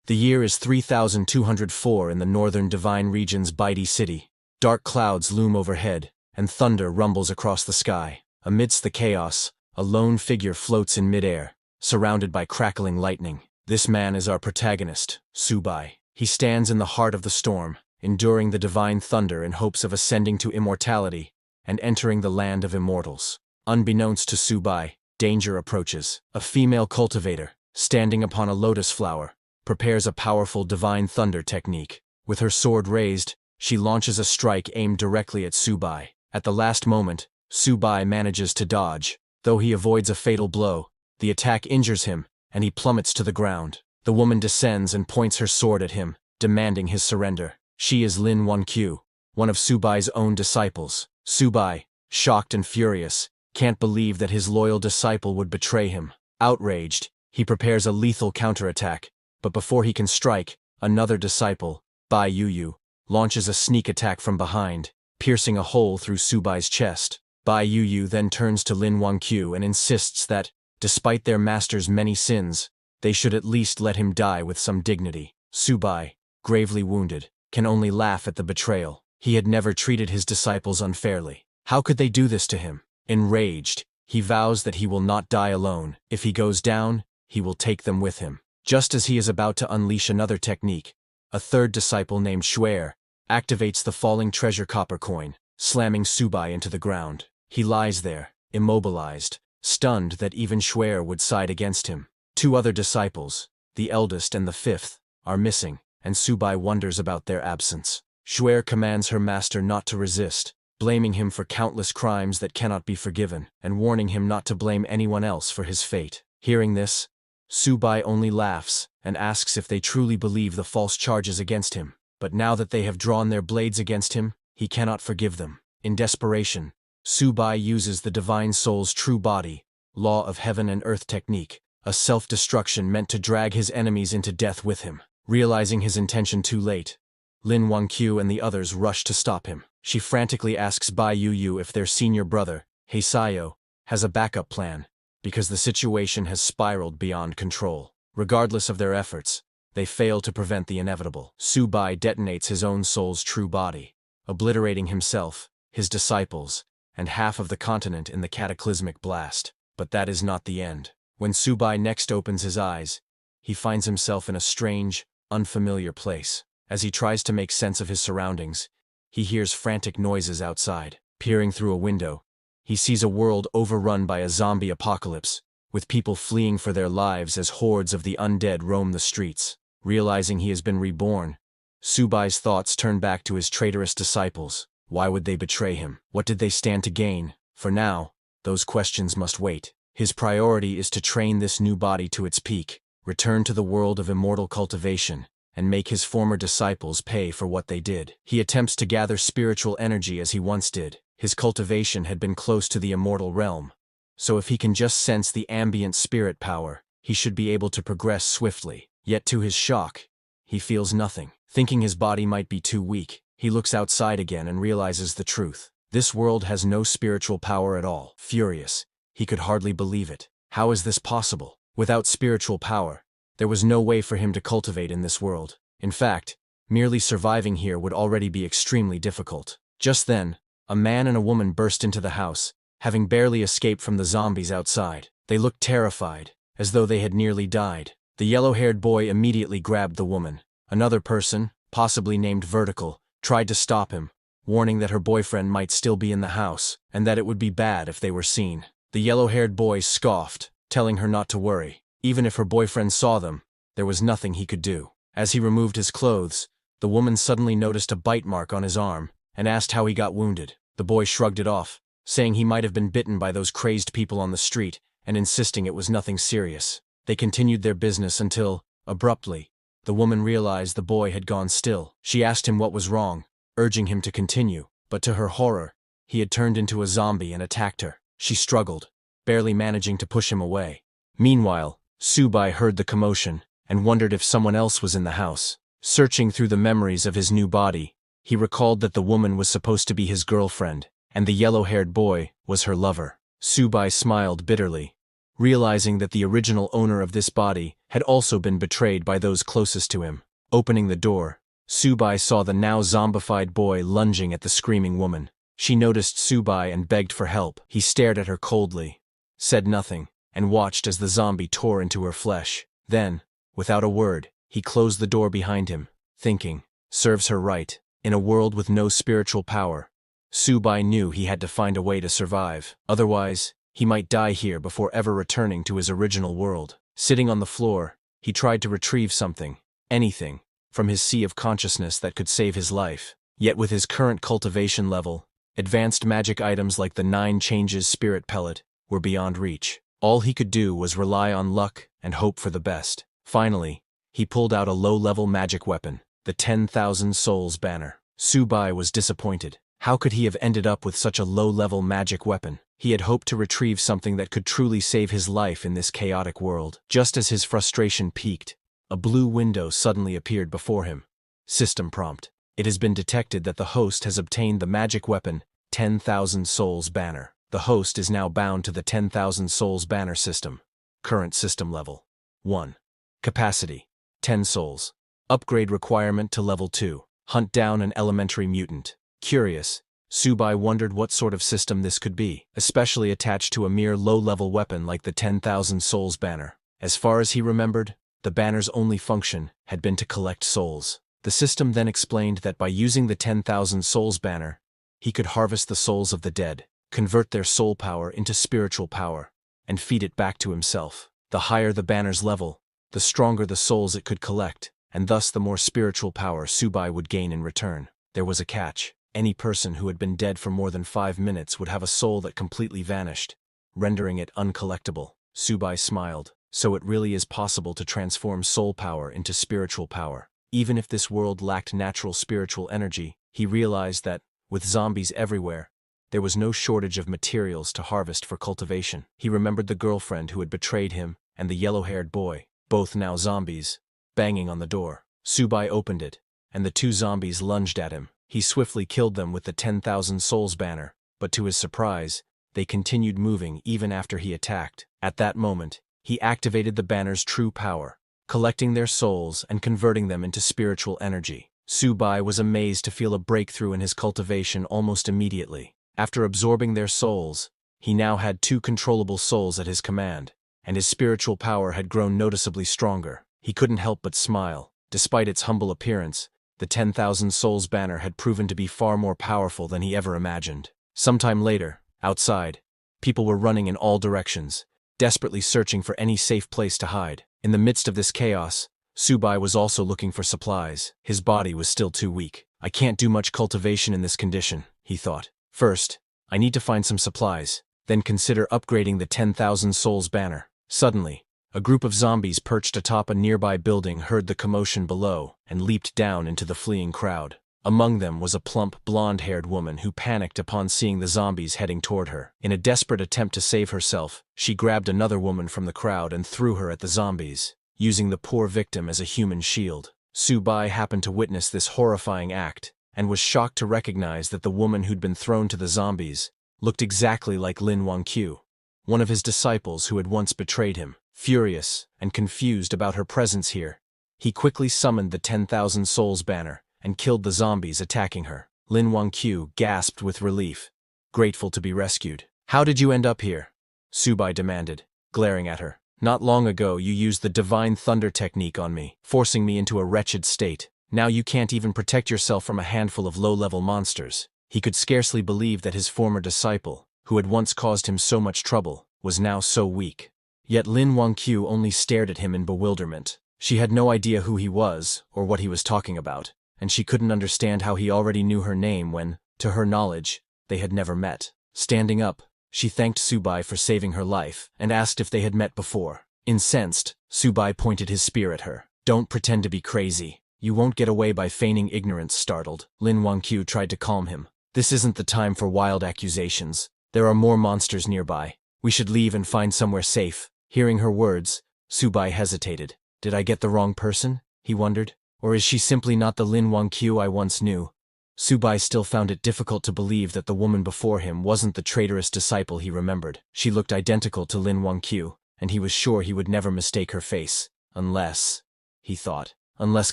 The year is 3204 in the northern divine region's Baidi city. Dark clouds loom overhead, and thunder rumbles across the sky. Amidst the chaos, a lone figure floats in midair, surrounded by crackling lightning. This man is our protagonist, Subai. He stands in the heart of the storm, enduring the divine thunder in hopes of ascending to immortality and entering the land of immortals. Unbeknownst to Subai, danger approaches. A female cultivator, standing upon a lotus flower, prepares a powerful divine thunder technique. With her sword raised, she launches a strike aimed directly at Subai. At the last moment, Subai manages to dodge. Though he avoids a fatal blow, the attack injures him, and he plummets to the ground. The woman descends and points her sword at him, demanding his surrender. She is Lin Wankyu, one of Subai's own disciples. Subai, shocked and furious, can't believe that his loyal disciple would betray him. Outraged, he prepares a lethal counterattack, but before he can strike, another disciple, Bai Yuyu, launches a sneak attack from behind, piercing a hole through Subai's chest. Bai Yuyu then turns to Lin Wankyu and insists that, despite their master's many sins, they should at least let him die with some dignity. Subai, gravely wounded, can only laugh at the betrayal. He had never treated his disciples unfairly. How could they do this to him? Enraged, he vows that he will not die alone. If he goes down, he will take them with him. Just as he is about to unleash another technique, a third disciple named Xuer activates the falling treasure copper coin, slamming Subai into the ground. He lies there, immobilized, stunned that even Xuer would side against him. Two other disciples, the eldest and the fifth, are missing, and Subai wonders about their absence. Xuer commands her master not to resist, blaming him for countless crimes that cannot be forgiven, and warning him not to blame anyone else for his fate. Hearing this, Subai only laughs and asks if they truly believe the false charges against him. But now that they have drawn their blades against him, he cannot forgive them. In desperation, Subai uses the divine soul's true body, law of heaven and earth technique, a self-destruction meant to drag his enemies into death with him. Realizing his intention too late, Lin Wankyu and the others rush to stop him. She frantically asks Bai Yuyu if their senior brother, Heisayo, has a backup plan, because the situation has spiraled beyond control. Regardless of their efforts, they fail to prevent the inevitable. Subai detonates his own soul's true body, obliterating himself, his disciples, and half of the continent in the cataclysmic blast. But that is not the end. When Subai next opens his eyes, he finds himself in a strange, unfamiliar place. As he tries to make sense of his surroundings, he hears frantic noises outside. Peering through a window, he sees a world overrun by a zombie apocalypse, with people fleeing for their lives as hordes of the undead roam the streets. Realizing he has been reborn, Subai's thoughts turn back to his traitorous disciples. Why would they betray him? What did they stand to gain? For now, those questions must wait. His priority is to train this new body to its peak, return to the world of immortal cultivation, and make his former disciples pay for what they did. He attempts to gather spiritual energy as he once did. His cultivation had been close to the immortal realm, so if he can just sense the ambient spirit power, he should be able to progress swiftly. Yet to his shock, he feels nothing. Thinking his body might be too weak, he looks outside again and realizes the truth. This world has no spiritual power at all. Furious, he could hardly believe it. How is this possible? Without spiritual power, there was no way for him to cultivate in this world. In fact, merely surviving here would already be extremely difficult. Just then, a man and a woman burst into the house, having barely escaped from the zombies outside. They looked terrified, as though they had nearly died. The yellow-haired boy immediately grabbed the woman. Another person, possibly named Vertical, tried to stop him, warning that her boyfriend might still be in the house, and that it would be bad if they were seen. The yellow-haired boy scoffed, telling her not to worry. Even if her boyfriend saw them, there was nothing he could do. As he removed his clothes, the woman suddenly noticed a bite mark on his arm, and asked how he got wounded. The boy shrugged it off, saying he might have been bitten by those crazed people on the street, and insisting it was nothing serious. They continued their business until, abruptly, the woman realized the boy had gone still. She asked him what was wrong, urging him to continue, but to her horror, he had turned into a zombie and attacked her. She struggled, barely managing to push him away. Meanwhile, Subai heard the commotion and wondered if someone else was in the house. Searching through the memories of his new body, he recalled that the woman was supposed to be his girlfriend, and the yellow-haired boy was her lover. Subai smiled bitterly, realizing that the original owner of this body had also been betrayed by those closest to him. Opening the door, Subai saw the now zombified boy lunging at the screaming woman. She noticed Subai and begged for help. He stared at her coldly, said nothing, and watched as the zombie tore into her flesh. Then, without a word, he closed the door behind him, thinking, serves her right. In a world with no spiritual power, Subai knew he had to find a way to survive. Otherwise, he might die here before ever returning to his original world. Sitting on the floor, he tried to retrieve something, anything, from his sea of consciousness that could save his life. Yet with his current cultivation level, advanced magic items like the 9 Changes Spirit Pellet were beyond reach. All he could do was rely on luck and hope for the best. Finally, he pulled out a low-level magic weapon, the 10,000 Souls banner. Subai was disappointed. How could he have ended up with such a low-level magic weapon? He had hoped to retrieve something that could truly save his life in this chaotic world. Just as his frustration peaked, a blue window suddenly appeared before him. System prompt. It has been detected that the host has obtained the magic weapon 10,000 Souls banner. The host is now bound to the 10,000 Souls banner system. Current system level 1. Capacity 10 souls. Upgrade requirement to level 2. Hunt down an elementary mutant. Curious, Subai wondered what sort of system this could be, especially attached to a mere low-level weapon like the 10,000 Souls banner. As far as he remembered, the banner's only function had been to collect souls. The system then explained that by using the 10,000 Souls banner, he could harvest the souls of the dead, convert their soul power into spiritual power, and feed it back to himself. The higher the banner's level, the stronger the souls it could collect, and thus the more spiritual power Subai would gain in return. There was a catch. Any person who had been dead for more than 5 minutes would have a soul that completely vanished, rendering it uncollectible. Subai smiled. So it really is possible to transform soul power into spiritual power. Even if this world lacked natural spiritual energy, he realized that, with zombies everywhere, there was no shortage of materials to harvest for cultivation. He remembered the girlfriend who had betrayed him and the yellow-haired boy, both now zombies, banging on the door. Subai opened it, and the 2 zombies lunged at him. He swiftly killed them with the 10,000 Souls banner, but to his surprise, they continued moving even after he attacked. At that moment, he activated the banner's true power, collecting their souls and converting them into spiritual energy. Subai was amazed to feel a breakthrough in his cultivation almost immediately. After absorbing their souls, he now had 2 controllable souls at his command, and his spiritual power had grown noticeably stronger. He couldn't help but smile. Despite its humble appearance, the 10,000 Souls banner had proven to be far more powerful than he ever imagined. Sometime later, outside, people were running in all directions, desperately searching for any safe place to hide. In the midst of this chaos, Subai was also looking for supplies. His body was still too weak. I can't do much cultivation in this condition, he thought. First, I need to find some supplies, then consider upgrading the 10,000 Souls banner. Suddenly, a group of zombies perched atop a nearby building heard the commotion below and leaped down into the fleeing crowd. Among them was a plump, blonde-haired woman who panicked upon seeing the zombies heading toward her. In a desperate attempt to save herself, she grabbed another woman from the crowd and threw her at the zombies, using the poor victim as a human shield. Subai happened to witness this horrifying act, and was shocked to recognize that the woman who'd been thrown to the zombies looked exactly like Lin Wangqiu, one of his disciples who had once betrayed him. Furious and confused about her presence here, he quickly summoned the 10,000 Souls banner and killed the zombies attacking her. Lin Wangqiu gasped with relief, grateful to be rescued. How did you end up here? Subai demanded, glaring at her. Not long ago you used the Divine Thunder technique on me, forcing me into a wretched state. Now you can't even protect yourself from a handful of low-level monsters. He could scarcely believe that his former disciple, who had once caused him so much trouble, was now so weak. Yet Lin Wangqiu only stared at him in bewilderment. She had no idea who he was or what he was talking about, and she couldn't understand how he already knew her name when, to her knowledge, they had never met. Standing up, she thanked Subai for saving her life and asked if they had met before. Incensed, Subai pointed his spear at her. Don't pretend to be crazy. You won't get away by feigning ignorance. Startled, Lin Wangqiu tried to calm him. This isn't the time for wild accusations. There are more monsters nearby. We should leave and find somewhere safe. Hearing her words, Subai hesitated. Did I get the wrong person? He wondered. Or is she simply not the Lin Wangqiu I once knew? Subai still found it difficult to believe that the woman before him wasn't the traitorous disciple he remembered. She looked identical to Lin Wangqiu, and he was sure he would never mistake her face. Unless, he thought, unless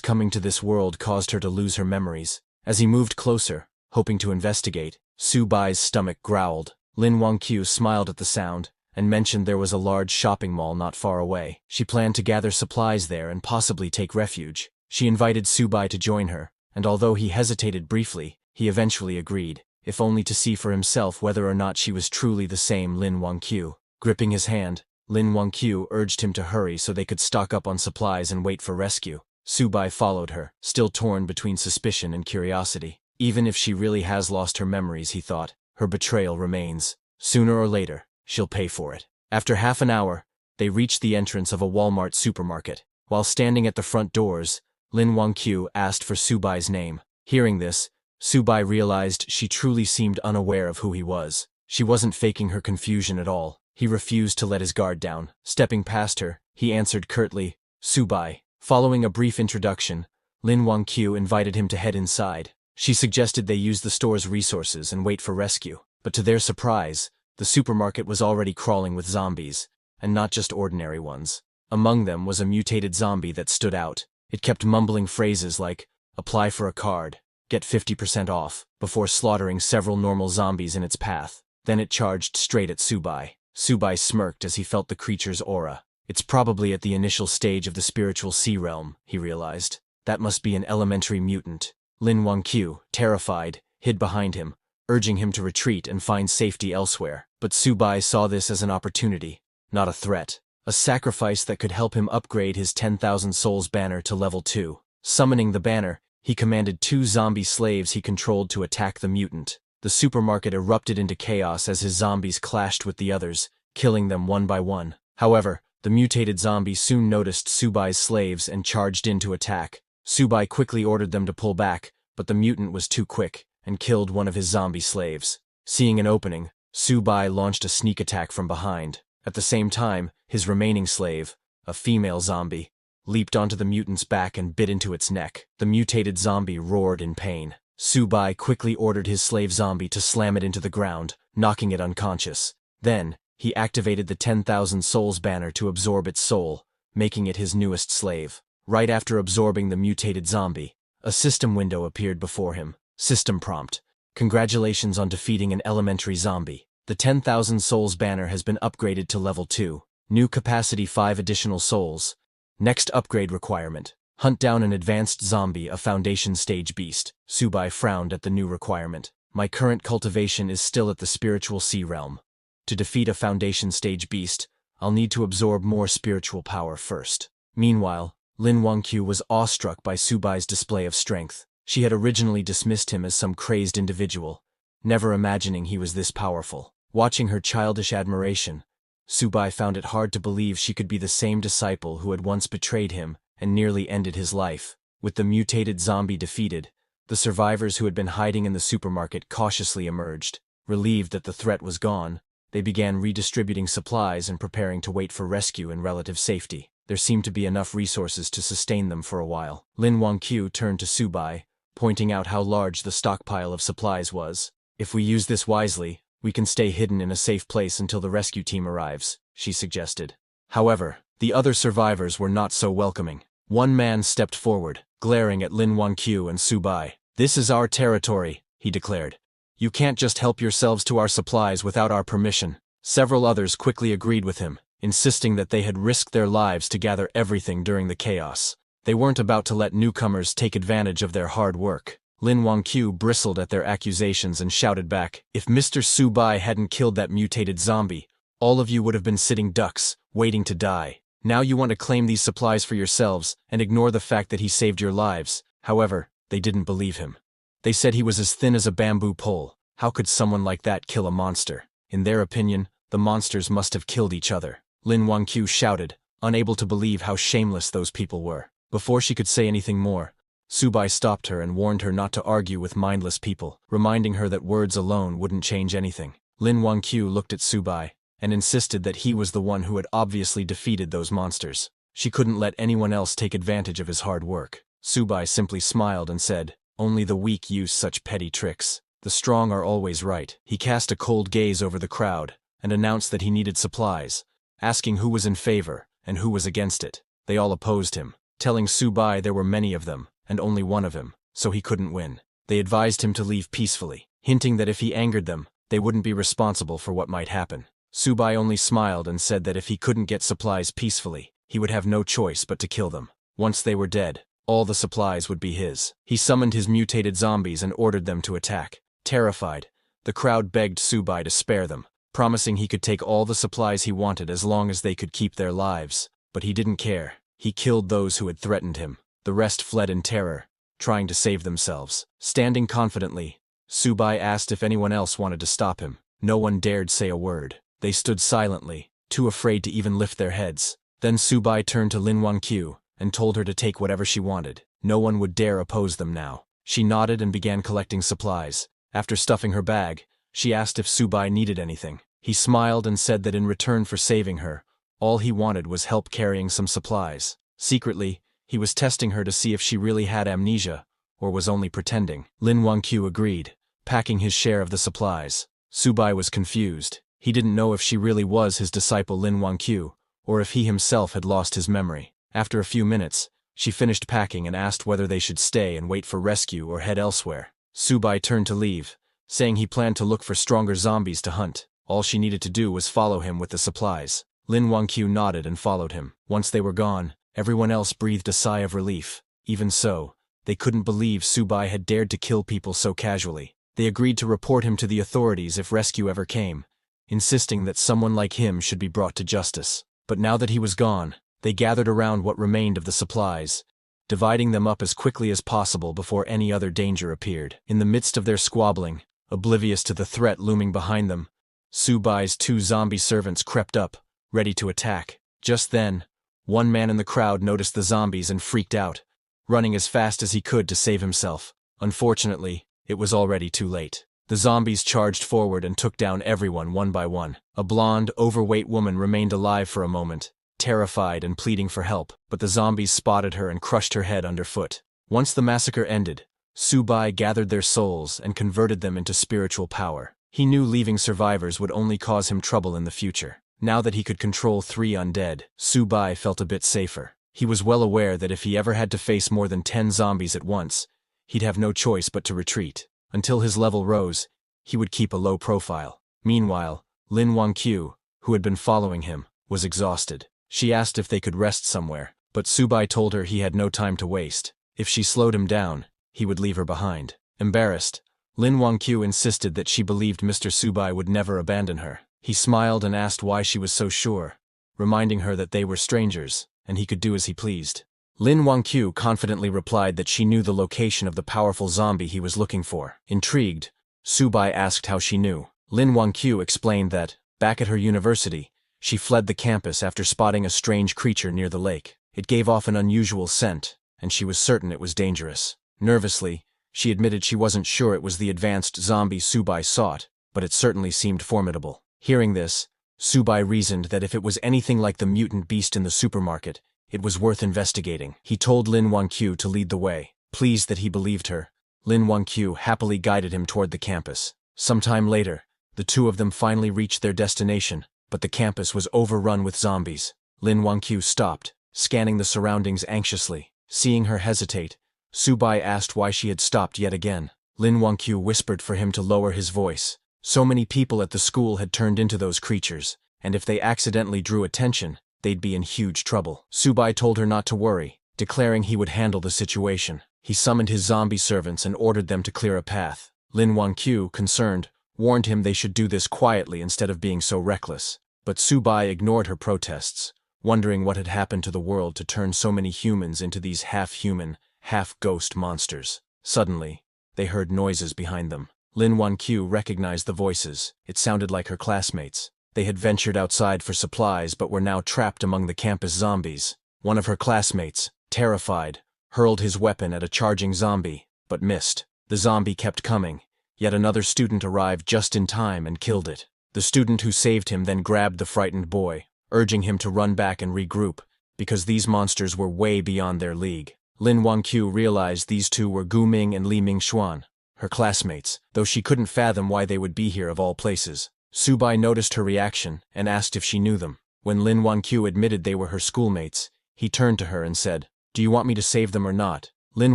coming to this world caused her to lose her memories. As he moved closer, hoping to investigate, Su-bai's stomach growled. Lin Wangqiu smiled at the sound, and mentioned there was a large shopping mall not far away. She planned to gather supplies there and possibly take refuge. She invited Su-bai to join her, and although he hesitated briefly, he eventually agreed, if only to see for himself whether or not she was truly the same Lin Wangqiu. Gripping his hand, Lin Wangqiu urged him to hurry so they could stock up on supplies and wait for rescue. Su-bai followed her, still torn between suspicion and curiosity. Even if she really has lost her memories, he thought, her betrayal remains. Sooner or later, she'll pay for it. After half an hour, they reached the entrance of a Walmart supermarket. While standing at the front doors, Lin Wangqiu asked for Su-bai's name. Hearing this, Su-bai realized she truly seemed unaware of who he was. She wasn't faking her confusion at all. He refused to let his guard down. Stepping past her, he answered curtly, "Su-bai." Following a brief introduction, Lin Wangqiu invited him to head inside. She suggested they use the store's resources and wait for rescue. But to their surprise, the supermarket was already crawling with zombies, and not just ordinary ones. Among them was a mutated zombie that stood out. It kept mumbling phrases like, "Apply for a card, get 50% off," before slaughtering several normal zombies in its path. Then it charged straight at Su-bai. Su-bai smirked as he felt the creature's aura. It's probably at the initial stage of the spiritual sea realm, he realized. That must be an elementary mutant. Lin Wangqiu, terrified, hid behind him, urging him to retreat and find safety elsewhere. But Su-bai saw this as an opportunity, not a threat. A sacrifice that could help him upgrade his 10,000 souls banner to level 2. Summoning the banner, he commanded 2 zombie slaves he controlled to attack the mutant. The supermarket erupted into chaos as his zombies clashed with the others, killing them one by one. However, the mutated zombie soon noticed Su-bai's slaves and charged in to attack. Su-bai quickly ordered them to pull back, but the mutant was too quick and killed one of his zombie slaves. Seeing an opening, Su-bai launched a sneak attack from behind. At the same time, his remaining slave, a female zombie, leaped onto the mutant's back and bit into its neck. The mutated zombie roared in pain. Su-bai quickly ordered his slave zombie to slam it into the ground, knocking it unconscious. Then, he activated the 10,000 souls banner to absorb its soul, making it his newest slave. Right after absorbing the mutated zombie, a system window appeared before him. System prompt: "Congratulations on defeating an elementary zombie. The 10,000 souls banner has been upgraded to level 2. New capacity 5 additional souls. Next upgrade requirement: hunt down an advanced zombie, a foundation stage beast." Su-bai frowned at the new requirement. "My current cultivation is still at the spiritual sea realm. To defeat a foundation stage beast, I'll need to absorb more spiritual power first." Meanwhile, Lin Wangqiu was awestruck by Su-bai's display of strength. She had originally dismissed him as some crazed individual, never imagining he was this powerful. Watching her childish admiration, Su-bai found it hard to believe she could be the same disciple who had once betrayed him and nearly ended his life. With the mutated zombie defeated, the survivors who had been hiding in the supermarket cautiously emerged. Relieved that the threat was gone, they began redistributing supplies and preparing to wait for rescue in relative safety. There seemed to be enough resources to sustain them for a while. Lin Wangqiu turned to Su-bai, pointing out how large the stockpile of supplies was. "If we use this wisely, we can stay hidden in a safe place until the rescue team arrives," she suggested. However, the other survivors were not so welcoming. One man stepped forward, glaring at Lin Wangqiu and Su-bai. "This is our territory," he declared. "You can't just help yourselves to our supplies without our permission." Several others quickly agreed with him, insisting that they had risked their lives to gather everything during the chaos. They weren't about to let newcomers take advantage of their hard work. Lin Wangqiu bristled at their accusations and shouted back, "If Mr. Su-bai hadn't killed that mutated zombie, all of you would have been sitting ducks, waiting to die. Now you want to claim these supplies for yourselves and ignore the fact that he saved your lives." However, they didn't believe him. They said he was as thin as a bamboo pole. How could someone like that kill a monster? In their opinion, the monsters must have killed each other. Lin Wangqiu shouted, unable to believe how shameless those people were. Before she could say anything more, Su-bai stopped her and warned her not to argue with mindless people, reminding her that words alone wouldn't change anything. Lin Wangqiu looked at Su-bai and insisted that he was the one who had obviously defeated those monsters. She couldn't let anyone else take advantage of his hard work. Su-bai simply smiled and said, "Only the weak use such petty tricks. The strong are always right." He cast a cold gaze over the crowd and announced that he needed supplies, asking who was in favor and who was against it. They all opposed him, telling Subai there were many of them, and only one of him, so he couldn't win. They advised him to leave peacefully, hinting that if he angered them, they wouldn't be responsible for what might happen. Subai only smiled and said that if he couldn't get supplies peacefully, he would have no choice but to kill them. Once they were dead, all the supplies would be his. He summoned his mutated zombies and ordered them to attack. Terrified, the crowd begged Subai to spare them, promising he could take all the supplies he wanted as long as they could keep their lives. But he didn't care. He killed those who had threatened him. The rest fled in terror, trying to save themselves. Standing confidently, Subai asked if anyone else wanted to stop him. No one dared say a word. They stood silently, too afraid to even lift their heads. Then Subai turned to Lin Wangqiu and told her to take whatever she wanted. No one would dare oppose them now. She nodded and began collecting supplies. After stuffing her bag, she asked if Subai needed anything. He smiled and said that in return for saving her, all he wanted was help carrying some supplies. Secretly, he was testing her to see if she really had amnesia, or was only pretending. Lin Wangqiu agreed, packing his share of the supplies. Subai was confused. He didn't know if she really was his disciple Lin Wangqiu, or if he himself had lost his memory. After a few minutes, she finished packing and asked whether they should stay and wait for rescue or head elsewhere. Subai turned to leave, saying he planned to look for stronger zombies to hunt. All she needed to do was follow him with the supplies. Lin Wangqiu nodded and followed him. Once they were gone, everyone else breathed a sigh of relief. Even so, they couldn't believe Subai had dared to kill people so casually. They agreed to report him to the authorities if rescue ever came, insisting that someone like him should be brought to justice. But now that he was gone, they gathered around what remained of the supplies, dividing them up as quickly as possible before any other danger appeared. In the midst of their squabbling, oblivious to the threat looming behind them, Subai's 2 zombie servants crept up, ready to attack. Just then, one man in the crowd noticed the zombies and freaked out, running as fast as he could to save himself. Unfortunately, it was already too late. The zombies charged forward and took down everyone one by one. A blonde, overweight woman remained alive for a moment, terrified and pleading for help, but the zombies spotted her and crushed her head underfoot. Once the massacre ended, Subai gathered their souls and converted them into spiritual power. He knew leaving survivors would only cause him trouble in the future. Now that he could control 3 undead, Subai felt a bit safer. He was well aware that if he ever had to face more than 10 zombies at once, he'd have no choice but to retreat. Until his level rose, he would keep a low profile. Meanwhile, Lin Wangqiu, who had been following him, was exhausted. She asked if they could rest somewhere, but Subai told her he had no time to waste. If she slowed him down, he would leave her behind. Embarrassed, Lin Wangqiu insisted that she believed Mr. Subai would never abandon her. He smiled and asked why she was so sure, reminding her that they were strangers, and he could do as he pleased. Lin Wangqiu confidently replied that she knew the location of the powerful zombie he was looking for. Intrigued, Subai asked how she knew. Lin Wangqiu explained that, back at her university, she fled the campus after spotting a strange creature near the lake. It gave off an unusual scent, and she was certain it was dangerous. Nervously, she admitted she wasn't sure it was the advanced zombie Subai sought, but it certainly seemed formidable. Hearing this, Subai reasoned that if it was anything like the mutant beast in the supermarket, it was worth investigating. He told Lin Wangqiu to lead the way. Pleased that he believed her, Lin Wangqiu happily guided him toward the campus. Sometime later, the two of them finally reached their destination, but the campus was overrun with zombies. Lin Wangqiu stopped, scanning the surroundings anxiously. Seeing her hesitate, Subai asked why she had stopped yet again. Lin Wangqiu whispered for him to lower his voice. So many people at the school had turned into those creatures, and if they accidentally drew attention, they'd be in huge trouble. Subai told her not to worry, declaring he would handle the situation. He summoned his zombie servants and ordered them to clear a path. Lin Wangqiu, concerned, warned him they should do this quietly instead of being so reckless. But Subai ignored her protests, wondering what had happened to the world to turn so many humans into these half-human, half-ghost monsters. Suddenly, they heard noises behind them. Lin Wangqiu recognized the voices. It sounded like her classmates. They had ventured outside for supplies but were now trapped among the campus zombies. One of her classmates, terrified, hurled his weapon at a charging zombie, but missed. The zombie kept coming, yet another student arrived just in time and killed it. The student who saved him then grabbed the frightened boy, urging him to run back and regroup, because these monsters were way beyond their league. Lin Wangqiu realized these two were Gu Ming and Li Mingxuan, her classmates, though she couldn't fathom why they would be here of all places. Subai noticed her reaction and asked if she knew them. When Lin Wanqiu admitted they were her schoolmates, he turned to her and said, "Do you want me to save them or not?" Lin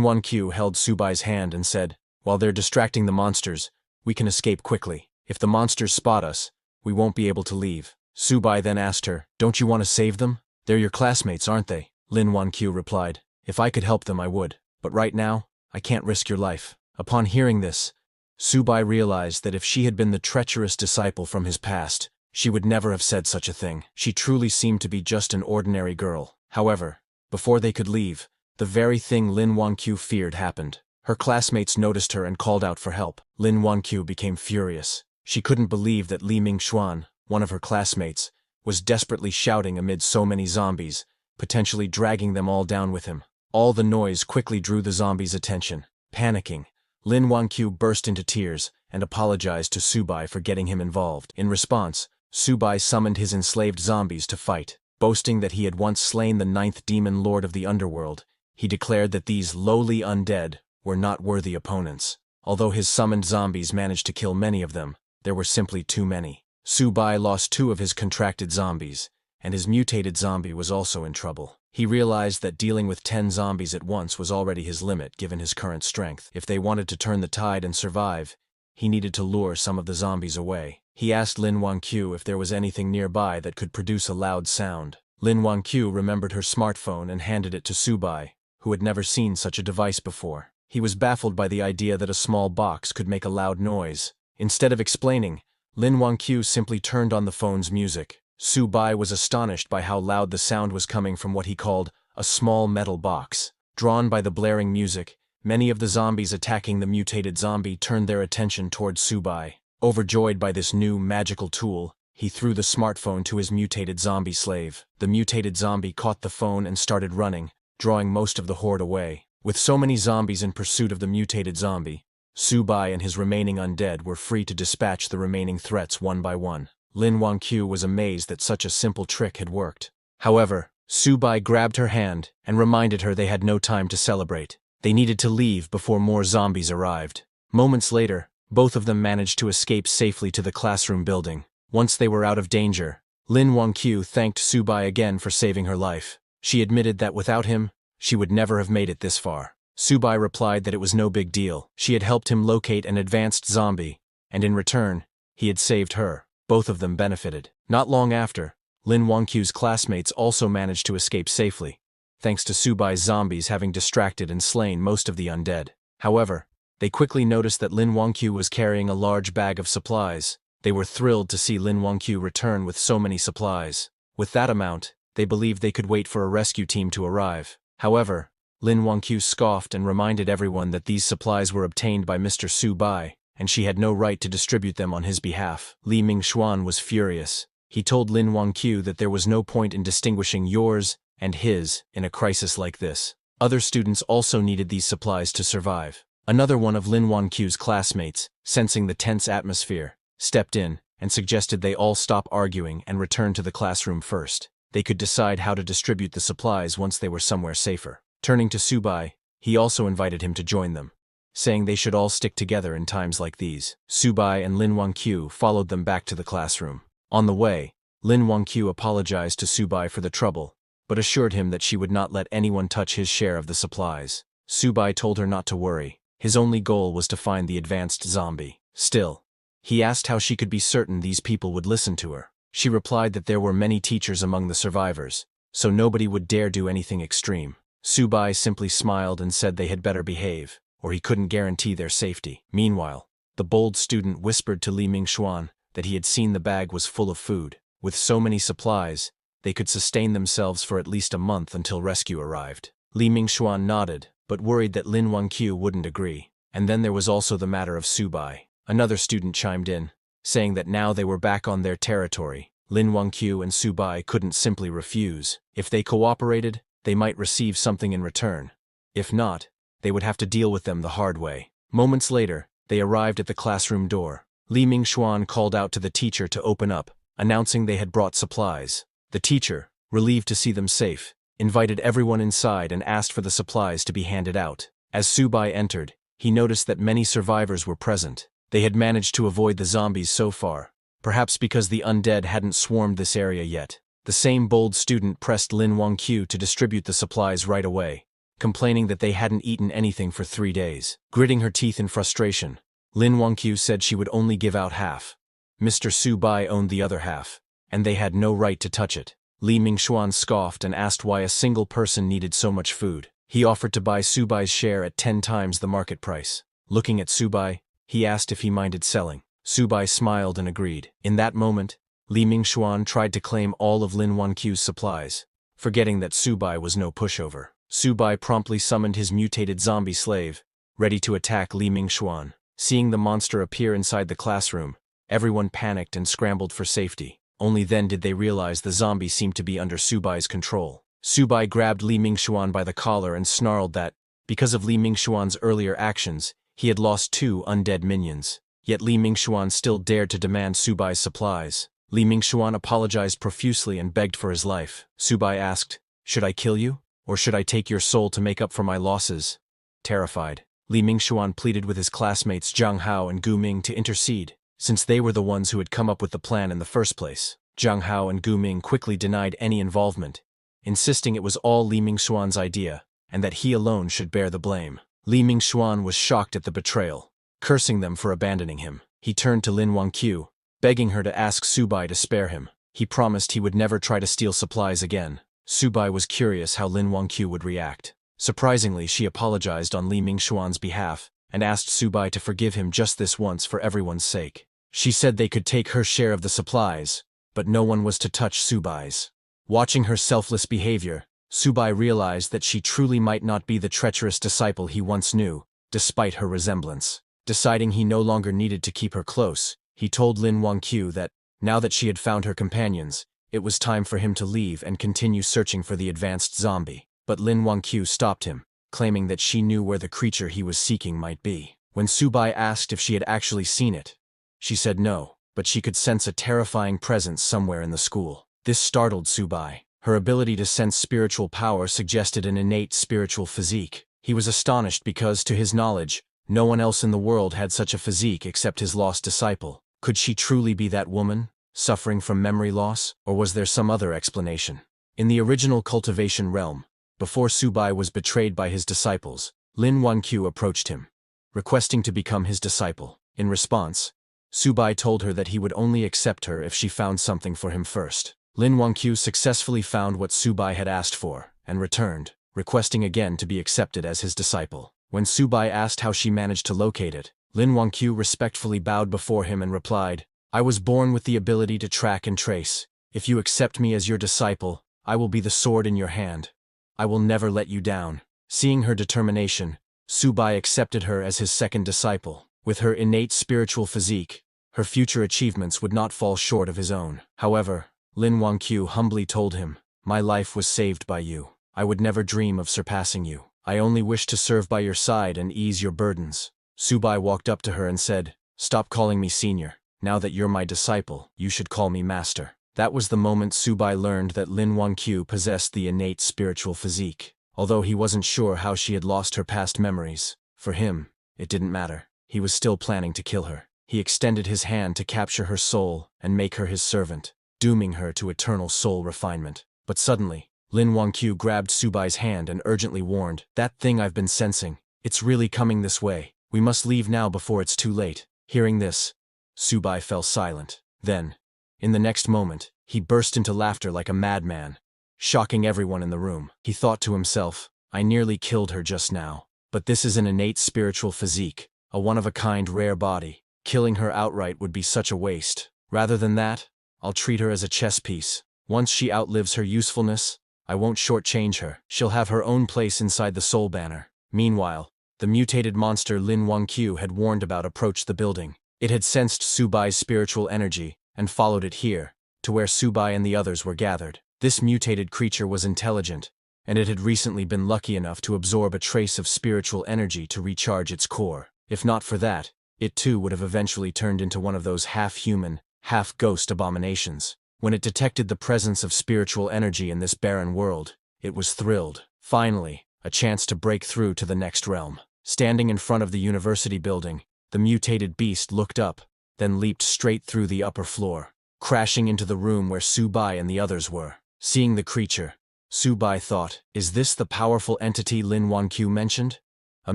Wanqiu held Subai's hand and said, "While they're distracting the monsters, we can escape quickly. If the monsters spot us, we won't be able to leave." Subai then asked her, "Don't you want to save them? They're your classmates, aren't they?" Lin Wanqiu replied, "If I could help them, I would. But right now, I can't risk your life." Upon hearing this, Subai realized that if she had been the treacherous disciple from his past, she would never have said such a thing. She truly seemed to be just an ordinary girl. However, before they could leave, the very thing Lin Wanqiu feared happened. Her classmates noticed her and called out for help. Lin Wanqiu became furious. She couldn't believe that Li Mingxuan, one of her classmates, was desperately shouting amid so many zombies, potentially dragging them all down with him. All the noise quickly drew the zombies' attention. Panicking, Lin Wanqiu burst into tears and apologized to Subai for getting him involved. In response, Subai summoned his enslaved zombies to fight. Boasting that he had once slain the 9th demon lord of the underworld, he declared that these lowly undead were not worthy opponents. Although his summoned zombies managed to kill many of them, there were simply too many. Subai lost 2 of his contracted zombies, and his mutated zombie was also in trouble. He realized that dealing with 10 zombies at once was already his limit given his current strength. If they wanted to turn the tide and survive, he needed to lure some of the zombies away. He asked Lin Wanqiu if there was anything nearby that could produce a loud sound. Lin Wanqiu remembered her smartphone and handed it to Subai, who had never seen such a device before. He was baffled by the idea that a small box could make a loud noise. Instead of explaining, Lin Wanqiu simply turned on the phone's music. Subai was astonished by how loud the sound was coming from what he called a small metal box. Drawn by the blaring music, many of the zombies attacking the mutated zombie turned their attention towards Subai. Overjoyed by this new magical tool, he threw the smartphone to his mutated zombie slave. The mutated zombie caught the phone and started running, drawing most of the horde away. With so many zombies in pursuit of the mutated zombie, Subai and his remaining undead were free to dispatch the remaining threats one by one. Lin Wanqiu was amazed that such a simple trick had worked. However, Subai grabbed her hand and reminded her they had no time to celebrate. They needed to leave before more zombies arrived. Moments later, both of them managed to escape safely to the classroom building. Once they were out of danger, Lin Wanqiu thanked Subai again for saving her life. She admitted that without him, she would never have made it this far. Subai replied that it was no big deal. She had helped him locate an advanced zombie, and in return, he had saved her. Both of them benefited. Not long after, Lin Wanqiu's classmates also managed to escape safely, thanks to Subai's zombies having distracted and slain most of the undead. However, they quickly noticed that Lin Wanqiu was carrying a large bag of supplies. They were thrilled to see Lin Wanqiu return with so many supplies. With that amount, they believed they could wait for a rescue team to arrive. However, Lin Wanqiu scoffed and reminded everyone that these supplies were obtained by Mr. Subai, and she had no right to distribute them on his behalf. Li Mingxuan was furious. He told Lin Wanqiu that there was no point in distinguishing yours and his in a crisis like this. Other students also needed these supplies to survive. Another one of Lin Wanqiu's classmates, sensing the tense atmosphere, stepped in and suggested they all stop arguing and return to the classroom first. They could decide how to distribute the supplies once they were somewhere safer. Turning to Subai, he also invited him to join them, saying they should all stick together in times like these. Subai and Lin Wanqiu followed them back to the classroom. On the way, Lin Wanqiu apologized to Subai for the trouble, but assured him that she would not let anyone touch his share of the supplies. Subai told her not to worry. His only goal was to find the advanced zombie. Still, he asked how she could be certain these people would listen to her. She replied that there were many teachers among the survivors, so nobody would dare do anything extreme. Subai simply smiled and said they had better behave, or he couldn't guarantee their safety. Meanwhile, the bold student whispered to Li Mingxuan that he had seen the bag was full of food. With so many supplies, they could sustain themselves for at least a month until rescue arrived. Li Mingxuan nodded, but worried that Lin Wanqiu wouldn't agree. And then there was also the matter of Subai. Another student chimed in, saying that now they were back on their territory, Lin Wanqiu and Subai couldn't simply refuse. If they cooperated, they might receive something in return. If not, they would have to deal with them the hard way. Moments later, they arrived at the classroom door. Li Mingxuan called out to the teacher to open up, announcing they had brought supplies. The teacher, relieved to see them safe, invited everyone inside and asked for the supplies to be handed out. As Subai entered, he noticed that many survivors were present. They had managed to avoid the zombies so far, perhaps because the undead hadn't swarmed this area yet. The same bold student pressed Lin Wangqiu to distribute the supplies right away, complaining that they hadn't eaten anything for 3 days. Gritting her teeth in frustration, Lin Wangqiu said she would only give out half. Mr. Su Bai owned the other half, and they had no right to touch it. Li Mingxuan scoffed and asked why a single person needed so much food. He offered to buy Su Bai's share at 10 times the market price. Looking at Su Bai, he asked if he minded selling. Su Bai smiled and agreed. In that moment, Li Mingxuan tried to claim all of Lin Wangqiu's supplies, forgetting that Su Bai was no pushover. Su Bai promptly summoned his mutated zombie slave, ready to attack Li Mingxuan. Seeing the monster appear inside the classroom, everyone panicked and scrambled for safety. Only then did they realize the zombie seemed to be under Su Bai's control. Su Bai grabbed Li Mingxuan by the collar and snarled that, because of Li Mingxuan's earlier actions, he had lost 2 undead minions. Yet Li Mingxuan still dared to demand Su Bai's supplies. Li Mingxuan apologized profusely and begged for his life. Su Bai asked, "Should I kill you? Or should I take your soul to make up for my losses?" Terrified, Li Mingxuan pleaded with his classmates Zhang Hao and Gu Ming to intercede, since they were the ones who had come up with the plan in the first place. Zhang Hao and Gu Ming quickly denied any involvement, insisting it was all Li Mingxuan's idea, and that he alone should bear the blame. Li Mingxuan was shocked at the betrayal, cursing them for abandoning him. He turned to Lin Wangqiu, begging her to ask Su Bai to spare him. He promised he would never try to steal supplies again. Su Bai was curious how Lin Wangqiu would react. Surprisingly, she apologized on Li Mingxuan's behalf and asked Su Bai to forgive him just this once for everyone's sake. She said they could take her share of the supplies, but no one was to touch Su Bai's. Watching her selfless behavior, Su Bai realized that she truly might not be the treacherous disciple he once knew, despite her resemblance. Deciding he no longer needed to keep her close, he told Lin Wangqiu that, now that she had found her companions, it was time for him to leave and continue searching for the advanced zombie. But Lin Wangqiu stopped him, claiming that she knew where the creature he was seeking might be. When Su Bai asked if she had actually seen it, she said no, but she could sense a terrifying presence somewhere in the school. This startled Su Bai. Her ability to sense spiritual power suggested an innate spiritual physique. He was astonished because, to his knowledge, no one else in the world had such a physique except his lost disciple. Could she truly be that woman, suffering from memory loss, or was there some other explanation? In the original cultivation realm, before Su Bai was betrayed by his disciples, Lin Wangqiu approached him, requesting to become his disciple. In response, Su Bai told her that he would only accept her if she found something for him first. Lin Wangqiu successfully found what Su Bai had asked for, and returned, requesting again to be accepted as his disciple. When Su Bai asked how she managed to locate it, Lin Wangqiu respectfully bowed before him and replied, "I was born with the ability to track and trace. If you accept me as your disciple, I will be the sword in your hand. I will never let you down." Seeing her determination, Su Bai accepted her as his second disciple. With her innate spiritual physique, her future achievements would not fall short of his own. However, Lin Wangqiu humbly told him, "My life was saved by you. I would never dream of surpassing you. I only wish to serve by your side and ease your burdens." Su Bai walked up to her and said, "Stop calling me senior. Now that you're my disciple, you should call me master." That was the moment Su Bai learned that Lin Wangqiu possessed the innate spiritual physique. Although he wasn't sure how she had lost her past memories, for him, it didn't matter. He was still planning to kill her. He extended his hand to capture her soul and make her his servant, dooming her to eternal soul refinement. But suddenly, Lin Wangqiu grabbed Su Bai's hand and urgently warned, "That thing I've been sensing, it's really coming this way. We must leave now before it's too late." Hearing this, Su Bai fell silent. Then, in the next moment, he burst into laughter like a madman, shocking everyone in the room. He thought to himself, "I nearly killed her just now. But this is an innate spiritual physique, a one-of-a-kind rare body. Killing her outright would be such a waste. Rather than that, I'll treat her as a chess piece. Once she outlives her usefulness, I won't shortchange her. She'll have her own place inside the Soul Banner." Meanwhile, the mutated monster Lin Wangqiu had warned about approached the building. It had sensed Su Bai's spiritual energy and followed it here, to where Su Bai and the others were gathered. This mutated creature was intelligent, and it had recently been lucky enough to absorb a trace of spiritual energy to recharge its core. If not for that, it too would have eventually turned into one of those half-human, half-ghost abominations. When it detected the presence of spiritual energy in this barren world, it was thrilled. Finally, a chance to break through to the next realm. Standing in front of the university building, the mutated beast looked up, then leaped straight through the upper floor, crashing into the room where Subai and the others were. Seeing the creature, Subai thought, is this the powerful entity Lin Wanqiu mentioned? A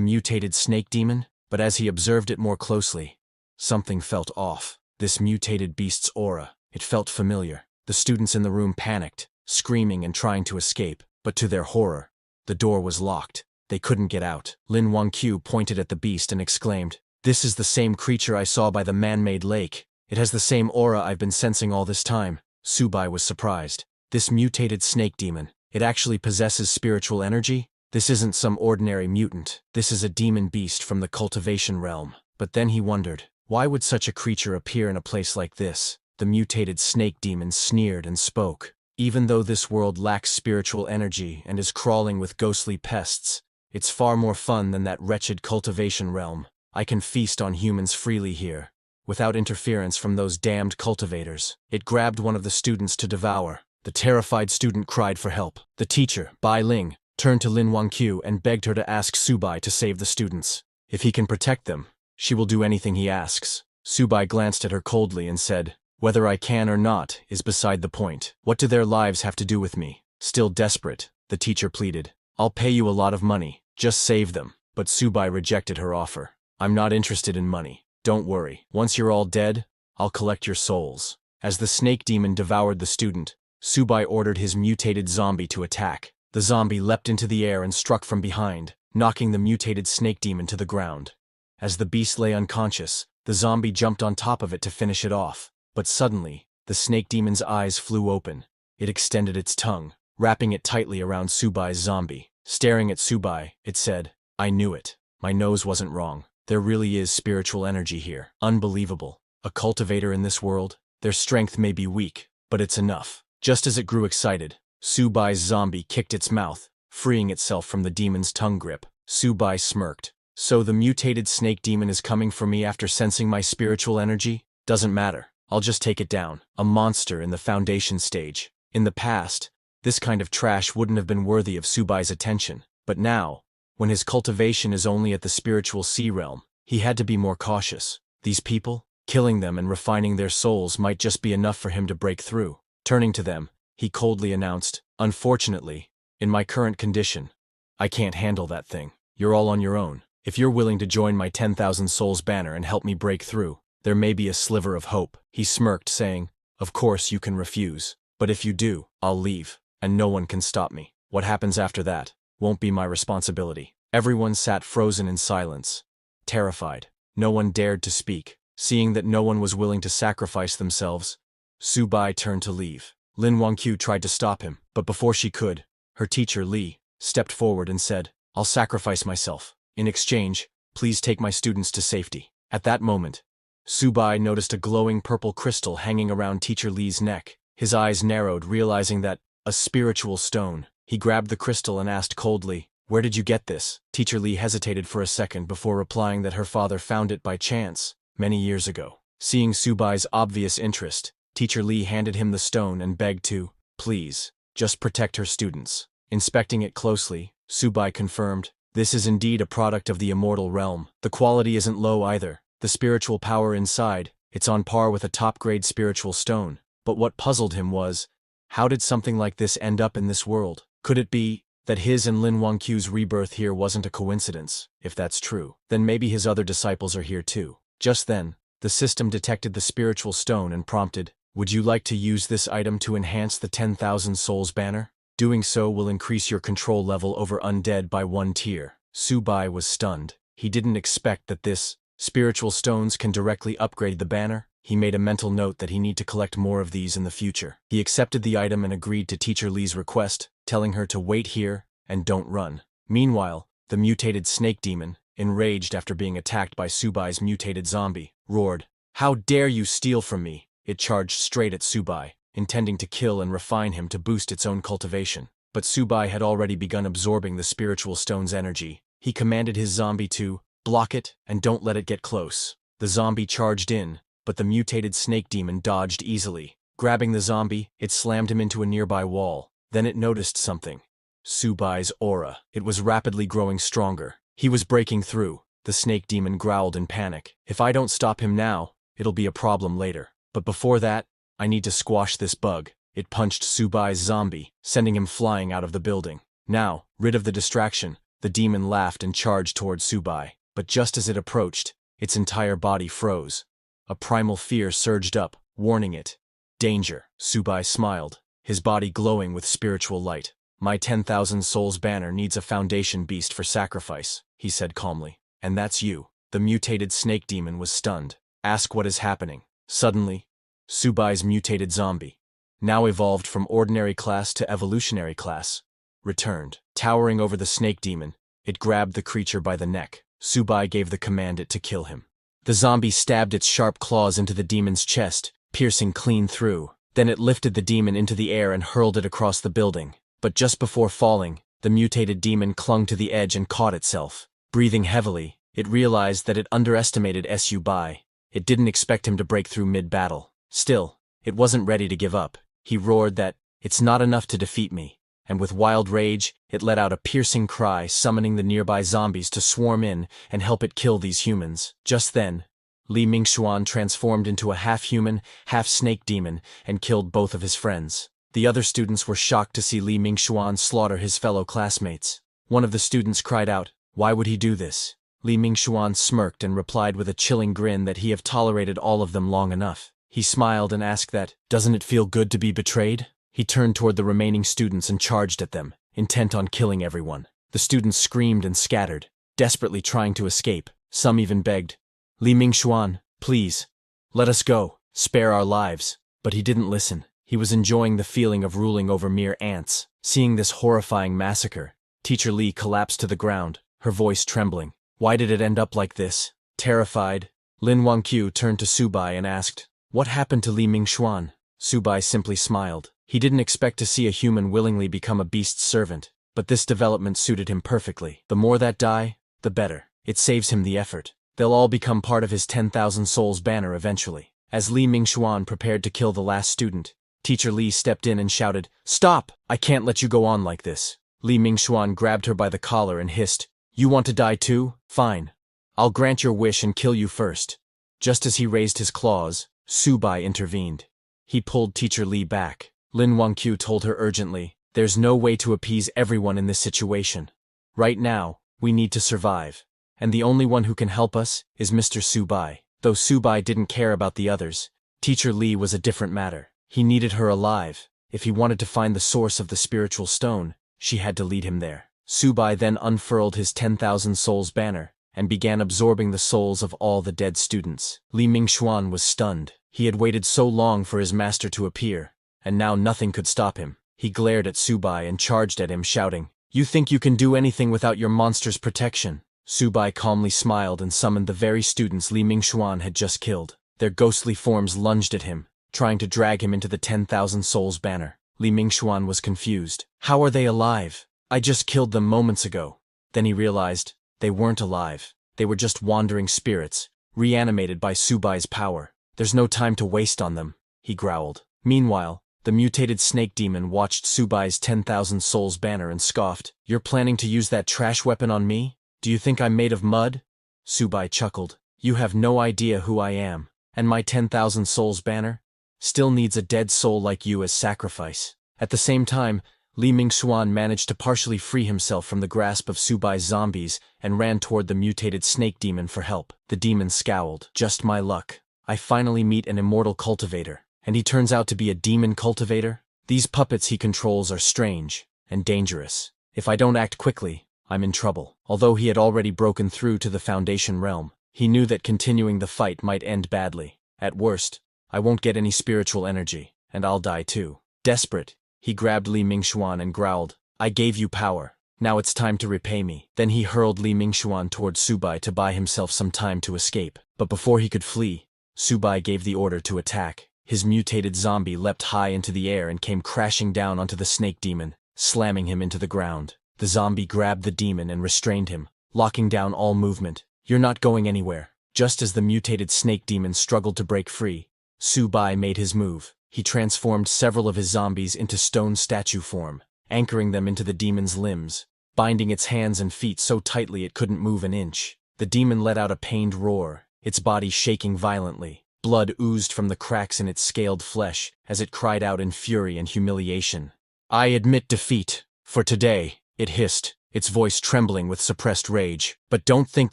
mutated snake demon? But as he observed it more closely, something felt off. This mutated beast's aura, it felt familiar. The students in the room panicked, screaming and trying to escape, but to their horror, the door was locked. They couldn't get out. Lin Wanqiu pointed at the beast and exclaimed, "This is the same creature I saw by the man-made lake. It has the same aura I've been sensing all this time." Subai was surprised. This mutated snake demon, it actually possesses spiritual energy? This isn't some ordinary mutant. This is a demon beast from the cultivation realm. But then he wondered, why would such a creature appear in a place like this? The mutated snake demon sneered and spoke. "Even though this world lacks spiritual energy and is crawling with ghostly pests, it's far more fun than that wretched cultivation realm. I can feast on humans freely here, without interference from those damned cultivators." It grabbed one of the students to devour. The terrified student cried for help. The teacher, Bai Ling, turned to Lin Wanqiu and begged her to ask Subai to save the students. If he can protect them, she will do anything he asks. Subai glanced at her coldly and said, "Whether I can or not is beside the point. What do their lives have to do with me?" Still desperate, the teacher pleaded, "I'll pay you a lot of money. Just save them." But Subai rejected her offer. "I'm not interested in money. Don't worry. Once you're all dead, I'll collect your souls." As the snake demon devoured the student, Subai ordered his mutated zombie to attack. The zombie leapt into the air and struck from behind, knocking the mutated snake demon to the ground. As the beast lay unconscious, the zombie jumped on top of it to finish it off. But suddenly, the snake demon's eyes flew open. It extended its tongue, wrapping it tightly around Subai's zombie. Staring at Subai, it said, "I knew it. My nose wasn't wrong. There really is spiritual energy here. Unbelievable. A cultivator in this world? Their strength may be weak, but it's enough." Just as it grew excited, Subai's zombie kicked its mouth, freeing itself from the demon's tongue grip. Subai smirked. "So the mutated snake demon is coming for me after sensing my spiritual energy? Doesn't matter. I'll just take it down." A monster in the foundation stage. In the past, this kind of trash wouldn't have been worthy of Subai's attention. But now, when his cultivation is only at the spiritual sea realm, he had to be more cautious. These people, killing them and refining their souls might just be enough for him to break through. Turning to them, he coldly announced, "Unfortunately, in my current condition, I can't handle that thing. You're all on your own. If you're willing to join my 10,000 souls banner and help me break through, there may be a sliver of hope." He smirked, saying, "Of course you can refuse. But if you do, I'll leave, and no one can stop me. What happens after that won't be my responsibility." Everyone sat frozen in silence, terrified. No one dared to speak. Seeing that no one was willing to sacrifice themselves, Subai turned to leave. Lin Wanqiu tried to stop him, but before she could, her teacher, Li, stepped forward and said, "I'll sacrifice myself. In exchange, please take my students to safety." At that moment, Subai noticed a glowing purple crystal hanging around teacher Li's neck. His eyes narrowed, realizing that, a spiritual stone. He grabbed the crystal and asked coldly, "Where did you get this?" Teacher Li hesitated for a second before replying that her father found it by chance, many years ago. Seeing Subai's obvious interest, Teacher Li handed him the stone and begged to, "Please, just protect her students." Inspecting it closely, Subai confirmed, "This is indeed a product of the immortal realm. The quality isn't low either. The spiritual power inside, it's on par with a top-grade spiritual stone." But what puzzled him was, how did something like this end up in this world? Could it be that his and Lin Wanqiu's rebirth here wasn't a coincidence? If that's true, then maybe his other disciples are here too. Just then, the system detected the spiritual stone and prompted, "Would you like to use this item to enhance the 10,000 souls banner? Doing so will increase your control level over undead by 1 tier." Subai was stunned. He didn't expect that this spiritual stones can directly upgrade the banner. He made a mental note that he need to collect more of these in the future. He accepted the item and agreed to Teacher Li's request, telling her to wait here and don't run. Meanwhile, the mutated snake demon, enraged after being attacked by Subai's mutated zombie, roared, "How dare you steal from me!" It charged straight at Subai, intending to kill and refine him to boost its own cultivation. But Subai had already begun absorbing the spiritual stone's energy. He commanded his zombie to block it and don't let it get close. The zombie charged in, but the mutated snake demon dodged easily. Grabbing the zombie, it slammed him into a nearby wall. Then it noticed something. Subai's aura. It was rapidly growing stronger. He was breaking through. The snake demon growled in panic. "If I don't stop him now, it'll be a problem later. But before that, I need to squash this bug. It punched Subai's zombie, sending him flying out of the building. Now, rid of the distraction, the demon laughed and charged toward Subai. But just as it approached, its entire body froze. A primal fear surged up, warning it. Danger, Subai smiled, his body glowing with spiritual light. My 10,000 souls banner needs a foundation beast for sacrifice, he said calmly. And that's you. The mutated snake demon was stunned. Ask what is happening. Suddenly, Subai's mutated zombie, now evolved from ordinary class to evolutionary class, returned. Towering over the snake demon, it grabbed the creature by the neck. Subai gave the command it to kill him. The zombie stabbed its sharp claws into the demon's chest, piercing clean through. Then it lifted the demon into the air and hurled it across the building. But just before falling, the mutated demon clung to the edge and caught itself. Breathing heavily, it realized that it underestimated Subai. It didn't expect him to break through mid-battle. Still, it wasn't ready to give up. He roared that, "It's not enough to defeat me." And with wild rage, it let out a piercing cry, summoning the nearby zombies to swarm in and help it kill these humans. Just then, Li Mingxuan transformed into a half-human, half-snake demon and killed both of his friends. The other students were shocked to see Li Mingxuan slaughter his fellow classmates. One of the students cried out, "Why would he do this?" Li Mingxuan smirked and replied with a chilling grin that he had tolerated all of them long enough. He smiled and asked that, "Doesn't it feel good to be betrayed?" He turned toward the remaining students and charged at them, intent on killing everyone. The students screamed and scattered, desperately trying to escape. Some even begged, "Li Mingxuan, please, let us go, spare our lives." But he didn't listen. He was enjoying the feeling of ruling over mere ants. Seeing this horrifying massacre, Teacher Li collapsed to the ground, her voice trembling. Why did it end up like this? Terrified, Lin Wangqiu turned to Subai and asked, "What happened to Li Mingxuan?" Subai simply smiled. He didn't expect to see a human willingly become a beast's servant, but this development suited him perfectly. The more that die, the better. It saves him the effort. They'll all become part of his 10,000 souls banner eventually. As Li Mingxuan prepared to kill the last student, Teacher Li stepped in and shouted, "Stop! I can't let you go on like this." Li Mingxuan grabbed her by the collar and hissed, "You want to die too? Fine. I'll grant your wish and kill you first." Just as he raised his claws, Subai intervened. He pulled Teacher Li back. Lin Wangqiu told her urgently, "There's no way to appease everyone in this situation. Right now, we need to survive. And the only one who can help us is Mr. Subai." Though Subai didn't care about the others, Teacher Li was a different matter. He needed her alive. If he wanted to find the source of the spiritual stone, she had to lead him there. Subai then unfurled his 10,000 souls banner and began absorbing the souls of all the dead students. Li Mingxuan was stunned. He had waited so long for his master to appear, and now nothing could stop him. He glared at Subai and charged at him, shouting, "You think you can do anything without your monster's protection?" Subai calmly smiled and summoned the very students Li Mingxuan had just killed. Their ghostly forms lunged at him, trying to drag him into the 10,000 souls banner. Li Mingxuan was confused. "How are they alive? I just killed them moments ago." Then he realized, they weren't alive. They were just wandering spirits, reanimated by Subai's power. "There's no time to waste on them," he growled. Meanwhile, the mutated snake demon watched Subai's 10,000 souls banner and scoffed, "You're planning to use that trash weapon on me? Do you think I'm made of mud?" Subai chuckled. "You have no idea who I am, and my 10,000 souls banner still needs a dead soul like you as sacrifice." At the same time, Li Mingxuan managed to partially free himself from the grasp of Subai's zombies and ran toward the mutated snake demon for help. The demon scowled. "Just my luck. I finally meet an immortal cultivator. And he turns out to be a demon cultivator? These puppets he controls are strange and dangerous. If I don't act quickly, I'm in trouble." Although he had already broken through to the Foundation realm, he knew that continuing the fight might end badly. At worst, I won't get any spiritual energy, and I'll die too. Desperate, he grabbed Li Mingxuan and growled, "I gave you power. Now it's time to repay me." Then he hurled Li Mingxuan toward Subai to buy himself some time to escape. But before he could flee, Subai gave the order to attack. His mutated zombie leapt high into the air and came crashing down onto the snake demon, slamming him into the ground. The zombie grabbed the demon and restrained him, locking down all movement. "You're not going anywhere." Just as the mutated snake demon struggled to break free, Subai made his move. He transformed several of his zombies into stone statue form, anchoring them into the demon's limbs, binding its hands and feet so tightly it couldn't move an inch. The demon let out a pained roar, its body shaking violently. Blood oozed from the cracks in its scaled flesh as it cried out in fury and humiliation. "I admit defeat. For today," it hissed, its voice trembling with suppressed rage. "But don't think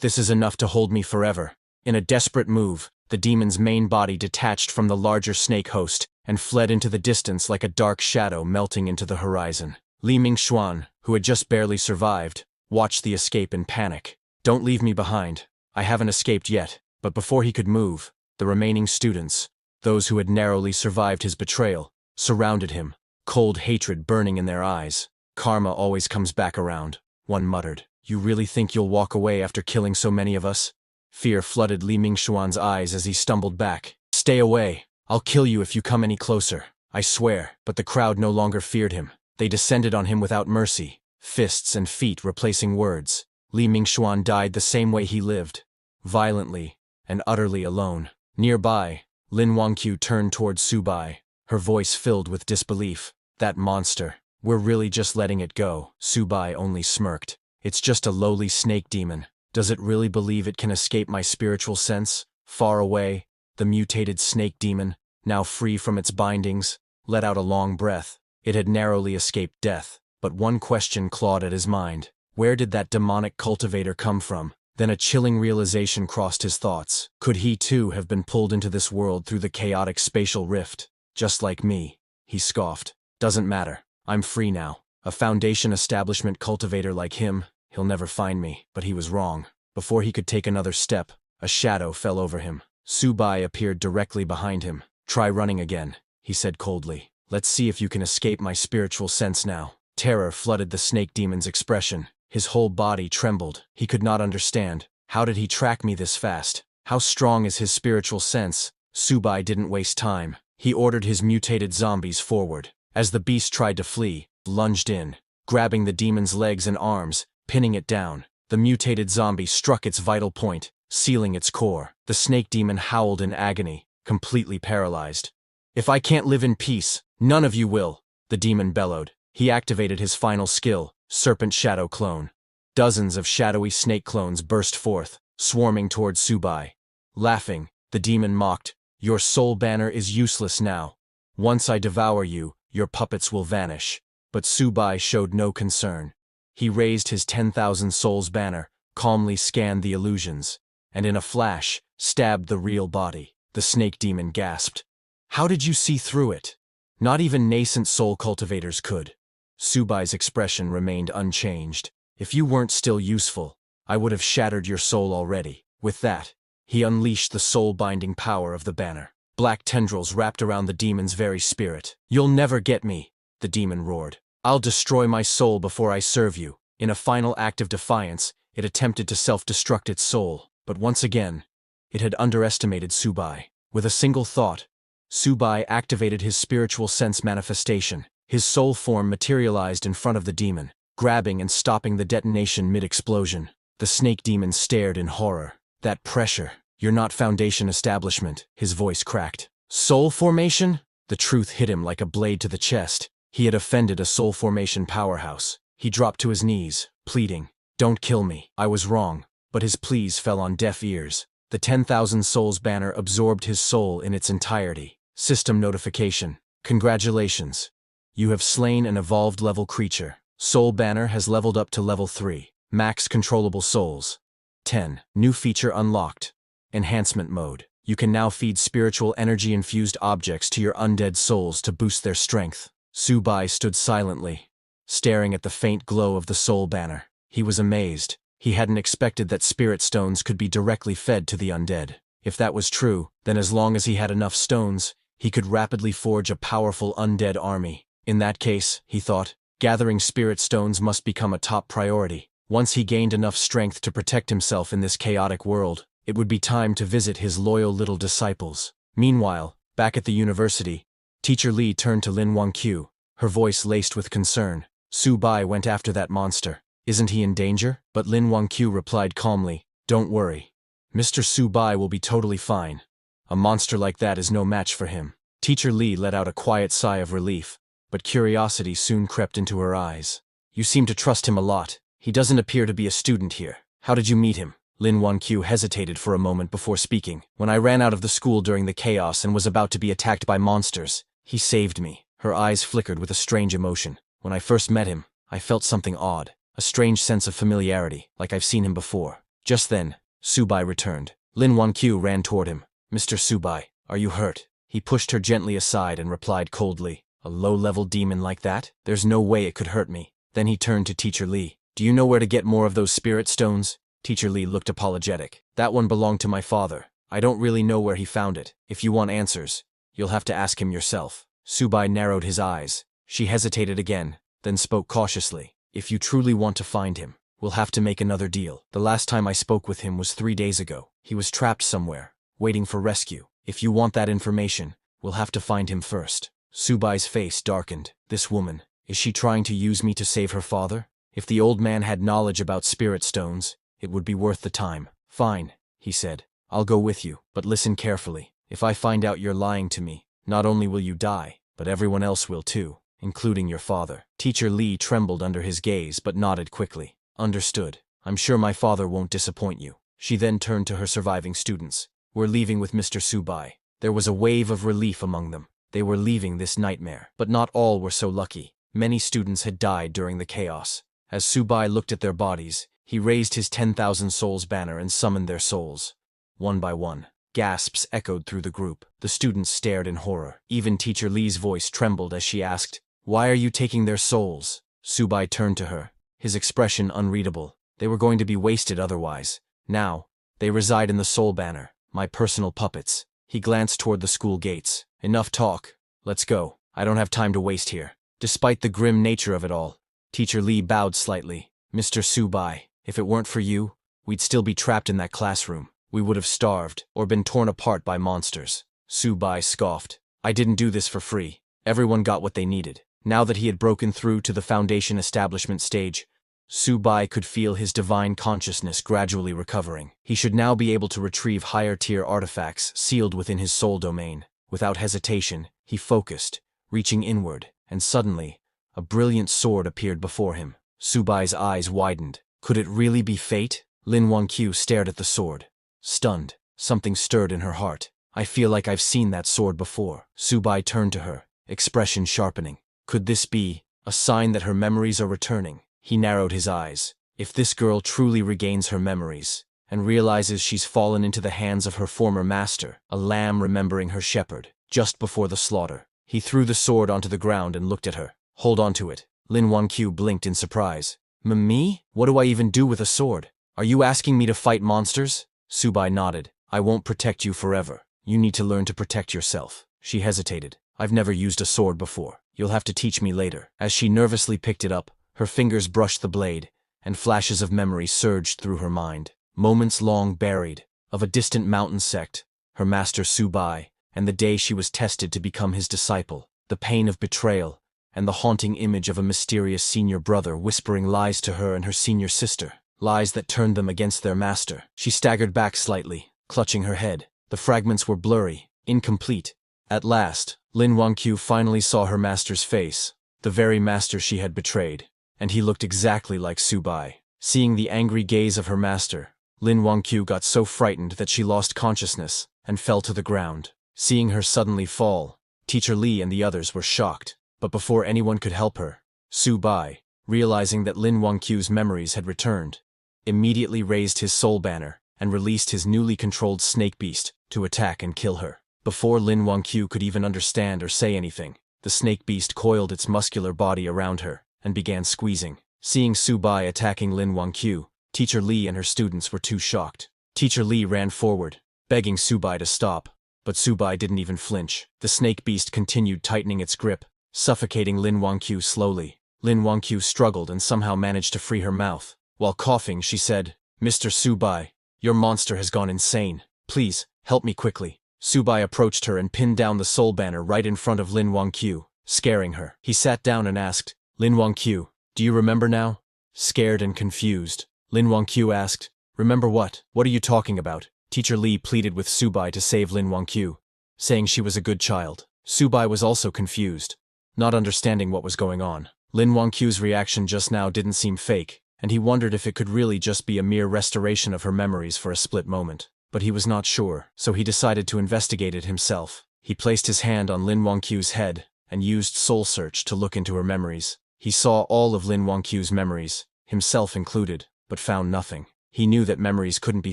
this is enough to hold me forever." In a desperate move, the demon's main body detached from the larger snake host and fled into the distance like a dark shadow melting into the horizon. Li Mingxuan, who had just barely survived, watched the escape in panic. "Don't leave me behind. I haven't escaped yet." But before he could move, the remaining students, those who had narrowly survived his betrayal, surrounded him, cold hatred burning in their eyes. "Karma always comes back around," one muttered. "You really think you'll walk away after killing so many of us?" Fear flooded Li Mingxuan's eyes as he stumbled back. "Stay away. I'll kill you if you come any closer. I swear." But the crowd no longer feared him. They descended on him without mercy, fists and feet replacing words. Li Mingxuan died the same way he lived, violently and utterly alone. Nearby, Lin Wangqiu turned toward Subai, her voice filled with disbelief. "That monster. We're really just letting it go." Subai only smirked. "It's just a lowly snake demon. Does it really believe it can escape my spiritual sense?" Far away, the mutated snake demon, now free from its bindings, let out a long breath. It had narrowly escaped death, but one question clawed at his mind. Where did that demonic cultivator come from? Then a chilling realization crossed his thoughts. Could he too have been pulled into this world through the chaotic spatial rift? "Just like me," he scoffed. "Doesn't matter. I'm free now. A Foundation establishment cultivator like him, he'll never find me." But he was wrong. Before he could take another step, a shadow fell over him. Subai appeared directly behind him. "Try running again," he said coldly. "Let's see if you can escape my spiritual sense now." Terror flooded the snake demon's expression. His whole body trembled. He could not understand. How did he track me this fast? How strong is his spiritual sense? Subai didn't waste time. He ordered his mutated zombies forward. As the beast tried to flee, lunged in, grabbing the demon's legs and arms, pinning it down. The mutated zombie struck its vital point, sealing its core. The snake demon howled in agony, completely paralyzed. "If I can't live in peace, none of you will," the demon bellowed. He activated his final skill, Serpent Shadow Clone. Dozens of shadowy snake clones burst forth, swarming towards Subai. Laughing, the demon mocked, "Your soul banner is useless now. Once I devour you, your puppets will vanish." But Subai showed no concern. He raised his 10,000 souls banner, calmly scanned the illusions, and in a flash, stabbed the real body. The snake demon gasped. "How did you see through it?" "Not even nascent soul cultivators could." Subai's expression remained unchanged. "If you weren't still useful, I would have shattered your soul already." With that, he unleashed the soul-binding power of the banner. Black tendrils wrapped around the demon's very spirit. "You'll never get me," the demon roared. "I'll destroy my soul before I serve you." In a final act of defiance, it attempted to self-destruct its soul, but once again, it had underestimated Subai. With a single thought, Subai activated his spiritual sense manifestation. His soul form materialized in front of the demon, grabbing and stopping the detonation mid-explosion. The snake demon stared in horror. "That pressure. You're not Foundation establishment," his voice cracked. "Soul formation?" The truth hit him like a blade to the chest. He had offended a soul formation powerhouse. He dropped to his knees, pleading, "Don't kill me. I was wrong." But his pleas fell on deaf ears. The 10,000 souls banner absorbed his soul in its entirety. System notification. "Congratulations. You have slain an evolved level creature. Soul banner has leveled up to level 3. Max controllable souls. 10. New feature unlocked. Enhancement mode. You can now feed spiritual energy-infused objects to your undead souls to boost their strength." Subai stood silently, staring at the faint glow of the soul banner. He was amazed. He hadn't expected that spirit stones could be directly fed to the undead. If that was true, then as long as he had enough stones, he could rapidly forge a powerful undead army. In that case, he thought, gathering spirit stones must become a top priority. Once he gained enough strength to protect himself in this chaotic world, it would be time to visit his loyal little disciples. Meanwhile, back at the university, Teacher Li turned to Lin Wangqiu, her voice laced with concern. "Subai went after that monster. Isn't he in danger?" But Lin Wangqiu replied calmly, "Don't worry. Mr. Subai will be totally fine. A monster like that is no match for him." Teacher Li let out a quiet sigh of relief, but curiosity soon crept into her eyes. "You seem to trust him a lot. He doesn't appear to be a student here. How did you meet him?" Lin Wanqiu hesitated for a moment before speaking. When I ran out of the school during the chaos and was about to be attacked by monsters, he saved me. Her eyes flickered with a strange emotion. When I first met him, I felt something odd, a strange sense of familiarity, like I've seen him before. Just then, Subai returned. Lin Wanqiu ran toward him. Mr. Subai, are you hurt? He pushed her gently aside and replied coldly, a low-level demon like that? There's no way it could hurt me. Then he turned to Teacher Li. Do you know where to get more of those spirit stones? Teacher Li looked apologetic. That one belonged to my father. I don't really know where he found it. If you want answers, you'll have to ask him yourself. Subai narrowed his eyes. She hesitated again, then spoke cautiously. If you truly want to find him, we'll have to make another deal. The last time I spoke with him was 3 days ago. He was trapped somewhere, waiting for rescue. If you want that information, we'll have to find him first. Subai's face darkened. This woman, is she trying to use me to save her father? If the old man had knowledge about spirit stones, it would be worth the time. Fine, he said. I'll go with you, but listen carefully. If I find out you're lying to me, not only will you die, but everyone else will too, including your father. Teacher Li trembled under his gaze but nodded quickly. Understood. I'm sure my father won't disappoint you. She then turned to her surviving students. We're leaving with Mr. Subai. There was a wave of relief among them. They were leaving this nightmare. But not all were so lucky. Many students had died during the chaos. As Subai looked at their bodies, he raised his 10,000 souls banner and summoned their souls. One by one, gasps echoed through the group. The students stared in horror. Even Teacher Li's voice trembled as she asked, "Why are you taking their souls?" Subai turned to her, his expression unreadable. They were going to be wasted otherwise. Now, they reside in the soul banner, my personal puppets. He glanced toward the school gates. Enough talk. Let's go. I don't have time to waste here. Despite the grim nature of it all, Teacher Li bowed slightly. Mr. Subai, if it weren't for you, we'd still be trapped in that classroom. We would have starved, or been torn apart by monsters. Subai scoffed. I didn't do this for free. Everyone got what they needed. Now that he had broken through to the Foundation establishment stage, Subai could feel his divine consciousness gradually recovering. He should now be able to retrieve higher-tier artifacts sealed within his soul domain. Without hesitation, he focused, reaching inward, and suddenly, a brilliant sword appeared before him. Subai's eyes widened. Could it really be fate? Lin Wanqiu stared at the sword. Stunned, something stirred in her heart. I feel like I've seen that sword before. Subai turned to her, expression sharpening. Could this be a sign that her memories are returning? He narrowed his eyes. If this girl truly regains her memories, and realizes she's fallen into the hands of her former master, a lamb remembering her shepherd, just before the slaughter. He threw the sword onto the ground and looked at her. Hold on to it. Lin Wanqiu blinked in surprise. Me? What do I even do with a sword? Are you asking me to fight monsters? Subai nodded. I won't protect you forever. You need to learn to protect yourself. She hesitated. I've never used a sword before. You'll have to teach me later. As she nervously picked it up, her fingers brushed the blade, and flashes of memory surged through her mind. Moments long buried, of a distant mountain sect, her master Subai, and the day she was tested to become his disciple, the pain of betrayal, and the haunting image of a mysterious senior brother whispering lies to her and her senior sister, lies that turned them against their master. She staggered back slightly, clutching her head. The fragments were blurry, incomplete. At last, Lin Wanqiu finally saw her master's face, the very master she had betrayed, and he looked exactly like Subai. Seeing the angry gaze of her master, Lin Wanqiu got so frightened that she lost consciousness and fell to the ground. Seeing her suddenly fall, Teacher Li and the others were shocked. But before anyone could help her, Subai, realizing that Lin Wanqiu's memories had returned, immediately raised his soul banner and released his newly controlled snake beast to attack and kill her. Before Lin Wanqiu could even understand or say anything, the snake beast coiled its muscular body around her and began squeezing. Seeing Subai attacking Lin Wanqiu, Teacher Li and her students were too shocked. Teacher Li ran forward, begging Subai to stop, but Subai didn't even flinch. The snake beast continued tightening its grip, suffocating Lin Wanqiu slowly. Lin Wanqiu struggled and somehow managed to free her mouth. While coughing, she said, "Mr. Subai, your monster has gone insane. Please, help me quickly." Subai approached her and pinned down the soul banner right in front of Lin Wanqiu, scaring her. He sat down and asked, "Lin Wanqiu, do you remember now?" Scared and confused, Lin Wanqiu asked, "Remember what? What are you talking about?" Teacher Li pleaded with Subai to save Lin Wanqiu, saying she was a good child. Subai was also confused, not understanding what was going on. Lin Wanqiu's reaction just now didn't seem fake. and he wondered if it could really just be a mere restoration of her memories for a split moment. But he was not sure, so he decided to investigate it himself. He placed his hand on Lin Wangqiu's head and used Soul Search to look into her memories. He saw all of Lin Wangqiu's memories, himself included, but found nothing. He knew that memories couldn't be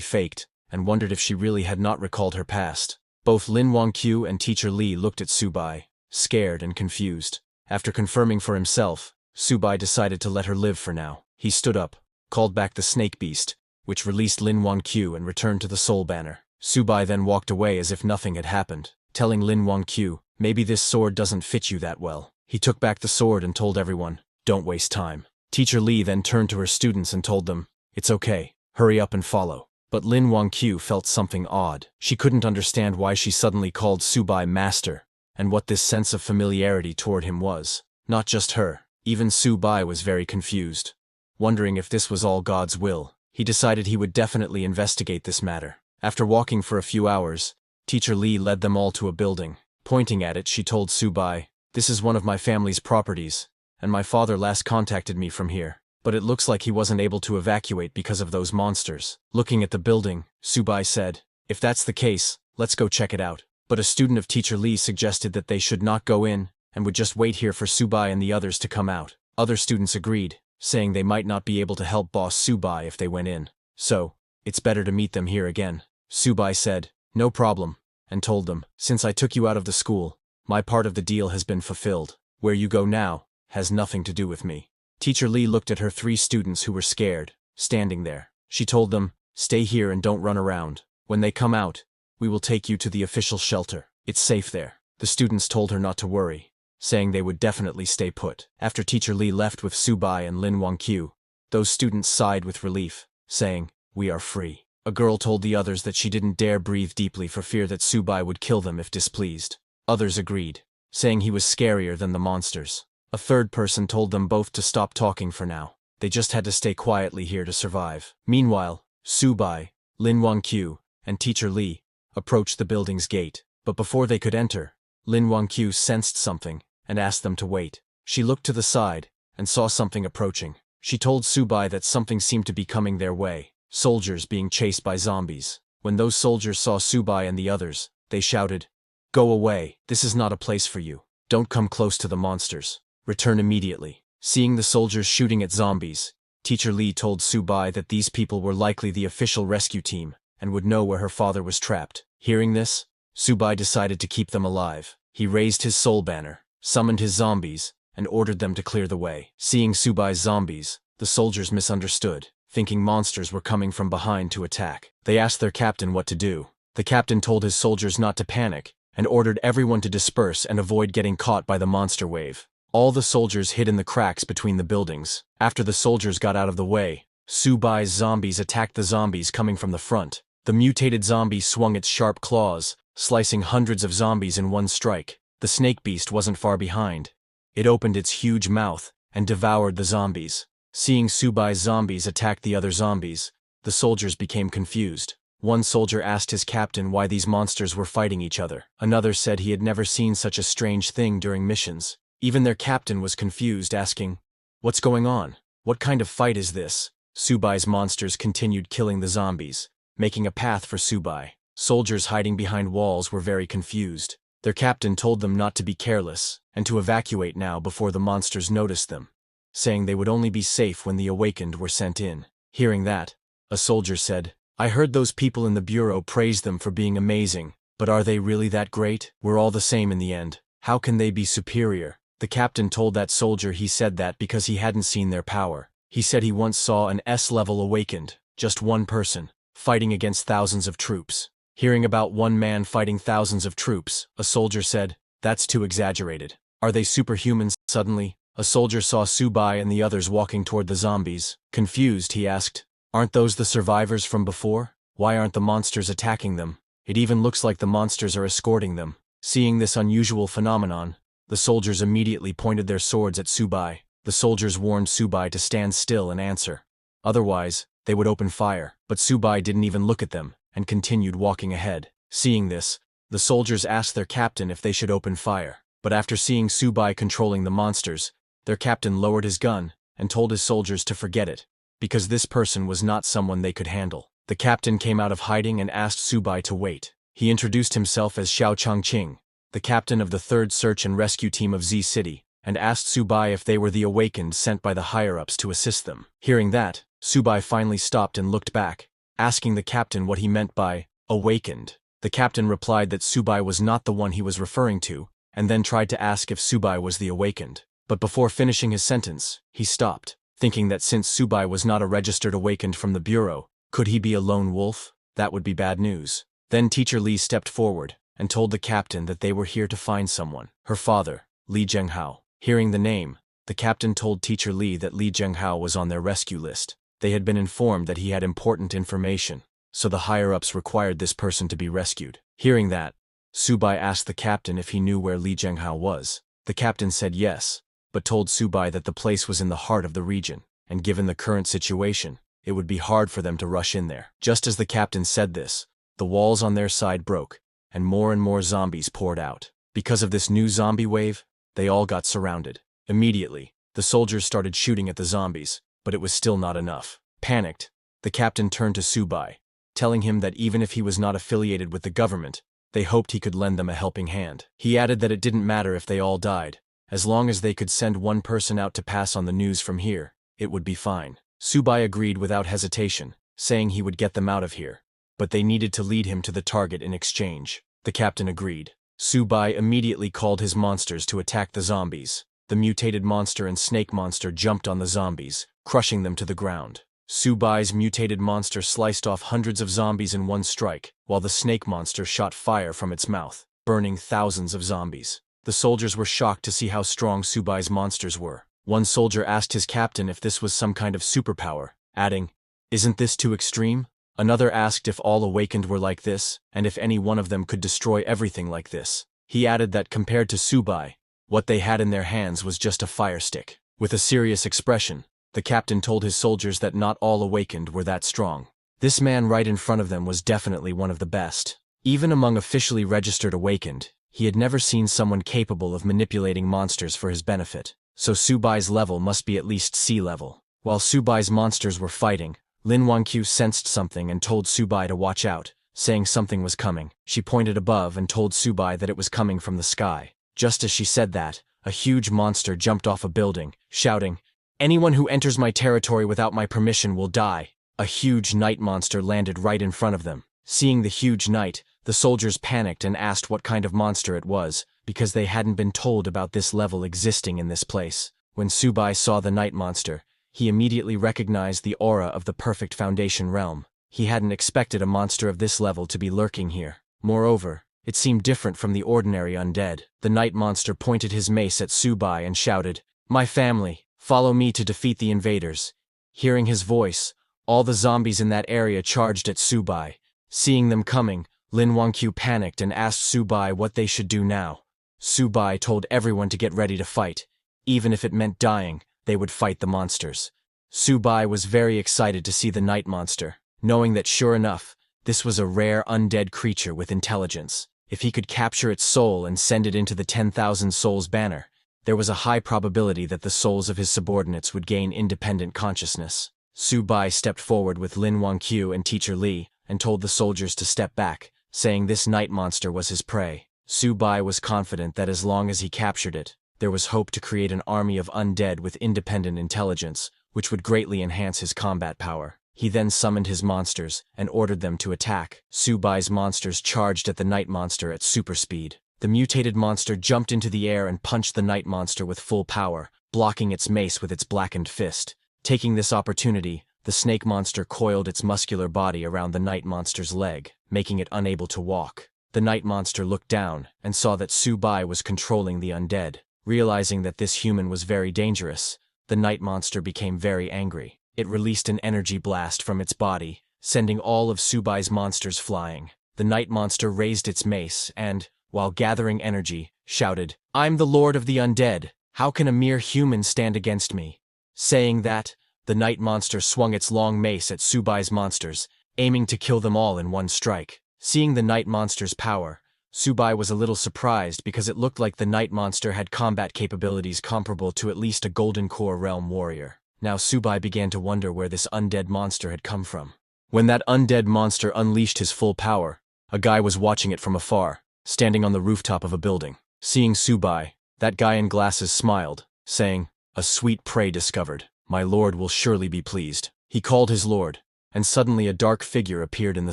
faked, and wondered if she really had not recalled her past. Both Lin Wangqiu and Teacher Li looked at Subai, scared and confused. After confirming for himself, Subai decided to let her live for now. He stood up, called back the snake beast, which released Lin Wangqiu and returned to the soul banner. Subai then walked away as if nothing had happened, telling Lin Wangqiu, "Maybe this sword doesn't fit you that well." He took back the sword and told everyone, "Don't waste time." Teacher Li then turned to her students and told them, "It's okay, hurry up and follow." But Lin Wangqiu felt something odd. She couldn't understand why she suddenly called Subai master, and what this sense of familiarity toward him was. Not just her, even Subai was very confused. Wondering if this was all God's will, he decided he would definitely investigate this matter. After walking for a few hours, Teacher Li led them all to a building. Pointing at it, she told Subai, "This is one of my family's properties, and my father last contacted me from here. But it looks like he wasn't able to evacuate because of those monsters." Looking at the building, Subai said, "If that's the case, let's go check it out." But a student of Teacher Li suggested that they should not go in, and would just wait here for Subai and the others to come out. Other students agreed, saying they might not be able to help Boss Subai if they went in. So, it's better to meet them here again. Subai said, "No problem," and told them, "Since I took you out of the school, my part of the deal has been fulfilled. Where you go now has nothing to do with me." Teacher Li looked at her 3 students who were scared, standing there. She told them, "Stay here and don't run around. When they come out, we will take you to the official shelter. It's safe there." The students told her not to worry, saying they would definitely stay put. After Teacher Li left with Subai and Lin Wangqiu, those students sighed with relief, saying, "We are free." A girl told the others that she didn't dare breathe deeply for fear that Subai would kill them if displeased. Others agreed, saying he was scarier than the monsters. A third person told them both to stop talking for now. They just had to stay quietly here to survive. Meanwhile, Subai, Lin Wangqiu, and Teacher Li approached the building's gate. But before they could enter, Lin Wangqiu sensed something and asked them to wait. She looked to the side and saw something approaching. She told Subai that something seemed to be coming their way, soldiers being chased by zombies. When those soldiers saw Subai and the others, they shouted, "Go away, this is not a place for you. Don't come close to the monsters. Return immediately." Seeing the soldiers shooting at zombies, Teacher Li told Subai that these people were likely the official rescue team and would know where her father was trapped. Hearing this, Subai decided to keep them alive. He raised his soul banner, summoned his zombies, and ordered them to clear the way. Seeing Subai's zombies, the soldiers misunderstood, thinking monsters were coming from behind to attack. They asked their captain what to do. The captain told his soldiers not to panic and ordered everyone to disperse and avoid getting caught by the monster wave. All the soldiers hid in the cracks between the buildings. After the soldiers got out of the way, Subai's zombies attacked the zombies coming from the front. The mutated zombie swung its sharp claws, slicing hundreds of zombies in one strike. The snake beast wasn't far behind. It opened its huge mouth and devoured the zombies. Seeing Subai's zombies attack the other zombies, the soldiers became confused. One soldier asked his captain why these monsters were fighting each other. Another said he had never seen such a strange thing during missions. Even their captain was confused, asking, "What's going on? What kind of fight is this?" Subai's monsters continued killing the zombies, making a path for Subai. Soldiers hiding behind walls were very confused. Their captain told them not to be careless, and to evacuate now before the monsters noticed them, saying they would only be safe when the awakened were sent in. Hearing that, a soldier said, "I heard those people in the bureau praise them for being amazing, but are they really that great? We're all the same in the end. How can they be superior?" The captain told that soldier he said that because he hadn't seen their power. He said he once saw an S-level awakened, just one person, fighting against thousands of troops. Hearing about one man fighting thousands of troops, a soldier said, "That's too exaggerated. Are they superhumans?" Suddenly, a soldier saw Subai and the others walking toward the zombies. Confused, he asked, "Aren't those the survivors from before? Why aren't the monsters attacking them? It even looks like the monsters are escorting them." Seeing this unusual phenomenon, the soldiers immediately pointed their swords at Subai. The soldiers warned Subai to stand still and answer. Otherwise, they would open fire. But Subai didn't even look at them and continued walking ahead. Seeing this, the soldiers asked their captain if they should open fire. But after seeing Subai controlling the monsters, their captain lowered his gun and told his soldiers to forget it, because this person was not someone they could handle. The captain came out of hiding and asked Subai to wait. He introduced himself as Xiao Changqing, the captain of the 3rd Search and Rescue Team of Z City, and asked Subai if they were the awakened sent by the higher-ups to assist them. Hearing that, Subai finally stopped and looked back, asking the captain what he meant by awakened. The captain replied that Subai was not the one he was referring to, and then tried to ask if Subai was the awakened. But before finishing his sentence, he stopped, thinking that since Subai was not a registered awakened from the bureau, could he be a lone wolf? That would be bad news. Then Teacher Li stepped forward and told the captain that they were here to find someone, her father, Li Zhenghao. Hearing the name, the captain told Teacher Li that Li Zhenghao was on their rescue list. They had been informed that he had important information, so the higher-ups required this person to be rescued. Hearing that, Subai asked the captain if he knew where Li Zhenghao was. The captain said yes, but told Subai that the place was in the heart of the region, and given the current situation, it would be hard for them to rush in there. Just as the captain said this, the walls on their side broke, and more zombies poured out. Because of this new zombie wave, they all got surrounded. Immediately, the soldiers started shooting at the zombies, but it was still not enough. Panicked, the captain turned to Subai, telling him that even if he was not affiliated with the government, they hoped he could lend them a helping hand. He added that it didn't matter if they all died, as long as they could send one person out to pass on the news from here, it would be fine. Subai agreed without hesitation, saying he would get them out of here, but they needed to lead him to the target in exchange. The captain agreed. Subai immediately called his monsters to attack the zombies. The mutated monster and snake monster jumped on the zombies, crushing them to the ground. Subai's mutated monster sliced off hundreds of zombies in one strike, while the snake monster shot fire from its mouth, burning thousands of zombies. The soldiers were shocked to see how strong Subai's monsters were. One soldier asked his captain if this was some kind of superpower, adding, "Isn't this too extreme?" Another asked if all awakened were like this, and if any one of them could destroy everything like this. He added that compared to Subai, what they had in their hands was just a fire stick. With a serious expression, the captain told his soldiers that not all awakened were that strong. This man right in front of them was definitely one of the best. Even among officially registered awakened, he had never seen someone capable of manipulating monsters for his benefit. So Subai's level must be at least C level. While Subai's monsters were fighting, Lin Wangqiu sensed something and told Subai to watch out, saying something was coming. She pointed above and told Subai that it was coming from the sky. Just as she said that, a huge monster jumped off a building, shouting, "Anyone who enters my territory without my permission will die." A huge night monster landed right in front of them. Seeing the huge night, the soldiers panicked and asked what kind of monster it was, because they hadn't been told about this level existing in this place. When Subai saw the night monster, he immediately recognized the aura of the perfect foundation realm. He hadn't expected a monster of this level to be lurking here. Moreover, it seemed different from the ordinary undead. The night monster pointed his mace at Subai and shouted, "My family, follow me to defeat the invaders." Hearing his voice, all the zombies in that area charged at Subai. Seeing them coming, Lin Wangqiu panicked and asked Subai what they should do now. Subai told everyone to get ready to fight. Even if it meant dying, they would fight the monsters. Subai was very excited to see the night monster, knowing that sure enough, this was a rare undead creature with intelligence. If he could capture its soul and send it into the 10,000 souls banner, there was a high probability that the souls of his subordinates would gain independent consciousness. Subai stepped forward with Lin Wangqiu and Teacher Li and told the soldiers to step back, saying this night monster was his prey. Subai was confident that as long as he captured it, there was hope to create an army of undead with independent intelligence, which would greatly enhance his combat power. He then summoned his monsters and ordered them to attack. Subai's monsters charged at the night monster at super speed. The mutated monster jumped into the air and punched the night monster with full power, blocking its mace with its blackened fist. Taking this opportunity, the snake monster coiled its muscular body around the night monster's leg, making it unable to walk. The night monster looked down and saw that Subai was controlling the undead. Realizing that this human was very dangerous, the night monster became very angry. It released an energy blast from its body, sending all of Subai's monsters flying. The night monster raised its mace and, while gathering energy, shouted, "I'm the lord of the undead. How can a mere human stand against me?" Saying that, the night monster swung its long mace at Subai's monsters, aiming to kill them all in one strike. Seeing the night monster's power, Subai was a little surprised because it looked like the night monster had combat capabilities comparable to at least a Golden Core realm warrior. Now Subai began to wonder where this undead monster had come from. When that undead monster unleashed his full power, a guy was watching it from afar, standing on the rooftop of a building. Seeing Subai, that guy in glasses smiled, saying, "A sweet prey discovered. My lord will surely be pleased." He called his lord, and suddenly a dark figure appeared in the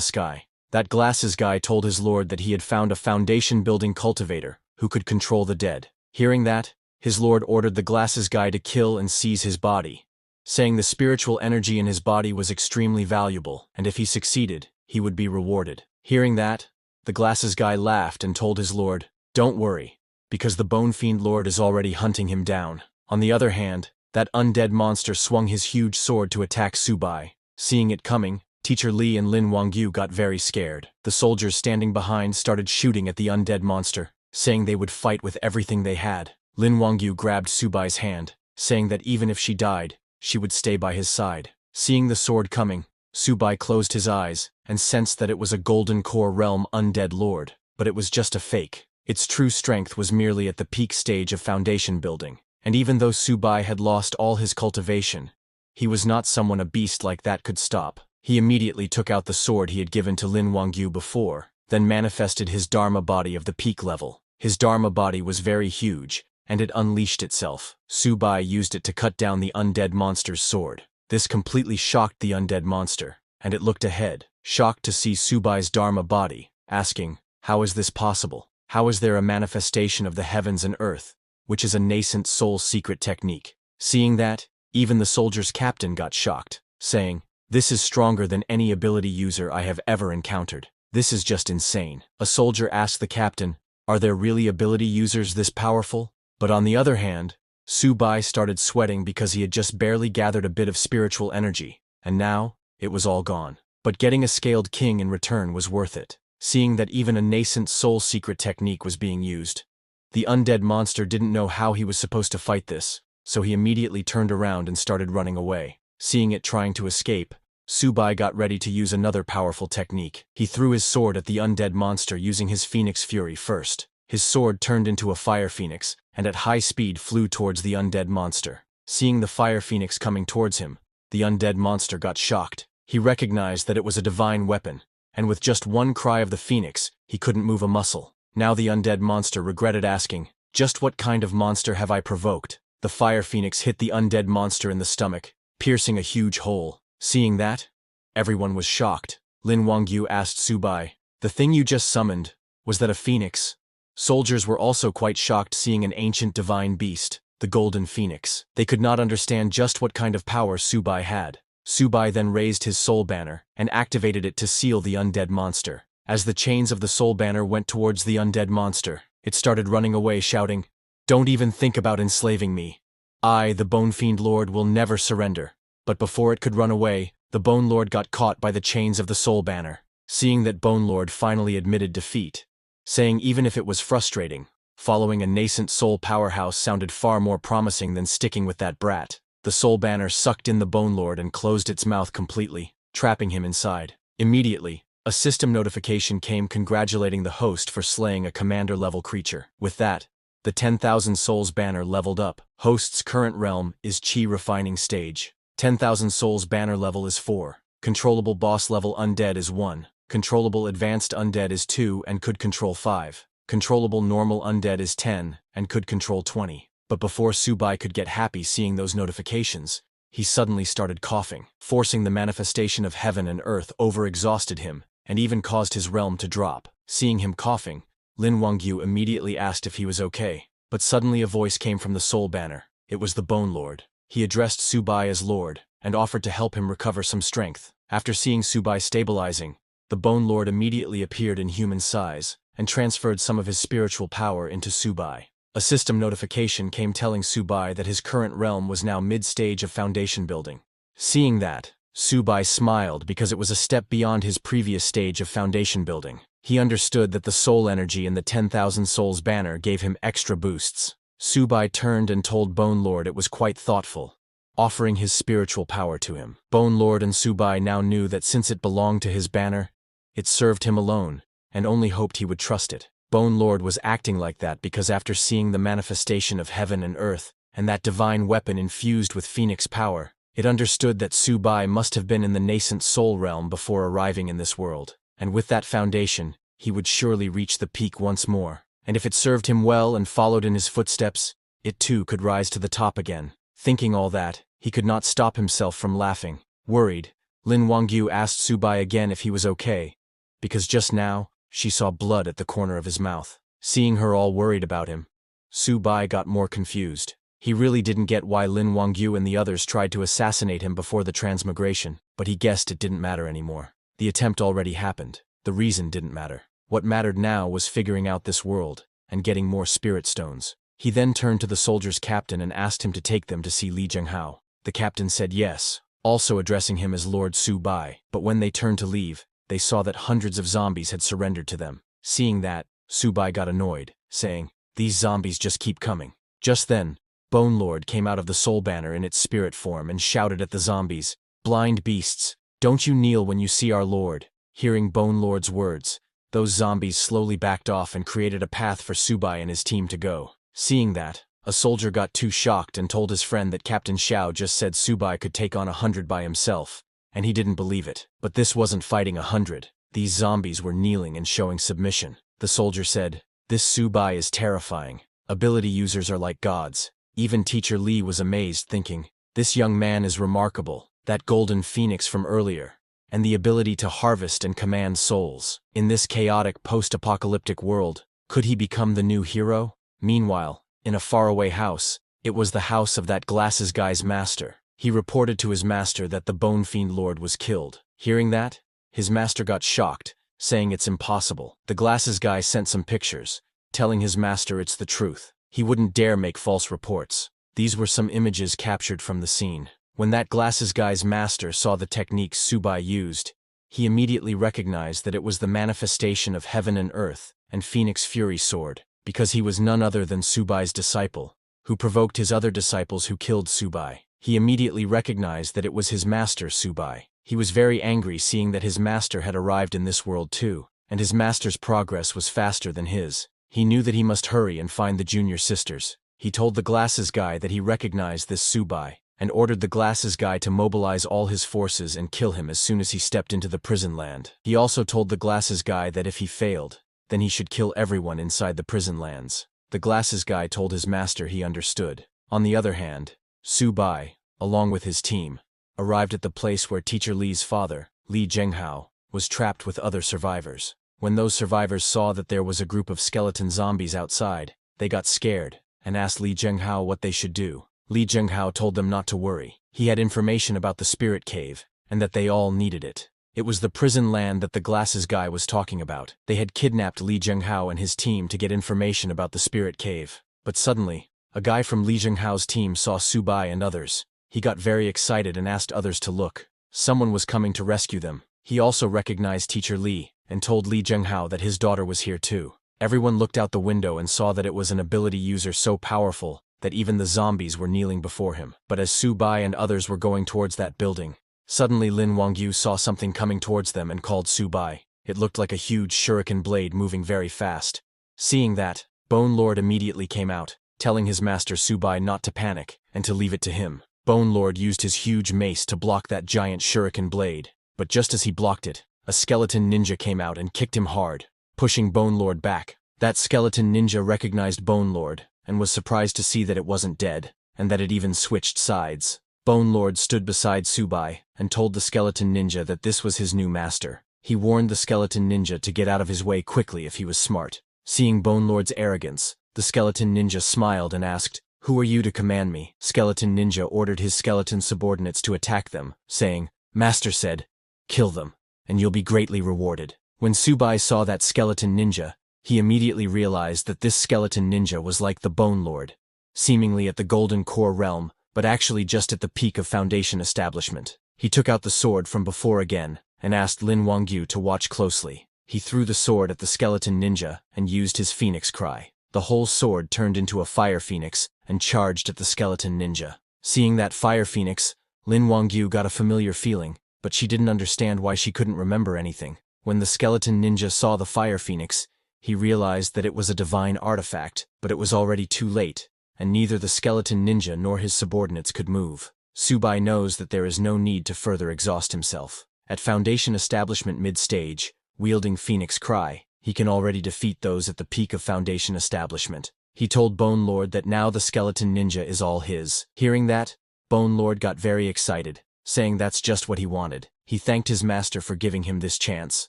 sky. That glasses guy told his lord that he had found a foundation-building cultivator who could control the dead. Hearing that, his lord ordered the glasses guy to kill and seize his body, saying the spiritual energy in his body was extremely valuable, and if he succeeded, he would be rewarded. Hearing that, the glasses guy laughed and told his lord, "Don't worry, because the Bone Fiend Lord is already hunting him down." On the other hand, that undead monster swung his huge sword to attack Subai. Seeing it coming, Teacher Li and Lin Wangyu got very scared. The soldiers standing behind started shooting at the undead monster, saying they would fight with everything they had. Lin Wangyu grabbed Subai's hand, saying that even if she died, she would stay by his side. Seeing the sword coming, Subai closed his eyes and sensed that it was a Golden Core Realm undead lord, but it was just a fake. Its true strength was merely at the peak stage of foundation building, and even though Subai had lost all his cultivation, he was not someone a beast like that could stop. He immediately took out the sword he had given to Lin Wangyu before, then manifested his Dharma body of the peak level. His Dharma body was very huge, and it unleashed itself. Subai used it to cut down the undead monster's sword. This completely shocked the undead monster, and it looked ahead, shocked to see Subai's Dharma body, asking, "How is this possible? How is there a manifestation of the heavens and earth, which is a nascent soul secret technique?" Seeing that, even the soldier's captain got shocked, saying, "This is stronger than any ability user I have ever encountered. This is just insane." A soldier asked the captain, "Are there really ability users this powerful?" But on the other hand, Subai started sweating because he had just barely gathered a bit of spiritual energy, and now, it was all gone. But getting a scaled king in return was worth it. Seeing that even a nascent soul secret technique was being used, the undead monster didn't know how he was supposed to fight this, so he immediately turned around and started running away. Seeing it trying to escape, Subai got ready to use another powerful technique. He threw his sword at the undead monster using his Phoenix Fury first. His sword turned into a fire phoenix, and at high speed flew towards the undead monster. Seeing the fire phoenix coming towards him, the undead monster got shocked. He recognized that it was a divine weapon, and with just one cry of the phoenix, he couldn't move a muscle. Now the undead monster regretted asking, "Just what kind of monster have I provoked?" The fire phoenix hit the undead monster in the stomach, piercing a huge hole. Seeing that, everyone was shocked. Lin Wangyu asked Subai, "The thing you just summoned, was that a phoenix?" Soldiers were also quite shocked seeing an ancient divine beast, the Golden Phoenix. They could not understand just what kind of power Subai had. Subai then raised his soul banner and activated it to seal the undead monster. As the chains of the soul banner went towards the undead monster, it started running away shouting, "Don't even think about enslaving me. I, the Bone Fiend Lord, will never surrender." But before it could run away, the Bone Lord got caught by the chains of the soul banner. Seeing that Bone Lord finally admitted defeat, saying even if it was frustrating, following a nascent soul powerhouse sounded far more promising than sticking with that brat. The soul banner sucked in the Bone Lord and closed its mouth completely, trapping him inside. Immediately, a system notification came congratulating the host for slaying a commander-level creature. With that, the 10,000 Souls banner leveled up. Host's current realm is Chi Refining Stage. 10,000 Souls banner level is 4. Controllable boss level undead is 1. Controllable advanced undead is 2 and could control 5. Controllable normal undead is 10 and could control 20. But before Subai could get happy seeing those notifications, he suddenly started coughing. Forcing the manifestation of heaven and earth overexhausted him, and even caused his realm to drop. Seeing him coughing, Lin Wangyu immediately asked if he was okay. But suddenly a voice came from the soul banner. It was the Bone Lord. He addressed Subai as Lord, and offered to help him recover some strength. After seeing Subai stabilizing, the Bone Lord immediately appeared in human size, and transferred some of his spiritual power into Subai. A system notification came telling Subai that his current realm was now mid-stage of foundation building. Seeing that, Subai smiled because it was a step beyond his previous stage of foundation building. He understood that the soul energy in the 10,000 Souls banner gave him extra boosts. Subai turned and told Bone Lord it was quite thoughtful, offering his spiritual power to him. Bone Lord and Subai now knew that since it belonged to his banner, it served him alone, and only hoped he would trust it. Bone Lord was acting like that because after seeing the manifestation of heaven and earth, and that divine weapon infused with phoenix power, It understood that Su-bai must have been in the nascent soul realm before arriving in this world, and with that foundation, he would surely reach the peak once more. And if it served him well and followed in his footsteps, it too could rise to the top again. Thinking all that, he could not stop himself from laughing. Worried, Lin Wangyu asked Su-bai again if he was okay, because just now, she saw blood at the corner of his mouth. Seeing her all worried about him, Su-bai got more confused. He really didn't get why Lin Wangyu and the others tried to assassinate him before the transmigration, but he guessed it didn't matter anymore. The attempt already happened. The reason didn't matter. What mattered now was figuring out this world and getting more spirit stones. He then turned to the soldier's captain and asked him to take them to see Li Zhenghao. The captain said yes, also addressing him as Lord Su-bai, but when they turned to leave, they saw that hundreds of zombies had surrendered to them. Seeing that, Su-bai got annoyed, saying, "These zombies just keep coming." Just then, Bone Lord came out of the soul banner in its spirit form and shouted at the zombies, "Blind beasts, don't you kneel when you see our lord." Hearing Bone Lord's words, those zombies slowly backed off and created a path for Su-bai and his team to go. Seeing that, a soldier got too shocked and told his friend that Captain Xiao just said Su-bai could take on 100 by himself, and he didn't believe it. But this wasn't fighting 100. These zombies were kneeling and showing submission. The soldier said, "This Su-bai is terrifying. Ability users are like gods." Even Teacher Li was amazed, thinking, "This young man is remarkable. That golden phoenix from earlier, and the ability to harvest and command souls. In this chaotic post-apocalyptic world, could he become the new hero?" Meanwhile, in a faraway house, it was the house of that glasses guy's master. He reported to his master that the Bone Fiend Lord was killed. Hearing that, his master got shocked, saying it's impossible. The glasses guy sent some pictures, telling his master it's the truth. He wouldn't dare make false reports. These were some images captured from the scene. When that glasses guy's master saw the techniques Su-bai used, he immediately recognized that it was the manifestation of heaven and earth and Phoenix Fury Sword, because he was none other than Su-bai's disciple, who provoked his other disciples who killed Su-bai. He immediately recognized that it was his master Su-bai. He was very angry seeing that his master had arrived in this world too, and his master's progress was faster than his. He knew that he must hurry and find the junior sisters. He told the glasses guy that he recognized this Su-bai, and ordered the glasses guy to mobilize all his forces and kill him as soon as he stepped into the prison land. He also told the glasses guy that if he failed, then he should kill everyone inside the prison lands. The glasses guy told his master he understood. On the other hand, Su-bai, along with his team, arrived at the place where Teacher Li's father, Li Zhenghao, was trapped with other survivors. When those survivors saw that there was a group of skeleton zombies outside, they got scared and asked Li Zhenghao what they should do. Li Zhenghao told them not to worry. He had information about the spirit cave, and that they all needed it. It was the prison land that the glasses guy was talking about. They had kidnapped Li Zhenghao and his team to get information about the spirit cave. But suddenly, a guy from Li Zhenghao's team saw Su-bai and others. He got very excited and asked others to look. Someone was coming to rescue them. He also recognized Teacher Li, and told Li Zhenghao that his daughter was here too. Everyone looked out the window and saw that it was an ability user so powerful that even the zombies were kneeling before him. But as Su-bai and others were going towards that building, suddenly Lin Wangyu saw something coming towards them and called Su-bai. It looked like a huge shuriken blade moving very fast. Seeing that, Bone Lord immediately came out, telling his master Su-bai not to panic and to leave it to him. Bone Lord used his huge mace to block that giant shuriken blade, but just as he blocked it, a skeleton ninja came out and kicked him hard, pushing Bone Lord back. That skeleton ninja recognized Bone Lord and was surprised to see that it wasn't dead, and that it even switched sides. Bone Lord stood beside Su-bai and told the skeleton ninja that this was his new master. He warned the skeleton ninja to get out of his way quickly if he was smart. Seeing Bone Lord's arrogance, the skeleton ninja smiled and asked, "Who are you to command me?" Skeleton ninja ordered his skeleton subordinates to attack them, saying, "Master said, kill them, and you'll be greatly rewarded." When Su-bai saw that skeleton ninja, he immediately realized that this skeleton ninja was like the Bone Lord, seemingly at the Golden Core realm, but actually just at the peak of Foundation establishment. He took out the sword from before again, and asked Lin Wangyu to watch closely. He threw the sword at the skeleton ninja and used his phoenix cry. The whole sword turned into a fire phoenix and charged at the skeleton ninja. Seeing that fire phoenix, Lin Wangyu got a familiar feeling, but she didn't understand why she couldn't remember anything. When the skeleton ninja saw the fire phoenix, he realized that it was a divine artifact, but it was already too late, and neither the skeleton ninja nor his subordinates could move. Subai knows that there is no need to further exhaust himself. At Foundation Establishment mid-stage, wielding Phoenix Cry, he can already defeat those at the peak of Foundation Establishment. He told Bone Lord that now the skeleton ninja is all his. Hearing that, Bone Lord got very excited, saying that's just what he wanted. He thanked his master for giving him this chance.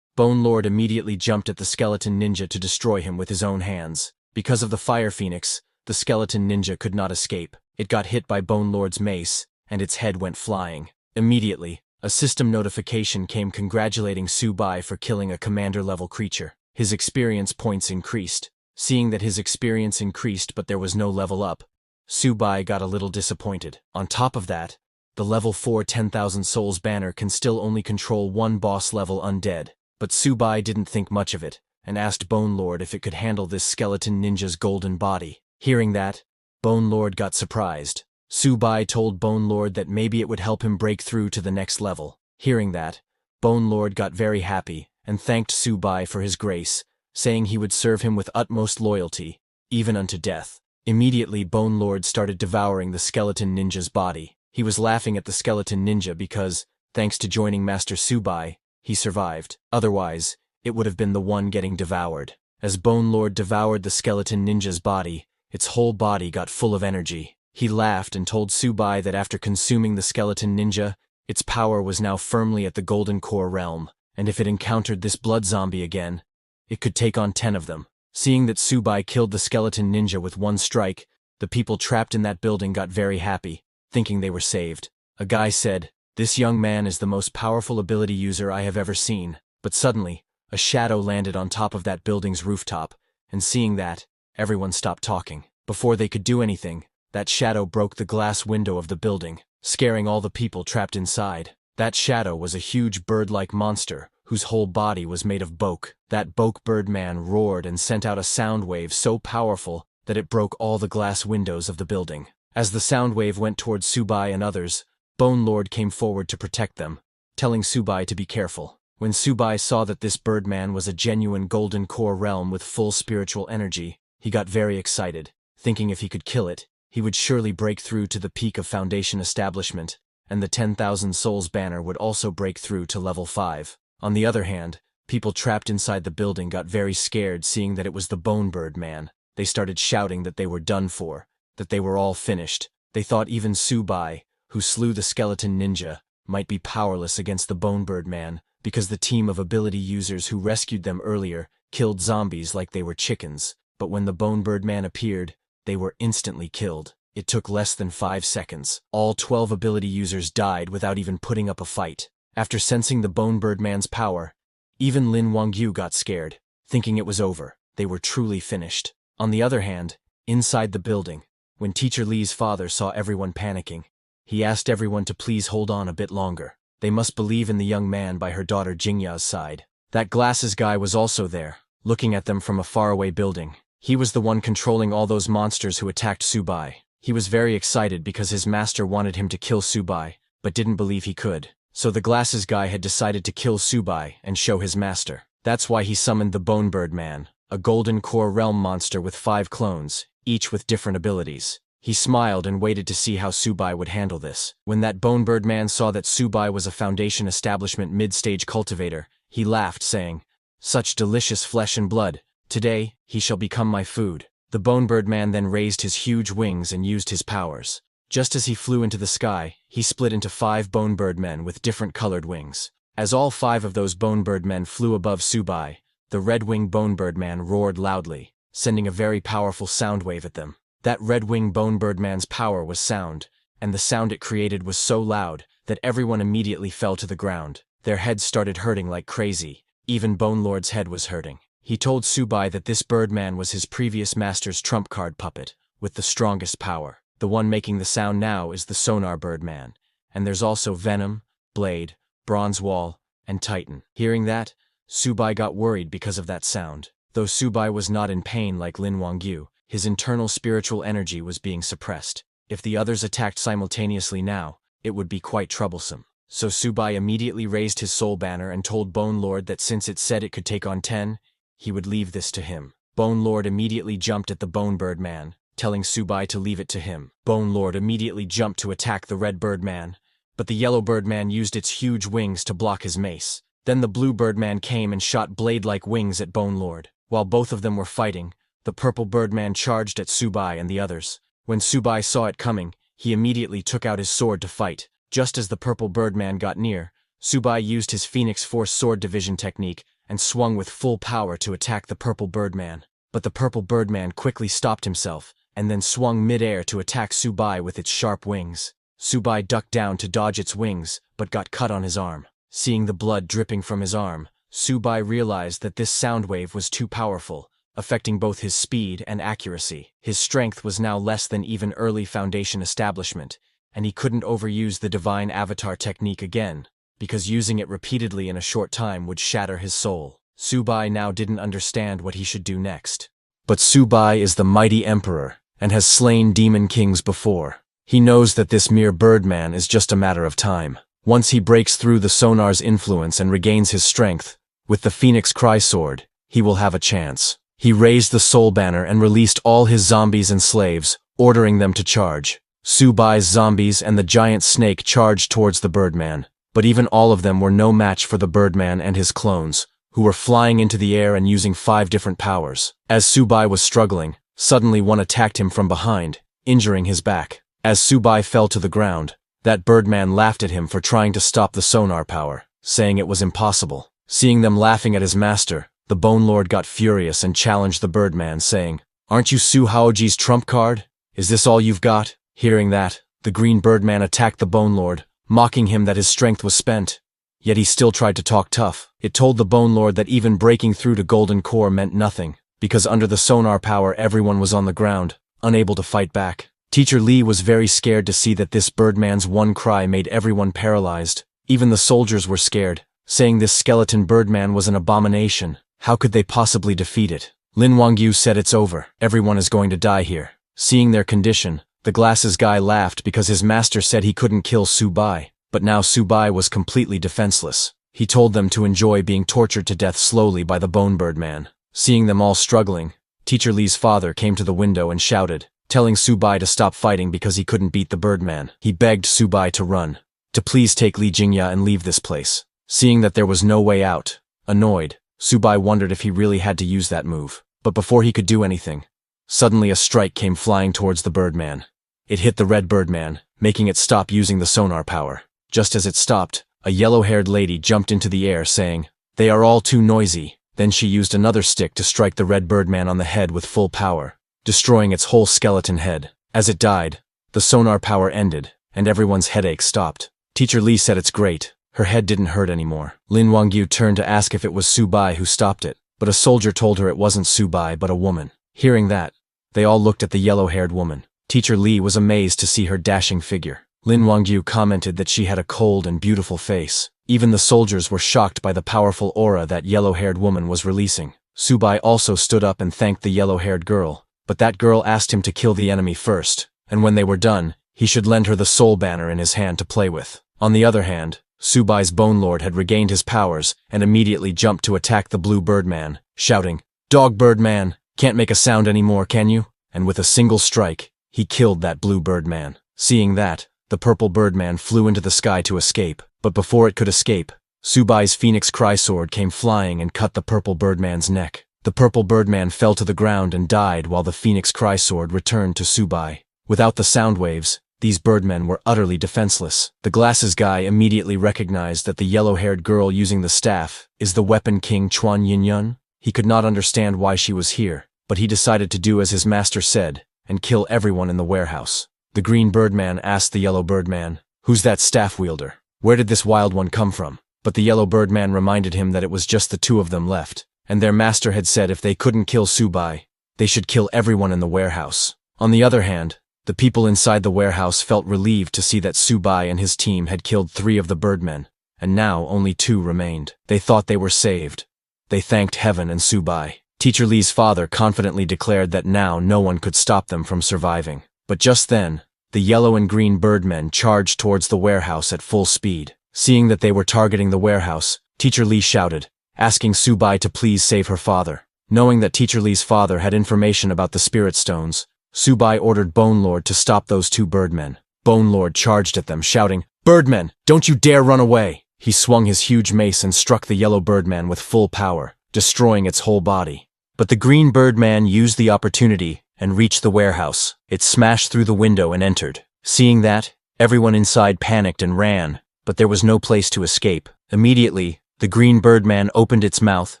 Bone Lord immediately jumped at the skeleton ninja to destroy him with his own hands. Because of the Fire Phoenix, the skeleton ninja could not escape. It got hit by Bone Lord's mace, and its head went flying. Immediately, a system notification came congratulating Subai for killing a commander-level creature. His experience points increased. Seeing that his experience increased but there was no level up, Subai got a little disappointed. On top of that, the level 4 10,000 Souls banner can still only control one boss-level undead. But Subai didn't think much of it, and asked Bone Lord if it could handle this skeleton ninja's golden body. Hearing that, Bone Lord got surprised. Subai told Bone Lord that maybe it would help him break through to the next level. Hearing that, Bone Lord got very happy, and thanked Subai for his grace, saying he would serve him with utmost loyalty, even unto death. Immediately Bone Lord started devouring the skeleton ninja's body. He was laughing at the skeleton ninja because, thanks to joining Master Subai, he survived. Otherwise, it would have been the one getting devoured. As Bone Lord devoured the skeleton ninja's body, its whole body got full of energy. He laughed and told Subai that after consuming the skeleton ninja, its power was now firmly at the Golden Core realm, and if it encountered this blood zombie again, it could take on 10 of them. Seeing that Subai killed the skeleton ninja with one strike, the people trapped in that building got very happy, thinking they were saved. A guy said, "This young man is the most powerful ability user I have ever seen." But suddenly, a shadow landed on top of that building's rooftop, and seeing that, everyone stopped talking. Before they could do anything, that shadow broke the glass window of the building, scaring all the people trapped inside. That shadow was a huge bird-like monster, whose whole body was made of Boke. That Boke Birdman roared and sent out a sound wave so powerful that it broke all the glass windows of the building. As the sound wave went towards Subai and others, Bone Lord came forward to protect them, telling Subai to be careful. When Subai saw that this Birdman was a genuine Golden Core realm with full spiritual energy, he got very excited, thinking if he could kill it, he would surely break through to the peak of Foundation Establishment, and the 10,000 Souls banner would also break through to level 5. On the other hand, people trapped inside the building got very scared seeing that it was the Bone Bird Man. They started shouting that they were done for, that they were all finished. They thought even Subai, who slew the skeleton ninja, might be powerless against the Bone Bird Man because the team of ability users who rescued them earlier killed zombies like they were chickens. But when the Bone Bird Man appeared, they were instantly killed. It took less than 5 seconds. All 12 ability users died without even putting up a fight. After sensing the Bone Bird Man's power, even Lin Wangyu got scared, thinking it was over. They were truly finished. On the other hand, inside the building, when Teacher Li's father saw everyone panicking, he asked everyone to please hold on a bit longer. They must believe in the young man by her daughter Jingya's side. That glasses guy was also there, looking at them from a faraway building. He was the one controlling all those monsters who attacked Subai. He was very excited because his master wanted him to kill Subai, but didn't believe he could. So the glasses guy had decided to kill Subai and show his master. That's why he summoned the Bone Bird Man, a Golden Core realm monster with 5 clones, each with different abilities. He smiled and waited to see how Subai would handle this. When that Bone Bird Man saw that Subai was a Foundation Establishment mid-stage cultivator, he laughed, saying, "Such delicious flesh and blood. Today, he shall become my food." The Bone Bird Man then raised his huge wings and used his powers. Just as he flew into the sky, he split into 5 Bone Bird Men with different colored wings. As all 5 of those Bone Bird Men flew above Subai, the Red-Winged Bone Bird Man roared loudly, sending a very powerful sound wave at them. That Red-Winged Bone Bird Man's power was sound, and the sound it created was so loud that everyone immediately fell to the ground. Their heads started hurting like crazy. Even Bone Lord's head was hurting. He told Subai that this Birdman was his previous master's trump card puppet, with the strongest power. The one making the sound now is the Sonar Birdman, and there's also Venom, Blade, Bronze Wall, and Titan. Hearing that, Subai got worried because of that sound. Though Subai was not in pain like Lin Wangyu, his internal spiritual energy was being suppressed. If the others attacked simultaneously now, it would be quite troublesome. So Subai immediately raised his soul banner and told Bone Lord that since it said it could take on 10, he would leave this to him. Bone Lord immediately jumped at the Bone Bird Man, telling Subai to leave it to him. Bone Lord immediately jumped to attack the red Birdman, but the yellow Birdman used its huge wings to block his mace. Then the blue Birdman came and shot blade-like wings at Bone Lord. While both of them were fighting, the purple Birdman charged at Subai and the others. When Subai saw it coming, he immediately took out his sword to fight. Just as the purple Birdman got near, Subai used his Phoenix Force sword division technique and swung with full power to attack the purple Birdman. But the purple Birdman quickly stopped himself and then swung mid-air to attack Subai with its sharp wings. Subai ducked down to dodge its wings, but got cut on his arm. Seeing the blood dripping from his arm, Subai realized that this sound wave was too powerful, affecting both his speed and accuracy. His strength was now less than even early Foundation establishment, and he couldn't overuse the Divine Avatar technique again, because using it repeatedly in a short time would shatter his soul. Subai now didn't understand what he should do next. But Subai is the mighty emperor, and has slain demon kings before. He knows that this mere Birdman is just a matter of time. Once he breaks through the Sonar's influence and regains his strength, with the Phoenix Cry Sword, he will have a chance. He raised the Soul Banner and released all his zombies and slaves, ordering them to charge. Subai's zombies and the giant snake charged towards the Birdman, but even all of them were no match for the Birdman and his clones, who were flying into the air and using 5 different powers. As Subai was struggling, suddenly one attacked him from behind, injuring his back. As Subai fell to the ground, that Birdman laughed at him for trying to stop the sonar power, saying it was impossible. Seeing them laughing at his master, the Bone Lord got furious and challenged the Birdman, saying, "Aren't you Su Haoji's trump card? Is this all you've got?" Hearing that, the green Birdman attacked the Bone Lord, mocking him that his strength was spent. Yet he still tried to talk tough. It told the Bone Lord that even breaking through to Golden Core meant nothing, because under the sonar power everyone was on the ground, unable to fight back. Teacher Lee was very scared to see that this Birdman's one cry made everyone paralyzed. Even the soldiers were scared, saying this skeleton Birdman was an abomination. How could they possibly defeat it? Lin Wangyu said, "It's over. Everyone is going to die here." Seeing their condition, the glasses guy laughed because his master said he couldn't kill Subai, but now Subai was completely defenseless. He told them to enjoy being tortured to death slowly by the Bone Birdman. Seeing them all struggling, Teacher Lee's father came to the window and shouted, telling Subai to stop fighting because he couldn't beat the Birdman. He begged Subai to run, to please take Li Jingya and leave this place. Seeing that there was no way out, annoyed, Subai wondered if he really had to use that move. But before he could do anything, suddenly a strike came flying towards the Birdman. It hit the red Birdman, making it stop using the sonar power. Just as it stopped, a yellow-haired lady jumped into the air saying, "They are all too noisy." Then she used another stick to strike the red Birdman on the head with full power, destroying its whole skeleton head. As it died, the sonar power ended, and everyone's headache stopped. Teacher Lee said it's great. Her head didn't hurt anymore. Lin Wangyu turned to ask if it was Subai who stopped it, but a soldier told her it wasn't Subai but a woman. Hearing that, they all looked at the yellow-haired woman. Teacher Lee was amazed to see her dashing figure. Lin Wangyu commented that she had a cold and beautiful face. Even the soldiers were shocked by the powerful aura that yellow-haired woman was releasing. Subai also stood up and thanked the yellow-haired girl, but that girl asked him to kill the enemy first, and when they were done, he should lend her the soul banner in his hand to play with. On the other hand, Subai's Bone Lord had regained his powers and immediately jumped to attack the blue Birdman, shouting, "Dog Birdman, can't make a sound anymore, can you?" And with a single strike, he killed that blue Birdman. Seeing that, the purple Birdman flew into the sky to escape, but before it could escape, Subai's Phoenix Cry Sword came flying and cut the purple Birdman's neck. The purple Birdman fell to the ground and died while the Phoenix Cry Sword returned to Subai. Without the sound waves, these Birdmen were utterly defenseless. The glasses guy immediately recognized that the yellow-haired girl using the staff is the Weapon King Chuan Yinyun. He could not understand why she was here, but he decided to do as his master said and kill everyone in the warehouse. The green Birdman asked the yellow Birdman, "Who's that staff wielder? Where did this wild one come from?" But the yellow Birdman reminded him that it was just the two of them left, and their master had said if they couldn't kill Subai, they should kill everyone in the warehouse. On the other hand, the people inside the warehouse felt relieved to see that Subai and his team had killed 3 of the Birdmen, and now only 2 remained. They thought they were saved. They thanked heaven and Subai. Teacher Lee's father confidently declared that now no one could stop them from surviving. But just then, the yellow and green Birdmen charged towards the warehouse at full speed. Seeing that they were targeting the warehouse, Teacher Lee shouted, asking Subai to please save her father. Knowing that Teacher Lee's father had information about the Spirit Stones, Subai ordered Bone Lord to stop those two birdmen. Bone Lord charged at them, shouting, "Birdmen, don't you dare run away!" He swung his huge mace and struck the yellow birdman with full power, destroying its whole body. But the green birdman used the opportunity and reached the warehouse. It smashed through the window and entered. Seeing that, everyone inside panicked and ran, but there was no place to escape. Immediately, the green birdman opened its mouth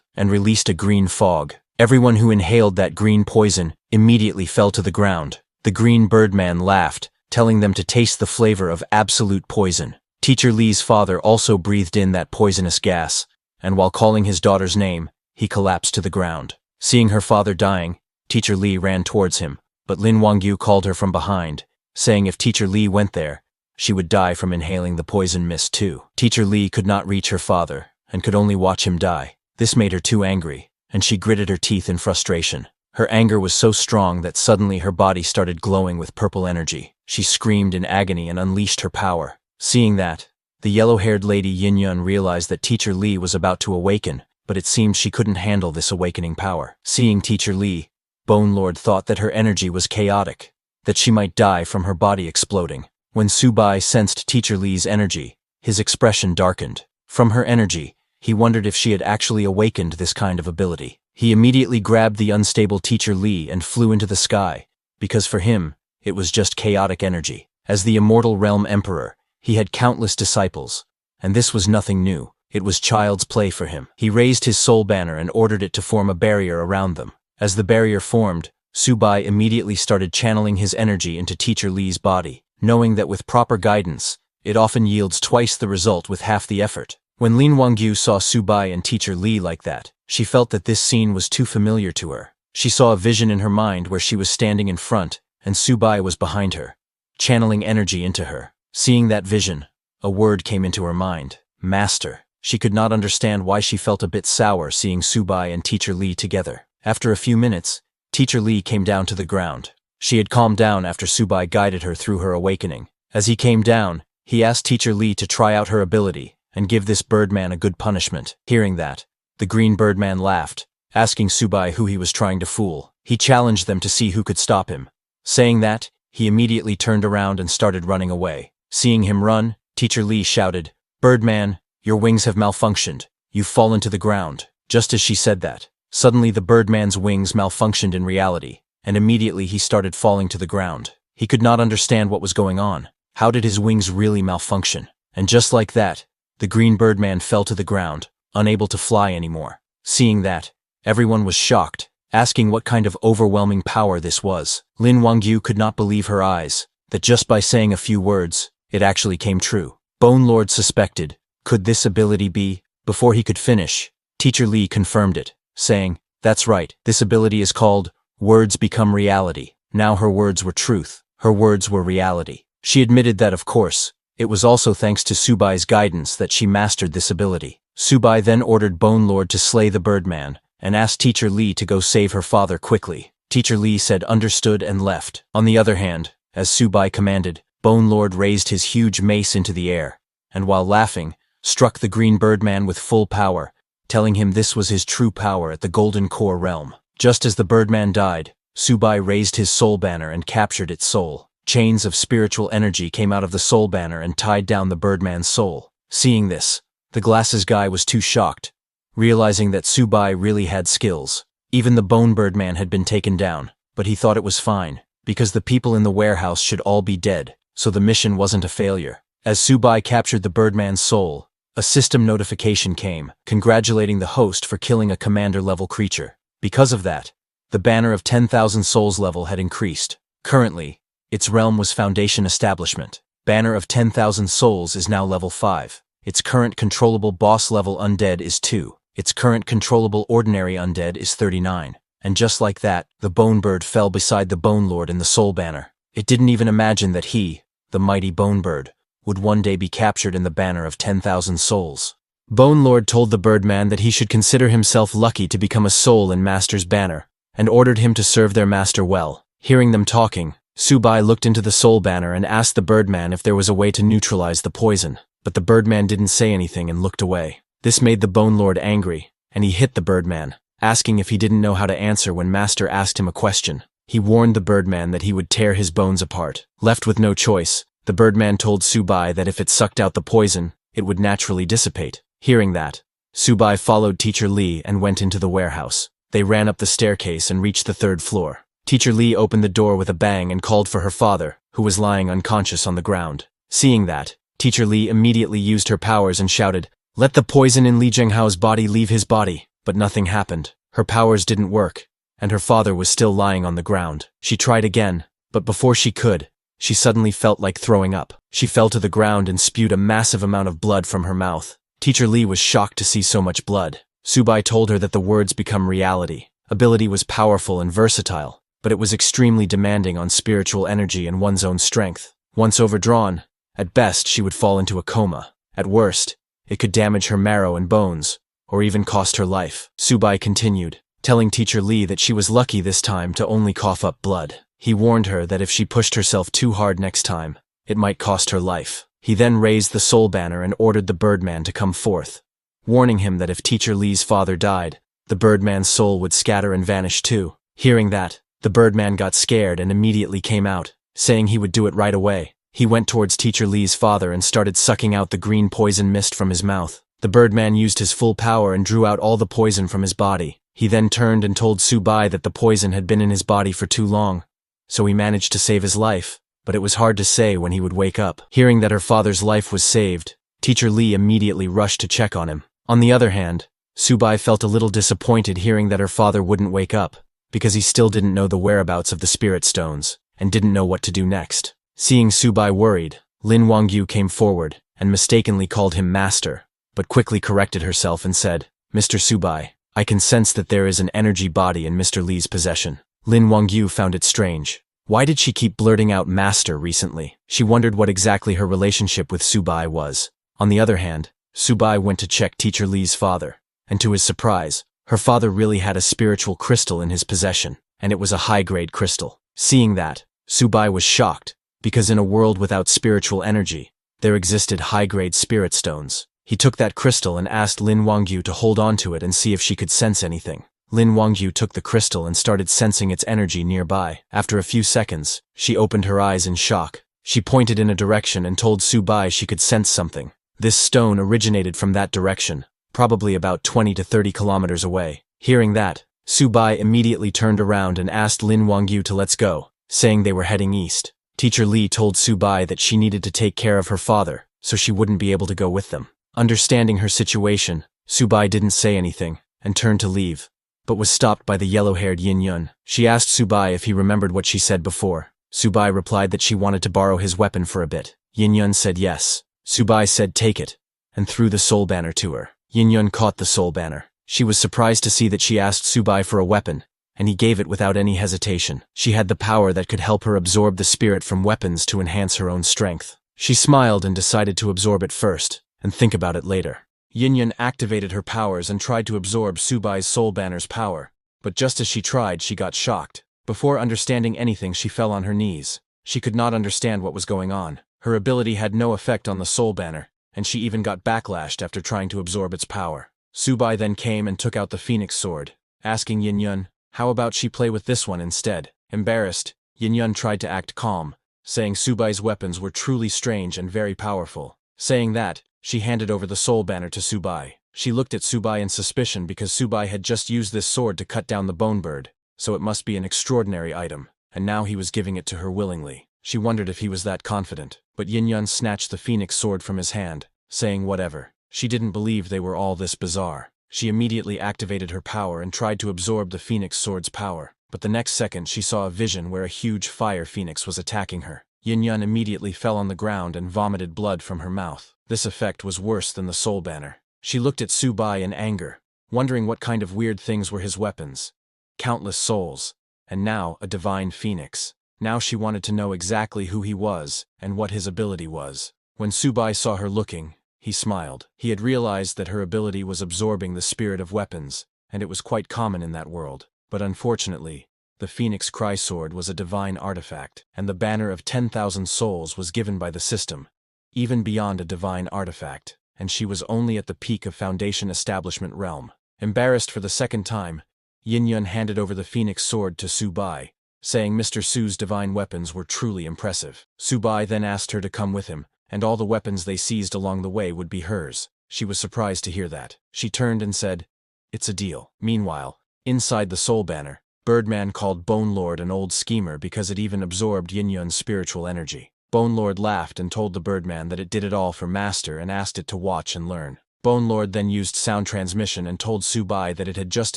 and released a green fog. Everyone who inhaled that green poison immediately fell to the ground. The green birdman laughed, telling them to taste the flavor of absolute poison. Teacher Lee's father also breathed in that poisonous gas, and while calling his daughter's name, he collapsed to the ground. Seeing her father dying, Teacher Lee ran towards him, but Lin Wangyu called her from behind, saying if Teacher Lee went there, she would die from inhaling the poison mist too. Teacher Lee could not reach her father, and could only watch him die. This made her too angry, and she gritted her teeth in frustration. Her anger was so strong that suddenly her body started glowing with purple energy. She screamed in agony and unleashed her power. Seeing that, the yellow-haired lady Yin Yun realized that Teacher Lee was about to awaken, but it seemed she couldn't handle this awakening power. Seeing Teacher Lee, Bone Lord thought that her energy was chaotic, that she might die from her body exploding. When Subai sensed Teacher Lee's energy, his expression darkened. From her energy, he wondered if she had actually awakened this kind of ability. He immediately grabbed the unstable Teacher Lee and flew into the sky, because for him, it was just chaotic energy. As the Immortal Realm Emperor, he had countless disciples, and this was nothing new. It was child's play for him. He raised his soul banner and ordered it to form a barrier around them. As the barrier formed, Subai immediately started channeling his energy into Teacher Lee's body, knowing that with proper guidance, it often yields twice the result with half the effort. When Lin Wangyu saw Subai and Teacher Lee like that, she felt that this scene was too familiar to her. She saw a vision in her mind where she was standing in front, and Subai was behind her, channeling energy into her. Seeing that vision, a word came into her mind: Master. She could not understand why she felt a bit sour seeing Subai and Teacher Lee together. After a few minutes, Teacher Lee came down to the ground. She had calmed down after Subai guided her through her awakening. As he came down, he asked Teacher Lee to try out her ability and give this birdman a good punishment. Hearing that, the green birdman laughed, asking Subai who he was trying to fool. He challenged them to see who could stop him. Saying that, he immediately turned around and started running away. Seeing him run, Teacher Lee shouted, "Birdman, your wings have malfunctioned. You've fallen to the ground." Just as she said that, suddenly the birdman's wings malfunctioned in reality, and immediately he started falling to the ground. He could not understand what was going on. How did his wings really malfunction? And just like that, the green birdman fell to the ground, unable to fly anymore. Seeing that, everyone was shocked, asking what kind of overwhelming power this was. Lin Wangyu could not believe her eyes, that just by saying a few words, it actually came true. Bone Lord suspected, could this ability be? Before he could finish, Teacher Lee confirmed it, saying, "That's right, this ability is called Words Become Reality." Now her words were truth, her words were reality. She admitted that, of course, it was also thanks to Subai's guidance that she mastered this ability. Subai then ordered Bone Lord to slay the birdman, and asked Teacher Lee to go save her father quickly. Teacher Lee said understood and left. On the other hand, as Subai commanded, Bone Lord raised his huge mace into the air, and while laughing, struck the green birdman with full power, telling him this was his true power at the Golden Core realm. Just as the birdman died, Subai raised his soul banner and captured its soul. Chains of spiritual energy came out of the soul banner and tied down the birdman's soul. Seeing this, the glasses guy was too shocked, realizing that Subai really had skills. Even the bone birdman had been taken down, but he thought it was fine, because the people in the warehouse should all be dead, so the mission wasn't a failure. As Subai captured the birdman's soul, a system notification came, congratulating the host for killing a commander-level creature. Because of that, the banner of 10,000 souls level had increased. Currently, its realm was Foundation Establishment. Banner of 10,000 souls is now level 5. Its current controllable boss level undead is 2. Its current controllable ordinary undead is 39. And just like that, the Bone Bird fell beside the Bone Lord in the soul banner. It didn't even imagine that he, the mighty Bone Bird, would one day be captured in the banner of 10,000 souls. Bone Lord told the birdman that he should consider himself lucky to become a soul in Master's banner, and ordered him to serve their master well. Hearing them talking, Subai looked into the soul banner and asked the birdman if there was a way to neutralize the poison, but the birdman didn't say anything and looked away. This made the Bone Lord angry, and he hit the birdman, asking if he didn't know how to answer when Master asked him a question. He warned the Birdman that he would tear his bones apart. Left with no choice, the Birdman told Subai that if it sucked out the poison, it would naturally dissipate. Hearing that, Subai followed Teacher Lee and went into the warehouse. They ran up the staircase and reached the 3rd floor. Teacher Lee opened the door with a bang and called for her father, who was lying unconscious on the ground. Seeing that, Teacher Lee immediately used her powers and shouted, "Let the poison in Li Zhenghao's body leave his body." But nothing happened. Her powers didn't work, and her father was still lying on the ground. She tried again, but before she could, she suddenly felt like throwing up. She fell to the ground and spewed a massive amount of blood from her mouth. Teacher Lee was shocked to see so much blood. Subai told her that the words become reality. Ability was powerful and versatile, but it was extremely demanding on spiritual energy and one's own strength. Once overdrawn, at best she would fall into a coma. At worst, it could damage her marrow and bones, or even cost her life. Subai continued, telling Teacher Lee that she was lucky this time to only cough up blood. He warned her that if she pushed herself too hard next time, it might cost her life. He then raised the soul banner and ordered the Birdman to come forth, warning him that if Teacher Lee's father died, the Birdman's soul would scatter and vanish too. Hearing that, the Birdman got scared and immediately came out, saying he would do it right away. He went towards Teacher Lee's father and started sucking out the green poison mist from his mouth. The Birdman used his full power and drew out all the poison from his body. He then turned and told Subai that the poison had been in his body for too long, so he managed to save his life, but it was hard to say when he would wake up. Hearing that her father's life was saved, Teacher Lee immediately rushed to check on him. On the other hand, Subai felt a little disappointed hearing that her father wouldn't wake up, because he still didn't know the whereabouts of the spirit stones, and didn't know what to do next. Seeing Subai worried, Lin Wangyu came forward, and mistakenly called him master, but quickly corrected herself and said, "Mr. Subai, I can sense that there is an energy body in Mr. Lee's possession." Lin Wangyu found it strange. Why did she keep blurting out master recently? She wondered what exactly her relationship with Subai was. On the other hand, Subai went to check Teacher Lee's father, and to his surprise, her father really had a spiritual crystal in his possession, and it was a high-grade crystal. Seeing that, Subai was shocked, because in a world without spiritual energy, there existed high-grade spirit stones. He took that crystal and asked Lin Wangyu to hold on to it and see if she could sense anything. Lin Wangyu took the crystal and started sensing its energy nearby. After a few seconds, she opened her eyes in shock. She pointed in a direction and told Subai she could sense something. This stone originated from that direction, probably about 20 to 30 kilometers away. Hearing that, Subai immediately turned around and asked Lin Wangyu to let's go, saying they were heading east. Teacher Lee told Subai that she needed to take care of her father, so she wouldn't be able to go with them. Understanding her situation, Subai didn't say anything, and turned to leave, but was stopped by the yellow-haired Yin Yun. She asked Subai if he remembered what she said before. Subai replied that she wanted to borrow his weapon for a bit. Yin Yun said yes. Subai said take it, and threw the soul banner to her. Yin Yun caught the soul banner. She was surprised to see that she asked Subai for a weapon, and he gave it without any hesitation. She had the power that could help her absorb the spirit from weapons to enhance her own strength. She smiled and decided to absorb it first, and think about it later. Yin Yun activated her powers and tried to absorb Subai's soul banner's power, but just as she tried, she got shocked. Before understanding anything, she fell on her knees. She could not understand what was going on. Her ability had no effect on the soul banner, and she even got backlashed after trying to absorb its power. Subai then came and took out the phoenix sword, asking Yin Yun, how about she play with this one instead? Embarrassed, Yin Yun tried to act calm, saying Subai's weapons were truly strange and very powerful. Saying that, she handed over the soul banner to Subai. She looked at Subai in suspicion because Subai had just used this sword to cut down the bone bird, so it must be an extraordinary item, and now he was giving it to her willingly. She wondered if he was that confident, but Yin Yun snatched the phoenix sword from his hand, saying whatever. She didn't believe they were all this bizarre. She immediately activated her power and tried to absorb the phoenix sword's power, but the next second she saw a vision where a huge fire phoenix was attacking her. Yin Yun immediately fell on the ground and vomited blood from her mouth. This effect was worse than the soul banner. She looked at Subai in anger, wondering what kind of weird things were his weapons. Countless souls, and now a divine phoenix. Now she wanted to know exactly who he was and what his ability was. When Subai saw her looking, he smiled. He had realized that her ability was absorbing the spirit of weapons, and it was quite common in that world. But unfortunately, the Phoenix Cry Sword was a divine artifact, and the banner of 10,000 souls was given by the system, even beyond a divine artifact, and she was only at the peak of Foundation Establishment realm. Embarrassed for the second time, Yin Yun handed over the Phoenix Sword to Subai, saying Mr. Su's divine weapons were truly impressive. Subai then asked her to come with him, and all the weapons they seized along the way would be hers. She was surprised to hear that. She turned and said, "It's a deal." Meanwhile, inside the Soul Banner, Birdman called Bone Lord an old schemer because it even absorbed Yin Yun's spiritual energy. Bone Lord laughed and told the Birdman that it did it all for Master and asked it to watch and learn. Bone Lord then used sound transmission and told Subai that it had just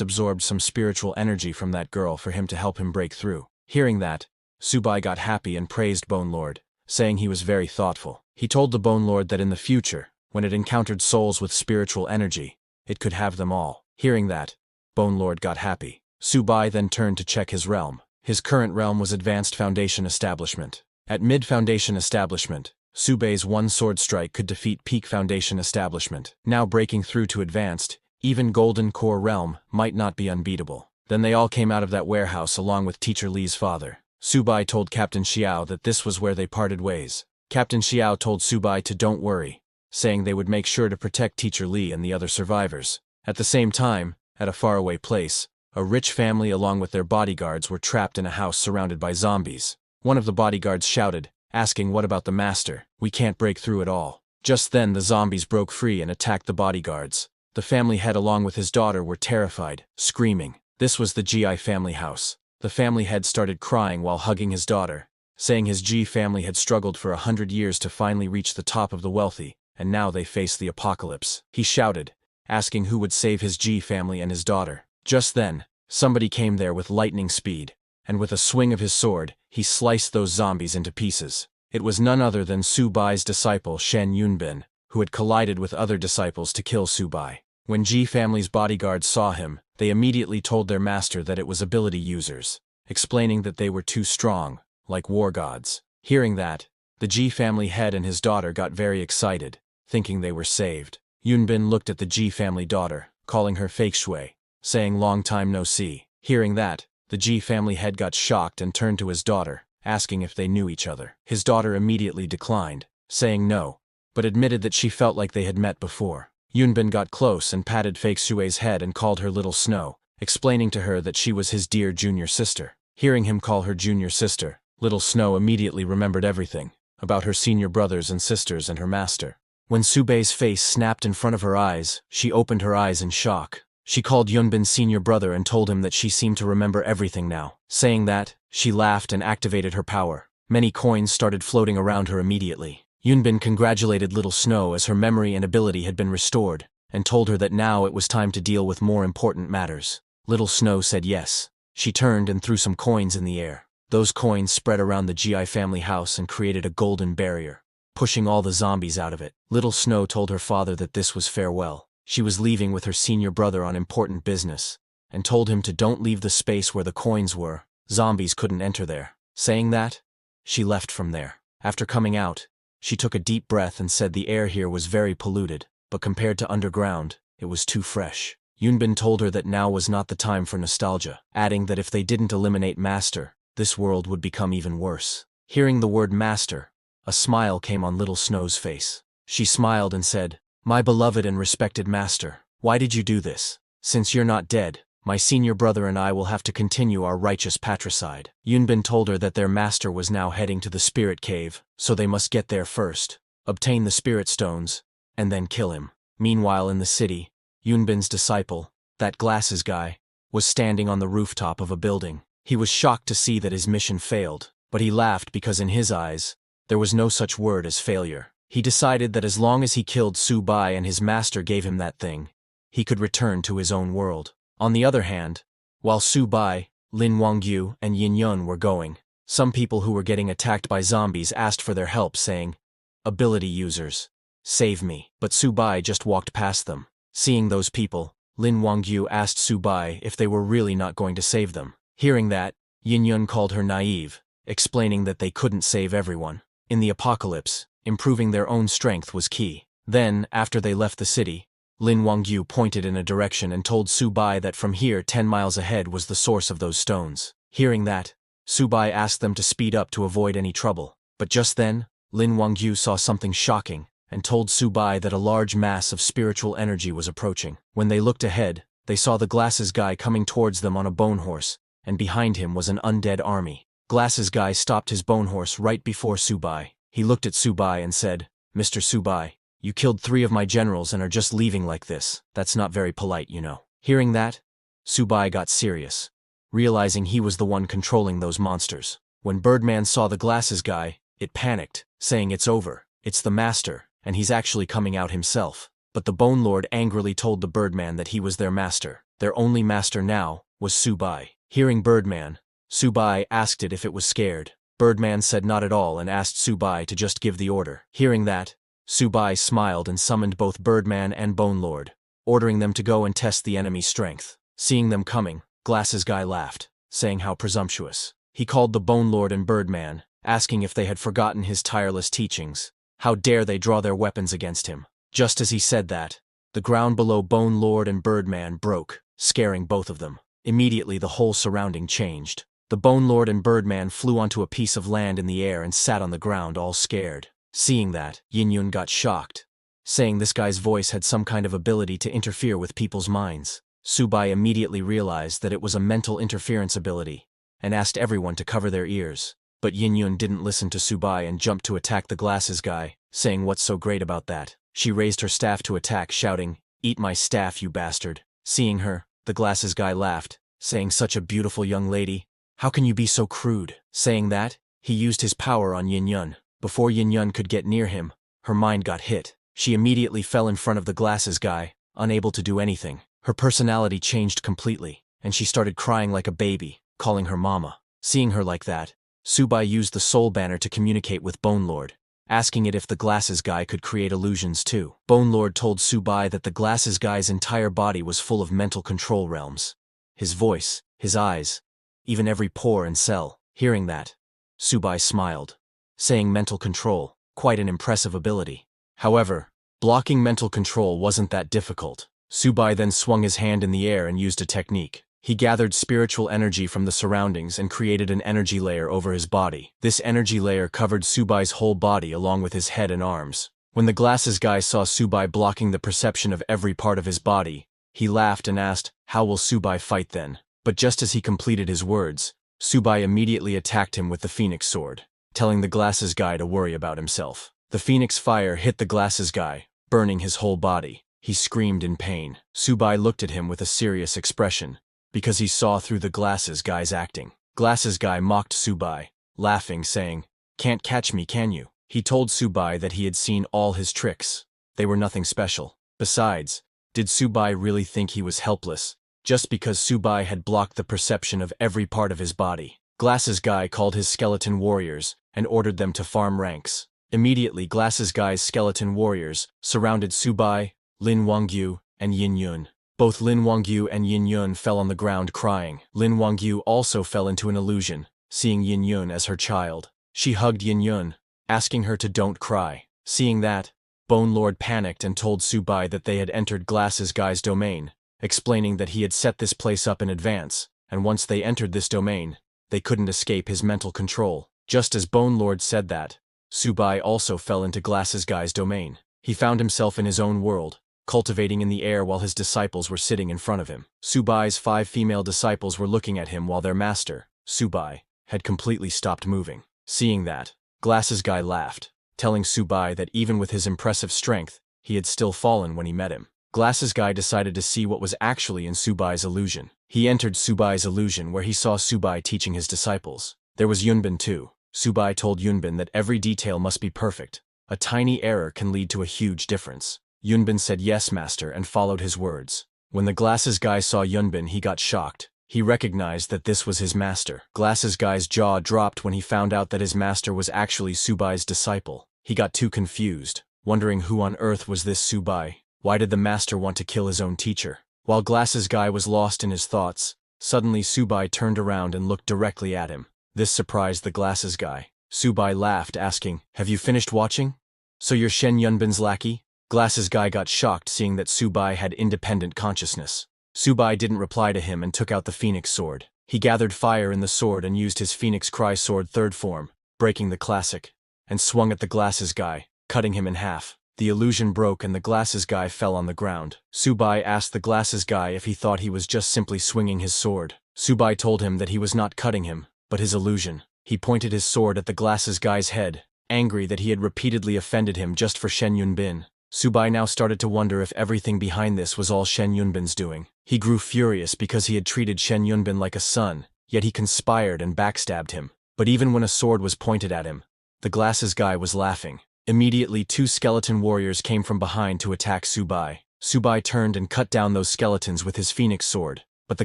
absorbed some spiritual energy from that girl for him to help him break through. Hearing that, Subai got happy and praised Bone Lord, saying he was very thoughtful. He told the Bone Lord that in the future, when it encountered souls with spiritual energy, it could have them all. Hearing that, Bone Lord got happy. Subai then turned to check his realm. His current realm was Advanced Foundation Establishment. At Mid-Foundation Establishment, Subai's one sword strike could defeat Peak Foundation Establishment. Now breaking through to Advanced, even Golden Core Realm might not be unbeatable. Then they all came out of that warehouse along with Teacher Li's father. Subai told Captain Xiao that this was where they parted ways. Captain Xiao told Subai to don't worry, saying they would make sure to protect Teacher Li and the other survivors. At the same time, at a faraway place, a rich family along with their bodyguards were trapped in a house surrounded by zombies. One of the bodyguards shouted, asking what about the master? We can't break through at all. Just then the zombies broke free and attacked the bodyguards. The family head along with his daughter were terrified, screaming. This was the GI family house. The family head started crying while hugging his daughter, saying his G family had struggled for 100 years to finally reach the top of the wealthy, and now they face the apocalypse. He shouted, asking who would save his G family and his daughter. Just then, somebody came there with lightning speed, and with a swing of his sword, he sliced those zombies into pieces. It was none other than Subai's disciple Shen Yunbin, who had collided with other disciples to kill Subai. When G family's bodyguards saw him, they immediately told their master that it was ability users, explaining that they were too strong, like war gods. Hearing that, the G family head and his daughter got very excited, thinking they were saved. Yunbin looked at the G family daughter, calling her fake Shui, saying long time no see. Hearing that, the G family head got shocked and turned to his daughter, asking if they knew each other. His daughter immediately declined, saying no, but admitted that she felt like they had met before. Yunbin got close and patted fake Shui's head and called her Little Snow, explaining to her that she was his dear junior sister. Hearing him call her junior sister, Little Snow immediately remembered everything about her senior brothers and sisters and her master. When Subai's face snapped in front of her eyes, she opened her eyes in shock. She called Yunbin's senior brother and told him that she seemed to remember everything now. Saying that, she laughed and activated her power. Many coins started floating around her immediately. Yunbin congratulated Little Snow as her memory and ability had been restored, and told her that now it was time to deal with more important matters. Little Snow said yes. She turned and threw some coins in the air. Those coins spread around the GI family house and created a golden barrier, pushing all the zombies out of it. Little Snow told her father that this was farewell. She was leaving with her senior brother on important business, and told him to don't leave the space where the coins were. Zombies couldn't enter there. Saying that, she left from there. After coming out, she took a deep breath and said the air here was very polluted, but compared to underground, it was too fresh. Yunbin told her that now was not the time for nostalgia, adding that if they didn't eliminate Master, this world would become even worse. Hearing the word Master, a smile came on Little Snow's face. She smiled and said, "My beloved and respected Master, why did you do this? Since you're not dead, my senior brother and I will have to continue our righteous patricide." Yunbin told her that their master was now heading to the spirit cave, so they must get there first, obtain the spirit stones, and then kill him. Meanwhile in the city, Yunbin's disciple, that glasses guy, was standing on the rooftop of a building. He was shocked to see that his mission failed, but he laughed because in his eyes, there was no such word as failure. He decided that as long as he killed Subai and his master gave him that thing, he could return to his own world. On the other hand, while Subai, Lin Wangyu, and Yin Yun were going, some people who were getting attacked by zombies asked for their help, saying, "Ability users, save me." But Subai just walked past them. Seeing those people, Lin Wangyu asked Subai if they were really not going to save them. Hearing that, Yin Yun called her naive, explaining that they couldn't save everyone. In the apocalypse, improving their own strength was key. Then, after they left the city, Lin Wangyu pointed in a direction and told Subai that from here 10 miles ahead was the source of those stones. Hearing that, Subai asked them to speed up to avoid any trouble. But just then, Lin Wangyu saw something shocking and told Subai that a large mass of spiritual energy was approaching. When they looked ahead, they saw the glasses guy coming towards them on a bone horse, and behind him was an undead army. Glasses Guy stopped his bone horse right before Subai. He looked at Subai and said, "Mr. Subai, you killed 3 of my generals and are just leaving like this. That's not very polite, you know." Hearing that, Subai got serious, realizing he was the one controlling those monsters. When Birdman saw the Glasses Guy, it panicked, saying it's over, it's the master, and he's actually coming out himself. But the Bone Lord angrily told the Birdman that he was their master. Their only master now was Subai. Hearing Birdman, Subai asked it if it was scared. Birdman said not at all and asked Subai to just give the order. Hearing that, Subai smiled and summoned both Birdman and Bone Lord, ordering them to go and test the enemy's strength. Seeing them coming, Glasses Guy laughed, saying how presumptuous. He called the Bone Lord and Birdman, asking if they had forgotten his tireless teachings. How dare they draw their weapons against him? Just as he said that, the ground below Bone Lord and Birdman broke, scaring both of them. Immediately the whole surrounding changed. The Bone Lord and Birdman flew onto a piece of land in the air and sat on the ground all scared. Seeing that, Yin Yun got shocked, saying this guy's voice had some kind of ability to interfere with people's minds. Subai immediately realized that it was a mental interference ability, and asked everyone to cover their ears. But Yin Yun didn't listen to Subai and jumped to attack the Glasses Guy, saying what's so great about that. She raised her staff to attack, shouting, "Eat my staff, you bastard." Seeing her, the Glasses Guy laughed, saying such a beautiful young lady, how can you be so crude? Saying that, he used his power on Yin Yun. Before Yin Yun could get near him, her mind got hit. She immediately fell in front of the Glasses Guy, unable to do anything. Her personality changed completely, and she started crying like a baby, calling her mama. Seeing her like that, Subai used the Soul Banner to communicate with Bone Lord, asking it if the Glasses Guy could create illusions too. Bone Lord told Subai that the Glasses Guy's entire body was full of mental control realms. His voice, his eyes, even every pore and cell. Hearing that, Subai smiled, saying mental control, quite an impressive ability. However, blocking mental control wasn't that difficult. Subai then swung his hand in the air and used a technique. He gathered spiritual energy from the surroundings and created an energy layer over his body. This energy layer covered Subai's whole body along with his head and arms. When the Glasses Guy saw Subai blocking the perception of every part of his body, he laughed and asked, "How will Subai fight then?" But just as he completed his words, Subai immediately attacked him with the Phoenix Sword, telling the Glasses Guy to worry about himself. The Phoenix Fire hit the Glasses Guy, burning his whole body. He screamed in pain. Subai looked at him with a serious expression, because he saw through the Glasses Guy's acting. Glasses Guy mocked Subai, laughing, saying, "Can't catch me, can you?" He told Subai that he had seen all his tricks. They were nothing special. Besides, did Subai really think he was helpless, just because Subai had blocked the perception of every part of his body? Glasses Guy called his skeleton warriors and ordered them to farm ranks. Immediately Glasses Guy's skeleton warriors surrounded Subai, Lin Wangyu, and Yin Yun. Both Lin Wangyu and Yin Yun fell on the ground crying. Lin Wangyu also fell into an illusion, seeing Yin Yun as her child. She hugged Yin Yun, asking her to don't cry. Seeing that, Bone Lord panicked and told Subai that they had entered Glasses Guy's domain, explaining that he had set this place up in advance, and once they entered this domain, they couldn't escape his mental control. Just as Bone Lord said that, Subai also fell into Glasses Guy's domain. He found himself in his own world, cultivating in the air while his disciples were sitting in front of him. Subai's 5 female disciples were looking at him while their master, Subai, had completely stopped moving. Seeing that, Glasses Guy laughed, telling Subai that even with his impressive strength, he had still fallen when he met him. Glasses Guy decided to see what was actually in Subai's illusion. He entered Subai's illusion where he saw Subai teaching his disciples. There was Yunbin too. Subai told Yunbin that every detail must be perfect. A tiny error can lead to a huge difference. Yunbin said yes, master, and followed his words. When the Glasses Guy saw Yunbin, he got shocked. He recognized that this was his master. Glasses Guy's jaw dropped when he found out that his master was actually Subai's disciple. He got too confused, wondering who on earth was this Subai. Why did the master want to kill his own teacher? While Glasses Guy was lost in his thoughts, suddenly Subai turned around and looked directly at him. This surprised the Glasses Guy. Subai laughed, asking, "Have you finished watching? So you're Shen Yunbin's lackey?" Glasses Guy got shocked seeing that Subai had independent consciousness. Subai didn't reply to him and took out the Phoenix Sword. He gathered fire in the sword and used his Phoenix Cry Sword third form, breaking the classic, and swung at the Glasses Guy, cutting him in half. The illusion broke and the Glasses Guy fell on the ground. Subai asked the Glasses Guy if he thought he was just simply swinging his sword. Subai told him that he was not cutting him, but his illusion. He pointed his sword at the glasses guy's head, angry that he had repeatedly offended him just for Shen Yunbin. Subai now started to wonder if everything behind this was all Shen Yunbin's doing. He grew furious because he had treated Shen Yunbin like a son, yet he conspired and backstabbed him. But even when a sword was pointed at him, the glasses guy was laughing. Immediately 2 skeleton warriors came from behind to attack Subai. Subai turned and cut down those skeletons with his phoenix sword, but the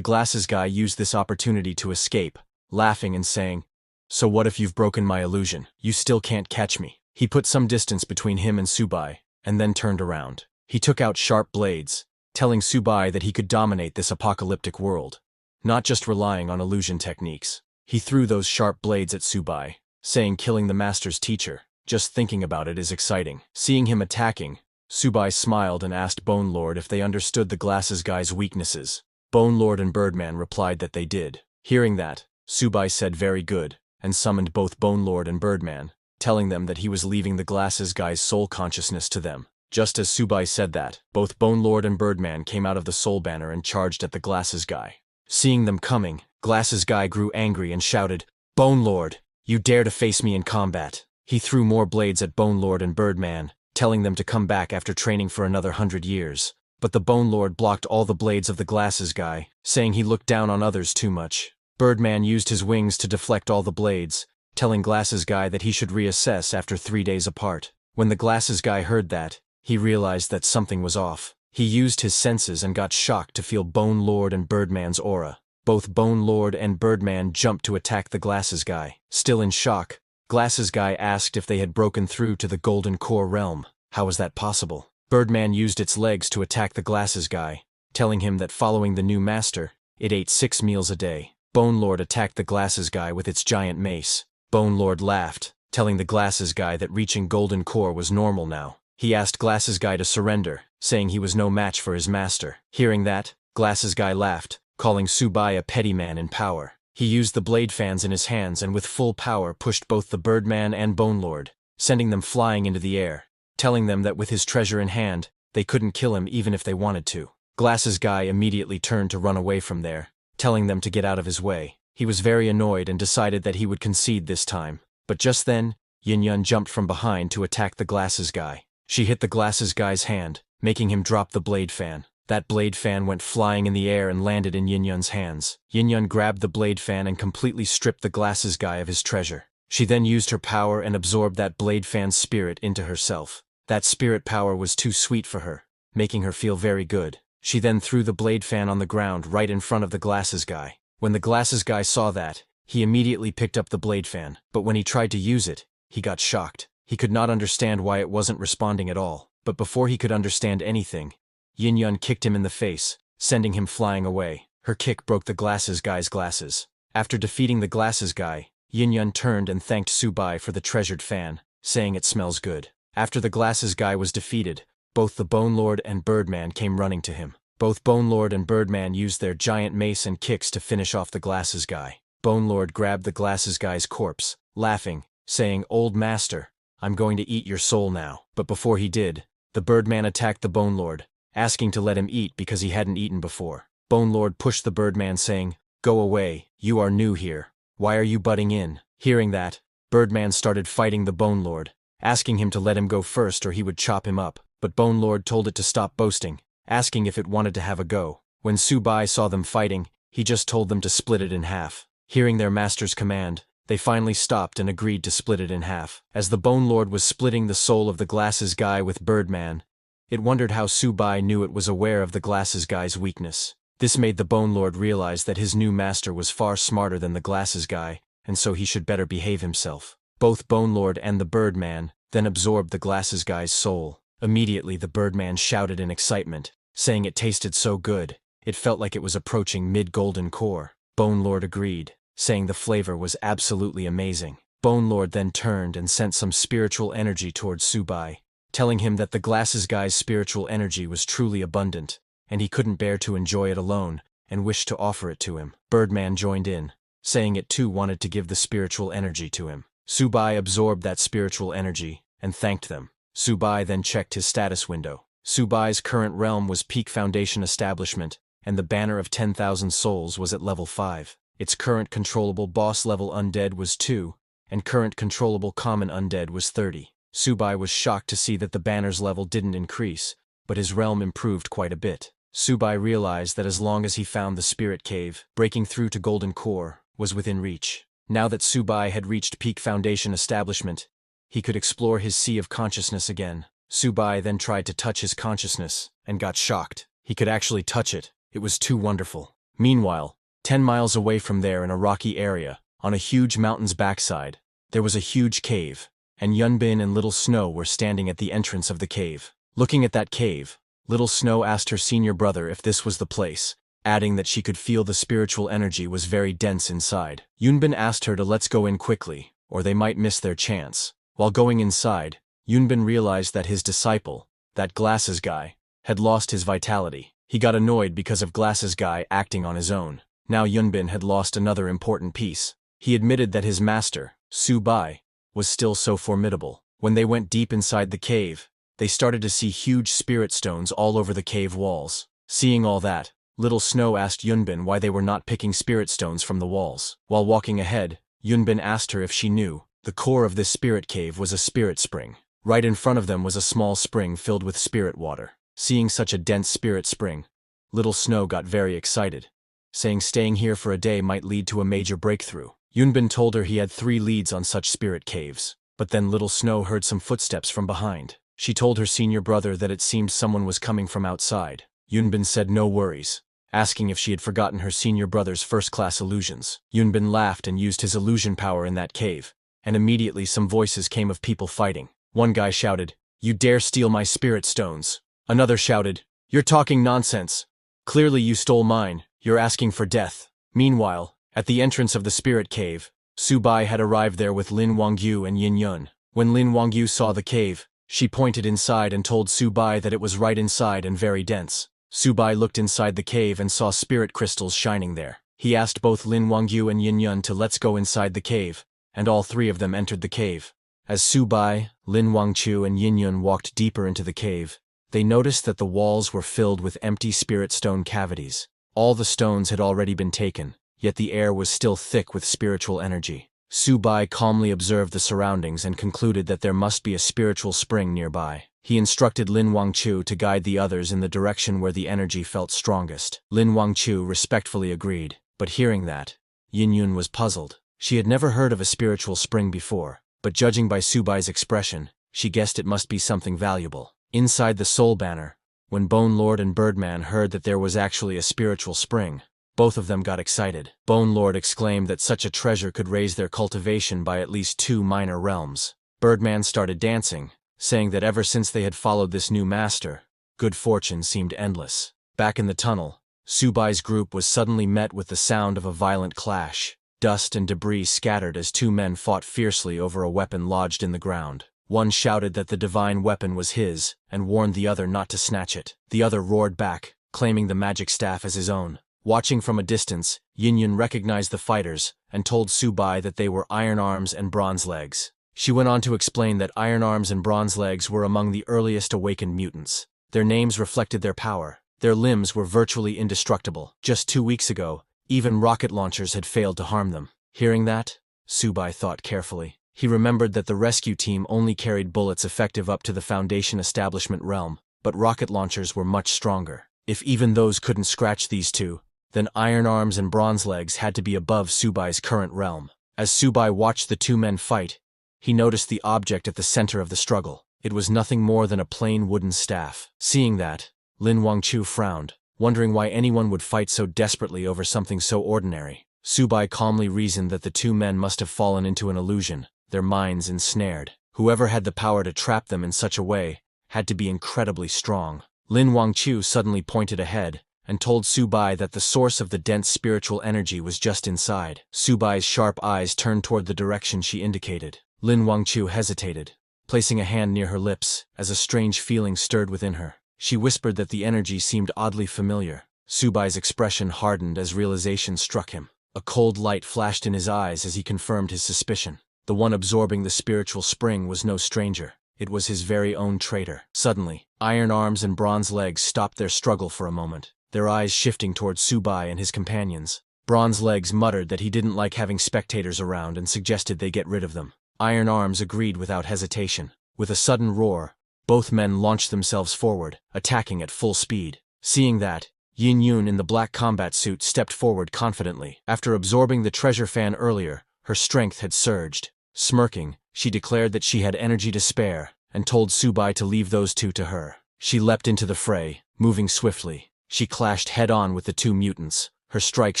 glasses guy used this opportunity to escape, laughing and saying, "So what if you've broken my illusion? You still can't catch me." He put some distance between him and Subai, and then turned around. He took out sharp blades, telling Subai that he could dominate this apocalyptic world, not just relying on illusion techniques. He threw those sharp blades at Subai, saying killing the master's teacher. Just thinking about it is exciting. Seeing him attacking, Subai smiled and asked Bone Lord if they understood the glasses guy's weaknesses. Bone Lord and Birdman replied that they did. Hearing that, Subai said very good, and summoned both Bone Lord and Birdman, telling them that he was leaving the glasses guy's soul consciousness to them. Just as Subai said that, both Bone Lord and Birdman came out of the soul banner and charged at the glasses guy. Seeing them coming, glasses guy grew angry and shouted, "Bone Lord, you dare to face me in combat." He threw more blades at Bone Lord and Birdman, telling them to come back after training for another 100 years. But the Bone Lord blocked all the blades of the glasses guy, saying he looked down on others too much. Birdman used his wings to deflect all the blades, telling glasses guy that he should reassess after 3 days apart. When the glasses guy heard that, he realized that something was off. He used his senses and got shocked to feel Bone Lord and Birdman's aura. Both Bone Lord and Birdman jumped to attack the glasses guy. Still in shock, glasses guy asked if they had broken through to the Golden Core realm. How was that possible? Birdman used its legs to attack the glasses guy, telling him that following the new master, it ate 6 meals a day. Bone Lord attacked the glasses guy with its giant mace. Bone Lord laughed, telling the glasses guy that reaching Golden Core was normal now. He asked glasses guy to surrender, saying he was no match for his master. Hearing that, glasses guy laughed, calling Subai a petty man in power. He used the blade fans in his hands and with full power pushed both the Birdman and Bone Lord, sending them flying into the air, telling them that with his treasure in hand, they couldn't kill him even if they wanted to. Glasses guy immediately turned to run away from there, telling them to get out of his way. He was very annoyed and decided that he would concede this time. But just then, Yin Yun jumped from behind to attack the glasses guy. She hit the glasses guy's hand, making him drop the blade fan. That blade fan went flying in the air and landed in Yin Yun's hands. Yin Yun grabbed the blade fan and completely stripped the glasses guy of his treasure. She then used her power and absorbed that blade fan's spirit into herself. That spirit power was too sweet for her, making her feel very good. She then threw the blade fan on the ground right in front of the glasses guy. When the glasses guy saw that, he immediately picked up the blade fan, but when he tried to use it, he got shocked. He could not understand why it wasn't responding at all. But before he could understand anything, Yin Yun kicked him in the face, sending him flying away. Her kick broke the glasses guy's glasses. After defeating the glasses guy, Yin Yun turned and thanked Subai for the treasured fan, saying it smells good. After the glasses guy was defeated, both the Bone Lord and Birdman came running to him. Both Bone Lord and Birdman used their giant mace and kicks to finish off the glasses guy. Bone Lord grabbed the glasses guy's corpse, laughing, saying, "Old master, I'm going to eat your soul now." But before he did, the Birdman attacked the Bone Lord, asking to let him eat because he hadn't eaten before. Bone Lord pushed the Birdman saying, "Go away, you are new here. Why are you butting in?" Hearing that, Birdman started fighting the Bone Lord, asking him to let him go first or he would chop him up. But Bone Lord told it to stop boasting, asking if it wanted to have a go. When Subai saw them fighting, he just told them to split it in half. Hearing their master's command, they finally stopped and agreed to split it in half. As the Bone Lord was splitting the soul of the glasses guy with Birdman, it wondered how Subai knew it was aware of the glasses guy's weakness. This made the Bone Lord realize that his new master was far smarter than the glasses guy, and so he should better behave himself. Both Bone Lord and the Birdman then absorbed the glasses guy's soul. Immediately the Birdman shouted in excitement, saying it tasted so good, it felt like it was approaching mid-golden core. Bone Lord agreed, saying the flavor was absolutely amazing. Bone Lord then turned and sent some spiritual energy towards Subai, telling him that the glasses guy's spiritual energy was truly abundant, and he couldn't bear to enjoy it alone, and wished to offer it to him. Birdman joined in, saying it too wanted to give the spiritual energy to him. Subai absorbed that spiritual energy, and thanked them. Subai then checked his status window. Subai's current realm was Peak Foundation Establishment, and the banner of 10,000 souls was at level 5. Its current controllable boss level undead was 2, and current controllable common undead was 30. Subai was shocked to see that the banner's level didn't increase, but his realm improved quite a bit. Subai realized that as long as he found the spirit cave, breaking through to Golden Core was within reach. Now that Subai had reached peak foundation establishment, he could explore his sea of consciousness again. Subai then tried to touch his consciousness, and got shocked. He could actually touch it. It was too wonderful. Meanwhile, 10 miles away from there in a rocky area, on a huge mountain's backside, there was a huge cave, and Yunbin and Little Snow were standing at the entrance of the cave. Looking at that cave, Little Snow asked her senior brother if this was the place, adding that she could feel the spiritual energy was very dense inside. Yunbin asked her to let's go in quickly, or they might miss their chance. While going inside, Yunbin realized that his disciple, that glasses guy, had lost his vitality. He got annoyed because of glasses guy acting on his own. Now Yunbin had lost another important piece. He admitted that his master, Subai, was still so formidable. When they went deep inside the cave, they started to see huge spirit stones all over the cave walls. Seeing all that, Little Snow asked Yunbin why they were not picking spirit stones from the walls. While walking ahead, Yunbin asked her if she knew. The core of this spirit cave was a spirit spring. Right in front of them was a small spring filled with spirit water. Seeing such a dense spirit spring, Little Snow got very excited, saying staying here for a day might lead to a major breakthrough. Yunbin told her he had 3 leads on such spirit caves. But then Little Snow heard some footsteps from behind. She told her senior brother that it seemed someone was coming from outside. Yunbin said no worries, asking if she had forgotten her senior brother's first-class illusions. Yunbin laughed and used his illusion power in that cave, and immediately some voices came of people fighting. One guy shouted, "You dare steal my spirit stones." Another shouted, "You're talking nonsense. Clearly you stole mine, you're asking for death." Meanwhile, at the entrance of the spirit cave, Subai had arrived there with Lin Wangyu and Yin Yun. When Lin Wangyu saw the cave, she pointed inside and told Subai that it was right inside and very dense. Subai looked inside the cave and saw spirit crystals shining there. He asked both Lin Wangyu and Yin Yun to let's go inside the cave, and all 3 of them entered the cave. As Subai, Lin Wangchu and Yin Yun walked deeper into the cave, they noticed that the walls were filled with empty spirit stone cavities. All the stones had already been taken, yet the air was still thick with spiritual energy. Subai calmly observed the surroundings and concluded that there must be a spiritual spring nearby. He instructed Lin Wangchu to guide the others in the direction where the energy felt strongest. Lin Wangchu respectfully agreed, but hearing that, Yin Yun was puzzled. She had never heard of a spiritual spring before, but judging by Subai's expression, she guessed it must be something valuable. Inside the Soul Banner, when Bone Lord and Birdman heard that there was actually a spiritual spring, both of them got excited. Bone Lord exclaimed that such a treasure could raise their cultivation by at least 2 minor realms. Birdman started dancing, saying that ever since they had followed this new master, good fortune seemed endless. Back in the tunnel, Subai's group was suddenly met with the sound of a violent clash. Dust and debris scattered as 2 men fought fiercely over a weapon lodged in the ground. One shouted that the divine weapon was his, and warned the other not to snatch it. The other roared back, claiming the magic staff as his own. Watching from a distance, Yin Yun recognized the fighters, and told Subai that they were Iron Arms and Bronze Legs. She went on to explain that Iron Arms and Bronze Legs were among the earliest awakened mutants. Their names reflected their power. Their limbs were virtually indestructible. Just 2 weeks ago, even rocket launchers had failed to harm them. Hearing that, Subai thought carefully. He remembered that the rescue team only carried bullets effective up to the Foundation Establishment realm, but rocket launchers were much stronger. If even those couldn't scratch these 2, then Iron Arms and Bronze Legs had to be above Subai's current realm. As Subai watched the 2 men fight, he noticed the object at the center of the struggle. It was nothing more than a plain wooden staff. Seeing that, Lin Wangchu frowned, wondering why anyone would fight so desperately over something so ordinary. Subai calmly reasoned that the 2 men must have fallen into an illusion, their minds ensnared. Whoever had the power to trap them in such a way had to be incredibly strong. Lin Wangchu suddenly pointed ahead and told Subai that the source of the dense spiritual energy was just inside. Subai's sharp eyes turned toward the direction she indicated. Lin Wangchu hesitated, placing a hand near her lips as a strange feeling stirred within her. She whispered that the energy seemed oddly familiar. Subai's expression hardened as realization struck him. A cold light flashed in his eyes as he confirmed his suspicion. The one absorbing the spiritual spring was no stranger. It was his very own traitor. Suddenly, Iron Arms and Bronze Legs stopped their struggle for a moment. their eyes shifting towards Subai and his companions. Bronze Legs muttered that he didn't like having spectators around and suggested they get rid of them. Iron Arms agreed without hesitation. With a sudden roar, both men launched themselves forward, attacking at full speed. Seeing that, Yin Yun in the black combat suit stepped forward confidently. After absorbing the treasure fan earlier, her strength had surged. Smirking, she declared that she had energy to spare, and told Subai to leave those two to her. She leapt into the fray, moving swiftly. She clashed head-on with the two mutants, her strikes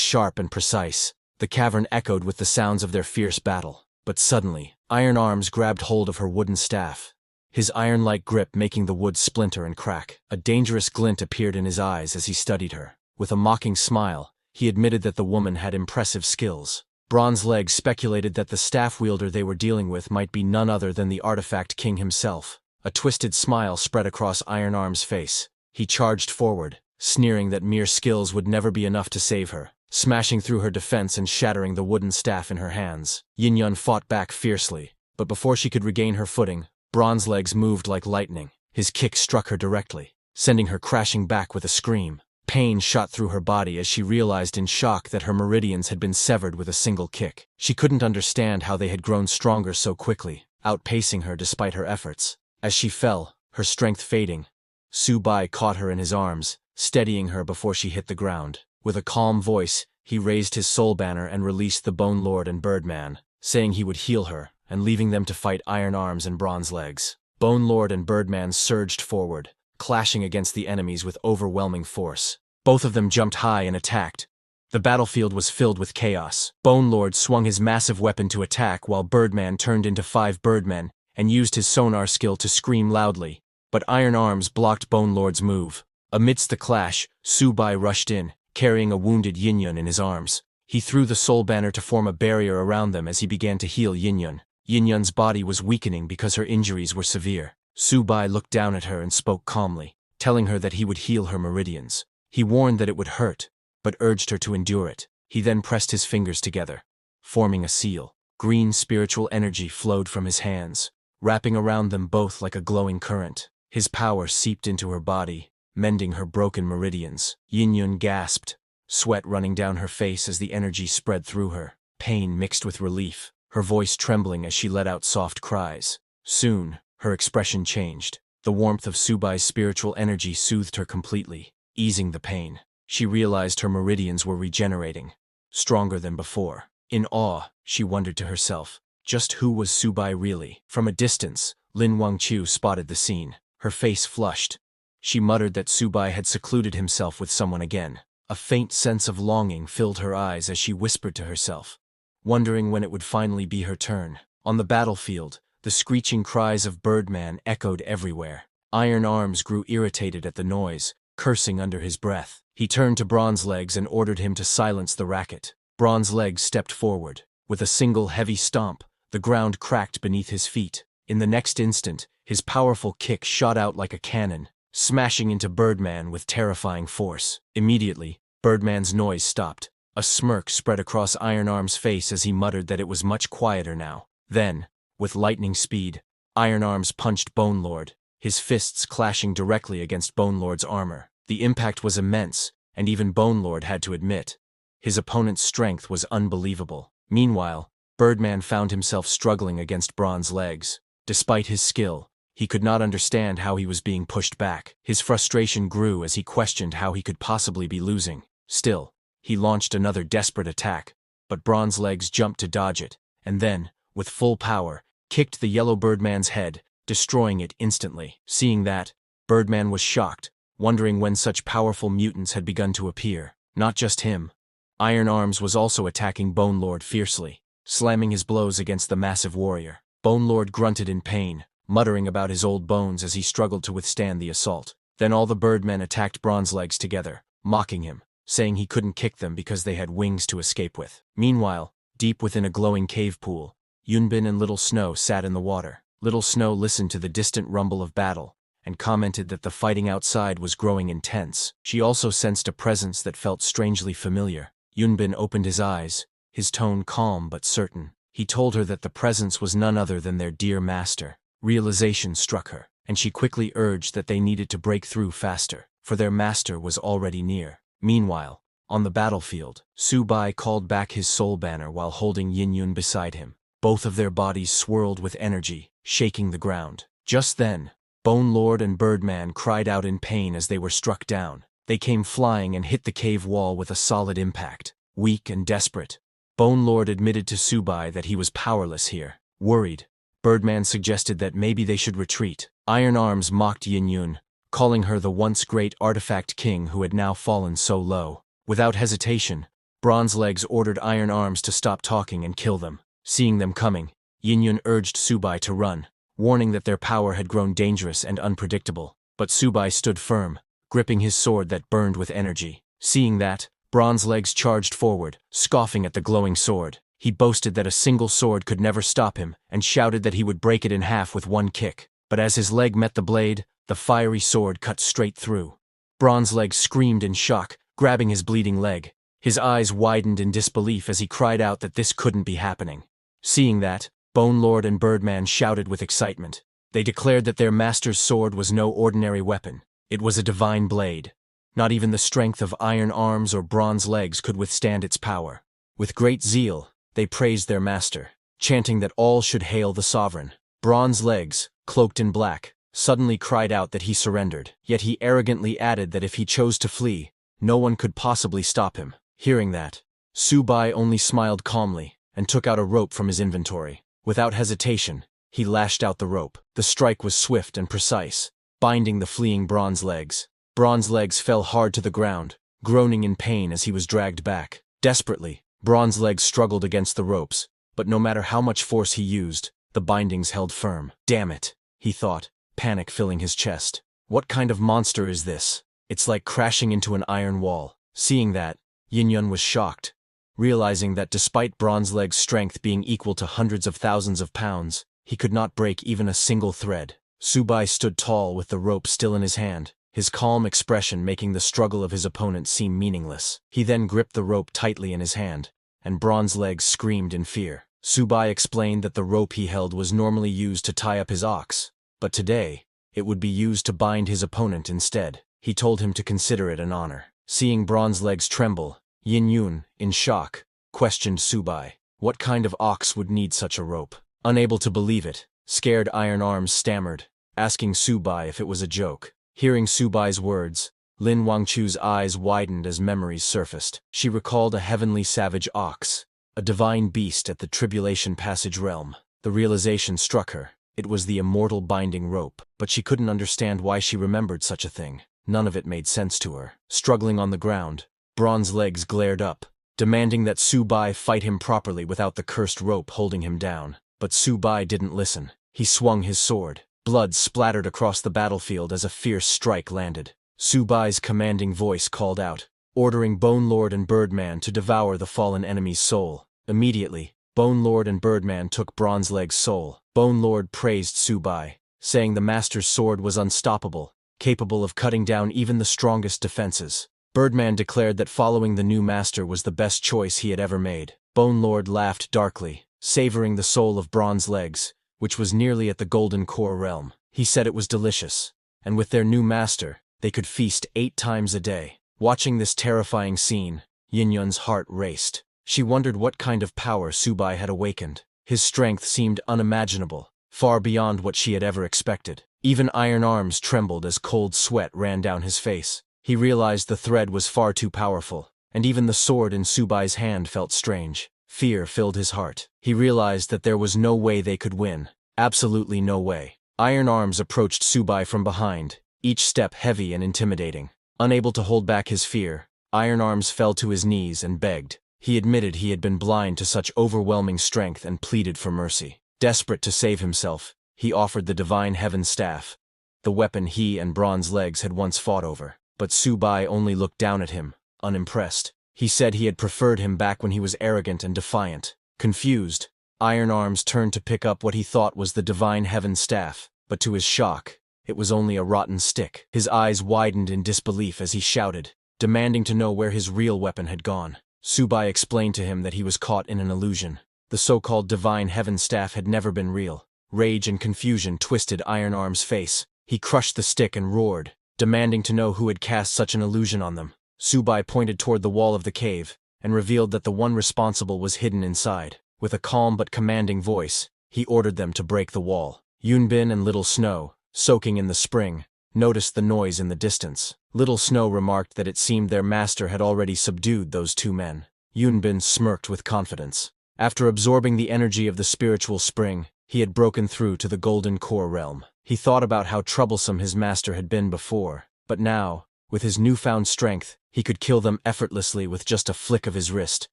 sharp and precise. The cavern echoed with the sounds of their fierce battle. But suddenly, Iron Arms grabbed hold of her wooden staff, his iron-like grip making the wood splinter and crack. A dangerous glint appeared in his eyes as he studied her. With a mocking smile, he admitted that the woman had impressive skills. Bronze Legs speculated that the staff wielder they were dealing with might be none other than the artifact king himself. A twisted smile spread across Iron Arm's face. He charged forward, sneering that mere skills would never be enough to save her, smashing through her defense and shattering the wooden staff in her hands. Yin Yun fought back fiercely, but before she could regain her footing, Bronze Legs moved like lightning. His kick struck her directly, sending her crashing back with a scream. Pain shot through her body as she realized in shock that her meridians had been severed with a single kick. She couldn't understand how they had grown stronger so quickly, outpacing her despite her efforts. As she fell, her strength fading, Subai caught her in his arms, steadying her before she hit the ground. With a calm voice, he raised his soul banner and released the Bone Lord and Birdman, saying he would heal her, and leaving them to fight Iron Arms and Bronze Legs. Bone Lord and Birdman surged forward, clashing against the enemies with overwhelming force. Both of them jumped high and attacked. The battlefield was filled with chaos. Bone Lord swung his massive weapon to attack while Birdman turned into 5 birdmen and used his sonar skill to scream loudly, but Iron Arms blocked Bone Lord's move. Amidst the clash, Subai rushed in, carrying a wounded Yin Yun in his arms. He threw the soul banner to form a barrier around them as he began to heal Yin Yun. Yin Yun's body was weakening because her injuries were severe. Subai looked down at her and spoke calmly, telling her that he would heal her meridians. He warned that it would hurt, but urged her to endure it. He then pressed his fingers together, forming a seal. Green spiritual energy flowed from his hands, wrapping around them both like a glowing current. His power seeped into her body, mending her broken meridians. Yin Yun gasped, sweat running down her face as the energy spread through her, pain mixed with relief, her voice trembling as she let out soft cries. Soon, her expression changed. The warmth of Subai's spiritual energy soothed her completely, easing the pain. She realized her meridians were regenerating, stronger than before. In awe, she wondered to herself, just who was Subai really? From a distance, Lin Wangqiu spotted the scene. Her face flushed. She muttered that Subai had secluded himself with someone again. A faint sense of longing filled her eyes as she whispered to herself, wondering when it would finally be her turn. On the battlefield, the screeching cries of Birdman echoed everywhere. Iron Arms grew irritated at the noise, cursing under his breath. He turned to Bronze Legs and ordered him to silence the racket. Bronze Legs stepped forward. With a single heavy stomp, the ground cracked beneath his feet. In the next instant, his powerful kick shot out like a cannon, smashing into Birdman with terrifying force. Immediately, Birdman's noise stopped. A smirk spread across Iron Arm's face as he muttered that it was much quieter now. Then, with lightning speed, Iron Arms punched Bone Lord, his fists clashing directly against Bone Lord's armor. The impact was immense, and even Bone Lord had to admit, his opponent's strength was unbelievable. Meanwhile, Birdman found himself struggling against Bronze Legs. Despite his skill, he could not understand how he was being pushed back. His frustration grew as he questioned how he could possibly be losing. Still, he launched another desperate attack, but Bronze Legs jumped to dodge it, and then, with full power, kicked the yellow Birdman's head, destroying it instantly. Seeing that, Birdman was shocked, wondering when such powerful mutants had begun to appear. Not just him. Iron Arms was also attacking Bone Lord fiercely, slamming his blows against the massive warrior. Bone Lord grunted in pain, muttering about his old bones as he struggled to withstand the assault. Then all the Birdmen attacked Bronze Legs together, mocking him, saying he couldn't kick them because they had wings to escape with. Meanwhile, deep within a glowing cave pool, Yunbin and Little Snow sat in the water. Little Snow listened to the distant rumble of battle, and commented that the fighting outside was growing intense. She also sensed a presence that felt strangely familiar. Yunbin opened his eyes, his tone calm but certain. He told her that the presence was none other than their dear master. Realization struck her, and she quickly urged that they needed to break through faster, for their master was already near. Meanwhile, on the battlefield, Subai called back his soul banner while holding Yin-yun beside him. Both of their bodies swirled with energy, shaking the ground. Just then, Bone Lord and Birdman cried out in pain as they were struck down. They came flying and hit the cave wall with a solid impact. Weak and desperate, Bone Lord admitted to Subai that he was powerless here. Worried, Birdman suggested that maybe they should retreat. Iron Arms mocked Yin-yun, calling her the once great artifact king who had now fallen so low. Without hesitation, Bronze Legs ordered Iron Arms to stop talking and kill them. Seeing them coming, Yin-yun urged Subai to run, warning that their power had grown dangerous and unpredictable. But Subai stood firm, gripping his sword that burned with energy. Seeing that, Bronze Legs charged forward, scoffing at the glowing sword. He boasted that a single sword could never stop him, and shouted that he would break it in half with one kick. But as his leg met the blade, the fiery sword cut straight through. Bronze Legs screamed in shock, grabbing his bleeding leg. His eyes widened in disbelief as he cried out that this couldn't be happening. Seeing that, Bone Lord and Birdman shouted with excitement. They declared that their master's sword was no ordinary weapon. It was a divine blade. Not even the strength of Iron Arms or Bronze Legs could withstand its power. With great zeal, they praised their master, chanting that all should hail the sovereign. Bronze Legs, cloaked in black, suddenly cried out that he surrendered, yet he arrogantly added that if he chose to flee, no one could possibly stop him. Hearing that, Subai only smiled calmly and took out a rope from his inventory. Without hesitation, he lashed out the rope. The strike was swift and precise, binding the fleeing Bronze Legs. Bronze Legs fell hard to the ground, groaning in pain as he was dragged back. Desperately, Bronze Legs struggled against the ropes, but no matter how much force he used, the bindings held firm. Damn it, he thought, panic filling his chest. What kind of monster is this? It's like crashing into an iron wall. Seeing that, Yin-yun was shocked, realizing that despite Bronze Legs' strength being equal to hundreds of thousands of pounds, he could not break even a single thread. Subai stood tall with the rope still in his hand, his calm expression making the struggle of his opponent seem meaningless. He then gripped the rope tightly in his hand, and Bronze Legs screamed in fear. Subai explained that the rope he held was normally used to tie up his ox, but today, it would be used to bind his opponent instead. He told him to consider it an honor. Seeing Bronze Legs tremble, Yin-yun, in shock, questioned Subai. What kind of ox would need such a rope? Unable to believe it, scared Iron Arms stammered, asking Subai if it was a joke. Hearing Subai's words, Lin Wangchu's eyes widened as memories surfaced. She recalled a heavenly savage ox, a divine beast at the Tribulation Passage realm. The realization struck her. It was the immortal binding rope, but she couldn't understand why she remembered such a thing. None of it made sense to her. Struggling on the ground, Bronze Legs glared up, demanding that Subai fight him properly without the cursed rope holding him down. But Subai didn't listen. He swung his sword. Blood splattered across the battlefield as a fierce strike landed. Subai's commanding voice called out, ordering Bone Lord and Birdman to devour the fallen enemy's soul. Immediately, Bone Lord and Birdman took Bronze Leg's soul. Bone Lord praised Subai, saying the master's sword was unstoppable, capable of cutting down even the strongest defenses. Birdman declared that following the new master was the best choice he had ever made. Bone Lord laughed darkly, savoring the soul of Bronze Legs, which was nearly at the Golden Core realm. He said it was delicious, and with their new master, they could feast 8 times a day. Watching this terrifying scene, Yin-yun's heart raced. She wondered what kind of power Subai had awakened. His strength seemed unimaginable, far beyond what she had ever expected. Even Iron Arms trembled as cold sweat ran down his face. He realized the thread was far too powerful, and even the sword in Subai's hand felt strange. Fear filled his heart. He realized that there was no way they could win. Absolutely no way. Iron Arms approached Subai from behind, each step heavy and intimidating. Unable to hold back his fear, Iron Arms fell to his knees and begged. He admitted he had been blind to such overwhelming strength and pleaded for mercy. Desperate to save himself, he offered the Divine Heaven Staff, the weapon he and Bronze Legs had once fought over. But Subai only looked down at him, unimpressed. He said he had preferred him back when he was arrogant and defiant. Confused, Iron Arms turned to pick up what he thought was the Divine Heaven Staff, but to his shock, it was only a rotten stick. His eyes widened in disbelief as he shouted, demanding to know where his real weapon had gone. Subai explained to him that he was caught in an illusion. The so-called Divine Heaven Staff had never been real. Rage and confusion twisted Iron Arms' face. He crushed the stick and roared, demanding to know who had cast such an illusion on them. Subai pointed toward the wall of the cave and revealed that the one responsible was hidden inside. With a calm but commanding voice, he ordered them to break the wall. Yunbin and Little Snow, soaking in the spring, noticed the noise in the distance. Little Snow remarked that it seemed their master had already subdued those two men. Yunbin smirked with confidence. After absorbing the energy of the spiritual spring, he had broken through to the Golden Core realm. He thought about how troublesome his master had been before, but now, with his newfound strength, he could kill them effortlessly with just a flick of his wrist.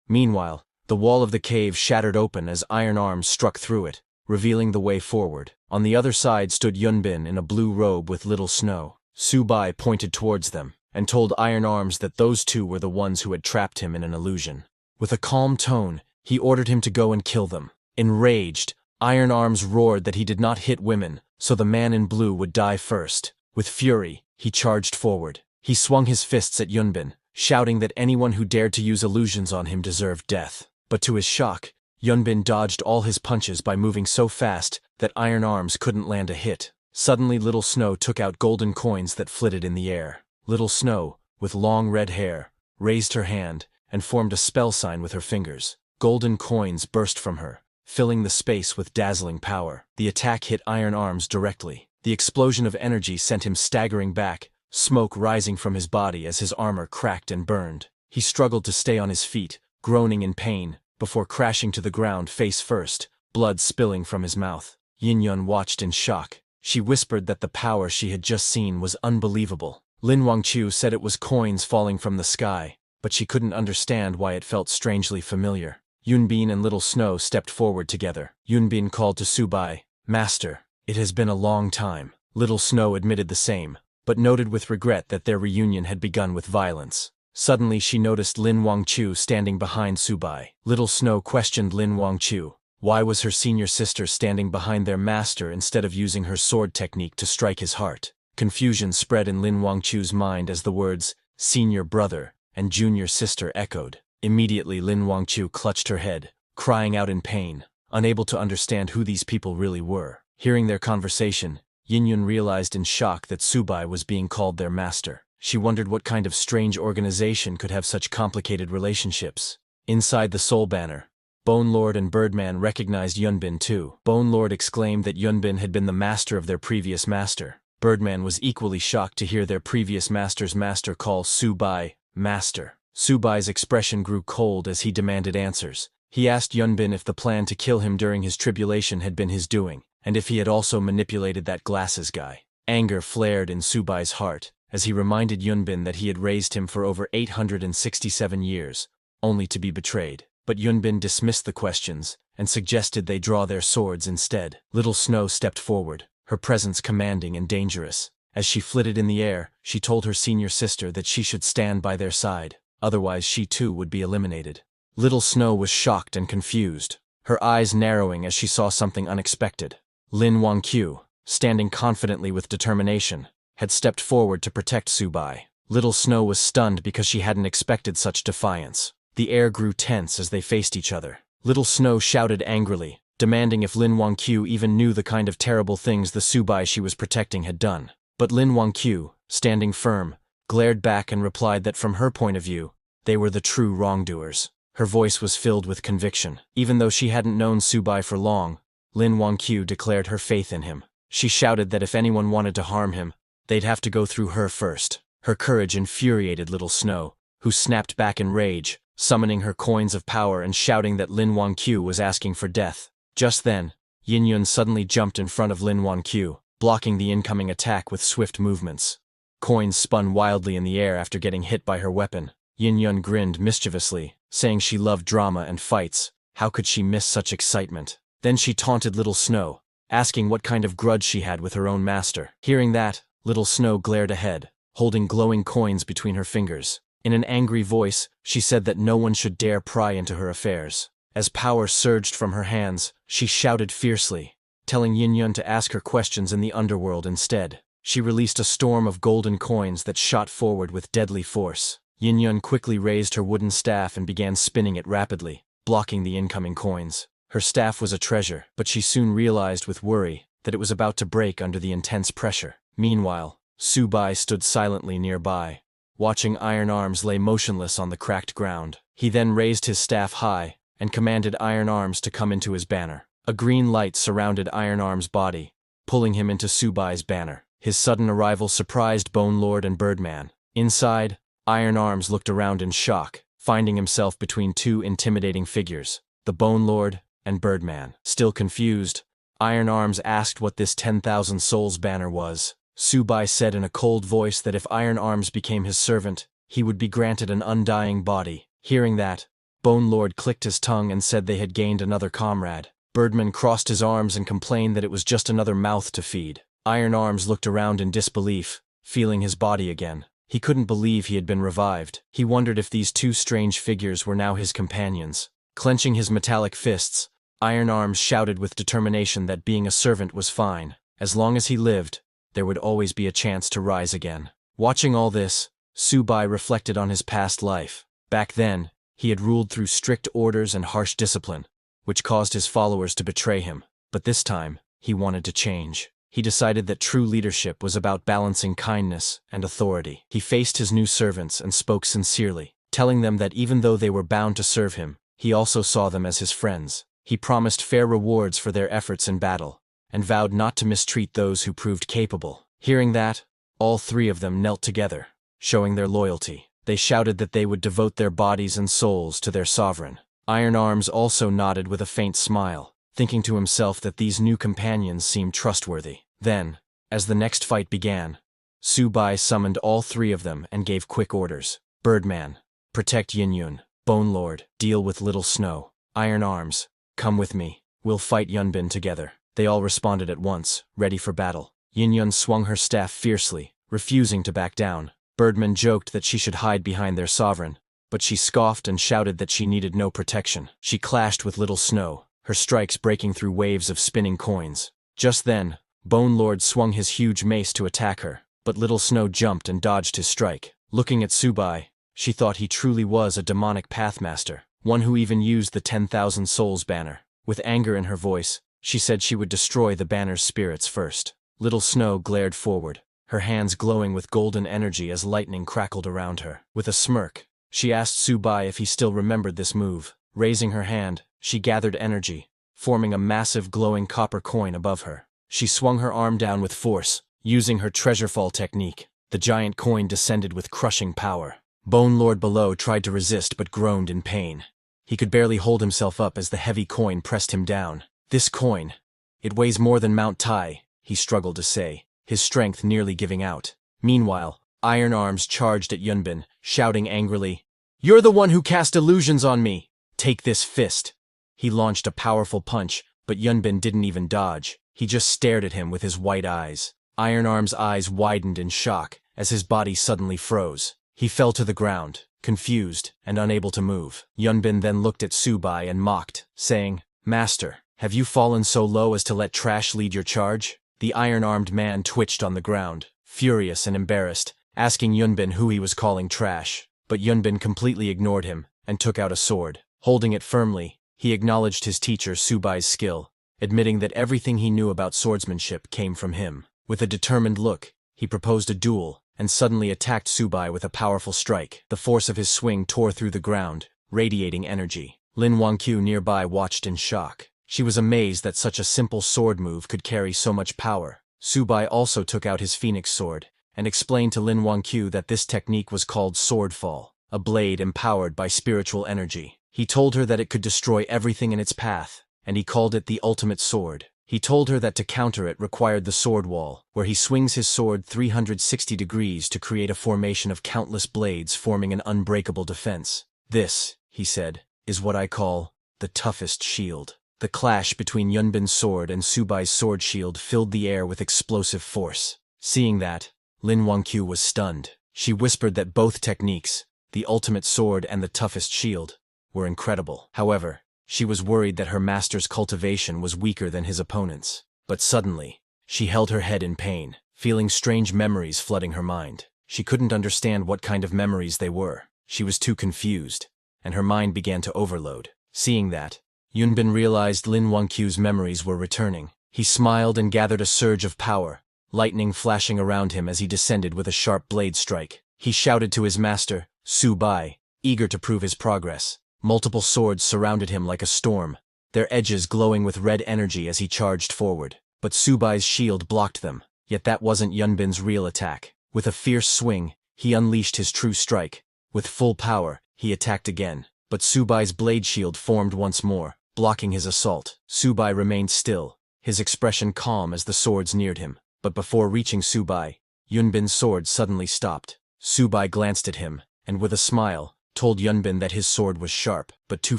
Meanwhile, the wall of the cave shattered open as iron arms struck through it, revealing the way forward. On the other side stood Yunbin in a blue robe with Little Snow. Subai pointed towards them and told Iron Arms that those two were the ones who had trapped him in an illusion. With a calm tone, he ordered him to go and kill them. Enraged, Iron Arms roared that he did not hit women, so the man in blue would die first. With fury, he charged forward. He swung his fists at Yunbin, shouting that anyone who dared to use illusions on him deserved death. But to his shock, Yunbin dodged all his punches by moving so fast that Iron Arms couldn't land a hit. Suddenly Little Snow took out golden coins that flitted in the air. Little Snow, with long red hair, raised her hand and formed a spell sign with her fingers. Golden coins burst from her, filling the space with dazzling power. The attack hit Iron Arms directly. The explosion of energy sent him staggering back, smoke rising from his body as his armor cracked and burned. He struggled to stay on his feet, groaning in pain, before crashing to the ground face first, blood spilling from his mouth. Yin-Yun watched in shock. She whispered that the power she had just seen was unbelievable. Lin Wangqiu said it was coins falling from the sky, but she couldn't understand why it felt strangely familiar. Yunbin and Little Snow stepped forward together. Yunbin called to Subai, "Master, it has been a long time." Little Snow admitted the same, but noted with regret that their reunion had begun with violence. Suddenly she noticed Lin Wangqiu standing behind Subai. Little Snow questioned Lin Wangqiu. Why was her senior sister standing behind their master instead of using her sword technique to strike his heart? Confusion spread in Lin Wangqiu's mind as the words, "senior brother" and "junior sister" echoed. Immediately Lin Wangqiu clutched her head, crying out in pain, unable to understand who these people really were. Hearing their conversation, Yin-Yun realized in shock that Subai was being called their master. She wondered what kind of strange organization could have such complicated relationships. Inside the Soul Banner, Bone Lord and Birdman recognized Yunbin too. Bone Lord exclaimed that Yunbin had been the master of their previous master. Birdman was equally shocked to hear their previous master's master call Subai master. Subai's expression grew cold as he demanded answers. He asked Yunbin if the plan to kill him during his tribulation had been his doing, and if he had also manipulated that glasses guy. Anger flared in Subai's heart as he reminded Yunbin that he had raised him for over 867 years, only to be betrayed. But Yunbin dismissed the questions and suggested they draw their swords instead. Little Snow stepped forward, her presence commanding and dangerous. As she flitted in the air, she told her senior sister that she should stand by their side, otherwise she too would be eliminated. Little Snow was shocked and confused, her eyes narrowing as she saw something unexpected. Lin Wangqiu, standing confidently with determination, had stepped forward to protect Subai. Little Snow was stunned because she hadn't expected such defiance. The air grew tense as they faced each other. Little Snow shouted angrily, demanding if Lin Wangqiu even knew the kind of terrible things the Subai she was protecting had done. But Lin Wangqiu, standing firm, glared back and replied that from her point of view, they were the true wrongdoers. Her voice was filled with conviction. Even though she hadn't known Subai for long, Lin Wangqiu declared her faith in him. She shouted that if anyone wanted to harm him, they'd have to go through her first. Her courage infuriated Little Snow, who snapped back in rage, summoning her coins of power and shouting that Lin Wangqiu was asking for death. Just then, Yin-Yun suddenly jumped in front of Lin Wangqiu, blocking the incoming attack with swift movements. Coins spun wildly in the air after getting hit by her weapon. Yin-Yun grinned mischievously, saying she loved drama and fights. How could she miss such excitement? Then she taunted Little Snow, asking what kind of grudge she had with her own master. Hearing that, Little Snow glared ahead, holding glowing coins between her fingers. In an angry voice, she said that no one should dare pry into her affairs. As power surged from her hands, she shouted fiercely, telling Yin-Yun to ask her questions in the underworld instead. She released a storm of golden coins that shot forward with deadly force. Yin-Yun quickly raised her wooden staff and began spinning it rapidly, blocking the incoming coins. Her staff was a treasure, but she soon realized with worry that it was about to break under the intense pressure. Meanwhile, Subai stood silently nearby, watching Iron Arms lay motionless on the cracked ground. He then raised his staff high and commanded Iron Arms to come into his banner. A green light surrounded Iron Arms' body, pulling him into Subai's banner. His sudden arrival surprised Bone Lord and Birdman. Inside, Iron Arms looked around in shock, finding himself between two intimidating figures, the Bone Lord and Birdman. Still confused, Iron Arms asked what this 10,000 souls banner was. Subai said in a cold voice that if Iron Arms became his servant, he would be granted an undying body. Hearing that, Bone Lord clicked his tongue and said they had gained another comrade. Birdman crossed his arms and complained that it was just another mouth to feed. Iron Arms looked around in disbelief, feeling his body again. He couldn't believe he had been revived. He wondered if these two strange figures were now his companions. Clenching his metallic fists, Iron Arms shouted with determination that being a servant was fine. As long as he lived, there would always be a chance to rise again. Watching all this, Subai reflected on his past life. Back then, he had ruled through strict orders and harsh discipline, which caused his followers to betray him. But this time, he wanted to change. He decided that true leadership was about balancing kindness and authority. He faced his new servants and spoke sincerely, telling them that even though they were bound to serve him, he also saw them as his friends. He promised fair rewards for their efforts in battle, and vowed not to mistreat those who proved capable. Hearing that, all three of them knelt together, showing their loyalty. They shouted that they would devote their bodies and souls to their sovereign. Iron Arms also nodded with a faint smile, thinking to himself that these new companions seemed trustworthy. Then, as the next fight began, Subai summoned all three of them and gave quick orders. Birdman, protect Yin. Bone Lord, deal with Little Snow. Iron Arms, come with me. We'll fight Yunbin together. They all responded at once, ready for battle. Yin swung her staff fiercely, refusing to back down. Birdman joked that she should hide behind their sovereign, but she scoffed and shouted that she needed no protection. She clashed with Little Snow, her strikes breaking through waves of spinning coins. Just then, Bone Lord swung his huge mace to attack her, but Little Snow jumped and dodged his strike. Looking at Subai, she thought he truly was a demonic pathmaster, one who even used the 10,000 souls banner. With anger in her voice, she said she would destroy the banner's spirits first. Little Snow glared forward, her hands glowing with golden energy as lightning crackled around her. With a smirk, she asked Subai if he still remembered this move. Raising her hand, she gathered energy, forming a massive glowing copper coin above her. She swung her arm down with force, using her treasure-fall technique. The giant coin descended with crushing power. Bone Lord below tried to resist but groaned in pain. He could barely hold himself up as the heavy coin pressed him down. This coin, it weighs more than Mount Tai, he struggled to say, his strength nearly giving out. Meanwhile, Iron Arms charged at Yunbin, shouting angrily, "You're the one who cast illusions on me! Take this fist!" He launched a powerful punch, but Yunbin didn't even dodge. He just stared at him with his white eyes. Iron Arms' eyes widened in shock as his body suddenly froze. He fell to the ground, confused and unable to move. Yunbin then looked at Subai and mocked, saying, "Master, have you fallen so low as to let trash lead your charge?" The iron-armed man twitched on the ground, furious and embarrassed, asking Yunbin who he was calling trash. But Yunbin completely ignored him and took out a sword. Holding it firmly, he acknowledged his teacher Subai's skill, admitting that everything he knew about swordsmanship came from him. With a determined look, he proposed a duel and suddenly attacked Subai with a powerful strike. The force of his swing tore through the ground, radiating energy. Lin Wangqiu nearby watched in shock. She was amazed that such a simple sword move could carry so much power. Subai also took out his phoenix sword and explained to Lin Wangqiu that this technique was called sword fall, a blade empowered by spiritual energy. He told her that it could destroy everything in its path, and he called it the ultimate sword. He told her that to counter it required the sword wall, where he swings his sword 360 degrees to create a formation of countless blades forming an unbreakable defense. "This," he said, "is what I call the toughest shield." The clash between Yunbin's sword and Subai's sword shield filled the air with explosive force. Seeing that, Lin Wangqiu was stunned. She whispered that both techniques, the ultimate sword and the toughest shield, were incredible. However, she was worried that her master's cultivation was weaker than his opponent's. But suddenly, she held her head in pain, feeling strange memories flooding her mind. She couldn't understand what kind of memories they were. She was too confused, and her mind began to overload. Seeing that, Yunbin realized Lin Wangqiu's memories were returning. He smiled and gathered a surge of power, lightning flashing around him as he descended with a sharp blade strike. He shouted to his master, Su Bai, eager to prove his progress. Multiple swords surrounded him like a storm, their edges glowing with red energy as he charged forward. But Su Bai's shield blocked them, yet that wasn't Yunbin's real attack. With a fierce swing, he unleashed his true strike. With full power, he attacked again, but Su Bai's blade shield formed once more, blocking his assault. Su Bai remained still, his expression calm as the swords neared him. But before reaching Su Bai, Yunbin's sword suddenly stopped. Su Bai glanced at him, and with a smile, told Yunbin that his sword was sharp, but too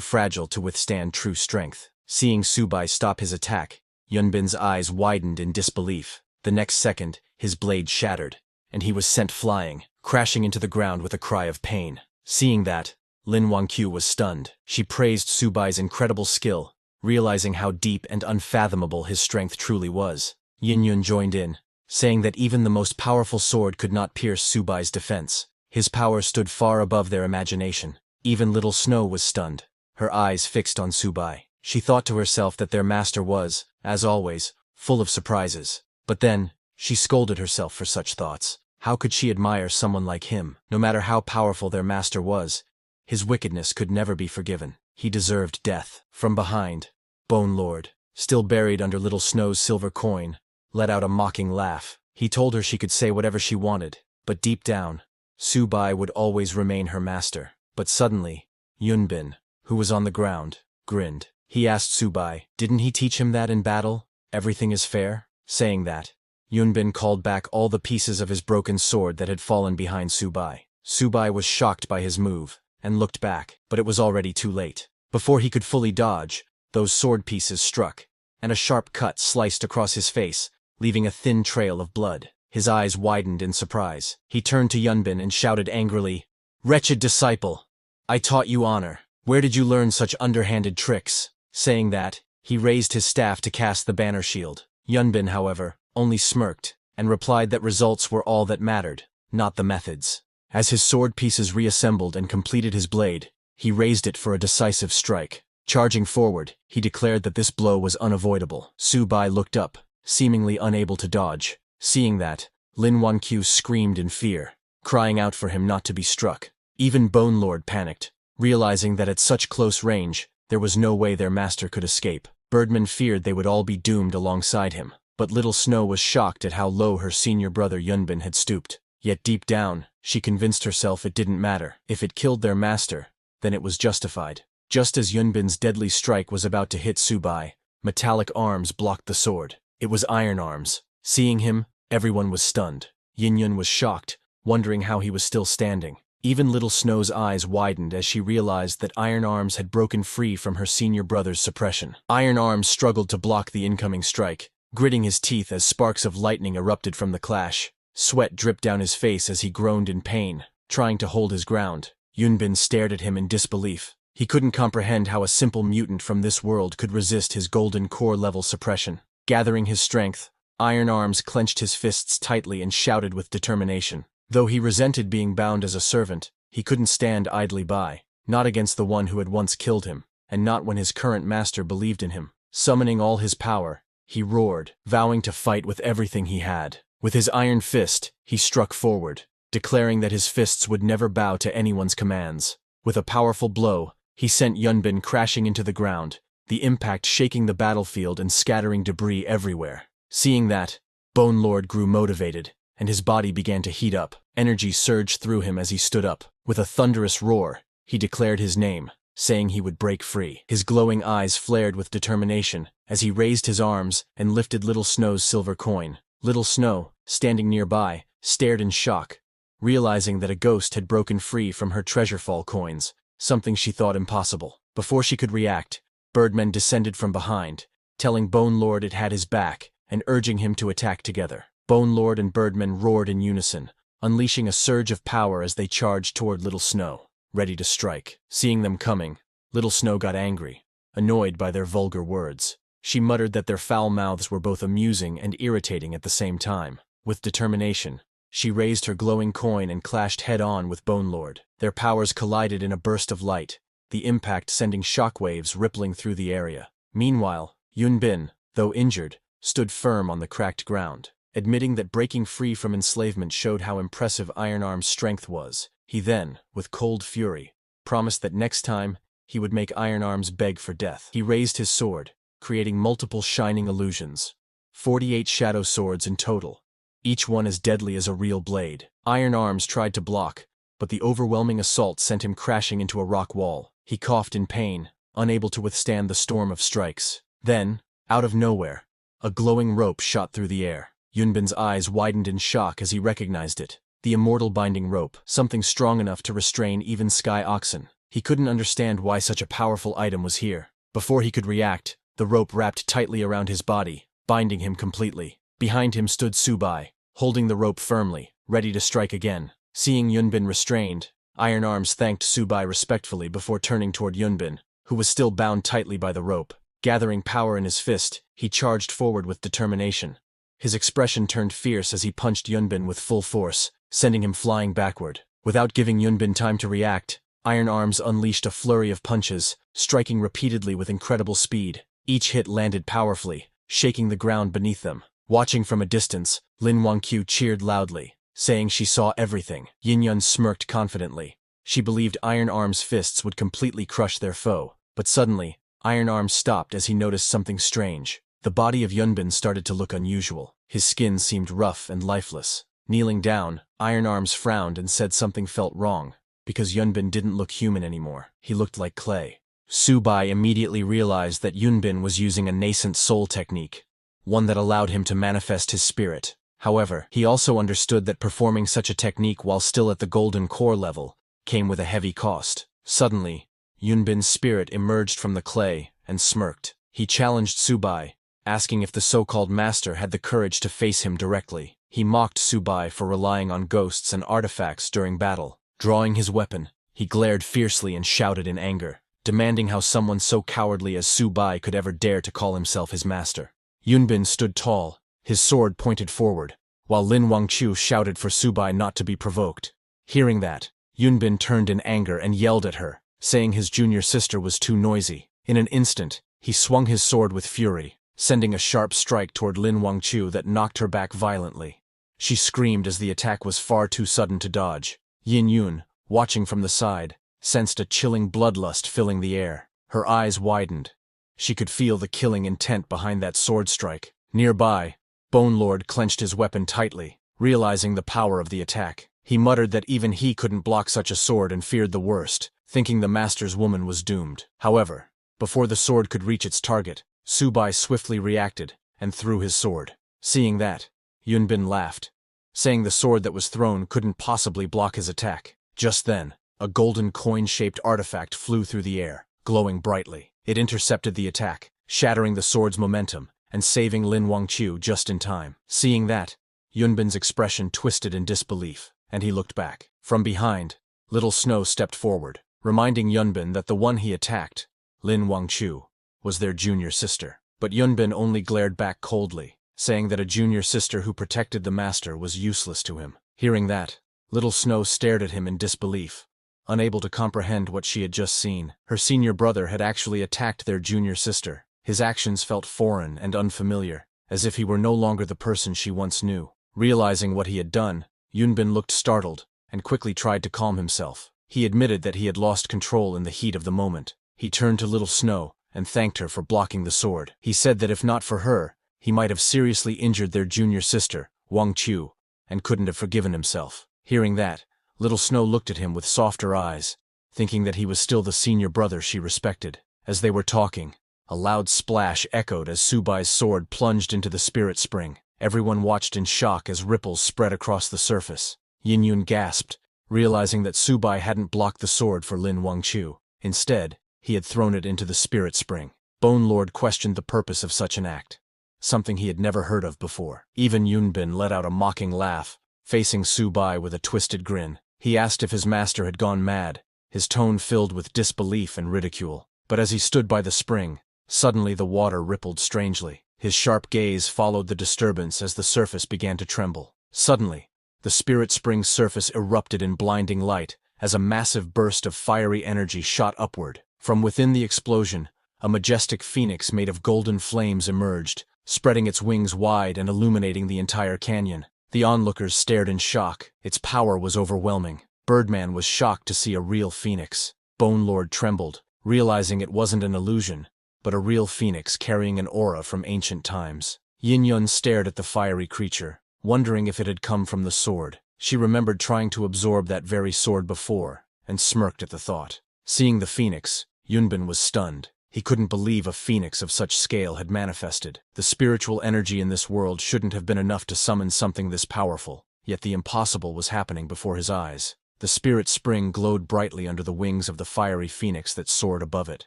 fragile to withstand true strength. Seeing Su Bai stop his attack, Yunbin's eyes widened in disbelief. The next second, his blade shattered, and he was sent flying, crashing into the ground with a cry of pain. Seeing that, Lin Wangqiu was stunned. She praised Su Bai's incredible skill, realizing how deep and unfathomable his strength truly was. Yin Yun joined in, saying that even the most powerful sword could not pierce Su Bai's defense. His power stood far above their imagination. Even Little Snow was stunned, her eyes fixed on Su Bai. She thought to herself that their master was, as always, full of surprises. But then, she scolded herself for such thoughts. How could she admire someone like him? No matter how powerful their master was, his wickedness could never be forgiven. He deserved death. From behind, Bone Lord, still buried under Little Snow's silver coin, let out a mocking laugh. He told her she could say whatever she wanted, but deep down, Su Bai would always remain her master. But suddenly, Yunbin, who was on the ground, grinned. He asked Su Bai, didn't he teach him that in battle, everything is fair? Saying that, Yunbin called back all the pieces of his broken sword that had fallen behind Su Bai. Su Bai was shocked by his move, and looked back, but it was already too late. Before he could fully dodge, those sword pieces struck, and a sharp cut sliced across his face, leaving a thin trail of blood. His eyes widened in surprise. He turned to Yunbin and shouted angrily, "Wretched disciple! I taught you honor. Where did you learn such underhanded tricks?" Saying that, he raised his staff to cast the banner shield. Yunbin, however, only smirked, and replied that results were all that mattered, not the methods. As his sword pieces reassembled and completed his blade, he raised it for a decisive strike. Charging forward, he declared that this blow was unavoidable. Su Bai looked up, seemingly unable to dodge. Seeing that, Lin Wangqiu screamed in fear, crying out for him not to be struck. Even Bone Lord panicked, realizing that at such close range, there was no way their master could escape. Birdman feared they would all be doomed alongside him, but Little Snow was shocked at how low her senior brother Yunbin had stooped. Yet deep down, she convinced herself it didn't matter. If it killed their master, then it was justified. Just as Yunbin's deadly strike was about to hit Su Bai, metallic arms blocked the sword. It was iron arms. Seeing him, everyone was stunned. Yin Yun was shocked, wondering how he was still standing. Even Little Snow's eyes widened as she realized that Iron Arms had broken free from her senior brother's suppression. Iron Arms struggled to block the incoming strike, gritting his teeth as sparks of lightning erupted from the clash. Sweat dripped down his face as he groaned in pain, trying to hold his ground. Yunbin stared at him in disbelief. He couldn't comprehend how a simple mutant from this world could resist his golden core-level suppression. Gathering his strength, Iron Arms clenched his fists tightly and shouted with determination. Though he resented being bound as a servant, he couldn't stand idly by, not against the one who had once killed him, and not when his current master believed in him. Summoning all his power, he roared, vowing to fight with everything he had. With his iron fist, he struck forward, declaring that his fists would never bow to anyone's commands. With a powerful blow, he sent Yunbin crashing into the ground, the impact shaking the battlefield and scattering debris everywhere. Seeing that, Bone Lord grew motivated, and his body began to heat up. Energy surged through him as he stood up. With a thunderous roar, he declared his name, saying he would break free. His glowing eyes flared with determination as he raised his arms and lifted Little Snow's silver coin. Little Snow, standing nearby, stared in shock, realizing that a ghost had broken free from her treasure-fall coins, something she thought impossible. Before she could react, Birdmen descended from behind, telling Bone Lord it had his back and urging him to attack together. Bone Lord and Birdmen roared in unison, unleashing a surge of power as they charged toward Little Snow, ready to strike. Seeing them coming, Little Snow got angry, annoyed by their vulgar words. She muttered that their foul mouths were both amusing and irritating at the same time. With determination, she raised her glowing coin and clashed head-on with Bone Lord. Their powers collided in a burst of light, the impact sending shockwaves rippling through the area. Meanwhile, Yunbin, though injured, stood firm on the cracked ground. admitting that breaking free from enslavement showed how impressive Iron Arm's strength was. He then, with cold fury, promised that next time, he would make Iron Arms beg for death. He raised his sword, creating multiple shining illusions. 48 shadow swords in total, each one as deadly as a real blade. Iron Arms tried to block, but the overwhelming assault sent him crashing into a rock wall. He coughed in pain, unable to withstand the storm of strikes. Then, out of nowhere, a glowing rope shot through the air. Yunbin's eyes widened in shock as he recognized it. The immortal binding rope, something strong enough to restrain even sky oxen. He couldn't understand why such a powerful item was here. Before he could react, the rope wrapped tightly around his body, binding him completely. Behind him stood Subai, holding the rope firmly, ready to strike again. Seeing Yunbin restrained, Iron Arms thanked Subai respectfully before turning toward Yunbin, who was still bound tightly by the rope. Gathering power in his fist, he charged forward with determination. His expression turned fierce as he punched Yunbin with full force, sending him flying backward. Without giving Yunbin time to react, Iron Arms unleashed a flurry of punches, striking repeatedly with incredible speed. Each hit landed powerfully, shaking the ground beneath them. Watching from a distance, Lin Wangqiu cheered loudly, saying she saw everything. Yin Yun smirked confidently. She believed Iron Arms' fists would completely crush their foe. But suddenly, Iron Arms stopped as he noticed something strange. The body of Yunbin started to look unusual. His skin seemed rough and lifeless. Kneeling down, Iron Arms frowned and said something felt wrong, because Yunbin didn't look human anymore. He looked like clay. Subai immediately realized that Yunbin was using a nascent soul technique, one that allowed him to manifest his spirit. However, he also understood that performing such a technique while still at the golden core level came with a heavy cost. Suddenly, Yunbin's spirit emerged from the clay and smirked. He challenged Subai, asking if the so-called master had the courage to face him directly. He mocked Subai for relying on ghosts and artifacts during battle. Drawing his weapon, he glared fiercely and shouted in anger, demanding how someone so cowardly as Subai could ever dare to call himself his master. Yunbin stood tall, his sword pointed forward, while Lin Wangqiu shouted for Subai not to be provoked. Hearing that, Yunbin turned in anger and yelled at her, saying his junior sister was too noisy. In an instant, he swung his sword with fury, sending a sharp strike toward Lin Wangqiu that knocked her back violently. She screamed as the attack was far too sudden to dodge. Yin Yun, watching from the side, sensed a chilling bloodlust filling the air. Her eyes widened. She could feel the killing intent behind that sword strike. Nearby, Bone Lord clenched his weapon tightly, realizing the power of the attack. He muttered that even he couldn't block such a sword and feared the worst, thinking the master's woman was doomed. However, before the sword could reach its target, Subai swiftly reacted and threw his sword. Seeing that, Yunbin laughed, saying the sword that was thrown couldn't possibly block his attack. Just then, a golden coin-shaped artifact flew through the air, glowing brightly. It intercepted the attack, shattering the sword's momentum and saving Lin Wangqiu just in time. Seeing that, Yunbin's expression twisted in disbelief, and he looked back. From behind, Little Snow stepped forward, reminding Yunbin that the one he attacked, Lin Wangqiu, was their junior sister. But Yunbin only glared back coldly, saying that a junior sister who protected the master was useless to him. Hearing that, Little Snow stared at him in disbelief, unable to comprehend what she had just seen. Her senior brother had actually attacked their junior sister. His actions felt foreign and unfamiliar, as if he were no longer the person she once knew. Realizing what he had done, Yunbin looked startled and quickly tried to calm himself. He admitted that he had lost control in the heat of the moment. He turned to Little Snow and thanked her for blocking the sword. He said that if not for her, he might have seriously injured their junior sister, Wangqiu, and couldn't have forgiven himself. Hearing that, Little Snow looked at him with softer eyes, thinking that he was still the senior brother she respected. As they were talking, a loud splash echoed as Subai's sword plunged into the spirit spring. Everyone watched in shock as ripples spread across the surface. Yin Yun gasped, realizing that Subai hadn't blocked the sword for Lin Wangqiu. Instead, he had thrown it into the spirit spring. Bone Lord questioned the purpose of such an act, something he had never heard of before. Even Yunbin let out a mocking laugh, facing Subai with a twisted grin. He asked if his master had gone mad, his tone filled with disbelief and ridicule. But as he stood by the spring, suddenly the water rippled strangely. His sharp gaze followed the disturbance as the surface began to tremble. Suddenly, the spirit spring's surface erupted in blinding light as a massive burst of fiery energy shot upward. From within the explosion, a majestic phoenix made of golden flames emerged, spreading its wings wide and illuminating the entire canyon. The onlookers stared in shock. Its power was overwhelming. Birdman was shocked to see a real phoenix. Bone Lord trembled, realizing it wasn't an illusion, but a real phoenix carrying an aura from ancient times. Yin Yun stared at the fiery creature, wondering if it had come from the sword. She remembered trying to absorb that very sword before, and smirked at the thought. Seeing the phoenix, Yunbin was stunned. He couldn't believe a phoenix of such scale had manifested. The spiritual energy in this world shouldn't have been enough to summon something this powerful, yet the impossible was happening before his eyes. The spirit spring glowed brightly under the wings of the fiery phoenix that soared above it.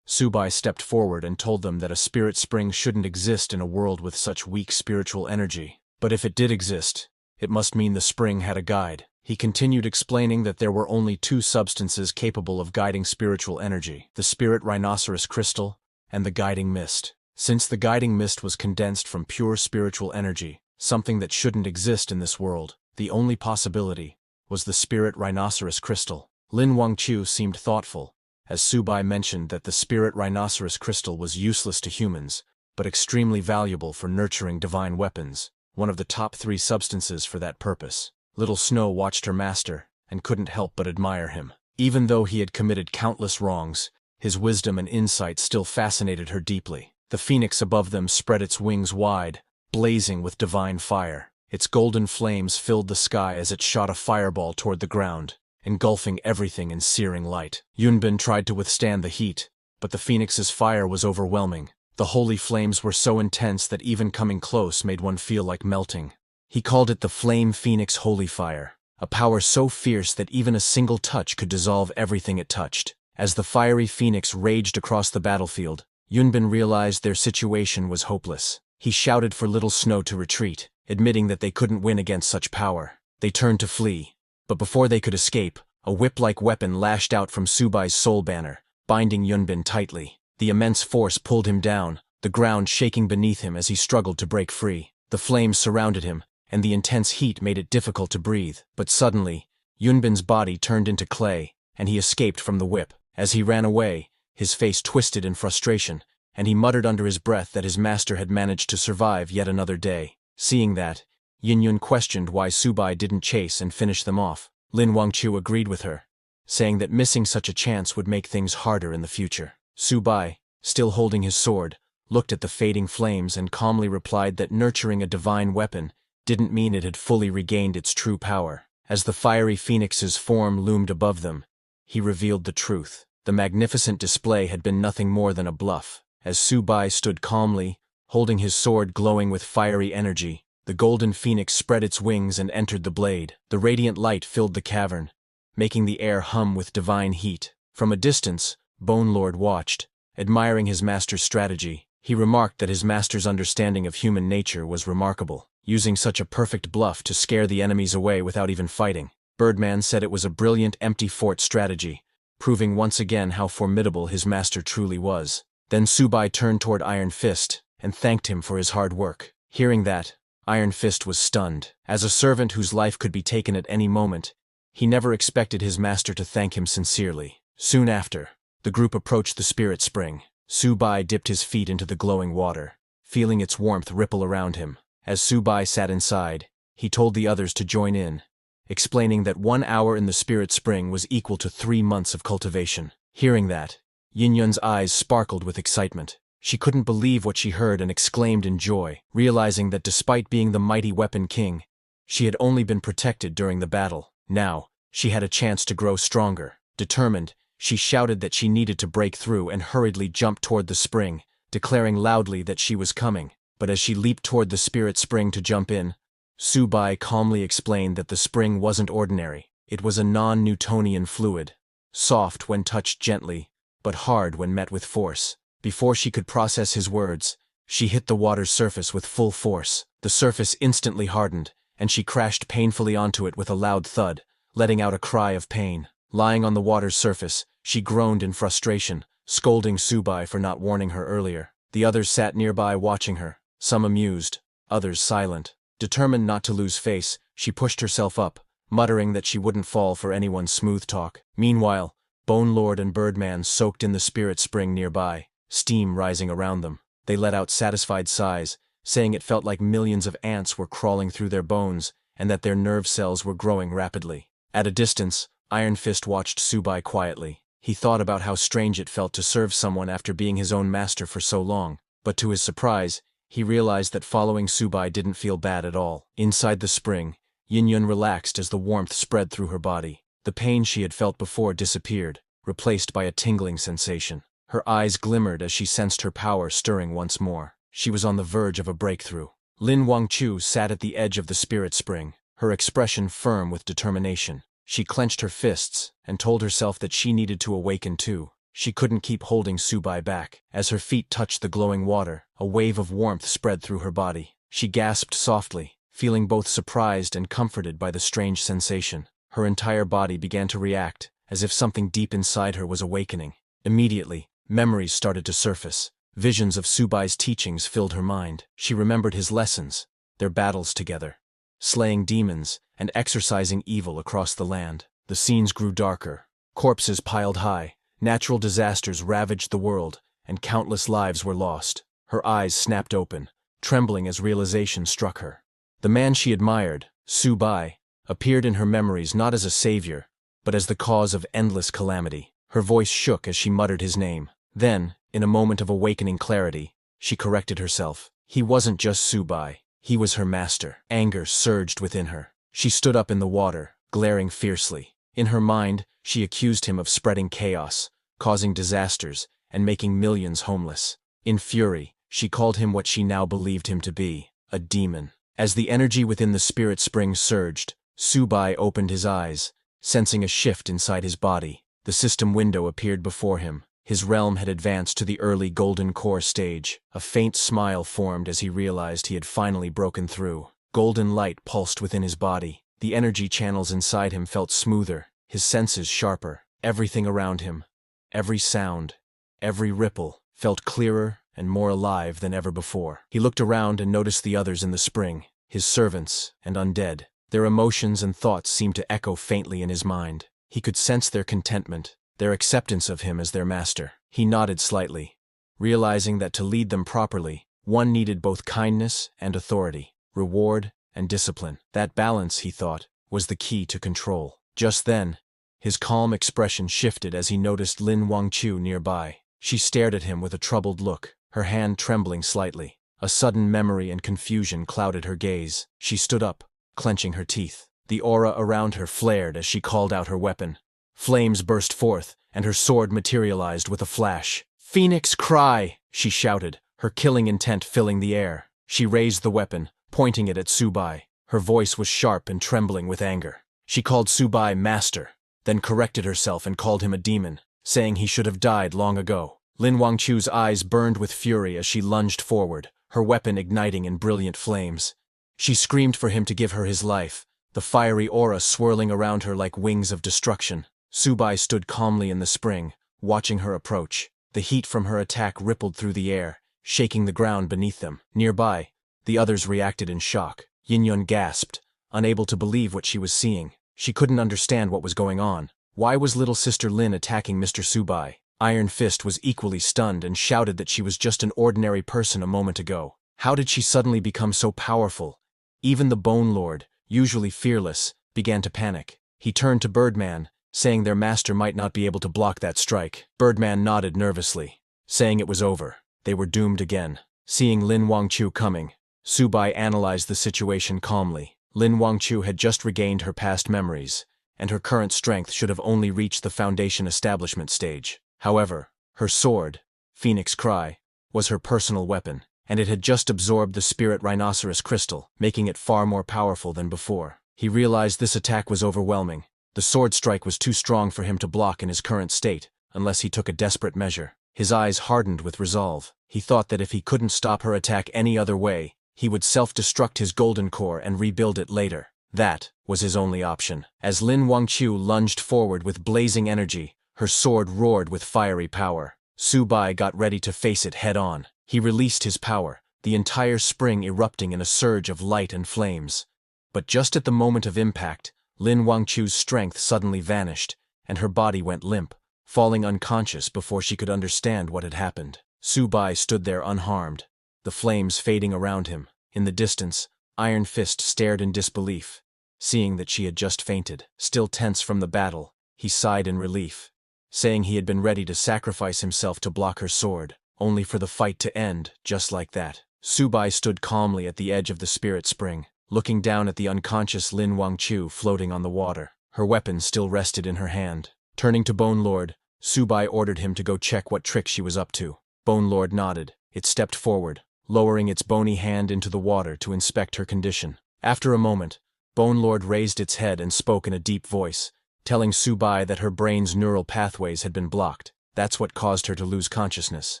Subai stepped forward and told them that a spirit spring shouldn't exist in a world with such weak spiritual energy. But if it did exist, it must mean the spring had a guide. He continued explaining that there were only two substances capable of guiding spiritual energy: the spirit rhinoceros crystal and the guiding mist. Since the guiding mist was condensed from pure spiritual energy, something that shouldn't exist in this world, the only possibility was the spirit rhinoceros crystal. Lin Wangqiu seemed thoughtful, as Subai mentioned that the spirit rhinoceros crystal was useless to humans, but extremely valuable for nurturing divine weapons, one of the top 3 substances for that purpose. Little Snow watched her master, and couldn't help but admire him. Even though he had committed countless wrongs, his wisdom and insight still fascinated her deeply. The phoenix above them spread its wings wide, blazing with divine fire. Its golden flames filled the sky as it shot a fireball toward the ground, engulfing everything in searing light. Yunbin tried to withstand the heat, but the phoenix's fire was overwhelming. The holy flames were so intense that even coming close made one feel like melting. He called it the Flame Phoenix Holy Fire, a power so fierce that even a single touch could dissolve everything it touched. As the fiery phoenix raged across the battlefield, Yunbin realized their situation was hopeless. He shouted for Little Snow to retreat, admitting that they couldn't win against such power. They turned to flee, but before they could escape, a whip-like weapon lashed out from Subai's soul banner, binding Yunbin tightly. The immense force pulled him down, the ground shaking beneath him as he struggled to break free. The flames surrounded him, and the intense heat made it difficult to breathe. But suddenly, Yunbin's body turned into clay, and he escaped from the whip. As he ran away, his face twisted in frustration, and he muttered under his breath that his master had managed to survive yet another day. Seeing that, Yin Yun questioned why Subai didn't chase and finish them off. Lin Wangqiu agreed with her, saying that missing such a chance would make things harder in the future. Subai, still holding his sword, looked at the fading flames and calmly replied that nurturing a divine weapon didn't mean it had fully regained its true power. As the fiery phoenix's form loomed above them, he revealed the truth. The magnificent display had been nothing more than a bluff. As Subai stood calmly, holding his sword glowing with fiery energy, the golden phoenix spread its wings and entered the blade. The radiant light filled the cavern, making the air hum with divine heat. From a distance, Bone Lord watched, admiring his master's strategy. He remarked that his master's understanding of human nature was remarkable, using such a perfect bluff to scare the enemies away without even fighting. Birdman said it was a brilliant empty fort strategy, proving once again how formidable his master truly was. Then Subai turned toward Iron Fist and thanked him for his hard work. Hearing that, Iron Fist was stunned. As a servant whose life could be taken at any moment, he never expected his master to thank him sincerely. Soon after, the group approached the spirit spring. Subai dipped his feet into the glowing water, feeling its warmth ripple around him. As Subai sat inside, he told the others to join in, explaining that 1 hour in the spirit spring was equal to 3 months of cultivation. Hearing that, Yin Yun's eyes sparkled with excitement. She couldn't believe what she heard and exclaimed in joy, realizing that despite being the mighty weapon king, she had only been protected during the battle. Now, she had a chance to grow stronger. Determined, she shouted that she needed to break through and hurriedly jumped toward the spring, declaring loudly that she was coming. But as she leaped toward the spirit spring to jump in, Subai calmly explained that the spring wasn't ordinary. It was a non-Newtonian fluid, soft when touched gently, but hard when met with force. Before she could process his words, she hit the water's surface with full force. The surface instantly hardened, and she crashed painfully onto it with a loud thud, letting out a cry of pain. Lying on the water's surface, she groaned in frustration, scolding Subai for not warning her earlier. The others sat nearby watching her, some amused, others silent. Determined not to lose face, she pushed herself up, muttering that she wouldn't fall for anyone's smooth talk. Meanwhile, Bone Lord and Birdman soaked in the spirit spring nearby, steam rising around them. They let out satisfied sighs, saying it felt like millions of ants were crawling through their bones and that their nerve cells were growing rapidly. At a distance, Iron Fist watched Subai quietly. He thought about how strange it felt to serve someone after being his own master for so long, but to his surprise, he realized that following Subai didn't feel bad at all. Inside the spring, Yin-Yun relaxed as the warmth spread through her body. The pain she had felt before disappeared, replaced by a tingling sensation. Her eyes glimmered as she sensed her power stirring once more. She was on the verge of a breakthrough. Lin Wangchu sat at the edge of the spirit spring, her expression firm with determination. She clenched her fists and told herself that she needed to awaken too. She couldn't keep holding Subai back. As her feet touched the glowing water, a wave of warmth spread through her body. She gasped softly, feeling both surprised and comforted by the strange sensation. Her entire body began to react, as if something deep inside her was awakening. Immediately, memories started to surface. Visions of Subai's teachings filled her mind. She remembered his lessons, their battles together, slaying demons and exorcising evil across the land. The scenes grew darker. Corpses piled high, natural disasters ravaged the world, and countless lives were lost. Her eyes snapped open, trembling as realization struck her. The man she admired, Subai, appeared in her memories not as a savior, but as the cause of endless calamity. Her voice shook as she muttered his name. Then, in a moment of awakening clarity, she corrected herself. He wasn't just Subai, he was her master. Anger surged within her. She stood up in the water, glaring fiercely. In her mind, she accused him of spreading chaos, causing disasters, and making millions homeless. In fury, she called him what she now believed him to be, a demon. As the energy within the spirit spring surged, Subai opened his eyes, sensing a shift inside his body. The system window appeared before him. His realm had advanced to the early golden core stage. A faint smile formed as he realized he had finally broken through. Golden light pulsed within his body. The energy channels inside him felt smoother, his senses sharper. Everything around him, every sound, every ripple, felt clearer and more alive than ever before. He looked around and noticed the others in the spring, his servants and undead. Their emotions and thoughts seemed to echo faintly in his mind. He could sense their contentment, their acceptance of him as their master. He nodded slightly, realizing that to lead them properly, one needed both kindness and authority, reward and discipline. That balance, he thought, was the key to control. Just then, his calm expression shifted as he noticed Lin Wangchu nearby. She stared at him with a troubled look, her hand trembling slightly. A sudden memory and confusion clouded her gaze. She stood up, clenching her teeth. The aura around her flared as she called out her weapon. Flames burst forth, and her sword materialized with a flash. "Phoenix Cry!" she shouted, her killing intent filling the air. She raised the weapon, pointing it at Subai. Her voice was sharp and trembling with anger. She called Subai master, then corrected herself and called him a demon, saying he should have died long ago. Lin Wangchu's eyes burned with fury as she lunged forward, her weapon igniting in brilliant flames. She screamed for him to give her his life, the fiery aura swirling around her like wings of destruction. Subai stood calmly in the spring, watching her approach. The heat from her attack rippled through the air, shaking the ground beneath them. Nearby, the others reacted in shock. Yin-Yun gasped, unable to believe what she was seeing. She couldn't understand what was going on. Why was little sister Lin attacking Mr. Subai? Iron Fist was equally stunned and shouted that she was just an ordinary person a moment ago. How did she suddenly become so powerful? Even the Bone Lord, usually fearless, began to panic. He turned to Birdman, saying their master might not be able to block that strike. Birdman nodded nervously, saying it was over. They were doomed again. Seeing Lin Wangchu coming, Subai analyzed the situation calmly. Lin Wangchu had just regained her past memories, and her current strength should have only reached the foundation establishment stage. However, her sword, Phoenix Cry, was her personal weapon, and it had just absorbed the spirit rhinoceros crystal, making it far more powerful than before. He realized this attack was overwhelming. The sword strike was too strong for him to block in his current state, unless he took a desperate measure. His eyes hardened with resolve. He thought that if he couldn't stop her attack any other way, he would self-destruct his golden core and rebuild it later. That was his only option. As Lin Wangchu lunged forward with blazing energy, her sword roared with fiery power. Subai got ready to face it head-on. He released his power, the entire spring erupting in a surge of light and flames. But just at the moment of impact, Lin Wangchu's strength suddenly vanished, and her body went limp, falling unconscious before she could understand what had happened. Subai stood there unharmed, the flames fading around him. In the distance, Iron Fist stared in disbelief, seeing that she had just fainted. Still tense from the battle, he sighed in relief, saying he had been ready to sacrifice himself to block her sword, only for the fight to end just like that. Subai stood calmly at the edge of the spirit spring, looking down at the unconscious Lin Wangchu floating on the water. Her weapon still rested in her hand. Turning to Bone Lord, Subai ordered him to go check what trick she was up to. Bone Lord nodded. It stepped forward, lowering its bony hand into the water to inspect her condition. After a moment, Bone Lord raised its head and spoke in a deep voice, telling Subai that her brain's neural pathways had been blocked. That's what caused her to lose consciousness.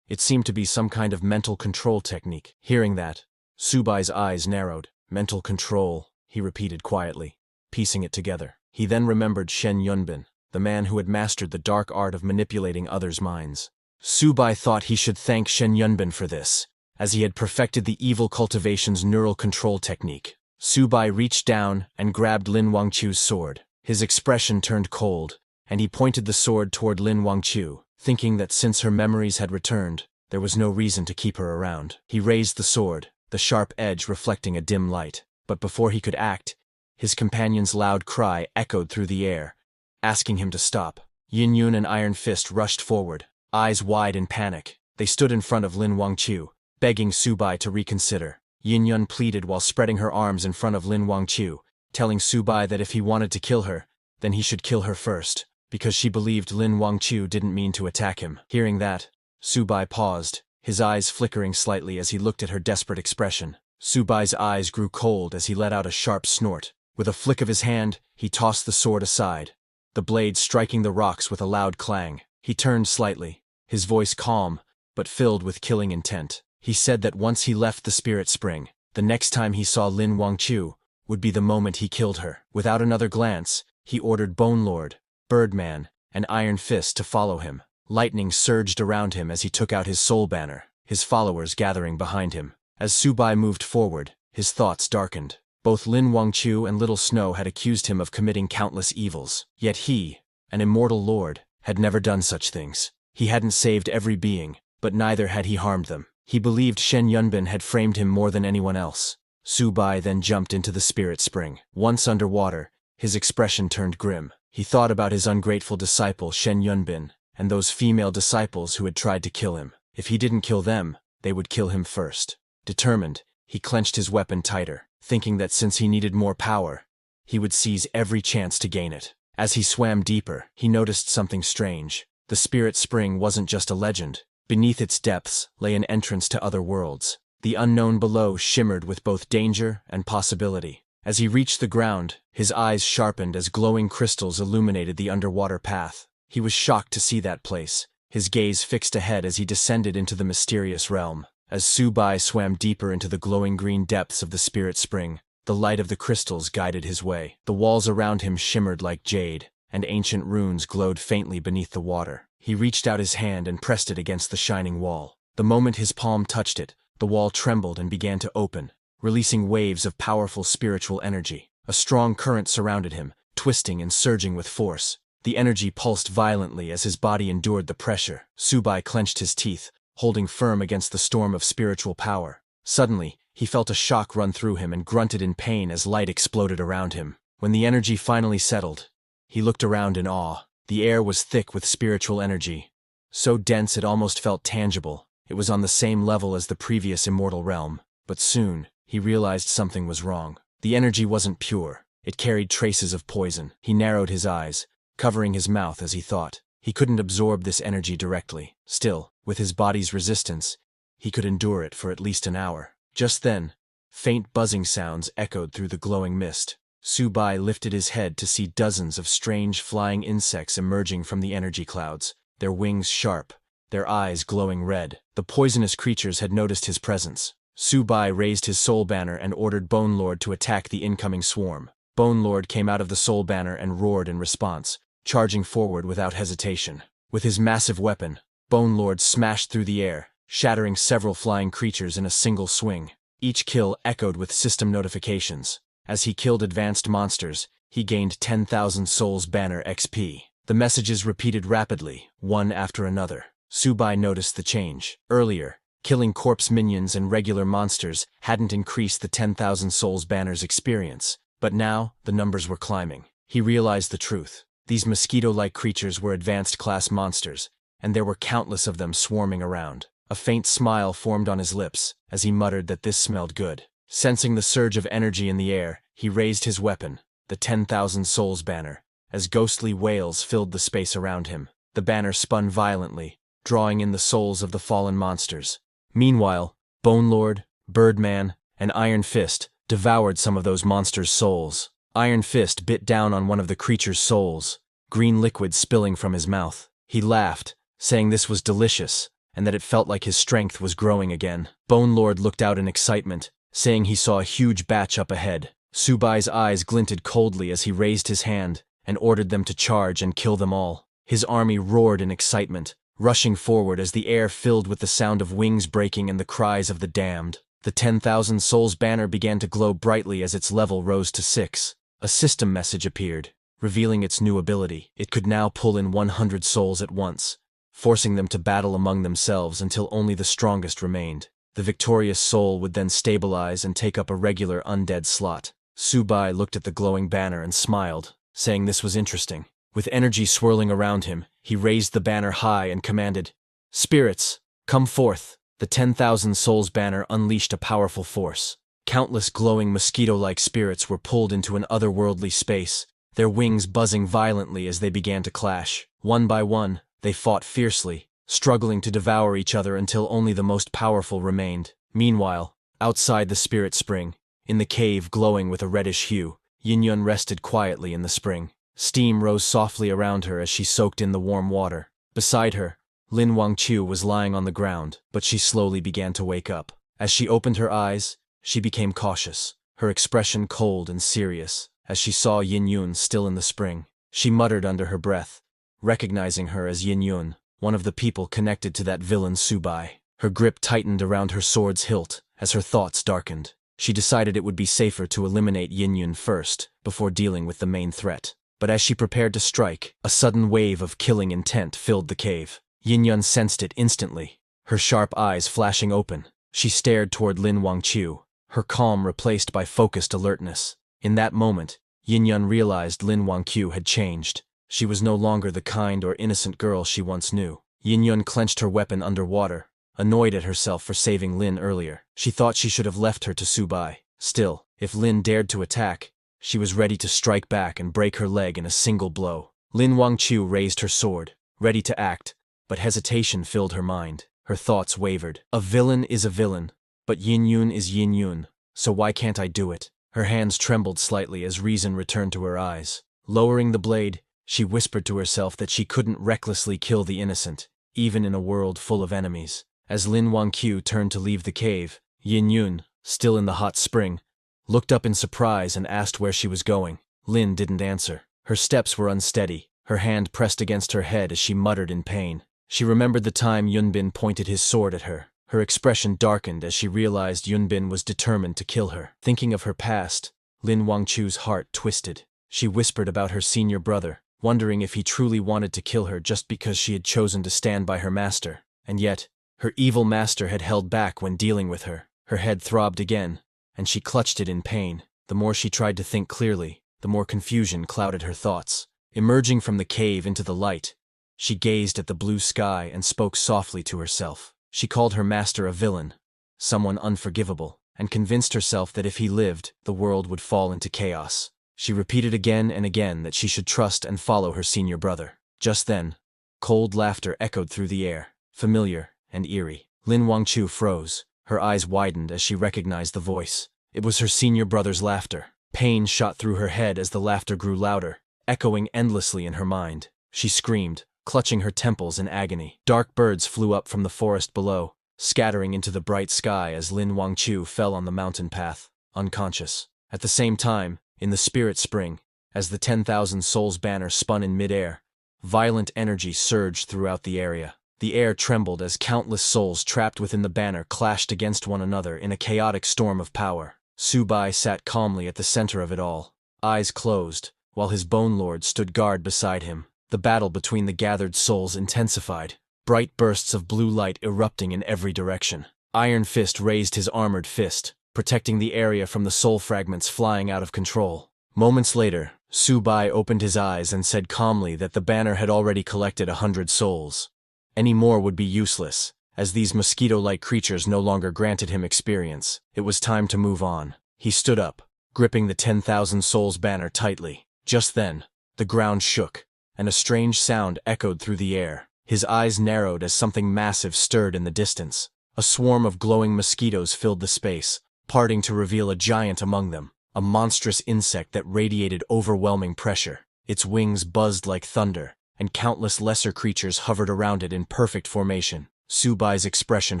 It seemed to be some kind of mental control technique. Hearing that, Subai's eyes narrowed. Mental control, he repeated quietly, piecing it together. He then remembered Shen Yunbin, the man who had mastered the dark art of manipulating others' minds. Subai thought he should thank Shen Yunbin for this, as he had perfected the evil cultivation's neural control technique. Subai reached down and grabbed Lin Wangchu's sword. His expression turned cold, and he pointed the sword toward Lin Wangchu, thinking that since her memories had returned, there was no reason to keep her around. He raised the sword, the sharp edge reflecting a dim light. But before he could act, his companion's loud cry echoed through the air, asking him to stop. Yin Yun and Iron Fist rushed forward, eyes wide in panic. They stood in front of Lin Wangchu, begging Subai to reconsider. Yin Yun pleaded while spreading her arms in front of Lin Wangchu, telling Subai that if he wanted to kill her, then he should kill her first, because she believed Lin Wangchu didn't mean to attack him. Hearing that, Subai paused, his eyes flickering slightly as he looked at her desperate expression. Subai's eyes grew cold as he let out a sharp snort. With a flick of his hand, he tossed the sword aside, the blade striking the rocks with a loud clang. He turned slightly, his voice calm, but filled with killing intent. He said that once he left the spirit spring, the next time he saw Lin Wangchu would be the moment he killed her. Without another glance, he ordered Bone Lord, Birdman, and Iron Fist to follow him. Lightning surged around him as he took out his soul banner, his followers gathering behind him. As Subai moved forward, his thoughts darkened. Both Lin Wangchu and Little Snow had accused him of committing countless evils. Yet he, an immortal lord, had never done such things. He hadn't saved every being, but neither had he harmed them. He believed Shen Yunbin had framed him more than anyone else. Subai then jumped into the spirit spring. Once underwater, his expression turned grim. He thought about his ungrateful disciple Shen Yunbin, and those female disciples who had tried to kill him. If he didn't kill them, they would kill him first. Determined, he clenched his weapon tighter, thinking that since he needed more power, he would seize every chance to gain it. As he swam deeper, he noticed something strange. The spirit spring wasn't just a legend. Beneath its depths lay an entrance to other worlds. The unknown below shimmered with both danger and possibility. As he reached the ground, his eyes sharpened as glowing crystals illuminated the underwater path. He was shocked to see that place, his gaze fixed ahead as he descended into the mysterious realm. As Subai swam deeper into the glowing green depths of the spirit spring, the light of the crystals guided his way. The walls around him shimmered like jade, and ancient runes glowed faintly beneath the water. He reached out his hand and pressed it against the shining wall. The moment his palm touched it, the wall trembled and began to open, releasing waves of powerful spiritual energy. A strong current surrounded him, twisting and surging with force. The energy pulsed violently as his body endured the pressure. Subai clenched his teeth, holding firm against the storm of spiritual power. Suddenly, he felt a shock run through him and grunted in pain as light exploded around him. When the energy finally settled, he looked around in awe. The air was thick with spiritual energy, so dense it almost felt tangible. It was on the same level as the previous immortal realm. But soon, he realized something was wrong. The energy wasn't pure. It carried traces of poison. He narrowed his eyes, covering his mouth as he thought. He couldn't absorb this energy directly. Still, with his body's resistance, he could endure it for at least an hour. Just then, faint buzzing sounds echoed through the glowing mist. Subai lifted his head to see dozens of strange flying insects emerging from the energy clouds, their wings sharp, their eyes glowing red. The poisonous creatures had noticed his presence. Subai raised his soul banner and ordered Bone Lord to attack the incoming swarm. Bone Lord came out of the soul banner and roared in response, charging forward without hesitation. With his massive weapon, Bone Lord smashed through the air, shattering several flying creatures in a single swing. Each kill echoed with system notifications. As he killed advanced monsters, he gained 10,000 Souls Banner XP. The messages repeated rapidly, one after another. Subai noticed the change. Earlier, Killing corpse minions and regular monsters hadn't increased the 10,000 Souls banner's experience, but now the numbers were climbing. He realized the truth. These mosquito-like creatures were advanced class monsters, and there were countless of them swarming around. A faint smile formed on his lips as he muttered that this smelled good. Sensing the surge of energy in the air, he raised his weapon, the 10,000 Souls banner, as ghostly wails filled the space around him. The banner spun violently, drawing in the souls of the fallen monsters. Meanwhile, Bone Lord, Birdman, and Iron Fist devoured some of those monsters' souls. Iron Fist bit down on one of the creature's souls, green liquid spilling from his mouth. He laughed, saying this was delicious, and that it felt like his strength was growing again. Bone Lord looked out in excitement, saying he saw a huge batch up ahead. Subai's eyes glinted coldly as he raised his hand and ordered them to charge and kill them all. His army roared in excitement, rushing forward as the air filled with the sound of wings breaking and the cries of the damned. The 10,000 Souls banner began to glow brightly as its level rose to 6. A system message appeared, revealing its new ability. It could now pull in 100 souls at once, forcing them to battle among themselves until only the strongest remained. The victorious soul would then stabilize and take up a regular undead slot. Subai looked at the glowing banner and smiled, saying this was interesting. With energy swirling around him, he raised the banner high and commanded, "Spirits, come forth!" The 10,000 Souls banner unleashed a powerful force. Countless glowing mosquito-like spirits were pulled into an otherworldly space, their wings buzzing violently as they began to clash. One by one, they fought fiercely, struggling to devour each other until only the most powerful remained. Meanwhile, outside the spirit spring, in the cave glowing with a reddish hue, Yin-Yun rested quietly in the spring. Steam rose softly around her as she soaked in the warm water. Beside her, Lin Wangqiu was lying on the ground, but she slowly began to wake up. As she opened her eyes, she became cautious, her expression cold and serious. As she saw Yin-Yun still in the spring, she muttered under her breath, recognizing her as Yin-Yun, one of the people connected to that villain Subai. Her grip tightened around her sword's hilt as her thoughts darkened. She decided it would be safer to eliminate Yin-Yun first, before dealing with the main threat. But as she prepared to strike, a sudden wave of killing intent filled the cave. Yin-Yun sensed it instantly, her sharp eyes flashing open. She stared toward Lin Wangqiu, her calm replaced by focused alertness. In that moment, Yin-Yun realized Lin Wangqiu had changed. She was no longer the kind or innocent girl she once knew. Yin-Yun clenched her weapon underwater, annoyed at herself for saving Lin earlier. She thought she should have left her to Subai. Still, if Lin dared to attack, she was ready to strike back and break her leg in a single blow. Lin Wangqiu raised her sword, ready to act, but hesitation filled her mind. Her thoughts wavered. A villain is a villain, but Yin-Yun is Yin-Yun, so why can't I do it? Her hands trembled slightly as reason returned to her eyes. Lowering the blade, she whispered to herself that she couldn't recklessly kill the innocent, even in a world full of enemies. As Lin Wangqiu turned to leave the cave, Yin-Yun, still in the hot spring, looked up in surprise and asked where she was going. Lin didn't answer. Her steps were unsteady, her hand pressed against her head as she muttered in pain. She remembered the time Yunbin pointed his sword at her. Her expression darkened as she realized Yunbin was determined to kill her. Thinking of her past, Lin Wangqiu's heart twisted. She whispered about her senior brother, wondering if he truly wanted to kill her just because she had chosen to stand by her master. And yet, her evil master had held back when dealing with her. Her head throbbed again, and she clutched it in pain. The more she tried to think clearly, the more confusion clouded her thoughts. Emerging from the cave into the light, she gazed at the blue sky and spoke softly to herself. She called her master a villain, someone unforgivable, and convinced herself that if he lived, the world would fall into chaos. She repeated again and again that she should trust and follow her senior brother. Just then, cold laughter echoed through the air, familiar and eerie. Lin Wangqiu froze, her eyes widened as she recognized the voice. It was her senior brother's laughter. Pain shot through her head as the laughter grew louder, echoing endlessly in her mind. She screamed, clutching her temples in agony. Dark birds flew up from the forest below, scattering into the bright sky as Lin Wangqiu fell on the mountain path, unconscious. At the same time, in the spirit spring, as the 10,000 Souls banner spun in midair, violent energy surged throughout the area. The air trembled as countless souls trapped within the banner clashed against one another in a chaotic storm of power. Subai sat calmly at the center of it all, eyes closed, while his Bone Lord stood guard beside him. The battle between the gathered souls intensified, bright bursts of blue light erupting in every direction. Iron Fist raised his armored fist, protecting the area from the soul fragments flying out of control. Moments later, Subai opened his eyes and said calmly that the banner had already collected 100 souls. Any more would be useless, as these mosquito-like creatures no longer granted him experience. It was time to move on. He stood up, gripping the 10,000 souls banner tightly. Just then, the ground shook, and a strange sound echoed through the air. His eyes narrowed as something massive stirred in the distance. A swarm of glowing mosquitoes filled the space, parting to reveal a giant among them, a monstrous insect that radiated overwhelming pressure. Its wings buzzed like thunder, and countless lesser creatures hovered around it in perfect formation. Subai's expression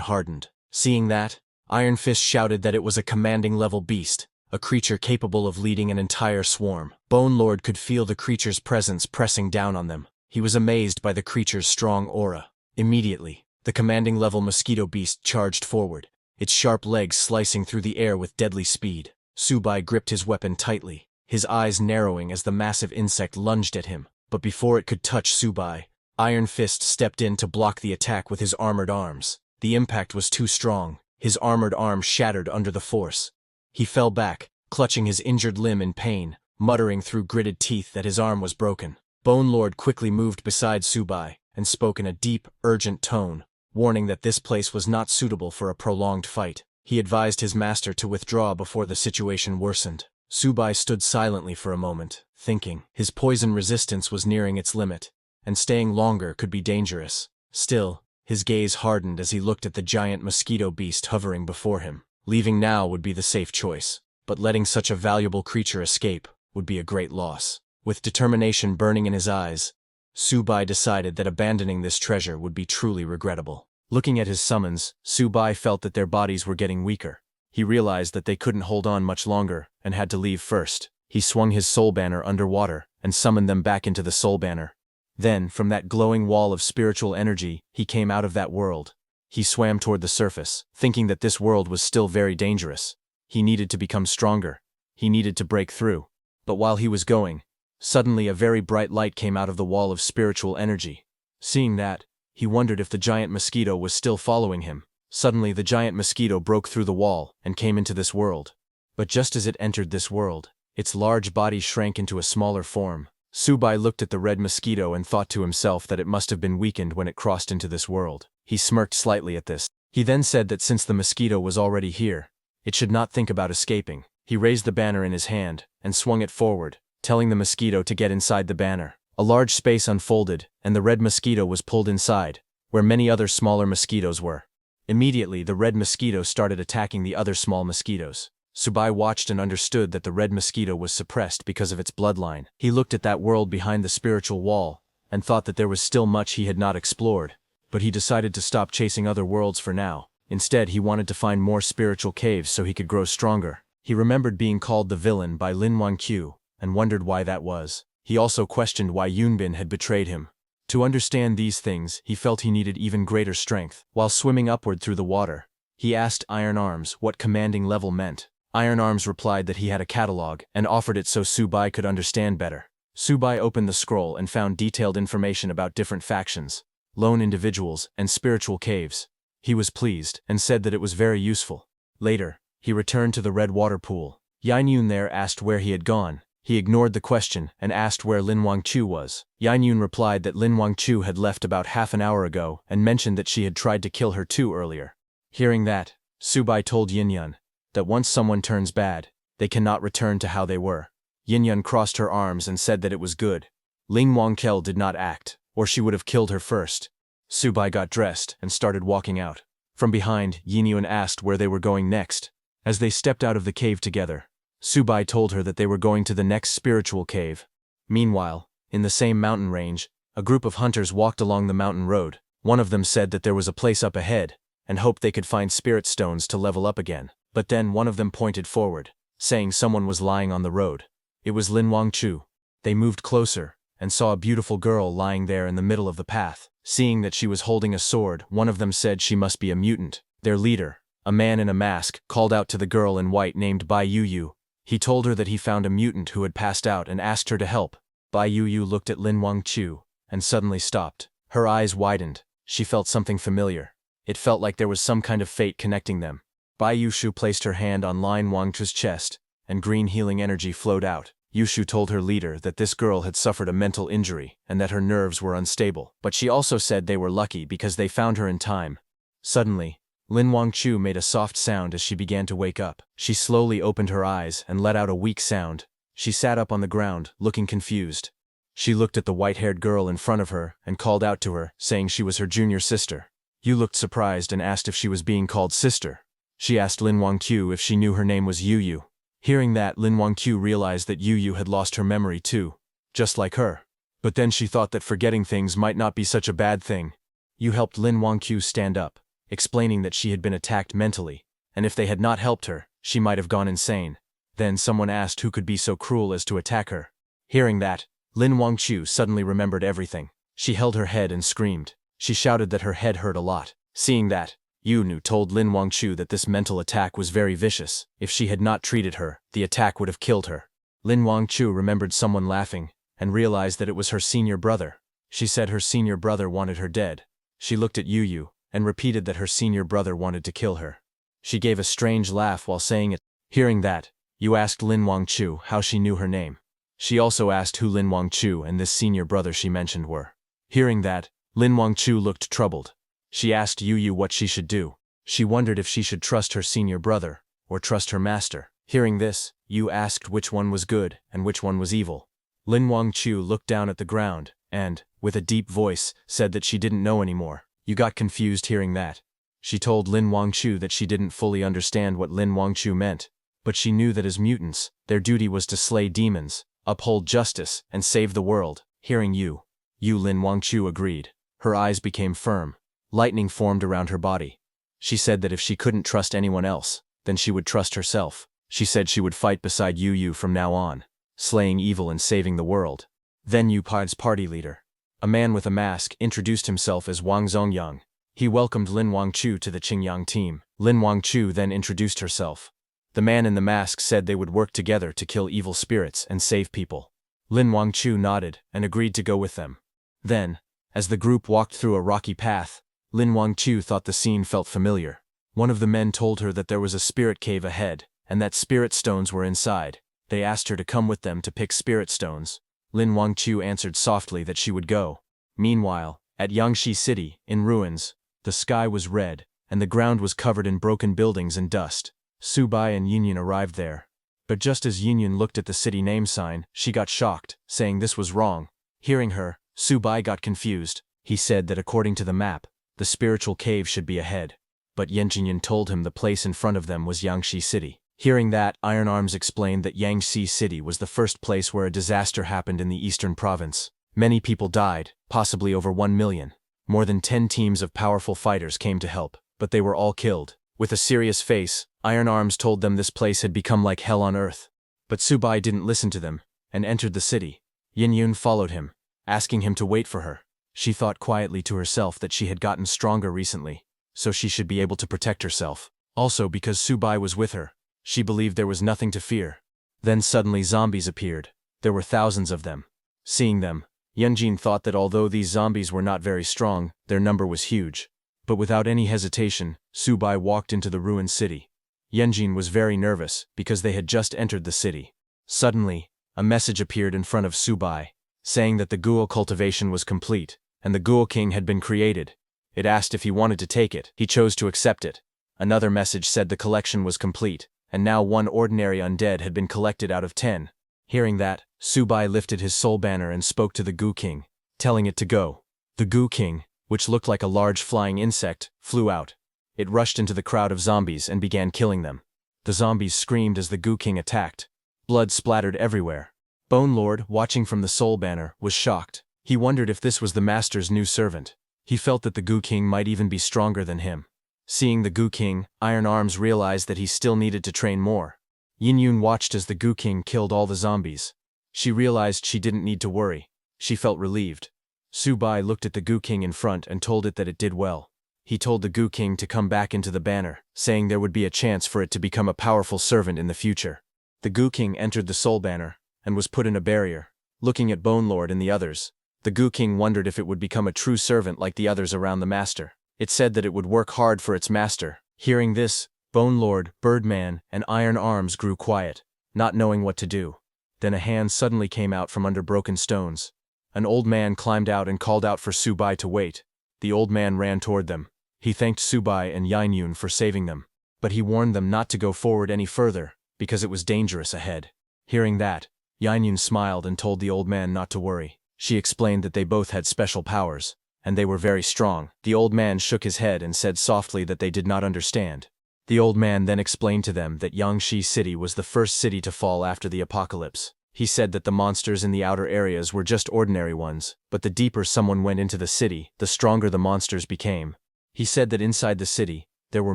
hardened. Seeing that, Iron Fist shouted that it was a commanding-level beast, a creature capable of leading an entire swarm. Bone Lord could feel the creature's presence pressing down on them. He was amazed by the creature's strong aura. Immediately, the commanding-level mosquito beast charged forward, its sharp legs slicing through the air with deadly speed. Subai gripped his weapon tightly, his eyes narrowing as the massive insect lunged at him. But before it could touch Subai, Iron Fist stepped in to block the attack with his armored arms. The impact was too strong. His armored arm shattered under the force. He fell back, clutching his injured limb in pain, muttering through gritted teeth that his arm was broken. Bone Lord quickly moved beside Subai and spoke in a deep, urgent tone, warning that this place was not suitable for a prolonged fight. He advised his master to withdraw before the situation worsened. Subai stood silently for a moment, thinking. His poison resistance was nearing its limit, and staying longer could be dangerous. Still, his gaze hardened as he looked at the giant mosquito beast hovering before him. Leaving now would be the safe choice, but letting such a valuable creature escape would be a great loss. With determination burning in his eyes, Subai decided that abandoning this treasure would be truly regrettable. Looking at his summons, Subai felt that their bodies were getting weaker. He realized that they couldn't hold on much longer and had to leave first. He swung his soul banner underwater and summoned them back into the soul banner. Then, from that glowing wall of spiritual energy, he came out of that world. He swam toward the surface, thinking that this world was still very dangerous. He needed to become stronger. He needed to break through. But while he was going, suddenly a very bright light came out of the wall of spiritual energy. Seeing that, he wondered if the giant mosquito was still following him. Suddenly the giant mosquito broke through the wall and came into this world. But just as it entered this world, its large body shrank into a smaller form. Subai looked at the red mosquito and thought to himself that it must have been weakened when it crossed into this world. He smirked slightly at this. He then said that since the mosquito was already here, it should not think about escaping. He raised the banner in his hand and swung it forward, telling the mosquito to get inside the banner. A large space unfolded, and the red mosquito was pulled inside, where many other smaller mosquitoes were. Immediately, the red mosquito started attacking the other small mosquitoes. Subai watched and understood that the red mosquito was suppressed because of its bloodline. He looked at that world behind the spiritual wall and thought that there was still much he had not explored, but he decided to stop chasing other worlds for now. Instead, he wanted to find more spiritual caves so he could grow stronger. He remembered being called the villain by Lin Wangqiu and wondered why that was. He also questioned why Yunbin had betrayed him. To understand these things, he felt he needed even greater strength. While swimming upward through the water, he asked Iron Arms what commanding level meant. Iron Arms replied that he had a catalog and offered it so Subai could understand better. Subai opened the scroll and found detailed information about different factions, lone individuals, and spiritual caves. He was pleased and said that it was very useful. Later, he returned to the red water pool. Yanyun there asked where he had gone. He ignored the question and asked where Lin Wangqiu was. Yanyun replied that Lin Wangqiu had left about half an hour ago and mentioned that she had tried to kill her too earlier. Hearing that, Subai told Yinyun that once someone turns bad, they cannot return to how they were. Yinyun crossed her arms and said that it was good. Ling Wangkel did not act, or she would have killed her first. Subai got dressed and started walking out. From behind, Yinyun asked where they were going next. As they stepped out of the cave together, Subai told her that they were going to the next spiritual cave. Meanwhile, in the same mountain range, a group of hunters walked along the mountain road. One of them said that there was a place up ahead, and hoped they could find spirit stones to level up again. But then one of them pointed forward, saying someone was lying on the road. It was Lin Wangqiu. They moved closer, and saw a beautiful girl lying there in the middle of the path. Seeing that she was holding a sword, one of them said she must be a mutant. Their leader, a man in a mask, called out to the girl in white named Bai Yu. He told her that he found a mutant who had passed out and asked her to help. Bai Yu looked at Lin Wangqiu and suddenly stopped. Her eyes widened. She felt something familiar. It felt like there was some kind of fate connecting them. Bai Yushu placed her hand on Lin Wangchu's chest, and green healing energy flowed out. Yushu told her leader that this girl had suffered a mental injury and that her nerves were unstable, but she also said they were lucky because they found her in time. Suddenly, Lin Wangchu made a soft sound as she began to wake up. She slowly opened her eyes and let out a weak sound. She sat up on the ground, looking confused. She looked at the white-haired girl in front of her and called out to her, saying she was her junior sister. Yu looked surprised and asked if she was being called sister. She asked Lin Wangchu if she knew her name was Yu Yu. Hearing that, Lin Wangchu realized that Yu Yu had lost her memory too, just like her. But then she thought that forgetting things might not be such a bad thing. Yu helped Lin Wangchu stand up, explaining that she had been attacked mentally, and if they had not helped her, she might have gone insane. Then someone asked who could be so cruel as to attack her. Hearing that, Lin Wangchu suddenly remembered everything. She held her head and screamed. She shouted that her head hurt a lot. Seeing that, Yu Nu told Lin Wangchu that this mental attack was very vicious. If she had not treated her, the attack would have killed her. Lin Wangchu remembered someone laughing, and realized that it was her senior brother. She said her senior brother wanted her dead. She looked at Yu Yu, and repeated that her senior brother wanted to kill her. She gave a strange laugh while saying it. Hearing that, Yu asked Lin Wangchu how she knew her name. She also asked who Lin Wangchu and this senior brother she mentioned were. Hearing that, Lin Wangchu looked troubled. She asked Yu Yu what she should do. She wondered if she should trust her senior brother, or trust her master. Hearing this, Yu asked which one was good and which one was evil. Lin Wangchu looked down at the ground, and, with a deep voice, said that she didn't know anymore. Yu got confused hearing that. She told Lin Wangchu that she didn't fully understand what Lin Wangchu meant, but she knew that as mutants, their duty was to slay demons, uphold justice, and save the world. Hearing Lin Wangchu agreed. Her eyes became firm. Lightning formed around her body. She said that if she couldn't trust anyone else, then she would trust herself. She said she would fight beside Yu Yu from now on, slaying evil and saving the world. Then Yu Pai's party leader, a man with a mask, introduced himself as Wang Zongyang. He welcomed Lin Wangchu to the Qingyang team. Lin Wangchu then introduced herself. The man in the mask said they would work together to kill evil spirits and save people. Lin Wangchu nodded and agreed to go with them. Then, as the group walked through a rocky path, Lin Wangchu thought the scene felt familiar. One of the men told her that there was a spirit cave ahead, and that spirit stones were inside. They asked her to come with them to pick spirit stones. Lin Wangchu answered softly that she would go. Meanwhile, at Yangshi City, in ruins, the sky was red, and the ground was covered in broken buildings and dust. Su Bai and Yinyan arrived there. But just as Yinyan looked at the city name sign, she got shocked, saying this was wrong. Hearing her, Su Bai got confused. He said that according to the map, the spiritual cave should be ahead. But Yinyan told him the place in front of them was Yangshi City. Hearing that, Iron Arms explained that Yangshi City was the first place where a disaster happened in the eastern province. Many people died, possibly over 1 million. More than 10 teams of powerful fighters came to help, but they were all killed. With a serious face, Iron Arms told them this place had become like hell on earth. But Su Bai didn't listen to them, and entered the city. Yin followed him, asking him to wait for her. She thought quietly to herself that she had gotten stronger recently, so she should be able to protect herself. Also because Su Bai was with her, she believed there was nothing to fear. Then suddenly zombies appeared. There were thousands of them. Seeing them, Yunjin thought that although these zombies were not very strong, their number was huge. But without any hesitation, Su Bai walked into the ruined city. Yunjin was very nervous because they had just entered the city. Suddenly, a message appeared in front of Su Bai, saying that the Ghoul cultivation was complete, and the Ghoul King had been created. It asked if he wanted to take it. He chose to accept it. Another message said the collection was complete, and now 1 ordinary undead had been collected out of 10. Hearing that, Su Bai lifted his soul banner and spoke to the Ghoul King, telling it to go. The Ghoul King, which looked like a large flying insect, flew out. It rushed into the crowd of zombies and began killing them. The zombies screamed as the Ghoul King attacked. Blood splattered everywhere. Bone Lord, watching from the soul banner, was shocked. He wondered if this was the master's new servant. He felt that the Ghoul King might even be stronger than him. Seeing the Ghoul King, Iron Arms realized that he still needed to train more. Yin watched as the Ghoul King killed all the zombies. She realized she didn't need to worry. She felt relieved. Su Bai looked at the Ghoul King in front and told it that it did well. He told the Ghoul King to come back into the banner, saying there would be a chance for it to become a powerful servant in the future. The Ghoul King entered the soul banner, and was put in a barrier. Looking at Bone Lord and the others, The Goo King wondered if it would become a true servant like the others around the master. It said that it would work hard for its master. Hearing this, Bone Lord, Birdman, and Iron Arms grew quiet, not knowing what to do. Then a hand suddenly came out from under broken stones. An old man climbed out and called out for Subai to wait. The old man ran toward them. He thanked Subai and Yainyun for saving them, but he warned them not to go forward any further, because it was dangerous ahead. Hearing that, Yainyun smiled and told the old man not to worry. She explained that they both had special powers, and they were very strong. The old man shook his head and said softly that they did not understand. The old man then explained to them that Yangshi City was the first city to fall after the apocalypse. He said that the monsters in the outer areas were just ordinary ones, but the deeper someone went into the city, the stronger the monsters became. He said that inside the city, there were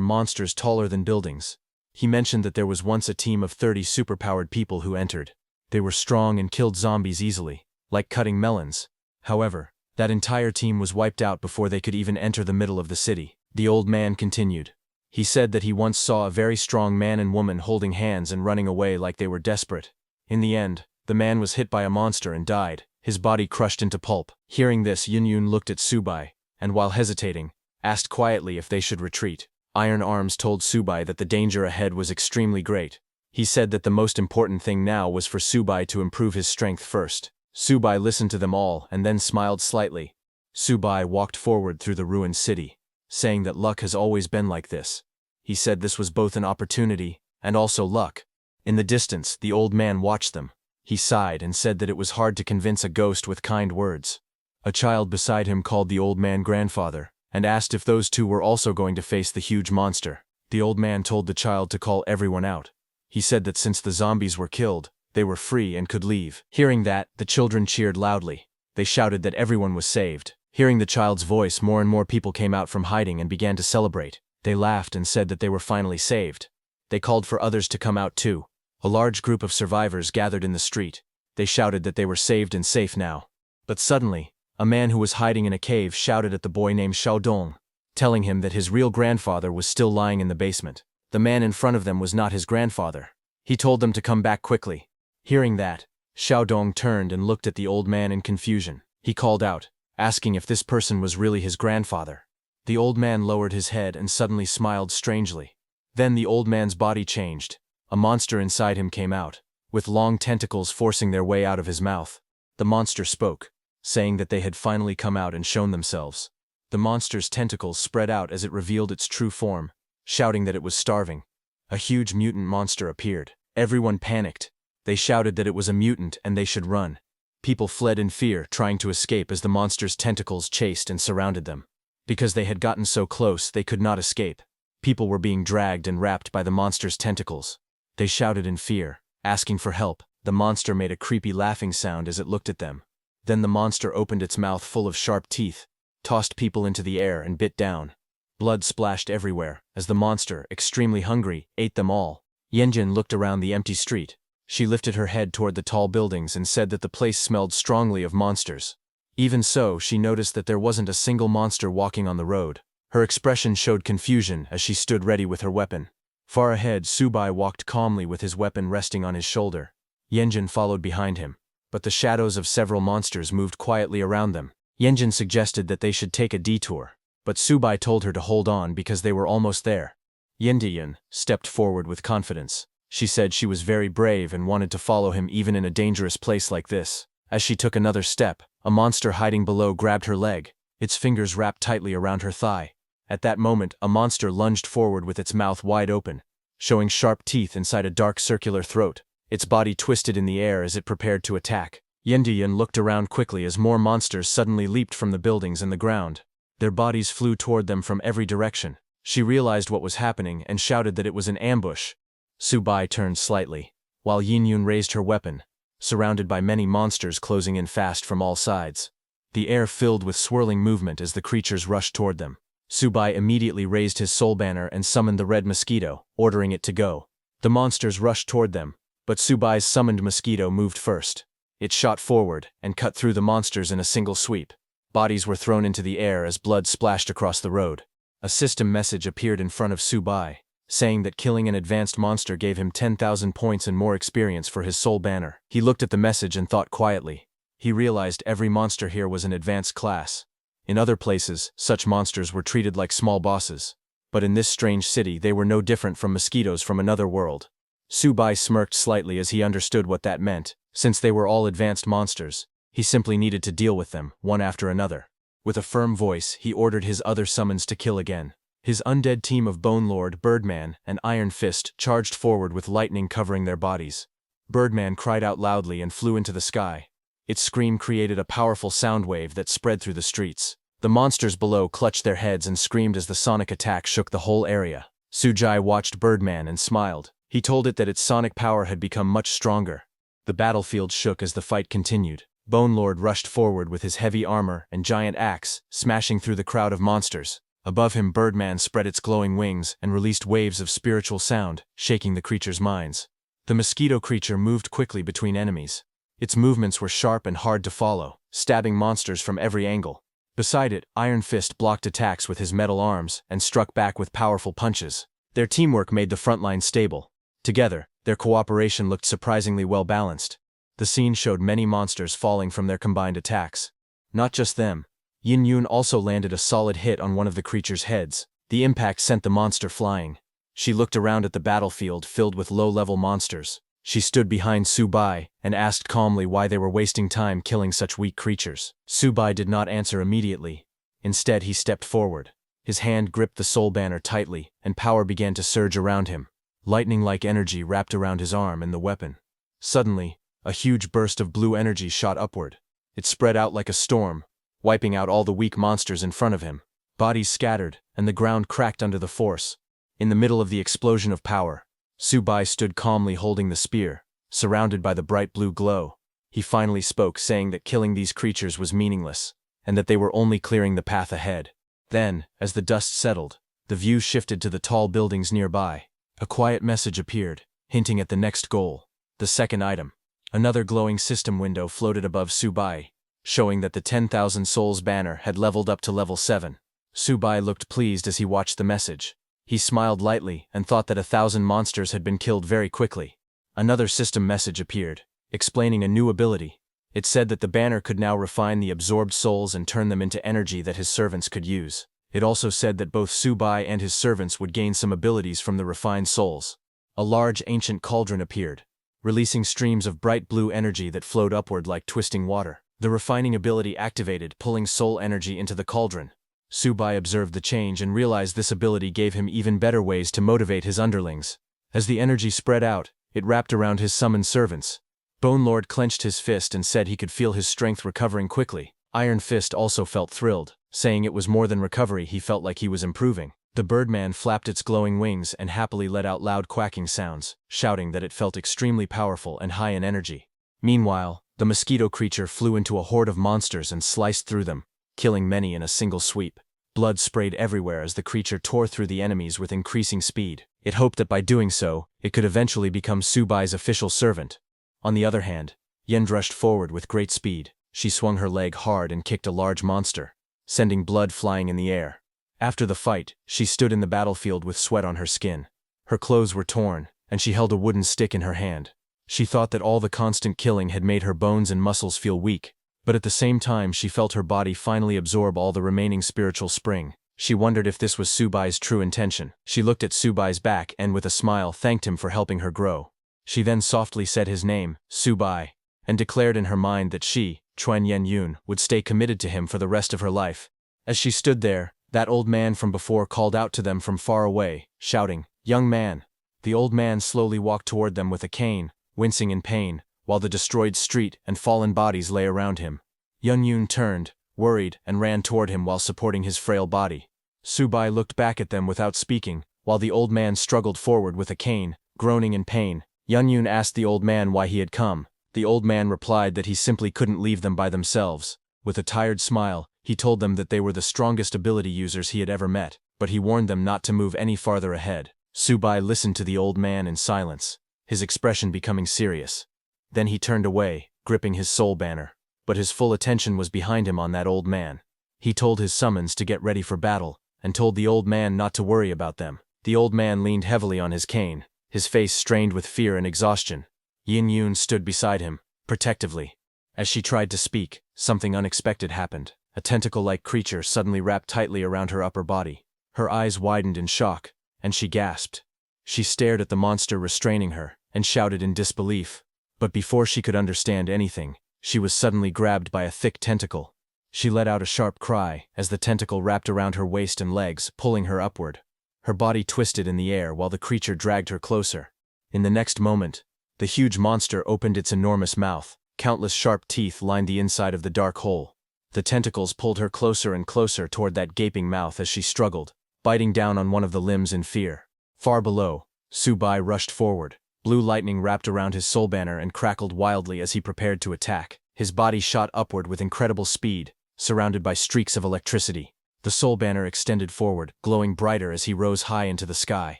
monsters taller than buildings. He mentioned that there was once a team of 30 superpowered people who entered. They were strong and killed zombies easily, like cutting melons. However, that entire team was wiped out before they could even enter the middle of the city. The old man continued. He said that he once saw a very strong man and woman holding hands and running away like they were desperate. In the end, the man was hit by a monster and died, his body crushed into pulp. Hearing this, Yun looked at Subai, and while hesitating, asked quietly if they should retreat. Iron Arms told Subai that the danger ahead was extremely great. He said that the most important thing now was for Subai to improve his strength first. Subai listened to them all and then smiled slightly. Subai walked forward through the ruined city, saying that luck has always been like this. He said this was both an opportunity and also luck. In the distance, the old man watched them. He sighed and said that it was hard to convince a ghost with kind words. A child beside him called the old man grandfather, and asked if those two were also going to face the huge monster. The old man told the child to call everyone out. He said that since the zombies were killed, they were free and could leave. Hearing that, the children cheered loudly. They shouted that everyone was saved. Hearing the child's voice, more and more people came out from hiding and began to celebrate. They laughed and said that they were finally saved. They called for others to come out too. A large group of survivors gathered in the street. They shouted that they were saved and safe now. But suddenly, a man who was hiding in a cave shouted at the boy named Xiaodong, telling him that his real grandfather was still lying in the basement. The man in front of them was not his grandfather. He told them to come back quickly. Hearing that, Xiaodong turned and looked at the old man in confusion. He called out, asking if this person was really his grandfather. The old man lowered his head and suddenly smiled strangely. Then the old man's body changed. A monster inside him came out, with long tentacles forcing their way out of his mouth. The monster spoke, saying that they had finally come out and shown themselves. The monster's tentacles spread out as it revealed its true form, shouting that it was starving. A huge mutant monster appeared. Everyone panicked. They shouted that it was a mutant and they should run. People fled in fear, trying to escape as the monster's tentacles chased and surrounded them. Because they had gotten so close, they could not escape. People were being dragged and wrapped by the monster's tentacles. They shouted in fear, asking for help. The monster made a creepy laughing sound as it looked at them. Then the monster opened its mouth full of sharp teeth, tossed people into the air and bit down. Blood splashed everywhere, as the monster, extremely hungry, ate them all. Yanjin looked around the empty street. She lifted her head toward the tall buildings and said that the place smelled strongly of monsters. Even so, she noticed that there wasn't a single monster walking on the road. Her expression showed confusion as she stood ready with her weapon. Far ahead, Subai walked calmly with his weapon resting on his shoulder. Yanjin followed behind him, but the shadows of several monsters moved quietly around them. Yanjin suggested that they should take a detour, but Subai told her to hold on because they were almost there. Yandian stepped forward with confidence. She said she was very brave and wanted to follow him even in a dangerous place like this. As she took another step, a monster hiding below grabbed her leg, its fingers wrapped tightly around her thigh. At that moment, a monster lunged forward with its mouth wide open, showing sharp teeth inside a dark circular throat. Its body twisted in the air as it prepared to attack. Yandian looked around quickly as more monsters suddenly leaped from the buildings and the ground. Their bodies flew toward them from every direction. She realized what was happening and shouted that it was an ambush. Subai turned slightly, while Yinyun raised her weapon, surrounded by many monsters closing in fast from all sides. The air filled with swirling movement as the creatures rushed toward them. Subai immediately raised his soul banner and summoned the red mosquito, ordering it to go. The monsters rushed toward them, but Subai's summoned mosquito moved first. It shot forward and cut through the monsters in a single sweep. Bodies were thrown into the air as blood splashed across the road. A system message appeared in front of Subai, saying that killing an advanced monster gave him 10,000 points and more experience for his soul banner. He looked at the message and thought quietly. He realized every monster here was an advanced class. In other places, such monsters were treated like small bosses. But in this strange city they were no different from mosquitoes from another world. Subai smirked slightly as he understood what that meant. Since they were all advanced monsters, he simply needed to deal with them, one after another. With a firm voice, he ordered his other summons to kill again. His undead team of Bone Lord, Birdman, and Iron Fist charged forward with lightning covering their bodies. Birdman cried out loudly and flew into the sky. Its scream created a powerful sound wave that spread through the streets. The monsters below clutched their heads and screamed as the sonic attack shook the whole area. Sujai watched Birdman and smiled. He told it that its sonic power had become much stronger. The battlefield shook as the fight continued. Bone Lord rushed forward with his heavy armor and giant axe, smashing through the crowd of monsters. Above him, Birdman spread its glowing wings and released waves of spiritual sound, shaking the creature's minds. The mosquito creature moved quickly between enemies. Its movements were sharp and hard to follow, stabbing monsters from every angle. Beside it, Iron Fist blocked attacks with his metal arms and struck back with powerful punches. Their teamwork made the front line stable. Together, their cooperation looked surprisingly well balanced. The scene showed many monsters falling from their combined attacks. Not just them. Yin Yun also landed a solid hit on one of the creature's heads. The impact sent the monster flying. She looked around at the battlefield filled with low-level monsters. She stood behind Subai and asked calmly why they were wasting time killing such weak creatures. Subai did not answer immediately. Instead, he stepped forward. His hand gripped the soul banner tightly, and power began to surge around him. Lightning-like energy wrapped around his arm and the weapon. Suddenly, a huge burst of blue energy shot upward. It spread out like a storm, wiping out all the weak monsters in front of him. Bodies scattered, and the ground cracked under the force. In the middle of the explosion of power, Subai stood calmly holding the spear, surrounded by the bright blue glow. He finally spoke, saying that killing these creatures was meaningless, and that they were only clearing the path ahead. Then, as the dust settled, the view shifted to the tall buildings nearby. A quiet message appeared, hinting at the next goal, the second item. Another glowing system window floated above Subai, showing that the 10,000 Souls banner had leveled up to level 7. Subai looked pleased as he watched the message. He smiled lightly and thought that 1,000 monsters had been killed very quickly. Another system message appeared, explaining a new ability. It said that the banner could now refine the absorbed souls and turn them into energy that his servants could use. It also said that both Subai and his servants would gain some abilities from the refined souls. A large ancient cauldron appeared, releasing streams of bright blue energy that flowed upward like twisting water. The refining ability activated, pulling soul energy into the cauldron. Subai observed the change and realized this ability gave him even better ways to motivate his underlings. As the energy spread out, it wrapped around his summoned servants. Bone Lord clenched his fist and said he could feel his strength recovering quickly. Iron Fist also felt thrilled, saying it was more than recovery, he felt like he was improving. The Birdman flapped its glowing wings and happily let out loud quacking sounds, shouting that it felt extremely powerful and high in energy. Meanwhile, the mosquito creature flew into a horde of monsters and sliced through them, killing many in a single sweep. Blood sprayed everywhere as the creature tore through the enemies with increasing speed. It hoped that by doing so, it could eventually become Subai's official servant. On the other hand, Yen rushed forward with great speed. She swung her leg hard and kicked a large monster, sending blood flying in the air. After the fight, she stood in the battlefield with sweat on her skin. Her clothes were torn, and she held a wooden stick in her hand. She thought that all the constant killing had made her bones and muscles feel weak, but at the same time she felt her body finally absorb all the remaining spiritual spring. She wondered if this was Subai's true intention. She looked at Subai's back and with a smile thanked him for helping her grow. She then softly said his name, Subai, and declared in her mind that she, Chuan Yen Yun, would stay committed to him for the rest of her life. As she stood there, that old man from before called out to them from far away, shouting, "Young man!" The old man slowly walked toward them with a cane, wincing in pain, while the destroyed street and fallen bodies lay around him. Yen Yun turned, worried, and ran toward him while supporting his frail body. Subai looked back at them without speaking, while the old man struggled forward with a cane, groaning in pain. Yen Yun asked the old man why he had come. The old man replied that he simply couldn't leave them by themselves. With a tired smile, he told them that they were the strongest ability users he had ever met, but he warned them not to move any farther ahead. Subai listened to the old man in silence, his expression becoming serious. Then he turned away, gripping his soul banner. But his full attention was behind him on that old man. He told his summons to get ready for battle, and told the old man not to worry about them. The old man leaned heavily on his cane, his face strained with fear and exhaustion. Yin Yun stood beside him, protectively. As she tried to speak, something unexpected happened. A tentacle-like creature suddenly wrapped tightly around her upper body. Her eyes widened in shock, and she gasped. She stared at the monster restraining her, and shouted in disbelief. But before she could understand anything, she was suddenly grabbed by a thick tentacle. She let out a sharp cry as the tentacle wrapped around her waist and legs, pulling her upward. Her body twisted in the air while the creature dragged her closer. In the next moment, the huge monster opened its enormous mouth. Countless sharp teeth lined the inside of the dark hole. The tentacles pulled her closer and closer toward that gaping mouth as she struggled, biting down on one of the limbs in fear. Far below, Subai rushed forward. Blue lightning wrapped around his soul banner and crackled wildly as he prepared to attack. His body shot upward with incredible speed, surrounded by streaks of electricity. The soul banner extended forward, glowing brighter as he rose high into the sky.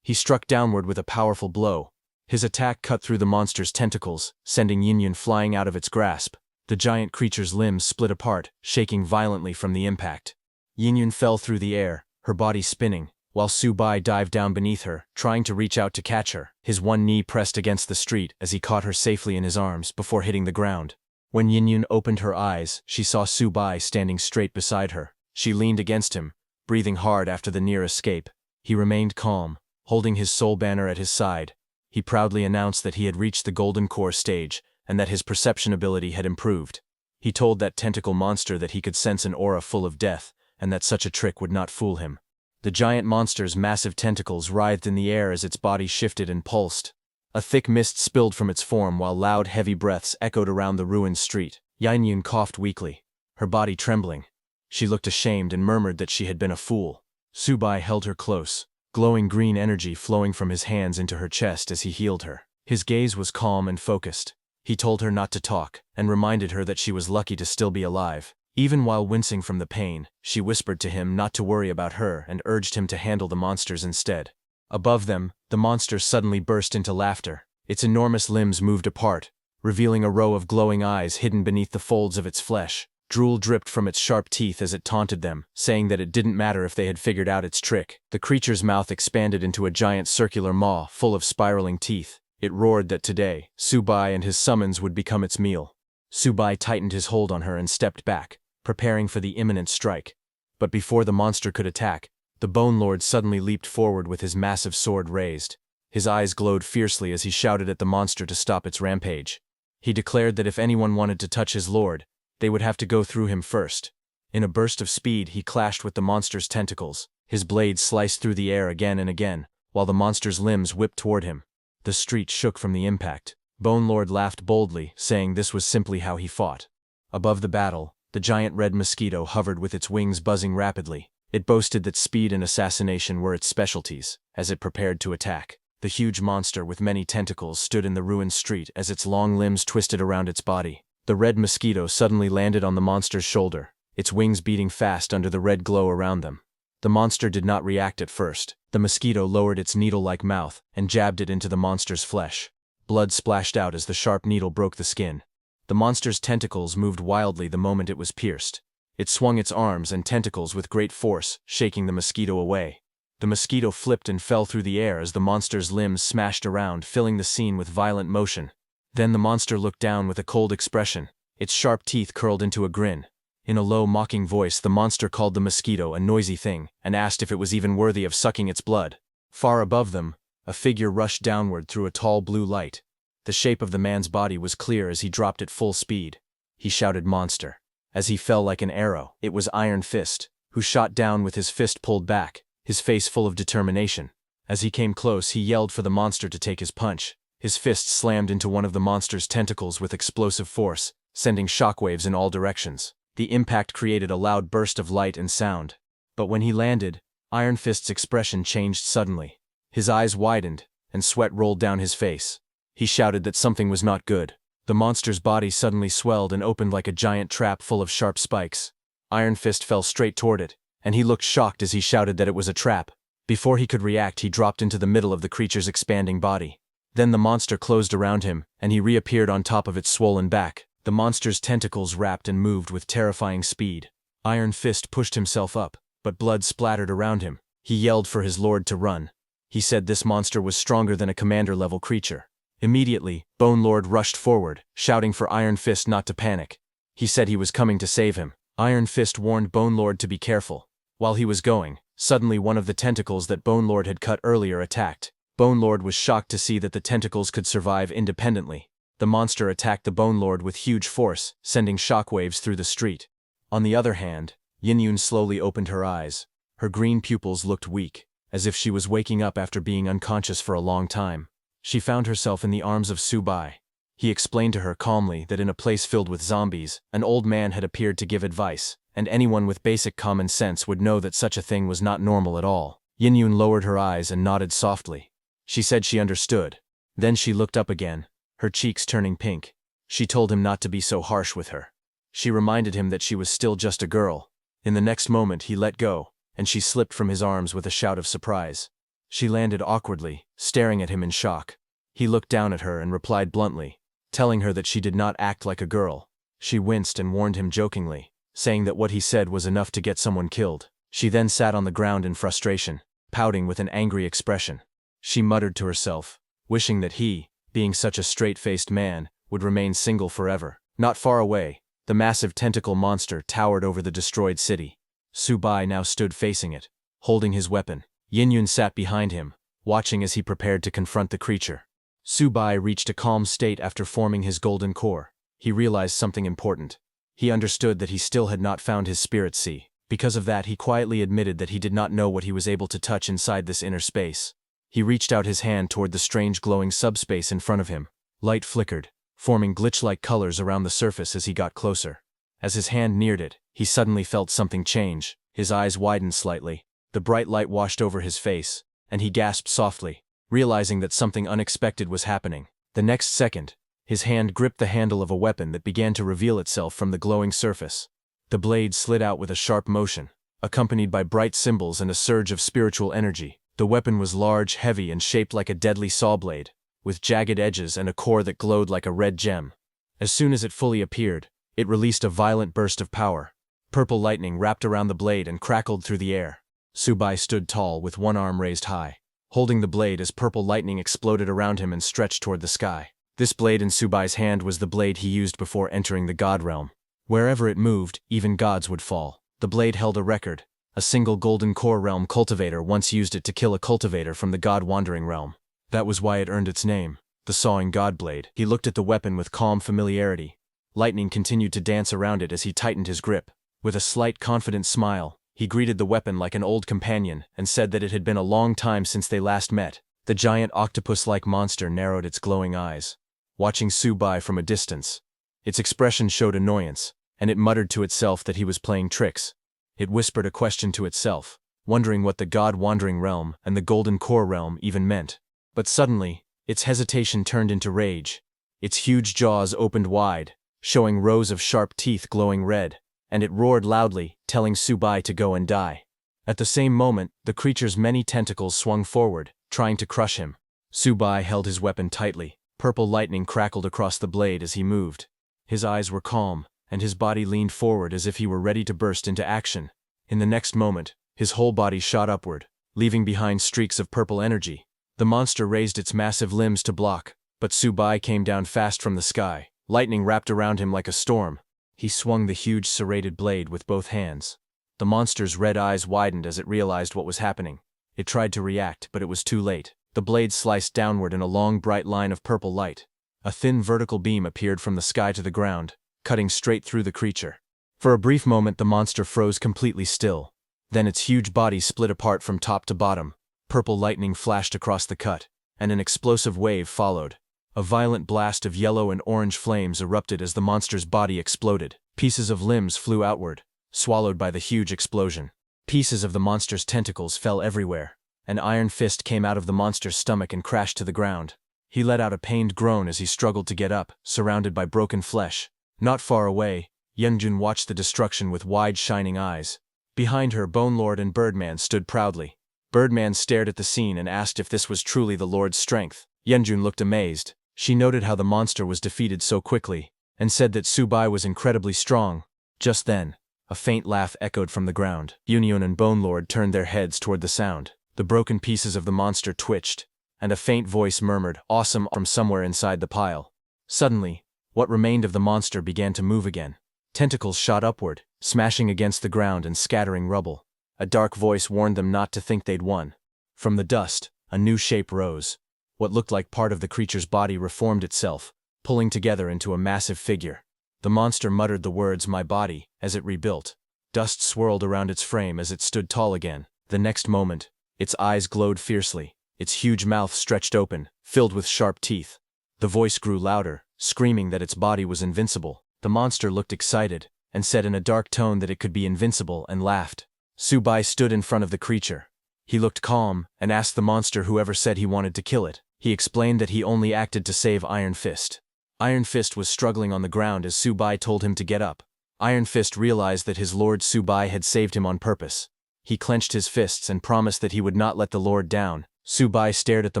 He struck downward with a powerful blow. His attack cut through the monster's tentacles, sending Yin flying out of its grasp. The giant creature's limbs split apart, shaking violently from the impact. Yin fell through the air, her body spinning, while Subai dived down beneath her, trying to reach out to catch her. His one knee pressed against the street as he caught her safely in his arms before hitting the ground. When Yin opened her eyes, she saw Subai standing straight beside her. She leaned against him, breathing hard after the near escape. He remained calm, holding his soul banner at his side. He proudly announced that he had reached the Golden Core stage and that his perception ability had improved. He told that tentacle monster that he could sense an aura full of death and that such a trick would not fool him. The giant monster's massive tentacles writhed in the air as its body shifted and pulsed. A thick mist spilled from its form while loud, heavy breaths echoed around the ruined street. Yin coughed weakly, her body trembling. She looked ashamed and murmured that she had been a fool. Subai held her close, glowing green energy flowing from his hands into her chest as he healed her. His gaze was calm and focused. He told her not to talk, and reminded her that she was lucky to still be alive. Even while wincing from the pain, she whispered to him not to worry about her and urged him to handle the monsters instead. Above them, the monster suddenly burst into laughter. Its enormous limbs moved apart, revealing a row of glowing eyes hidden beneath the folds of its flesh. Drool dripped from its sharp teeth as it taunted them, saying that it didn't matter if they had figured out its trick. The creature's mouth expanded into a giant circular maw full of spiraling teeth. It roared that today, Subai and his summons would become its meal. Subai tightened his hold on her and stepped back, preparing for the imminent strike. But before the monster could attack, the Bone Lord suddenly leaped forward with his massive sword raised. His eyes glowed fiercely as he shouted at the monster to stop its rampage. He declared that if anyone wanted to touch his lord, they would have to go through him first. In a burst of speed, he clashed with the monster's tentacles. His blade sliced through the air again and again, while the monster's limbs whipped toward him. The street shook from the impact. Bone Lord laughed boldly, saying this was simply how he fought. Above the battle, the giant red mosquito hovered with its wings buzzing rapidly. It boasted that speed and assassination were its specialties, as it prepared to attack. The huge monster with many tentacles stood in the ruined street as its long limbs twisted around its body. The red mosquito suddenly landed on the monster's shoulder, its wings beating fast under the red glow around them. The monster did not react at first. The mosquito lowered its needle-like mouth and jabbed it into the monster's flesh. Blood splashed out as the sharp needle broke the skin. The monster's tentacles moved wildly the moment it was pierced. It swung its arms and tentacles with great force, shaking the mosquito away. The mosquito flipped and fell through the air as the monster's limbs smashed around, filling the scene with violent motion. Then the monster looked down with a cold expression. Its sharp teeth curled into a grin. In a low, mocking voice, the monster called the mosquito a noisy thing and asked if it was even worthy of sucking its blood. Far above them, a figure rushed downward through a tall blue light. The shape of the man's body was clear as he dropped at full speed. He shouted "Monster!" as he fell like an arrow. It was Iron Fist, who shot down with his fist pulled back, his face full of determination. As he came close, he yelled for the monster to take his punch. His fist slammed into one of the monster's tentacles with explosive force, sending shockwaves in all directions. The impact created a loud burst of light and sound. But when he landed, Iron Fist's expression changed suddenly. His eyes widened, and sweat rolled down his face. He shouted that something was not good. The monster's body suddenly swelled and opened like a giant trap full of sharp spikes. Iron Fist fell straight toward it, and he looked shocked as he shouted that it was a trap. Before he could react, he dropped into the middle of the creature's expanding body. Then the monster closed around him, and he reappeared on top of its swollen back. The monster's tentacles wrapped and moved with terrifying speed. Iron Fist pushed himself up, but blood splattered around him. He yelled for his lord to run. He said this monster was stronger than a commander-level creature. Immediately, Bone Lord rushed forward, shouting for Iron Fist not to panic. He said he was coming to save him. Iron Fist warned Bone Lord to be careful. While he was going, suddenly one of the tentacles that Bone Lord had cut earlier attacked. Bone Lord was shocked to see that the tentacles could survive independently. The monster attacked the Bone Lord with huge force, sending shockwaves through the street. On the other hand, Yin slowly opened her eyes. Her green pupils looked weak, as if she was waking up after being unconscious for a long time. She found herself in the arms of Su-bai. He explained to her calmly that in a place filled with zombies, an old man had appeared to give advice, and anyone with basic common sense would know that such a thing was not normal at all. Yin lowered her eyes and nodded softly. She said she understood. Then she looked up again, her cheeks turning pink. She told him not to be so harsh with her. She reminded him that she was still just a girl. In the next moment he let go, and she slipped from his arms with a shout of surprise. She landed awkwardly, staring at him in shock. He looked down at her and replied bluntly, telling her that she did not act like a girl. She winced and warned him jokingly, saying that what he said was enough to get someone killed. She then sat on the ground in frustration, pouting with an angry expression. She muttered to herself, wishing that he, being such a straight-faced man, would remain single forever. Not far away, the massive tentacle monster towered over the destroyed city. Su-bai now stood facing it, holding his weapon. Yin sat behind him, watching as he prepared to confront the creature. Su-bai reached a calm state after forming his golden core. He realized something important. He understood that he still had not found his spirit sea. Because of that, he quietly admitted that he did not know what he was able to touch inside this inner space. He reached out his hand toward the strange glowing subspace in front of him. Light flickered, forming glitch-like colors around the surface as he got closer. As his hand neared it, he suddenly felt something change. His eyes widened slightly. The bright light washed over his face, and he gasped softly, realizing that something unexpected was happening. The next second, his hand gripped the handle of a weapon that began to reveal itself from the glowing surface. The blade slid out with a sharp motion, accompanied by bright symbols and a surge of spiritual energy. The weapon was large, heavy, and shaped like a deadly saw blade, with jagged edges and a core that glowed like a red gem. As soon as it fully appeared, it released a violent burst of power. Purple lightning wrapped around the blade and crackled through the air. Su-bai stood tall with one arm raised high, holding the blade as purple lightning exploded around him and stretched toward the sky. This blade in Su-bai's hand was the blade he used before entering the God realm. Wherever it moved, even gods would fall. The blade held a record. A single golden core realm cultivator once used it to kill a cultivator from the god wandering realm. That was why it earned its name, the Sawing God Blade. He looked at the weapon with calm familiarity. Lightning continued to dance around it as he tightened his grip. With a slight confident smile, he greeted the weapon like an old companion and said that it had been a long time since they last met. The giant octopus-like monster narrowed its glowing eyes, watching Su-bai from a distance. Its expression showed annoyance, and it muttered to itself that he was playing tricks. It whispered a question to itself, wondering what the God-wandering realm and the Golden Core realm even meant. But suddenly, its hesitation turned into rage. Its huge jaws opened wide, showing rows of sharp teeth glowing red, and it roared loudly, telling Su-bai to go and die. At the same moment, the creature's many tentacles swung forward, trying to crush him. Su-bai held his weapon tightly. Purple lightning crackled across the blade as he moved. His eyes were calm, and his body leaned forward as if he were ready to burst into action. In the next moment, his whole body shot upward, leaving behind streaks of purple energy. The monster raised its massive limbs to block, but Su-bai came down fast from the sky. Lightning wrapped around him like a storm. He swung the huge serrated blade with both hands. The monster's red eyes widened as it realized what was happening. It tried to react, but it was too late. The blade sliced downward in a long bright line of purple light. A thin vertical beam appeared from the sky to the ground, cutting straight through the creature. For a brief moment the monster froze completely still. Then its huge body split apart from top to bottom. Purple lightning flashed across the cut, and an explosive wave followed. A violent blast of yellow and orange flames erupted as the monster's body exploded. Pieces of limbs flew outward, swallowed by the huge explosion. Pieces of the monster's tentacles fell everywhere. An iron fist came out of the monster's stomach and crashed to the ground. He let out a pained groan as he struggled to get up, surrounded by broken flesh. Not far away, Yenjun watched the destruction with wide shining eyes. Behind her, Bone Lord and Birdman stood proudly. Birdman stared at the scene and asked if this was truly the Lord's strength. Yenjun looked amazed. She noted how the monster was defeated so quickly, and said that Su-bai was incredibly strong. Just then, a faint laugh echoed from the ground. Union and Bone Lord turned their heads toward the sound. The broken pieces of the monster twitched, and a faint voice murmured, "Awesome," from somewhere inside the pile. Suddenly, what remained of the monster began to move again. Tentacles shot upward, smashing against the ground and scattering rubble. A dark voice warned them not to think they'd won. From the dust, a new shape rose. What looked like part of the creature's body reformed itself, pulling together into a massive figure. The monster muttered the words, "My body," as it rebuilt. Dust swirled around its frame as it stood tall again. The next moment, its eyes glowed fiercely, its huge mouth stretched open, filled with sharp teeth. The voice grew louder, screaming that its body was invincible. The monster looked excited, and said in a dark tone that it could be invincible, and laughed. Subai stood in front of the creature. He looked calm, and asked the monster whoever said he wanted to kill it. He explained that he only acted to save Iron Fist. Iron Fist was struggling on the ground as Subai told him to get up. Iron Fist realized that his lord Subai had saved him on purpose. He clenched his fists and promised that he would not let the lord down. Subai stared at the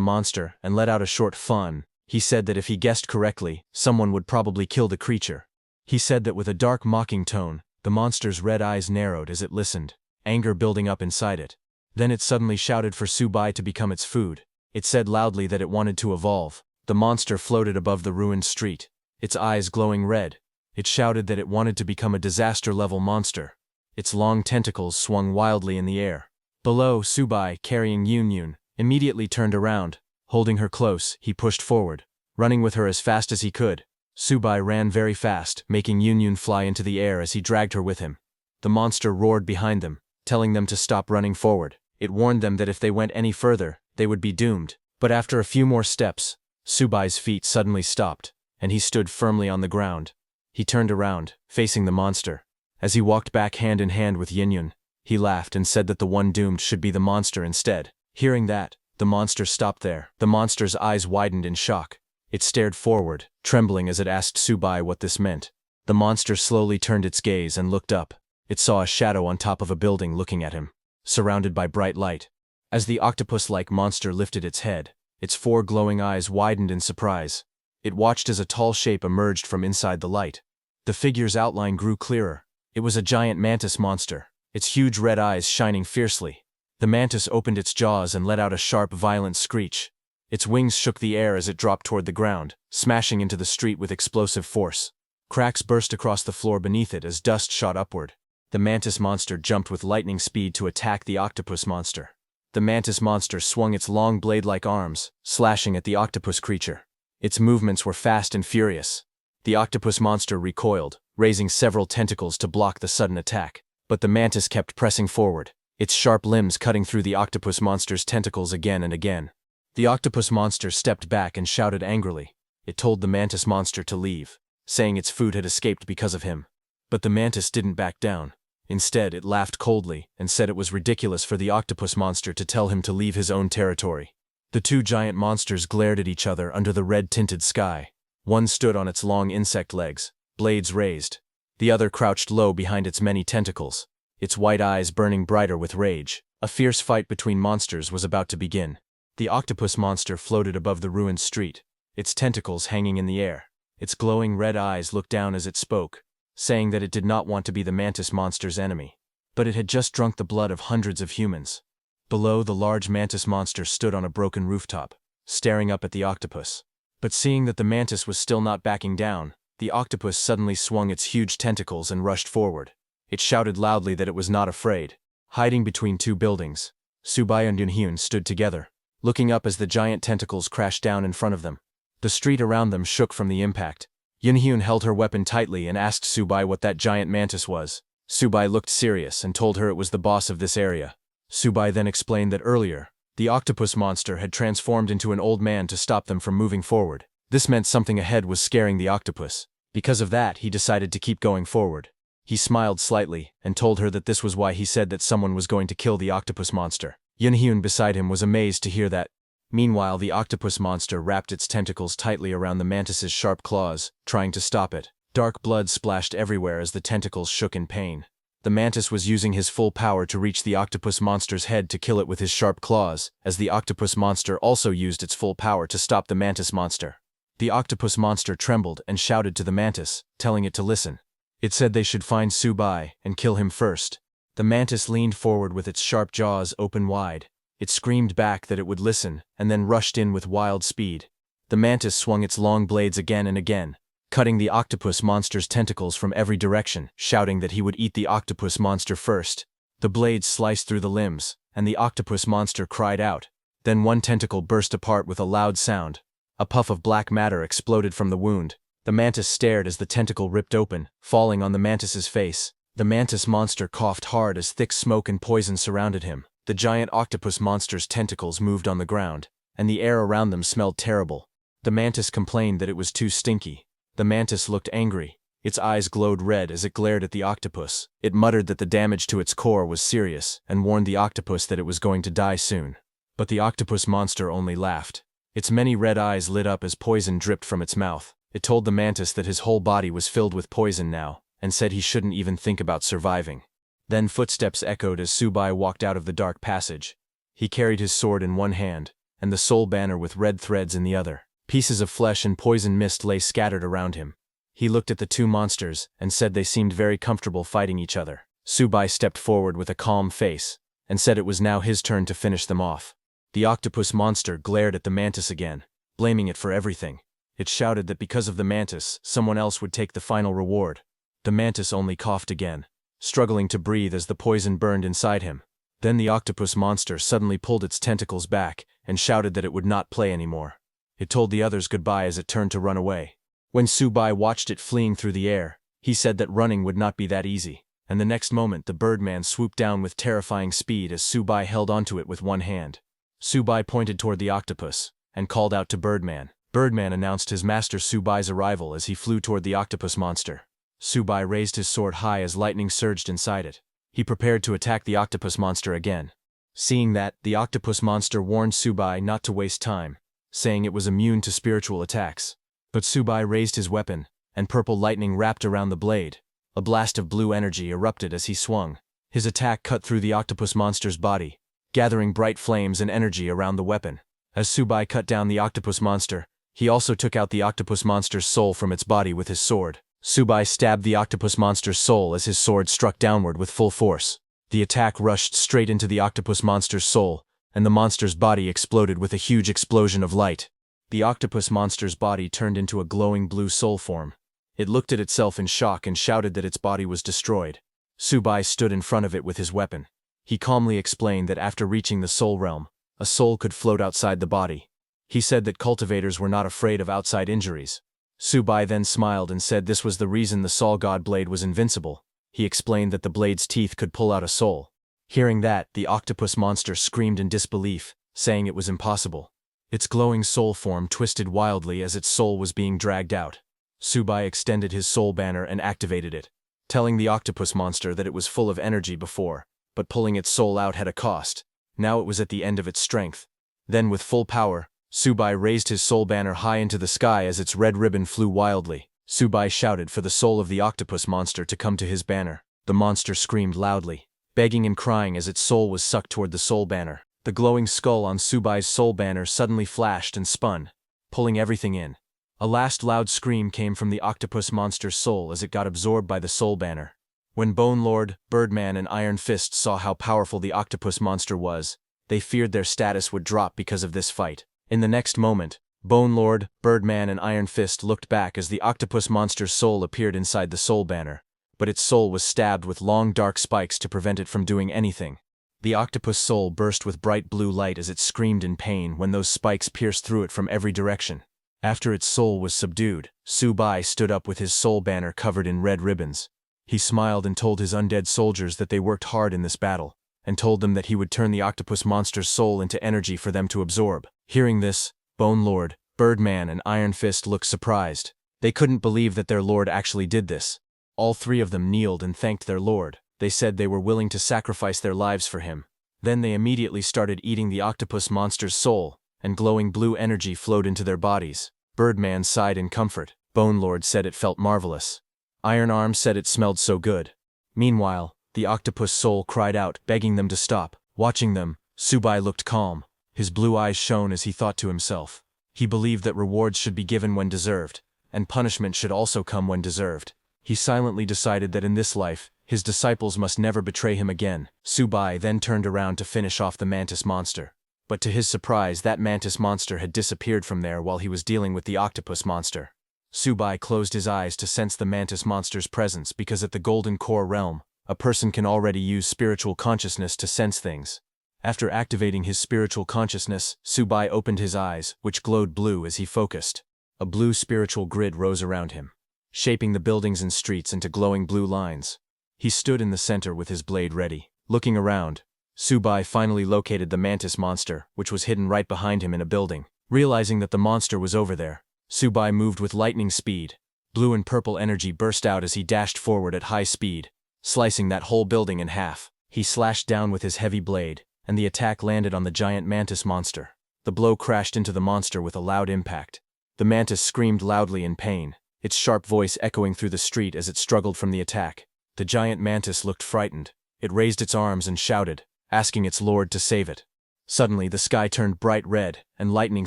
monster and let out a short fun. He said that if he guessed correctly, someone would probably kill the creature. He said that with a dark mocking tone. The monster's red eyes narrowed as it listened, anger building up inside it. Then it suddenly shouted for Subai to become its food. It said loudly that it wanted to evolve. The monster floated above the ruined street, its eyes glowing red. It shouted that it wanted to become a disaster-level monster. Its long tentacles swung wildly in the air. Below, Subai, carrying Yun, immediately turned around. Holding her close, he pushed forward, running with her as fast as he could. Subai ran very fast, making Yun fly into the air as he dragged her with him. The monster roared behind them, telling them to stop running forward. It warned them that if they went any further, they would be doomed. But after a few more steps, Subai's feet suddenly stopped, and he stood firmly on the ground. He turned around, facing the monster. As he walked back hand in hand with Yun, he laughed and said that the one doomed should be the monster instead. Hearing that, the monster stopped there. The monster's eyes widened in shock. It stared forward, trembling as it asked Subai what this meant. The monster slowly turned its gaze and looked up. It saw a shadow on top of a building looking at him, surrounded by bright light. As the octopus-like monster lifted its head, its four glowing eyes widened in surprise. It watched as a tall shape emerged from inside the light. The figure's outline grew clearer. It was a giant mantis monster, its huge red eyes shining fiercely. The mantis opened its jaws and let out a sharp, violent screech. Its wings shook the air as it dropped toward the ground, smashing into the street with explosive force. Cracks burst across the floor beneath it as dust shot upward. The mantis monster jumped with lightning speed to attack the octopus monster. The mantis monster swung its long blade-like arms, slashing at the octopus creature. Its movements were fast and furious. The octopus monster recoiled, raising several tentacles to block the sudden attack. But the mantis kept pressing forward, its sharp limbs cutting through the octopus monster's tentacles again and again. The octopus monster stepped back and shouted angrily. It told the mantis monster to leave, saying its food had escaped because of him. But the mantis didn't back down. Instead, it laughed coldly and said it was ridiculous for the octopus monster to tell him to leave his own territory. The two giant monsters glared at each other under the red-tinted sky. One stood on its long insect legs, blades raised. The other crouched low behind its many tentacles, its white eyes burning brighter with rage. A fierce fight between monsters was about to begin. The octopus monster floated above the ruined street, its tentacles hanging in the air. Its glowing red eyes looked down as it spoke, saying that it did not want to be the mantis monster's enemy. But it had just drunk the blood of hundreds of humans. Below, the large mantis monster stood on a broken rooftop, staring up at the octopus. But seeing that the mantis was still not backing down, the octopus suddenly swung its huge tentacles and rushed forward. It shouted loudly that it was not afraid. Hiding between two buildings, Subai and Yunhyun stood together, looking up as the giant tentacles crashed down in front of them. The street around them shook from the impact. Yunhyun held her weapon tightly and asked Subai what that giant mantis was. Subai looked serious and told her it was the boss of this area. Subai then explained that earlier, the octopus monster had transformed into an old man to stop them from moving forward. This meant something ahead was scaring the octopus. Because of that, he decided to keep going forward. He smiled slightly and told her that this was why he said that someone was going to kill the octopus monster. Yunhyun beside him was amazed to hear that. Meanwhile, the octopus monster wrapped its tentacles tightly around the mantis's sharp claws, trying to stop it. Dark blood splashed everywhere as the tentacles shook in pain. The mantis was using his full power to reach the octopus monster's head to kill it with his sharp claws, as the octopus monster also used its full power to stop the mantis monster. The octopus monster trembled and shouted to the mantis, telling it to listen. It said they should find Subai and kill him first. The mantis leaned forward with its sharp jaws open wide. It screamed back that it would listen, and then rushed in with wild speed. The mantis swung its long blades again and again, cutting the octopus monster's tentacles from every direction, shouting that he would eat the octopus monster first. The blades sliced through the limbs, and the octopus monster cried out. Then one tentacle burst apart with a loud sound. A puff of black matter exploded from the wound. The mantis stared as the tentacle ripped open, falling on the mantis's face. The mantis monster coughed hard as thick smoke and poison surrounded him. The giant octopus monster's tentacles moved on the ground, and the air around them smelled terrible. The mantis complained that it was too stinky. The mantis looked angry. Its eyes glowed red as it glared at the octopus. It muttered that the damage to its core was serious, and warned the octopus that it was going to die soon. But the octopus monster only laughed. Its many red eyes lit up as poison dripped from its mouth. It told the mantis that his whole body was filled with poison now, and said he shouldn't even think about surviving. Then footsteps echoed as Subai walked out of the dark passage. He carried his sword in one hand, and the soul banner with red threads in the other. Pieces of flesh and poison mist lay scattered around him. He looked at the two monsters, and said they seemed very comfortable fighting each other. Subai stepped forward with a calm face, and said it was now his turn to finish them off. The octopus monster glared at the mantis again, blaming it for everything. It shouted that because of the mantis, someone else would take the final reward. The mantis only coughed again, struggling to breathe as the poison burned inside him. Then the octopus monster suddenly pulled its tentacles back and shouted that it would not play anymore. It told the others goodbye as it turned to run away. When Subai watched it fleeing through the air, he said that running would not be that easy, and the next moment the birdman swooped down with terrifying speed as Subai held onto it with one hand. Subai pointed toward the octopus and called out to Birdman. Birdman announced his master Subai's arrival as he flew toward the octopus monster. Subai raised his sword high as lightning surged inside it. He prepared to attack the octopus monster again. Seeing that, the octopus monster warned Subai not to waste time, saying it was immune to spiritual attacks. But Subai raised his weapon, and purple lightning wrapped around the blade. A blast of blue energy erupted as he swung. His attack cut through the octopus monster's body, gathering bright flames and energy around the weapon. As Subai cut down the octopus monster, he also took out the octopus monster's soul from its body with his sword. Subai stabbed the octopus monster's soul as his sword struck downward with full force. The attack rushed straight into the octopus monster's soul, and the monster's body exploded with a huge explosion of light. The octopus monster's body turned into a glowing blue soul form. It looked at itself in shock and shouted that its body was destroyed. Subai stood in front of it with his weapon. He calmly explained that after reaching the soul realm, a soul could float outside the body. He said that cultivators were not afraid of outside injuries. Subai then smiled and said this was the reason the Sol God blade was invincible. He explained that the blade's teeth could pull out a soul. Hearing that, the octopus monster screamed in disbelief, saying it was impossible. Its glowing soul form twisted wildly as its soul was being dragged out. Subai extended his soul banner and activated it, telling the octopus monster that it was full of energy before, but pulling its soul out had a cost. Now it was at the end of its strength. Then with full power, Subai raised his soul banner high into the sky as its red ribbon flew wildly. Subai shouted for the soul of the octopus monster to come to his banner. The monster screamed loudly, begging and crying as its soul was sucked toward the soul banner. The glowing skull on Subai's soul banner suddenly flashed and spun, pulling everything in. A last loud scream came from the octopus monster's soul as it got absorbed by the soul banner. When Bone Lord, Birdman and Iron Fist saw how powerful the octopus monster was, they feared their status would drop because of this fight. In the next moment, Bone Lord, Birdman and Iron Fist looked back as the octopus monster's soul appeared inside the soul banner, but its soul was stabbed with long dark spikes to prevent it from doing anything. The octopus soul burst with bright blue light as it screamed in pain when those spikes pierced through it from every direction. After its soul was subdued, Subai stood up with his soul banner covered in red ribbons. He smiled and told his undead soldiers that they worked hard in this battle, and told them that he would turn the octopus monster's soul into energy for them to absorb. Hearing this, Bone Lord, Birdman and Iron Fist looked surprised. They couldn't believe that their lord actually did this. All three of them kneeled and thanked their lord. They said they were willing to sacrifice their lives for him. Then they immediately started eating the octopus monster's soul, and glowing blue energy flowed into their bodies. Birdman sighed in comfort. Bone Lord said it felt marvelous. Iron Arm said it smelled so good. Meanwhile, the octopus soul cried out, begging them to stop. Watching them, Subai looked calm. His blue eyes shone as he thought to himself. He believed that rewards should be given when deserved, and punishment should also come when deserved. He silently decided that in this life, His disciples must never betray him again. Subai then turned around to finish off the mantis monster. But to his surprise, that mantis monster had disappeared from there while he was dealing with the octopus monster. Subai closed his eyes to sense the mantis monster's presence because at the Golden Core realm, a person can already use spiritual consciousness to sense things. After activating his spiritual consciousness, Subai opened his eyes, which glowed blue as he focused. A blue spiritual grid rose around him, shaping the buildings and streets into glowing blue lines. He stood in the center with his blade ready. Looking around, Subai finally located the mantis monster, which was hidden right behind him in a building. Realizing that the monster was over there, Subai moved with lightning speed. Blue and purple energy burst out as he dashed forward at high speed, slicing that whole building in half. He slashed down with his heavy blade, and the attack landed on the giant mantis monster. The blow crashed into the monster with a loud impact. The mantis screamed loudly in pain, its sharp voice echoing through the street as it struggled from the attack. The giant mantis looked frightened. It raised its arms and shouted, asking its lord to save it. Suddenly, the sky turned bright red, and lightning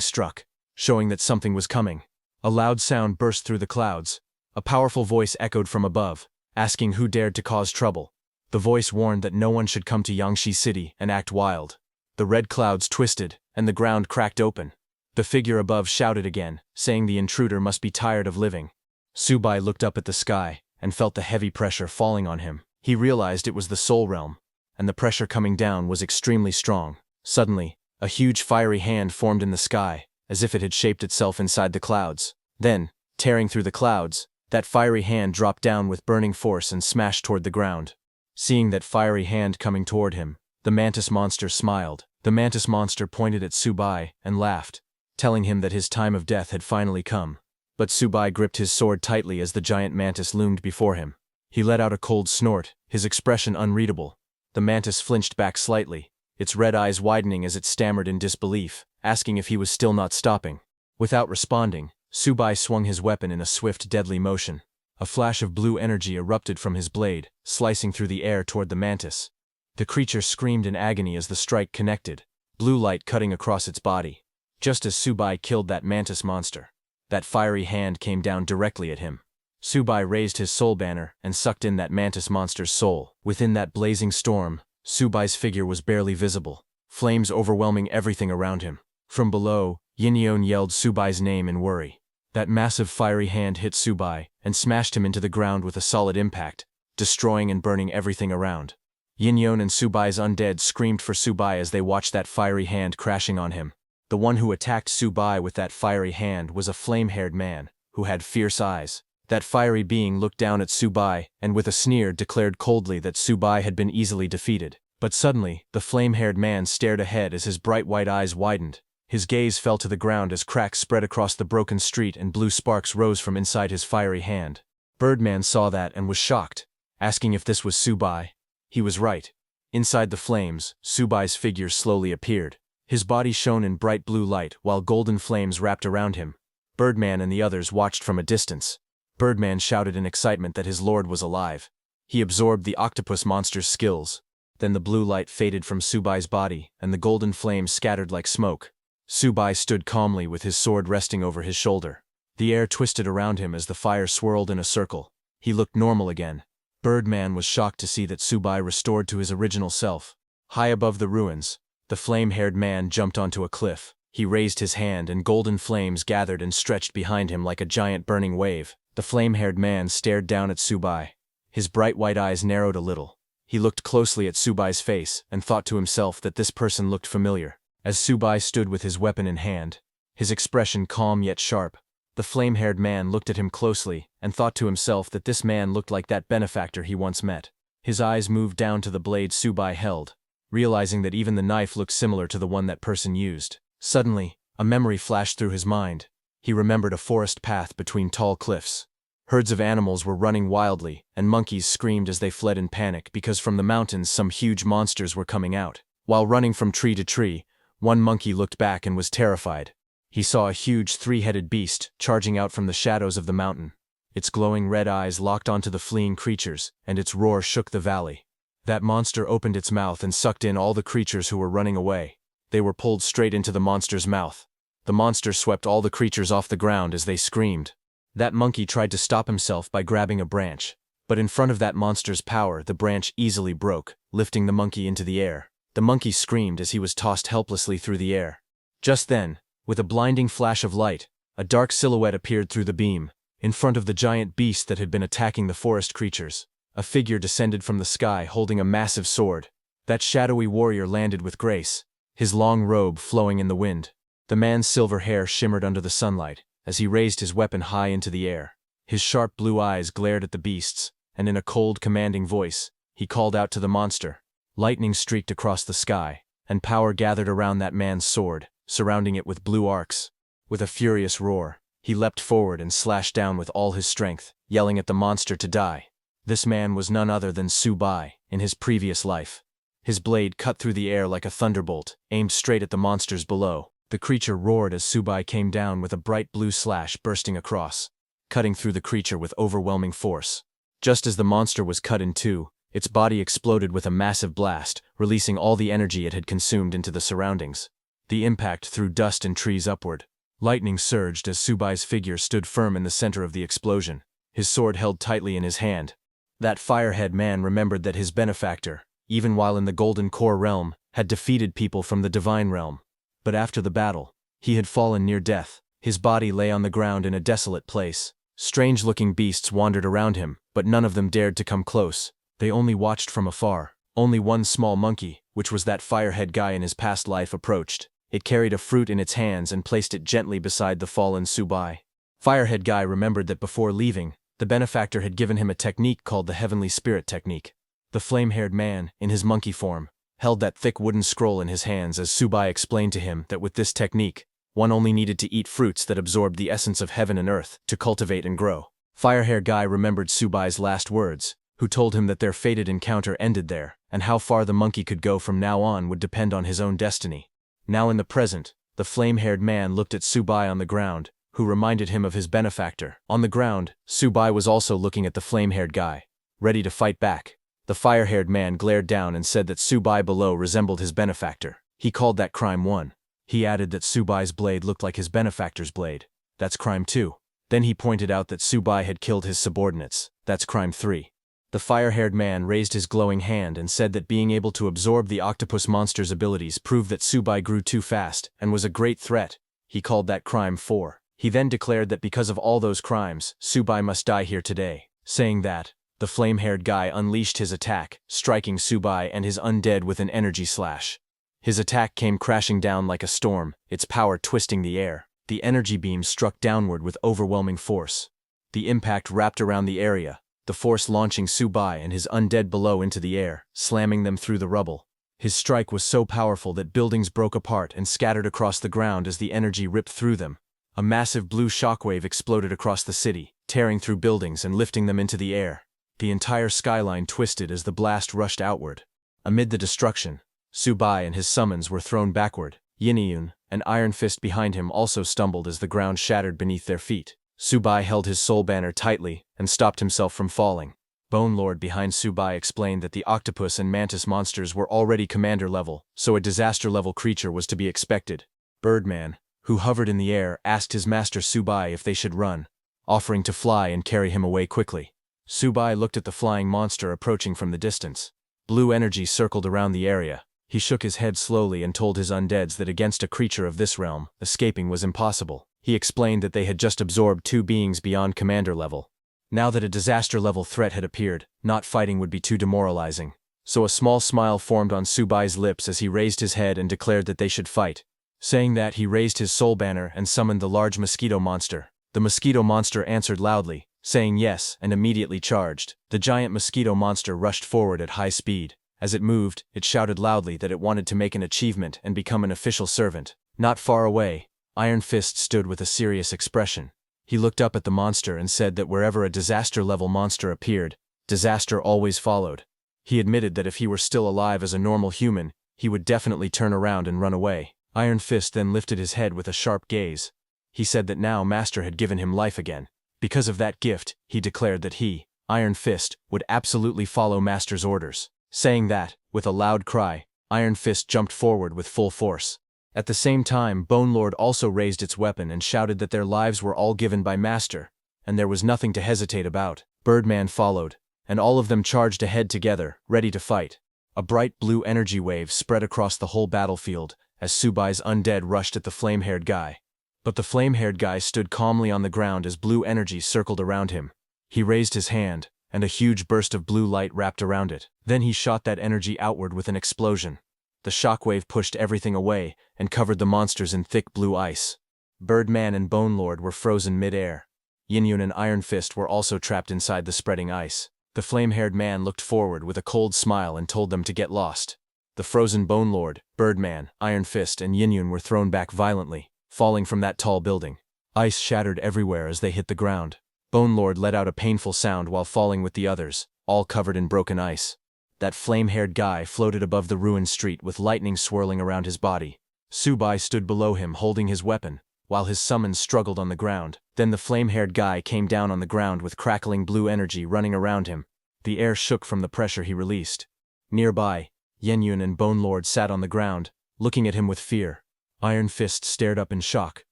struck, showing that something was coming. A loud sound burst through the clouds. A powerful voice echoed from above, asking who dared to cause trouble. The voice warned that no one should come to Yangshi City and act wild. The red clouds twisted, and the ground cracked open. The figure above shouted again, saying the intruder must be tired of living. Subai looked up at the sky and felt the heavy pressure falling on him. He realized it was the soul realm, and the pressure coming down was extremely strong. Suddenly, a huge fiery hand formed in the sky, as if it had shaped itself inside the clouds. Then, tearing through the clouds, that fiery hand dropped down with burning force and smashed toward the ground. Seeing that fiery hand coming toward him, the mantis monster smiled. The mantis monster pointed at Subai and laughed, telling him that his time of death had finally come. But Subai gripped his sword tightly as the giant mantis loomed before him. He let out a cold snort, his expression unreadable. The mantis flinched back slightly, its red eyes widening as it stammered in disbelief, asking if he was still not stopping. Without responding, Subai swung his weapon in a swift, deadly motion. A flash of blue energy erupted from his blade, slicing through the air toward the mantis. The creature screamed in agony as the strike connected, blue light cutting across its body. Just as Subai killed that mantis monster, that fiery hand came down directly at him. Subai raised his soul banner and sucked in that mantis monster's soul. Within that blazing storm, Subai's figure was barely visible, flames overwhelming everything around him. From below, Yinyon yelled Subai's name in worry. That massive fiery hand hit Subai and smashed him into the ground with a solid impact, destroying and burning everything around. Yinyon and Subai's undead screamed for Subai as they watched that fiery hand crashing on him. The one who attacked Subai with that fiery hand was a flame-haired man, who had fierce eyes. That fiery being looked down at Subai and with a sneer declared coldly that Subai had been easily defeated. But suddenly, the flame-haired man stared ahead as his bright white eyes widened. His gaze fell to the ground as cracks spread across the broken street and blue sparks rose from inside his fiery hand. Birdman saw that and was shocked, asking if this was Subai. He was right. Inside the flames, Subai's figure slowly appeared. His body shone in bright blue light while golden flames wrapped around him. Birdman and the others watched from a distance. Birdman shouted in excitement that his lord was alive. He absorbed the octopus monster's skills. Then the blue light faded from Subai's body and the golden flames scattered like smoke. Subai stood calmly with his sword resting over his shoulder. The air twisted around him as the fire swirled in a circle. He looked normal again. Birdman was shocked to see that Subai restored to his original self. High above the ruins, the flame-haired man jumped onto a cliff. He raised his hand and golden flames gathered and stretched behind him like a giant burning wave. The flame-haired man stared down at Subai. His bright white eyes narrowed a little. He looked closely at Subai's face and thought to himself that this person looked familiar. As Subai stood with his weapon in hand, his expression calm yet sharp, the flame-haired man looked at him closely and thought to himself that this man looked like that benefactor he once met. His eyes moved down to the blade Subai held, realizing that even the knife looked similar to the one that person used. Suddenly, a memory flashed through his mind. He remembered a forest path between tall cliffs. Herds of animals were running wildly, and monkeys screamed as they fled in panic because from the mountains some huge monsters were coming out. While running from tree to tree, one monkey looked back and was terrified. He saw a huge three-headed beast charging out from the shadows of the mountain. Its glowing red eyes locked onto the fleeing creatures, and its roar shook the valley. That monster opened its mouth and sucked in all the creatures who were running away. They were pulled straight into the monster's mouth. The monster swept all the creatures off the ground as they screamed. That monkey tried to stop himself by grabbing a branch, But in front of that monster's power, the branch easily broke, lifting the monkey into the air. The monkey screamed as he was tossed helplessly through the air. Just then, with a blinding flash of light, a dark silhouette appeared through the beam. In front of the giant beast that had been attacking the forest creatures, a figure descended from the sky holding a massive sword. That shadowy warrior landed with grace, his long robe flowing in the wind. The man's silver hair shimmered under the sunlight as he raised his weapon high into the air. His sharp blue eyes glared at the beasts, and in a cold, commanding voice, he called out to the monster. Lightning streaked across the sky, and power gathered around that man's sword, surrounding it with blue arcs. With a furious roar, he leapt forward and slashed down with all his strength, yelling at the monster to die. This man was none other than Subai, in his previous life. His blade cut through the air like a thunderbolt, aimed straight at the monsters below. The creature roared as Subai came down with a bright blue slash bursting across, cutting through the creature with overwhelming force. Just as the monster was cut in two, its body exploded with a massive blast, releasing all the energy it had consumed into the surroundings. The impact threw dust and trees upward. Lightning surged as Subai's figure stood firm in the center of the explosion, his sword held tightly in his hand. That firehead man remembered that his benefactor, even while in the Golden Core realm, had defeated people from the Divine realm. But after the battle, he had fallen near death. His body lay on the ground in a desolate place. Strange-looking beasts wandered around him, but none of them dared to come close. They only watched from afar. Only one small monkey, which was that firehead guy in his past life, approached. It carried a fruit in its hands and placed it gently beside the fallen Subai. Firehead guy remembered that before leaving, the benefactor had given him a technique called the Heavenly Spirit Technique. The flame-haired man, in his monkey form, held that thick wooden scroll in his hands as Subai explained to him that with this technique, one only needed to eat fruits that absorbed the essence of heaven and earth to cultivate and grow. Firehair guy remembered Subai's last words, who told him that their fated encounter ended there, and how far the monkey could go from now on would depend on his own destiny. Now in the present, the flame-haired man looked at Subai on the ground, who reminded him of his benefactor. On the ground, Subai was also looking at the flame-haired guy, ready to fight back. The fire-haired man glared down and said that Subai below resembled his benefactor. He called that crime 1. He added that Subai's blade looked like his benefactor's blade. That's crime 2. Then he pointed out that Subai had killed his subordinates. That's crime 3. The fire-haired man raised his glowing hand and said that being able to absorb the octopus monster's abilities proved that Subai grew too fast and was a great threat. He called that crime 4. He then declared that because of all those crimes, Subai must die here today. Saying that, the flame-haired guy unleashed his attack, striking Subai and his undead with an energy slash. His attack came crashing down like a storm, its power twisting the air. The energy beam struck downward with overwhelming force. The impact wrapped around the area, the force launching Subai and his undead below into the air, slamming them through the rubble. His strike was so powerful that buildings broke apart and scattered across the ground as the energy ripped through them. A massive blue shockwave exploded across the city, tearing through buildings and lifting them into the air. The entire skyline twisted as the blast rushed outward. Amid the destruction, Subai and his summons were thrown backward. Yiniyun, an iron fist behind him, also stumbled as the ground shattered beneath their feet. Subai held his soul banner tightly and stopped himself from falling. Bone Lord behind Subai explained that the octopus and mantis monsters were already commander level, so a disaster level creature was to be expected. Birdman, who hovered in the air, asked his master Subai if they should run, offering to fly and carry him away quickly. Subai looked at the flying monster approaching from the distance. Blue energy circled around the area. He shook his head slowly and told his undeads that against a creature of this realm, escaping was impossible. He explained that they had just absorbed 2 beings beyond commander level. Now that a disaster level threat had appeared, not fighting would be too demoralizing. So a small smile formed on Subai's lips as he raised his head and declared that they should fight. Saying that, he raised his soul banner and summoned the large mosquito monster. The mosquito monster answered loudly, saying yes, and immediately charged. The giant mosquito monster rushed forward at high speed. As it moved, it shouted loudly that it wanted to make an achievement and become an official servant. Not far away, Iron Fist stood with a serious expression. He looked up at the monster and said that wherever a disaster-level monster appeared, disaster always followed. He admitted that if he were still alive as a normal human, he would definitely turn around and run away. Iron Fist then lifted his head with a sharp gaze. He said that now Master had given him life again. Because of that gift, he declared that he, Iron Fist, would absolutely follow Master's orders. Saying that, with a loud cry, Iron Fist jumped forward with full force. At the same time, Bone Lord also raised its weapon and shouted that their lives were all given by Master, and there was nothing to hesitate about. Birdman followed. and all of them charged ahead together, ready to fight. A bright blue energy wave spread across the whole battlefield as Subai's undead rushed at the flame-haired guy. But the flame-haired guy stood calmly on the ground as blue energy circled around him. He raised his hand, and a huge burst of blue light wrapped around it. Then he shot that energy outward with an explosion. The shockwave pushed everything away and covered the monsters in thick blue ice. Birdman and Bone Lord were frozen mid-air. Yin-Yun and Iron Fist were also trapped inside the spreading ice. The flame-haired man looked forward with a cold smile and told them to get lost. The frozen Bone Lord, Birdman, Iron Fist, and Yin-Yun were thrown back violently, falling from that tall building. Ice shattered everywhere as they hit the ground. Bone Lord let out a painful sound while falling with the others, all covered in broken ice. That flame-haired guy floated above the ruined street with lightning swirling around his body. Subai stood below him holding his weapon, while his summons struggled on the ground. Then the flame-haired guy came down on the ground with crackling blue energy running around him. The air shook from the pressure he released. Nearby, Yin-Yun and Bone Lord sat on the ground, looking at him with fear. Iron Fist stared up in shock.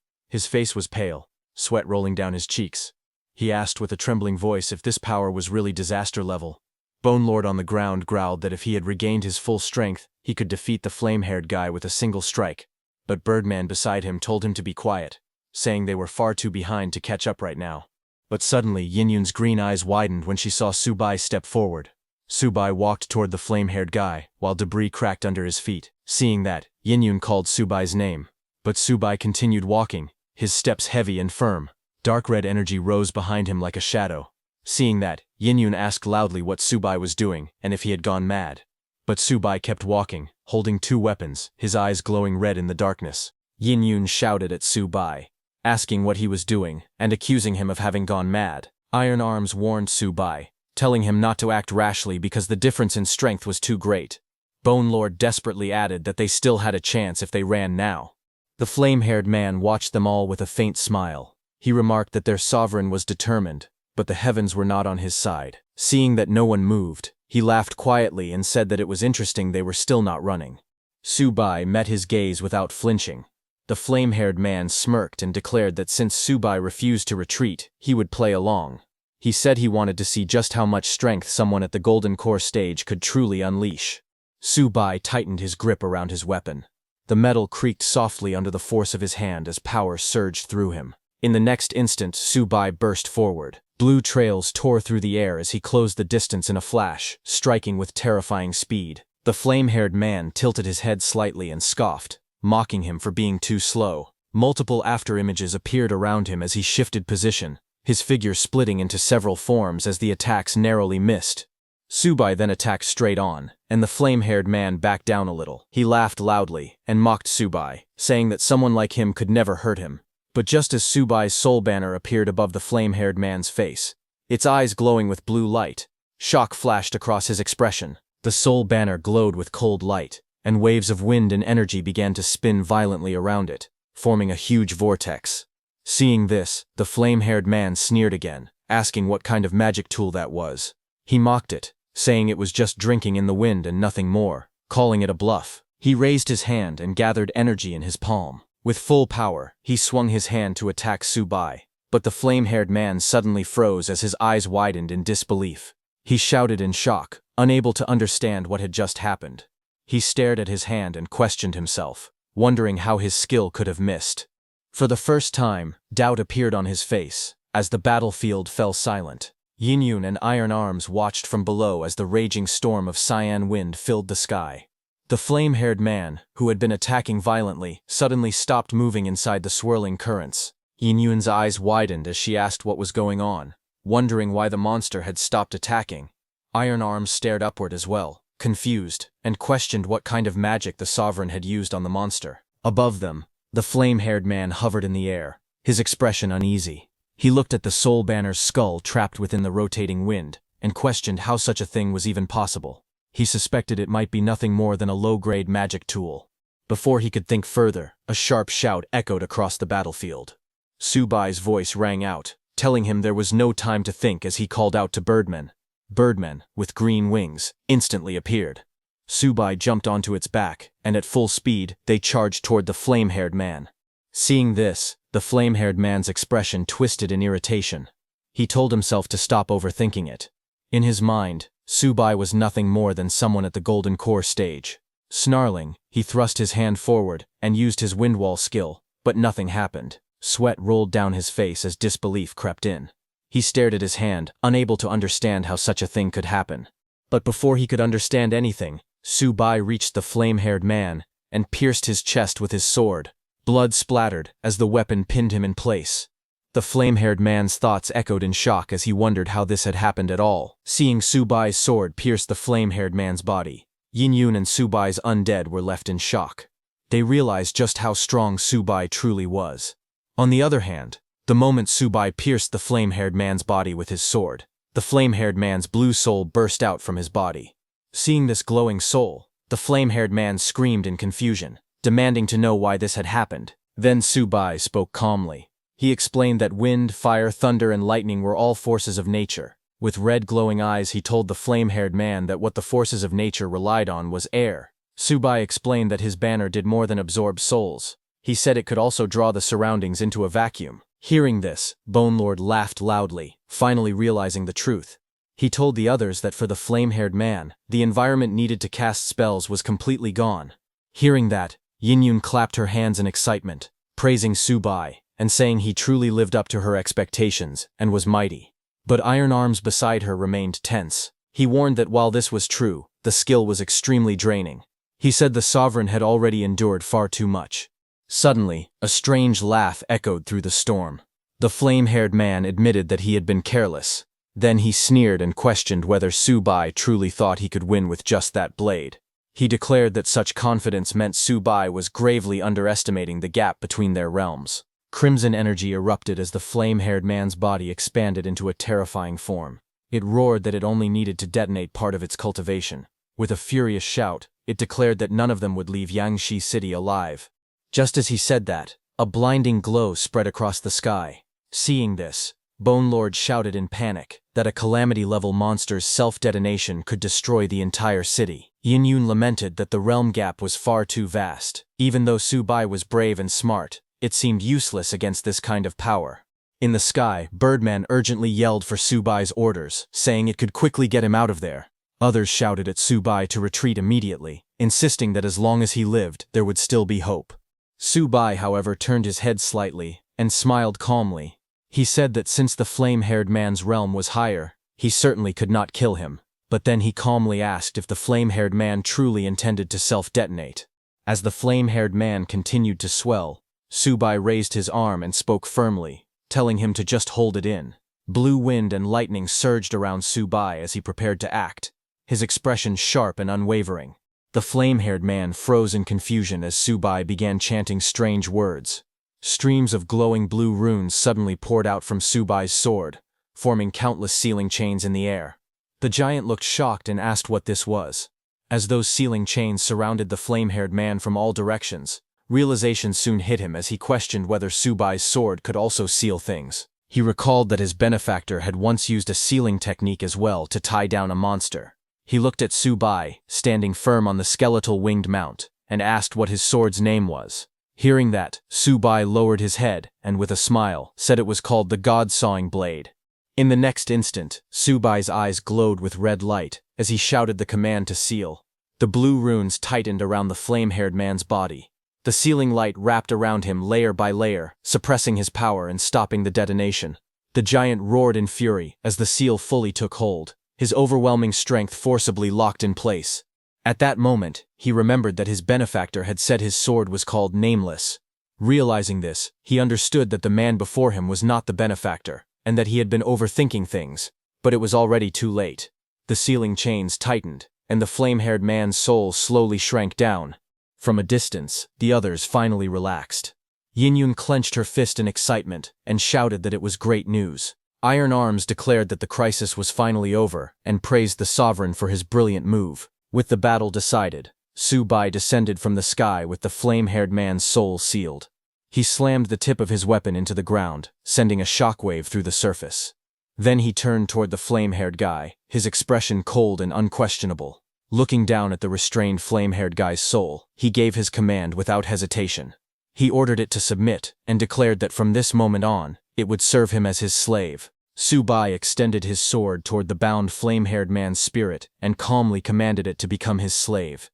His face was pale, sweat rolling down his cheeks. He asked with a trembling voice if this power was really disaster level. Bone Lord on the ground growled that if he had regained his full strength, he could defeat the flame-haired guy with a single strike. But Birdman beside him told him to be quiet, saying they were far too behind to catch up right now. But suddenly Yin-Yun's green eyes widened when she saw Subai step forward. Subai walked toward the flame-haired guy, while debris cracked under his feet. Seeing that, Yin-Yun called Subai's name. But Subai continued walking, his steps heavy and firm. Dark red energy rose behind him like a shadow. Seeing that, Yin-Yun asked loudly what Subai was doing and if he had gone mad. But Subai kept walking, holding two weapons, his eyes glowing red in the darkness. Yin-Yun shouted at Subai, asking what he was doing and accusing him of having gone mad. Iron Arms warned Subai, telling him not to act rashly because the difference in strength was too great. Bone Lord desperately added that they still had a chance if they ran now. The flame-haired man watched them all with a faint smile. He remarked that their sovereign was determined, but the heavens were not on his side. Seeing that no one moved, he laughed quietly and said that it was interesting they were still not running. Subai met his gaze without flinching. The flame-haired man smirked and declared that since Subai refused to retreat, he would play along. He said he wanted to see just how much strength someone at the Golden Core stage could truly unleash. Subai tightened his grip around his weapon. The metal creaked softly under the force of his hand as power surged through him. In the next instant, Subai burst forward. Blue trails tore through the air as he closed the distance in a flash, striking with terrifying speed. The flame-haired man tilted his head slightly and scoffed, mocking him for being too slow. Multiple afterimages appeared around him as he shifted position, his figure splitting into several forms as the attacks narrowly missed. Subai then attacked straight on, and the flame-haired man backed down a little. He laughed loudly and mocked Subai, saying that someone like him could never hurt him. But just as Subai's soul banner appeared above the flame-haired man's face, its eyes glowing with blue light, shock flashed across his expression. The soul banner glowed with cold light, and waves of wind and energy began to spin violently around it, forming a huge vortex. Seeing this, the flame-haired man sneered again, asking what kind of magic tool that was. He mocked it, saying it was just drinking in the wind and nothing more, calling it a bluff. He raised his hand and gathered energy in his palm. With full power, he swung his hand to attack Subai, but the flame-haired man suddenly froze as his eyes widened in disbelief. He shouted in shock, unable to understand what had just happened. He stared at his hand and questioned himself, wondering how his skill could have missed. For the first time, doubt appeared on his face, as the battlefield fell silent. Yin-Yun and Iron Arms watched from below as the raging storm of cyan wind filled the sky. The flame-haired man, who had been attacking violently, suddenly stopped moving inside the swirling currents. Yin-Yun's eyes widened as she asked what was going on, wondering why the monster had stopped attacking. Iron Arms stared upward as well, confused, and questioned what kind of magic the sovereign had used on the monster. Above them, the flame-haired man hovered in the air, his expression uneasy. He looked at the soul banner's skull trapped within the rotating wind, and questioned how such a thing was even possible. He suspected it might be nothing more than a low-grade magic tool. Before he could think further, a sharp shout echoed across the battlefield. Subai's voice rang out, telling him there was no time to think as he called out to Birdman. Birdman, with green wings, instantly appeared. Subai jumped onto its back, and at full speed, they charged toward the flame-haired man. Seeing this, the flame-haired man's expression twisted in irritation. He told himself to stop overthinking it. In his mind, Subai was nothing more than someone at the Golden Core stage. Snarling, he thrust his hand forward and used his windwall skill, but nothing happened. Sweat rolled down his face as disbelief crept in. He stared at his hand, unable to understand how such a thing could happen. But before he could understand anything, Subai reached the flame-haired man and pierced his chest with his sword. Blood splattered as the weapon pinned him in place. The flame-haired man's thoughts echoed in shock as he wondered how this had happened at all. Seeing Subai's sword pierce the flame-haired man's body, Yin-Yun and Subai's undead were left in shock. They realized just how strong Subai truly was. On the other hand, the moment Subai pierced the flame-haired man's body with his sword, the flame-haired man's blue soul burst out from his body. Seeing this glowing soul, the flame-haired man screamed in confusion, demanding to know why this had happened. Then Subai spoke calmly. He explained that wind, fire, thunder, and lightning were all forces of nature. With red glowing eyes, he told the flame-haired man that what the forces of nature relied on was air. Subai explained that his banner did more than absorb souls. He said it could also draw the surroundings into a vacuum. Hearing this, Bone Lord laughed loudly, finally realizing the truth. He told the others that for the flame-haired man, the environment needed to cast spells was completely gone. Hearing that, Yin-Yun clapped her hands in excitement, praising Subai, and saying he truly lived up to her expectations and was mighty. But Iron Arms beside her remained tense. He warned that while this was true, the skill was extremely draining. He said the Sovereign had already endured far too much. Suddenly, a strange laugh echoed through the storm. The flame-haired man admitted that he had been careless. Then he sneered and questioned whether Subai truly thought he could win with just that blade. He declared that such confidence meant Subai was gravely underestimating the gap between their realms. Crimson energy erupted as the flame-haired man's body expanded into a terrifying form. It roared that it only needed to detonate part of its cultivation. With a furious shout, it declared that none of them would leave Yangshi City alive. Just as he said that, a blinding glow spread across the sky. Seeing this, Bone Lord shouted in panic that a calamity-level monster's self-detonation could destroy the entire city. Yin-Yun lamented that the realm gap was far too vast. Even though Subai was brave and smart, it seemed useless against this kind of power. In the sky, Birdman urgently yelled for Subai's orders, saying it could quickly get him out of there. Others shouted at Subai to retreat immediately, insisting that as long as he lived, there would still be hope. Subai, however, turned his head slightly and smiled calmly. He said that since the flame-haired man's realm was higher, he certainly could not kill him. But then he calmly asked if the flame-haired man truly intended to self-detonate. As the flame-haired man continued to swell, Subai raised his arm and spoke firmly, telling him to just hold it in. Blue wind and lightning surged around Subai as he prepared to act, his expression sharp and unwavering. The flame-haired man froze in confusion as Subai began chanting strange words. Streams of glowing blue runes suddenly poured out from Subai's sword, forming countless sealing chains in the air. The giant looked shocked and asked what this was. As those sealing chains surrounded the flame-haired man from all directions, realization soon hit him as he questioned whether Subai's sword could also seal things. He recalled that his benefactor had once used a sealing technique as well to tie down a monster. He looked at Subai, standing firm on the skeletal winged mount, and asked what his sword's name was. Hearing that, Subai lowered his head and, with a smile, said it was called the God-Sawing Blade. In the next instant, Subai's eyes glowed with red light as he shouted the command to seal. The blue runes tightened around the flame-haired man's body. The sealing light wrapped around him layer by layer, suppressing his power and stopping the detonation. The giant roared in fury as the seal fully took hold, his overwhelming strength forcibly locked in place. At that moment, he remembered that his benefactor had said his sword was called Nameless. Realizing this, he understood that the man before him was not the benefactor, and that he had been overthinking things, but it was already too late. The sealing chains tightened, and the flame-haired man's soul slowly shrank down. From a distance, the others finally relaxed. Yin-Yun clenched her fist in excitement and shouted that it was great news. Iron Arms declared that the crisis was finally over and praised the Sovereign for his brilliant move. With the battle decided, Subai descended from the sky with the flame-haired man's soul sealed. He slammed the tip of his weapon into the ground, sending a shockwave through the surface. Then he turned toward the flame-haired guy, his expression cold and unquestionable. Looking down at the restrained flame-haired guy's soul, he gave his command without hesitation. He ordered it to submit and declared that from this moment on, it would serve him as his slave. Subai extended his sword toward the bound flame-haired man's spirit and calmly commanded it to become his slave.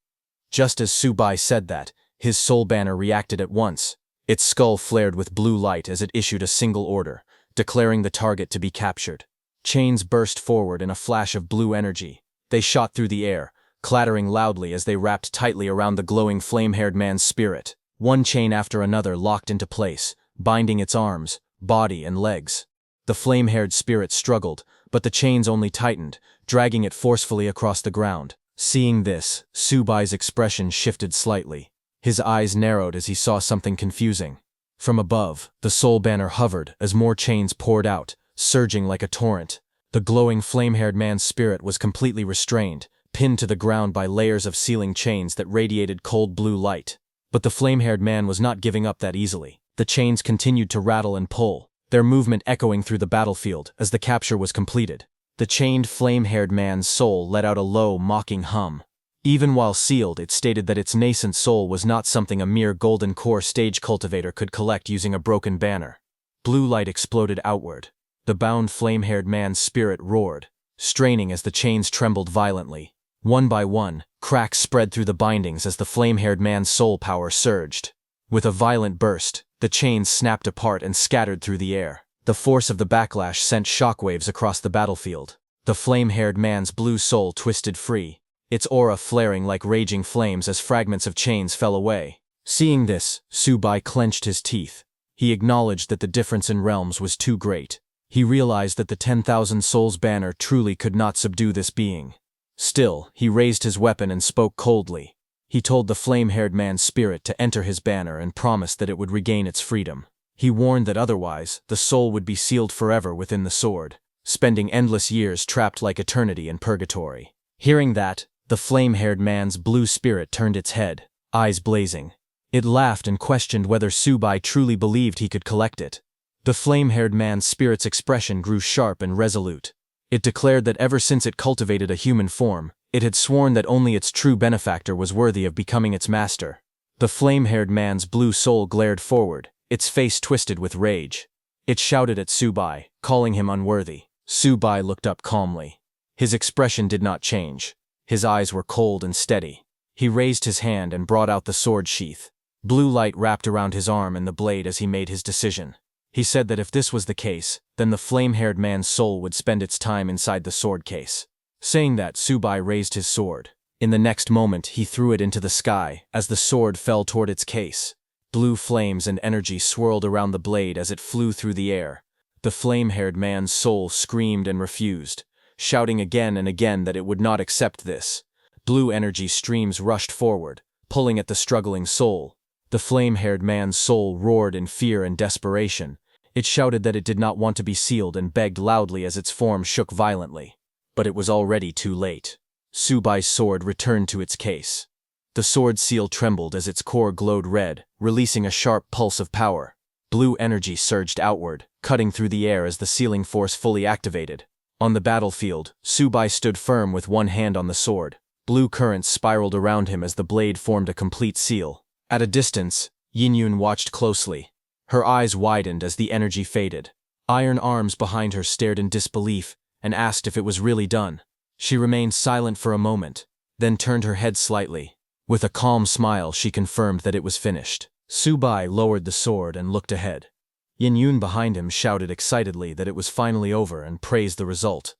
Just as Subai said that, his soul banner reacted at once. Its skull flared with blue light as it issued a single order, declaring the target to be captured. Chains burst forward in a flash of blue energy. They shot through the air, clattering loudly as they wrapped tightly around the glowing flame-haired man's spirit. One chain after another locked into place, binding its arms, body, and legs. The flame-haired spirit struggled, but the chains only tightened, dragging it forcefully across the ground. Seeing this, Subai's expression shifted slightly. His eyes narrowed as he saw something confusing. From above, the soul banner hovered as more chains poured out, surging like a torrent. The glowing flame-haired man's spirit was completely restrained, pinned to the ground by layers of sealing chains that radiated cold blue light. But the flame-haired man was not giving up that easily. The chains continued to rattle and pull, their movement echoing through the battlefield as the capture was completed. The chained flame-haired man's soul let out a low, mocking hum. Even while sealed, it stated that its nascent soul was not something a mere golden core stage cultivator could collect using a broken banner. Blue light exploded outward. The bound flame-haired man's spirit roared, straining as the chains trembled violently. One by one, cracks spread through the bindings as the flame-haired man's soul power surged. With a violent burst, the chains snapped apart and scattered through the air. The force of the backlash sent shockwaves across the battlefield. The flame-haired man's blue soul twisted free, its aura flaring like raging flames as fragments of chains fell away. Seeing this, Subai clenched his teeth. He acknowledged that the difference in realms was too great. He realized that the 10,000 souls banner truly could not subdue this being. Still, he raised his weapon and spoke coldly. He told the flame-haired man's spirit to enter his banner and promised that it would regain its freedom. He warned that otherwise, the soul would be sealed forever within the sword, spending endless years trapped like eternity in purgatory. Hearing that, the flame-haired man's blue spirit turned its head, eyes blazing. It laughed and questioned whether Subai truly believed he could collect it. The flame-haired man's spirit's expression grew sharp and resolute. It declared that ever since it cultivated a human form, it had sworn that only its true benefactor was worthy of becoming its master. The flame-haired man's blue soul glared forward, its face twisted with rage. It shouted at Subai, calling him unworthy. Subai looked up calmly. His expression did not change. His eyes were cold and steady. He raised his hand and brought out the sword sheath. Blue light wrapped around his arm and the blade as he made his decision. He said that if this was the case, then the flame-haired man's soul would spend its time inside the sword case. Saying that, Subai raised his sword. In the next moment, he threw it into the sky as the sword fell toward its case. Blue flames and energy swirled around the blade as it flew through the air. The flame-haired man's soul screamed and refused, shouting again and again that it would not accept this. Blue energy streams rushed forward, pulling at the struggling soul. The flame-haired man's soul roared in fear and desperation. It shouted that it did not want to be sealed and begged loudly as its form shook violently. But it was already too late. Subai's sword returned to its case. The sword seal trembled as its core glowed red, releasing a sharp pulse of power. Blue energy surged outward, cutting through the air as the sealing force fully activated. On the battlefield, Subai stood firm with one hand on the sword. Blue currents spiraled around him as the blade formed a complete seal. At a distance, Yinyun watched closely. Her eyes widened as the energy faded. Iron arms behind her stared in disbelief and asked if it was really done. She remained silent for a moment, then turned her head slightly. With a calm smile, she confirmed that it was finished. Subai lowered the sword and looked ahead. Yinyun behind him shouted excitedly that it was finally over and praised the result.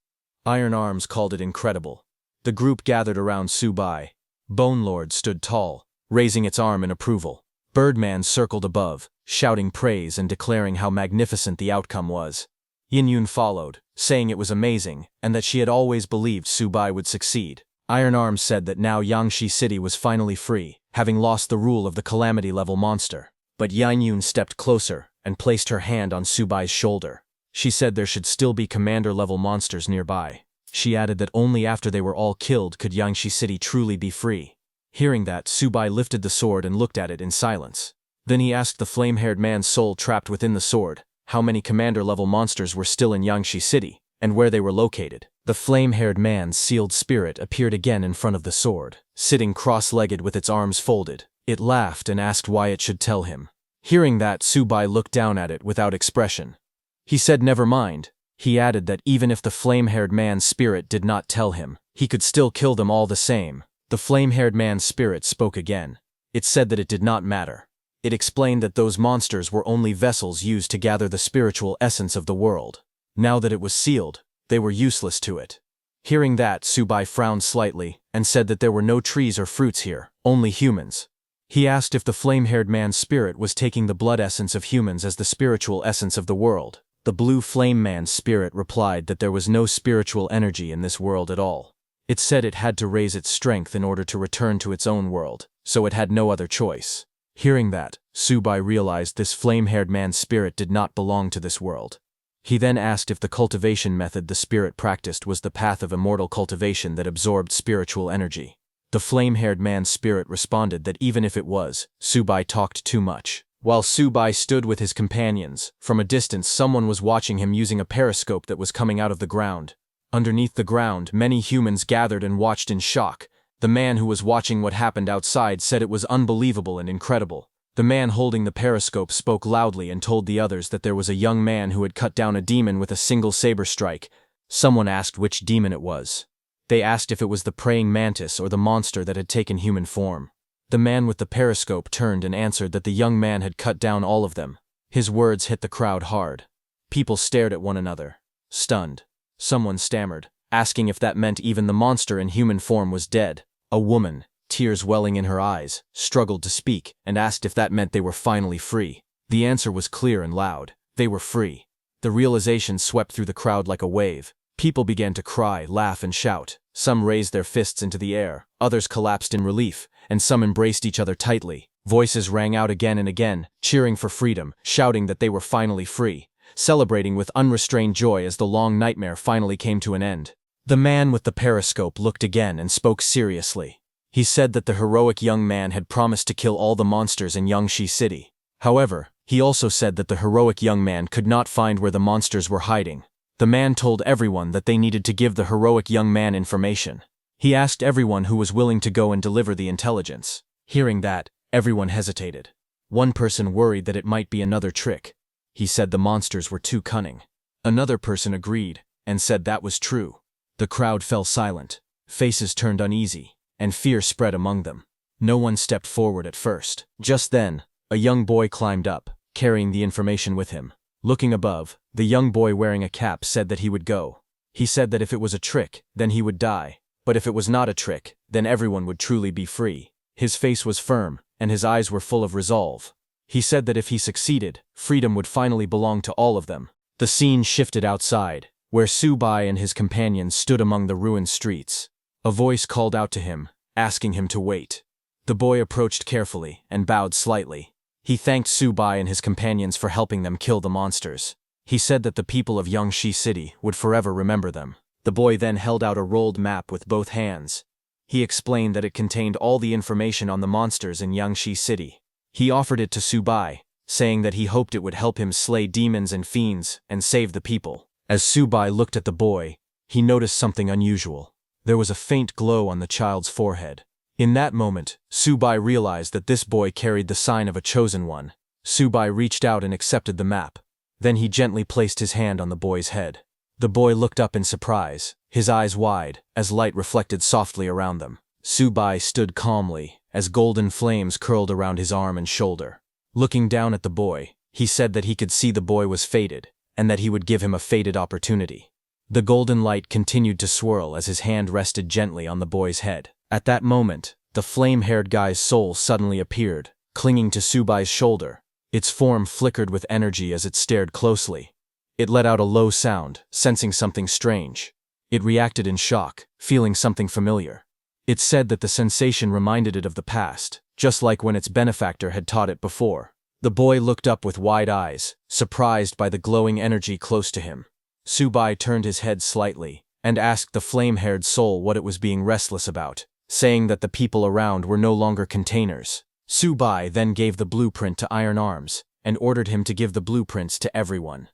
Iron Arms called it incredible. The group gathered around Subai. Bone Lord stood tall, raising its arm in approval. Birdman circled above, shouting praise and declaring how magnificent the outcome was. Yinyun followed, saying it was amazing and that she had always believed Subai would succeed. Iron Arms said that now Yangshi City was finally free, having lost the rule of the calamity-level monster. But Yinyun stepped closer and placed her hand on Subai's shoulder. She said there should still be commander-level monsters nearby. She added that only after they were all killed could Yangshi City truly be free. Hearing that, Subai lifted the sword and looked at it in silence. Then he asked the flame-haired man's soul trapped within the sword how many commander-level monsters were still in Yangshi City, and where they were located. The flame-haired man's sealed spirit appeared again in front of the sword, sitting cross-legged with its arms folded. It laughed and asked why it should tell him. Hearing that, Subai looked down at it without expression. He said never mind. He added that even if the flame-haired man's spirit did not tell him, he could still kill them all the same. The flame-haired man's spirit spoke again. It said that it did not matter. It explained that those monsters were only vessels used to gather the spiritual essence of the world. Now that it was sealed, they were useless to it. Hearing that, Subai frowned slightly and said that there were no trees or fruits here, only humans. He asked if the flame-haired man's spirit was taking the blood essence of humans as the spiritual essence of the world. The blue flame man's spirit replied that there was no spiritual energy in this world at all. It said it had to raise its strength in order to return to its own world, so it had no other choice. Hearing that, Subai realized this flame-haired man's spirit did not belong to this world. He then asked if the cultivation method the spirit practiced was the path of immortal cultivation that absorbed spiritual energy. The flame-haired man's spirit responded that even if it was, Subai talked too much. While Subai stood with his companions, from a distance someone was watching him using a periscope that was coming out of the ground. Underneath the ground, many humans gathered and watched in shock. The man who was watching what happened outside said it was unbelievable and incredible. The man holding the periscope spoke loudly and told the others that there was a young man who had cut down a demon with a single saber strike. Someone asked which demon it was. They asked if it was the praying mantis or the monster that had taken human form. The man with the periscope turned and answered that the young man had cut down all of them. His words hit the crowd hard. People stared at one another, stunned. Someone stammered, asking if that meant even the monster in human form was dead. A woman, tears welling in her eyes, struggled to speak and asked if that meant they were finally free. The answer was clear and loud. They were free. The realization swept through the crowd like a wave. People began to cry, laugh, and shout. Some raised their fists into the air, others collapsed in relief, and some embraced each other tightly. Voices rang out again and again, cheering for freedom, shouting that they were finally free, celebrating with unrestrained joy as the long nightmare finally came to an end. The man with the periscope looked again and spoke seriously. He said that the heroic young man had promised to kill all the monsters in Yangshi City. However, he also said that the heroic young man could not find where the monsters were hiding. The man told everyone that they needed to give the heroic young man information. He asked everyone who was willing to go and deliver the intelligence. Hearing that, everyone hesitated. One person worried that it might be another trick. He said the monsters were too cunning. Another person agreed and said that was true. The crowd fell silent. Faces turned uneasy, and fear spread among them. No one stepped forward at first. Just then, a young boy climbed up, carrying the information with him. Looking above, the young boy wearing a cap said that he would go. He said that if it was a trick, then he would die. But if it was not a trick, then everyone would truly be free. His face was firm, and his eyes were full of resolve. He said that if he succeeded, freedom would finally belong to all of them. The scene shifted outside, where Subai and his companions stood among the ruined streets. A voice called out to him, asking him to wait. The boy approached carefully and bowed slightly. He thanked Subai and his companions for helping them kill the monsters. He said that the people of Yangshi City would forever remember them. The boy then held out a rolled map with both hands. He explained that it contained all the information on the monsters in Yangshi City. He offered it to Subai, saying that he hoped it would help him slay demons and fiends and save the people. As Subai looked at the boy, he noticed something unusual. There was a faint glow on the child's forehead. In that moment, Subai realized that this boy carried the sign of a chosen one. Subai reached out and accepted the map. Then he gently placed his hand on the boy's head. The boy looked up in surprise, his eyes wide, as light reflected softly around them. Subai stood calmly, as golden flames curled around his arm and shoulder. Looking down at the boy, he said that he could see the boy was fated, and that he would give him a fated opportunity. The golden light continued to swirl as his hand rested gently on the boy's head. At that moment, the flame-haired guy's soul suddenly appeared, clinging to Subai's shoulder. Its form flickered with energy as it stared closely. It let out a low sound, sensing something strange. It reacted in shock, feeling something familiar. It said that the sensation reminded it of the past, just like when its benefactor had taught it before. The boy looked up with wide eyes, surprised by the glowing energy close to him. Subai turned his head slightly and asked the flame-haired soul what it was being restless about, saying that the people around were no longer containers. Subai then gave the blueprint to Iron Arms and ordered him to give the blueprints to everyone.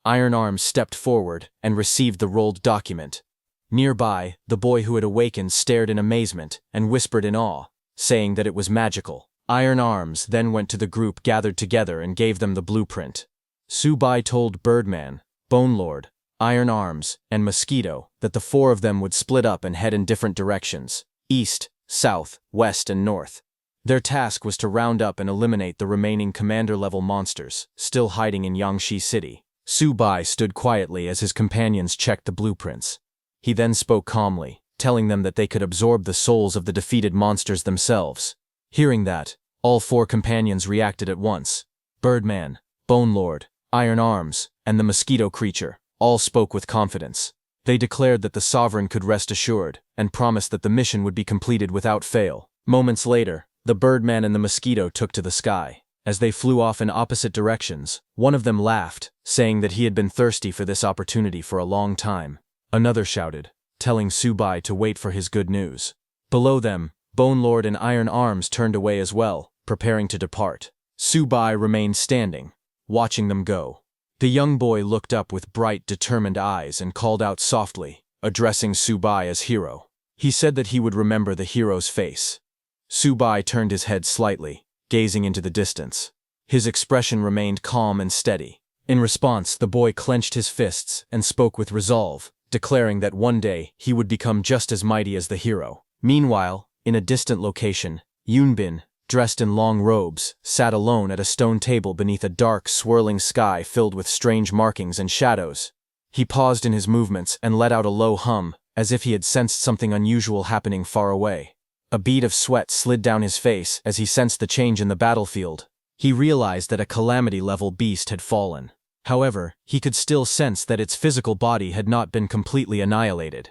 Iron Arms stepped forward and received the rolled document. Nearby, the boy who had awakened stared in amazement and whispered in awe, saying that it was magical. Iron Arms then went to the group gathered together and gave them the blueprint. Subai told Birdman, Bone Lord, Iron Arms, and Mosquito, that the four of them would split up and head in different directions: east, south, west, and north. Their task was to round up and eliminate the remaining commander-level monsters, still hiding in Yangshi City. Su Bai stood quietly as his companions checked the blueprints. He then spoke calmly, telling them that they could absorb the souls of the defeated monsters themselves. Hearing that, all four companions reacted at once. Birdman, Bone Lord, Iron Arms, and the Mosquito Creature all spoke with confidence. They declared that the Sovereign could rest assured, and promised that the mission would be completed without fail. Moments later, the Birdman and the Mosquito took to the sky. As they flew off in opposite directions, one of them laughed, saying that he had been thirsty for this opportunity for a long time. Another shouted, telling Su Bai to wait for his good news. Below them, Bone Lord and Iron Arms turned away as well, preparing to depart. Su Bai remained standing, watching them go. The young boy looked up with bright, determined eyes and called out softly, addressing Su Bai as hero. He said that he would remember the hero's face. Su Bai turned his head slightly, gazing into the distance. His expression remained calm and steady. In response, the boy clenched his fists and spoke with resolve, declaring that one day he would become just as mighty as the hero. Meanwhile, in a distant location, Yunbin, dressed in long robes, sat alone at a stone table beneath a dark, swirling sky filled with strange markings and shadows. He paused in his movements and let out a low hum, as if he had sensed something unusual happening far away. A bead of sweat slid down his face as he sensed the change in the battlefield. He realized that a calamity-level beast had fallen. However, he could still sense that its physical body had not been completely annihilated.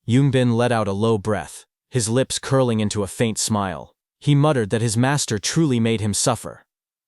Yunbin let out a low breath, his lips curling into a faint smile. He muttered that his master truly made him suffer.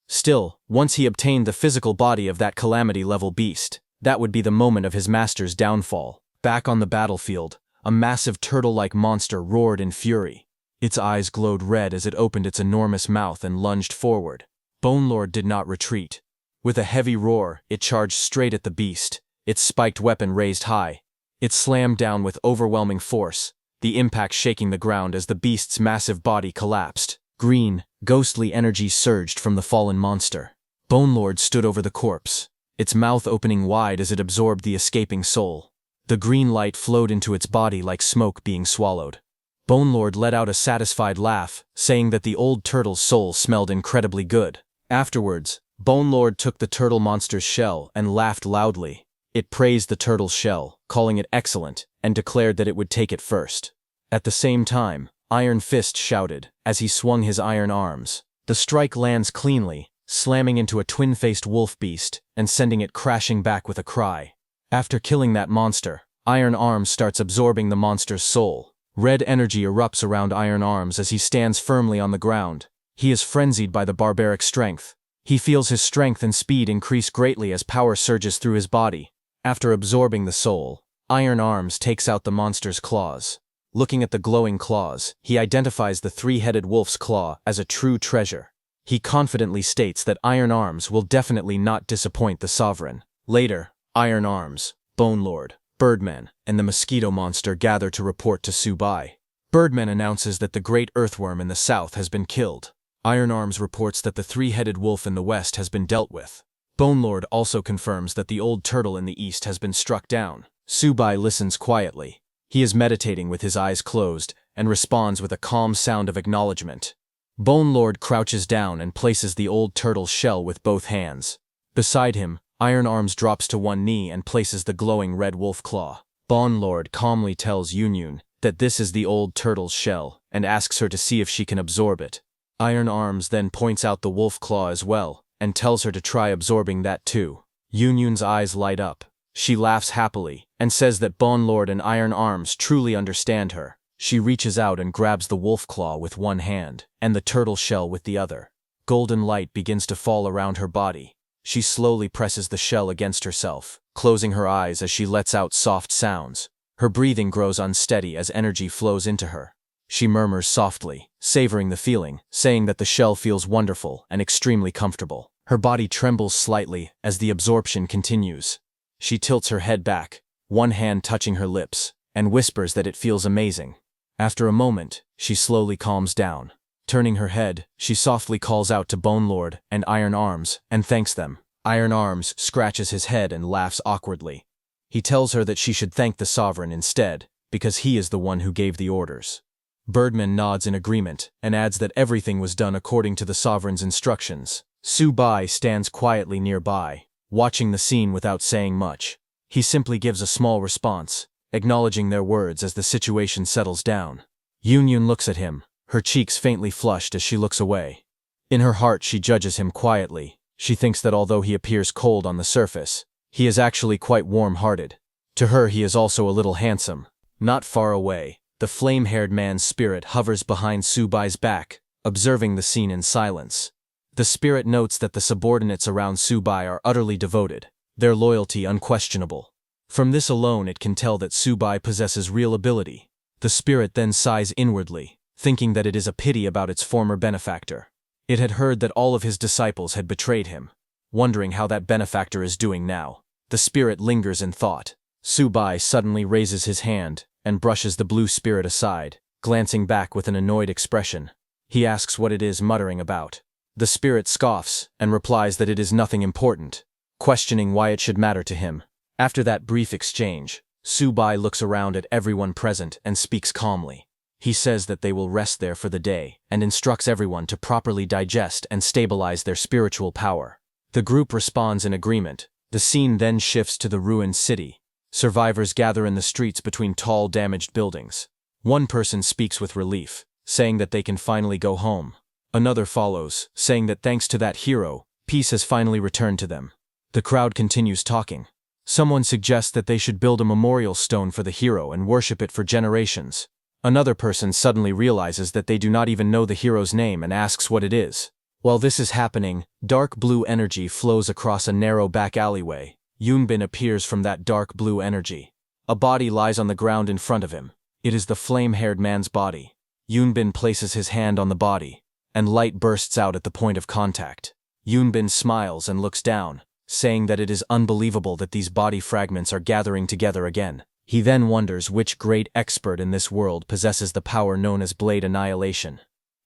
Still, once he obtained the physical body of that calamity-level beast, that would be the moment of his master's downfall. Back on the battlefield, a massive turtle-like monster roared in fury. Its eyes glowed red as it opened its enormous mouth and lunged forward. Bone Lord did not retreat. With a heavy roar, it charged straight at the beast, its spiked weapon raised high. It slammed down with overwhelming force, the impact shaking the ground as the beast's massive body collapsed. Green, ghostly energy surged from the fallen monster. Bone Lord stood over the corpse, its mouth opening wide as it absorbed the escaping soul. The green light flowed into its body like smoke being swallowed. Bone Lord let out a satisfied laugh, saying that the old turtle's soul smelled incredibly good. Afterwards, Bone Lord took the turtle monster's shell and laughed loudly. It praised the turtle's shell, calling it excellent, and declared that it would take it first. At the same time, Iron Fist shouted, as he swung his iron arms. The strike lands cleanly, slamming into a twin-faced wolf beast and sending it crashing back with a cry. After killing that monster, Iron Arms starts absorbing the monster's soul. Red energy erupts around Iron Arms as he stands firmly on the ground. He is frenzied by the barbaric strength. He feels his strength and speed increase greatly as power surges through his body. After absorbing the soul, Iron Arms takes out the monster's claws. Looking at the glowing claws, he identifies the three-headed wolf's claw as a true treasure. He confidently states that Iron Arms will definitely not disappoint the Sovereign. Later, Iron Arms, Bone Lord, Birdman, and the Mosquito Monster gather to report to Su Bai. Birdman announces that the great earthworm in the south has been killed. Iron Arms reports that the three-headed wolf in the west has been dealt with. Bone Lord also confirms that the old turtle in the east has been struck down. Su Bai listens quietly. He is meditating with his eyes closed and responds with a calm sound of acknowledgement. Bone Lord crouches down and places the old turtle's shell with both hands. Beside him, Iron Arms drops to one knee and places the glowing red wolf claw. Bone Lord calmly tells Yunyun that this is the old turtle's shell and asks her to see if she can absorb it. Iron Arms then points out the wolf claw as well and tells her to try absorbing that too. Yunyun's eyes light up. She laughs happily and says that Bone Lord and Iron Arms truly understand her. She reaches out and grabs the wolf claw with one hand and the turtle shell with the other. Golden light begins to fall around her body. She slowly presses the shell against herself, closing her eyes as she lets out soft sounds. Her breathing grows unsteady as energy flows into her. She murmurs softly, savoring the feeling, saying that the shell feels wonderful and extremely comfortable. Her body trembles slightly as the absorption continues. She tilts her head back, one hand touching her lips, and whispers that it feels amazing. After a moment, she slowly calms down. Turning her head, she softly calls out to Bone Lord and Iron Arms and thanks them. Iron Arms scratches his head and laughs awkwardly. He tells her that she should thank the sovereign instead, because he is the one who gave the orders. Birdman nods in agreement and adds that everything was done according to the sovereign's instructions. Su-bai stands quietly nearby, watching the scene without saying much. He simply gives a small response, acknowledging their words as the situation settles down. Yun looks at him, her cheeks faintly flushed as she looks away. In her heart she judges him quietly. She thinks that although he appears cold on the surface, he is actually quite warm-hearted. To her he is also a little handsome. Not far away, the flame-haired man's spirit hovers behind Su-bai's back, observing the scene in silence. The spirit notes that the subordinates around Su-bai are utterly devoted, their loyalty unquestionable. From this alone it can tell that Su-bai possesses real ability. The spirit then sighs inwardly, thinking that it is a pity about its former benefactor. It had heard that all of his disciples had betrayed him. Wondering how that benefactor is doing now, the spirit lingers in thought. Su-bai suddenly raises his hand and brushes the blue spirit aside, glancing back with an annoyed expression. He asks what it is muttering about. The spirit scoffs and replies that it is nothing important, questioning why it should matter to him. After that brief exchange, Su-bai looks around at everyone present and speaks calmly. He says that they will rest there for the day and instructs everyone to properly digest and stabilize their spiritual power. The group responds in agreement. The scene then shifts to the ruined city. Survivors gather in the streets between tall, damaged buildings. One person speaks with relief, saying that they can finally go home. Another follows, saying that thanks to that hero, peace has finally returned to them. The crowd continues talking. Someone suggests that they should build a memorial stone for the hero and worship it for generations. Another person suddenly realizes that they do not even know the hero's name and asks what it is. While this is happening, dark blue energy flows across a narrow back alleyway. Yunbin appears from that dark blue energy. A body lies on the ground in front of him. It is the flame-haired man's body. Yunbin places his hand on the body, and light bursts out at the point of contact. Yunbin smiles and looks down, saying that it is unbelievable that these body fragments are gathering together again. He then wonders which great expert in this world possesses the power known as Blade Annihilation.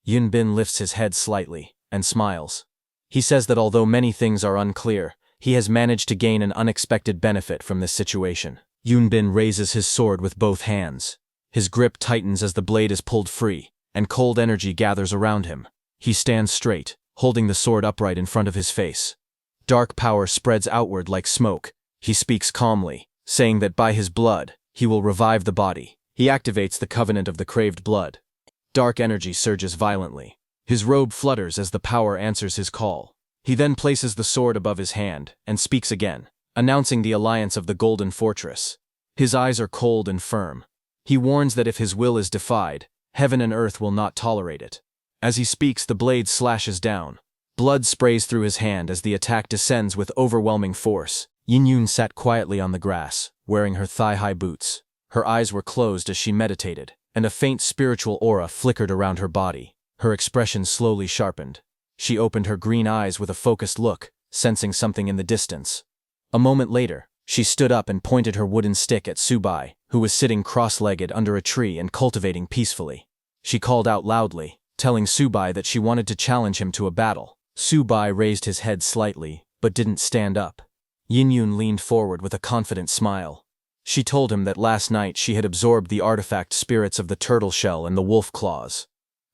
Yunbin lifts his head slightly and smiles. He says that although many things are unclear, he has managed to gain an unexpected benefit from this situation. Yunbin raises his sword with both hands. His grip tightens as the blade is pulled free, and cold energy gathers around him. He stands straight, holding the sword upright in front of his face. Dark power spreads outward like smoke. He speaks calmly, saying that by his blood, he will revive the body. He activates the covenant of the craved blood. Dark energy surges violently. His robe flutters as the power answers his call. He then places the sword above his hand and speaks again, announcing the alliance of the Golden Fortress. His eyes are cold and firm. He warns that if his will is defied, heaven and earth will not tolerate it. As he speaks, the blade slashes down. Blood sprays through his hand as the attack descends with overwhelming force. Yin sat quietly on the grass, wearing her thigh-high boots. Her eyes were closed as she meditated, and a faint spiritual aura flickered around her body. Her expression slowly sharpened. She opened her green eyes with a focused look, sensing something in the distance. A moment later, she stood up and pointed her wooden stick at Su-bai, who was sitting cross-legged under a tree and cultivating peacefully. She called out loudly, telling Su-bai that she wanted to challenge him to a battle. Su-bai raised his head slightly, but didn't stand up. Yin leaned forward with a confident smile. She told him that last night she had absorbed the artifact spirits of the turtle shell and the wolf claws.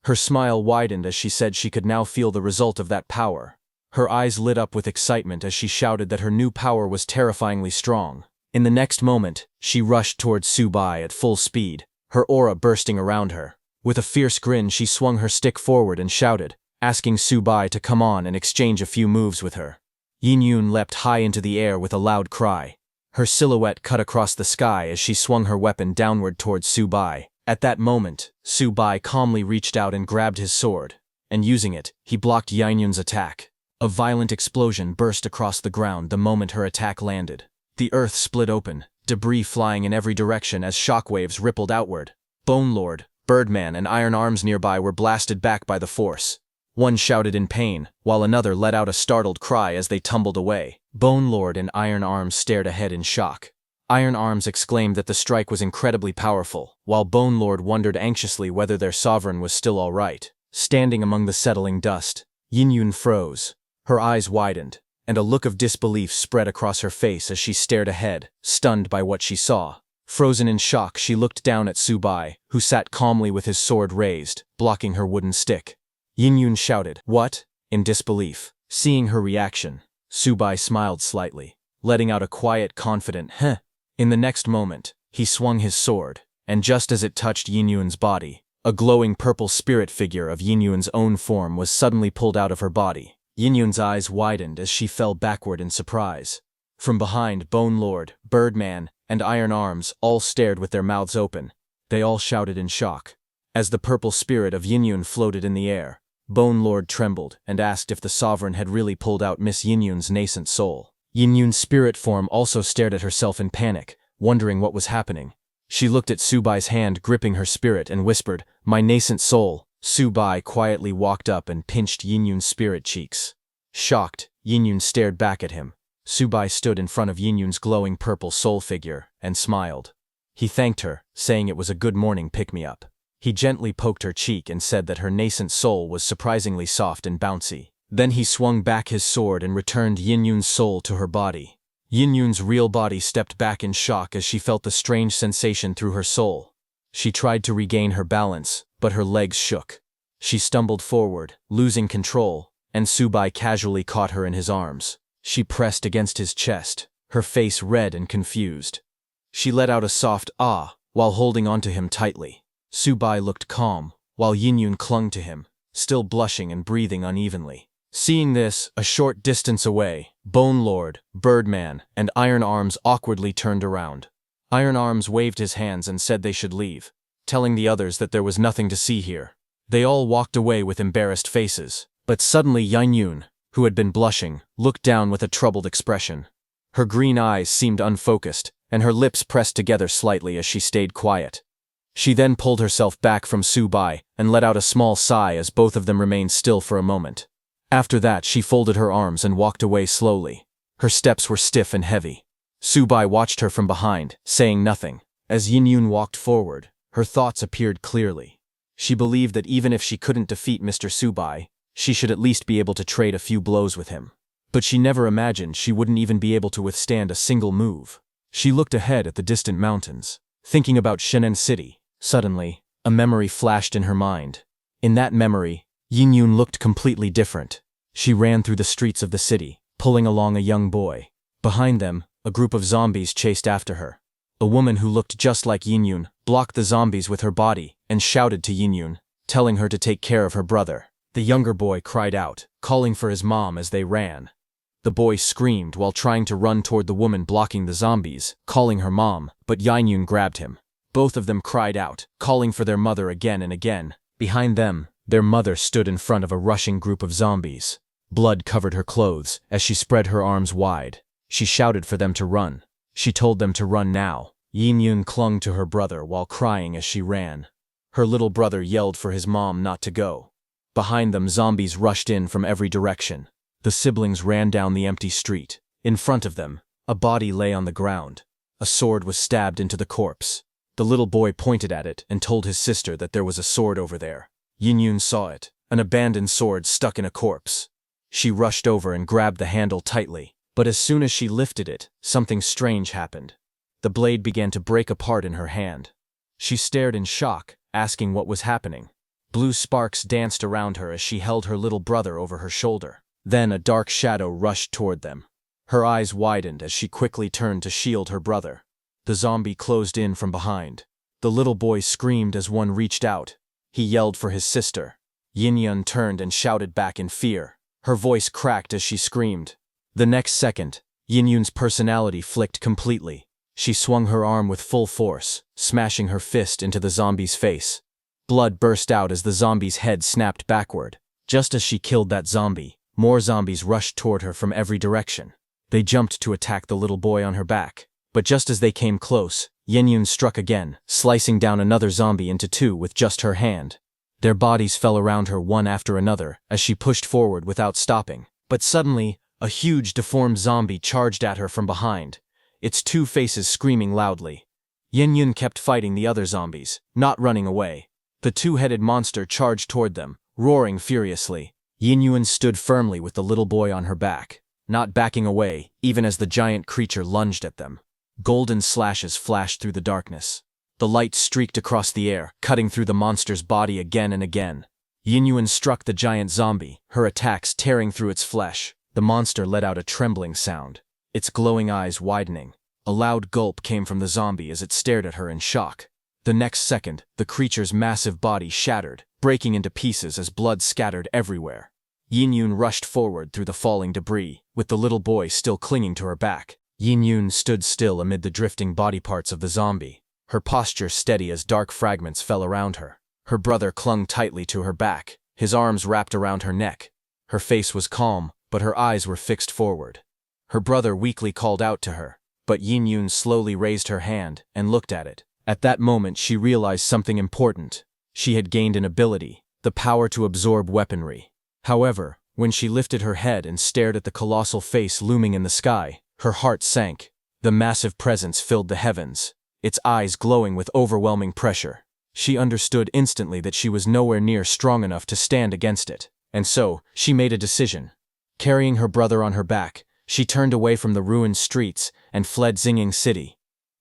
Her smile widened as she said she could now feel the result of that power. Her eyes lit up with excitement as she shouted that her new power was terrifyingly strong. In the next moment, she rushed towards Su-bai at full speed, her aura bursting around her. With a fierce grin, she swung her stick forward and shouted, asking Su-bai to come on and exchange a few moves with her. Yin leapt high into the air with a loud cry. Her silhouette cut across the sky as she swung her weapon downward towards Su-bai. At that moment, Su-bai calmly reached out and grabbed his sword, and using it, he blocked Yin attack. A violent explosion burst across the ground the moment her attack landed. The earth split open, debris flying in every direction as shockwaves rippled outward. Bone Lord, Birdman, and Iron Arms nearby were blasted back by the force. One shouted in pain, while another let out a startled cry as they tumbled away. Bone Lord and Iron Arms stared ahead in shock. Iron Arms exclaimed that the strike was incredibly powerful, while Bone Lord wondered anxiously whether their sovereign was still all right. Standing among the settling dust, Yin froze. Her eyes widened, and a look of disbelief spread across her face as she stared ahead, stunned by what she saw. Frozen in shock, she looked down at Subai, who sat calmly with his sword raised, blocking her wooden stick. Yin shouted, "What?" in disbelief. Seeing her reaction, Subai smiled slightly, letting out a quiet, confident, "Heh." In the next moment, he swung his sword, and just as it touched Yin body, a glowing purple spirit figure of Yin own form was suddenly pulled out of her body. Yin eyes widened as she fell backward in surprise. From behind, Bone Lord, Birdman, and Iron Arms all stared with their mouths open. They all shouted in shock. As the purple spirit of Yin floated in the air, Bone Lord trembled and asked if the sovereign had really pulled out Miss Yin's nascent soul. Yin's spirit form also stared at herself in panic, wondering what was happening. She looked at Subai's hand gripping her spirit and whispered, "My nascent soul." Subai quietly walked up and pinched Yin's spirit cheeks. Shocked, Yin stared back at him. Subai stood in front of Yin's glowing purple soul figure and smiled. He thanked her, saying it was a good morning pick-me-up. He gently poked her cheek and said that her nascent soul was surprisingly soft and bouncy. Then he swung back his sword and returned Yin's soul to her body. Yin's real body stepped back in shock as she felt the strange sensation through her soul. She tried to regain her balance, but her legs shook. She stumbled forward, losing control, and Subai casually caught her in his arms. She pressed against his chest, her face red and confused. She let out a soft "ah" while holding onto him tightly. Subai looked calm, while Yin clung to him, still blushing and breathing unevenly. Seeing this, a short distance away, Bone Lord, Birdman, and Iron Arms awkwardly turned around. Iron Arms waved his hands and said they should leave, telling the others that there was nothing to see here. They all walked away with embarrassed faces, but suddenly Yin, who had been blushing, looked down with a troubled expression. Her green eyes seemed unfocused, and her lips pressed together slightly as she stayed quiet. She then pulled herself back from Subai and let out a small sigh as both of them remained still for a moment. After that, she folded her arms and walked away slowly. Her steps were stiff and heavy. Subai watched her from behind, saying nothing. As Yin walked forward, her thoughts appeared clearly. She believed that even if she couldn't defeat Mr. Subai, she should at least be able to trade a few blows with him. But she never imagined she wouldn't even be able to withstand a single move. She looked ahead at the distant mountains, thinking about Shenen City. Suddenly, a memory flashed in her mind. In that memory, Yin looked completely different. She ran through the streets of the city, pulling along a young boy. Behind them, a group of zombies chased after her. A woman who looked just like Yin blocked the zombies with her body and shouted to Yin, telling her to take care of her brother. The younger boy cried out, calling for his mom as they ran. The boy screamed while trying to run toward the woman blocking the zombies, calling her mom, but Yin grabbed him. Both of them cried out, calling for their mother again and again. Behind them, their mother stood in front of a rushing group of zombies. Blood covered her clothes as she spread her arms wide. She shouted for them to run. She told them to run now. Yin clung to her brother while crying as she ran. Her little brother yelled for his mom not to go. Behind them, zombies rushed in from every direction. The siblings ran down the empty street. In front of them, a body lay on the ground. A sword was stabbed into the corpse. The little boy pointed at it and told his sister that there was a sword over there. Yin saw it, an abandoned sword stuck in a corpse. She rushed over and grabbed the handle tightly, but as soon as she lifted it, something strange happened. The blade began to break apart in her hand. She stared in shock, asking what was happening. Blue sparks danced around her as she held her little brother over her shoulder. Then a dark shadow rushed toward them. Her eyes widened as she quickly turned to shield her brother. The zombie closed in from behind. The little boy screamed as one reached out. He yelled for his sister. Yin turned and shouted back in fear. Her voice cracked as she screamed. The next second, Yin's personality flicked completely. She swung her arm with full force, smashing her fist into the zombie's face. Blood burst out as the zombie's head snapped backward. Just as she killed that zombie, more zombies rushed toward her from every direction. They jumped to attack the little boy on her back. But just as they came close, Yin struck again, slicing down another zombie into two with just her hand. Their bodies fell around her one after another as she pushed forward without stopping. But suddenly, a huge deformed zombie charged at her from behind, its two faces screaming loudly. Yin kept fighting the other zombies, not running away. The two-headed monster charged toward them, roaring furiously. Yin stood firmly with the little boy on her back. not backing away even as the giant creature lunged at them. Golden slashes flashed through the darkness. The light streaked across the air, cutting through the monster's body again and again. Yinyuan struck the giant zombie, her attacks tearing through its flesh. The monster let out a trembling sound, its glowing eyes widening. A loud gulp came from the zombie as it stared at her in shock. The next second, the creature's massive body shattered, breaking into pieces as blood scattered everywhere. Yinyun rushed forward through the falling debris, with the little boy still clinging to her back. Yinyun stood still amid the drifting body parts of the zombie, her posture steady as dark fragments fell around her. Her brother clung tightly to her back, his arms wrapped around her neck. Her face was calm, but her eyes were fixed forward. Her brother weakly called out to her, but Yinyun slowly raised her hand and looked at it. At that moment she realized something important. She had gained an ability, the power to absorb weaponry. However, when she lifted her head and stared at the colossal face looming in the sky, her heart sank. The massive presence filled the heavens, its eyes glowing with overwhelming pressure. She understood instantly that she was nowhere near strong enough to stand against it, and so, she made a decision. Carrying her brother on her back, she turned away from the ruined streets and fled Xinging City.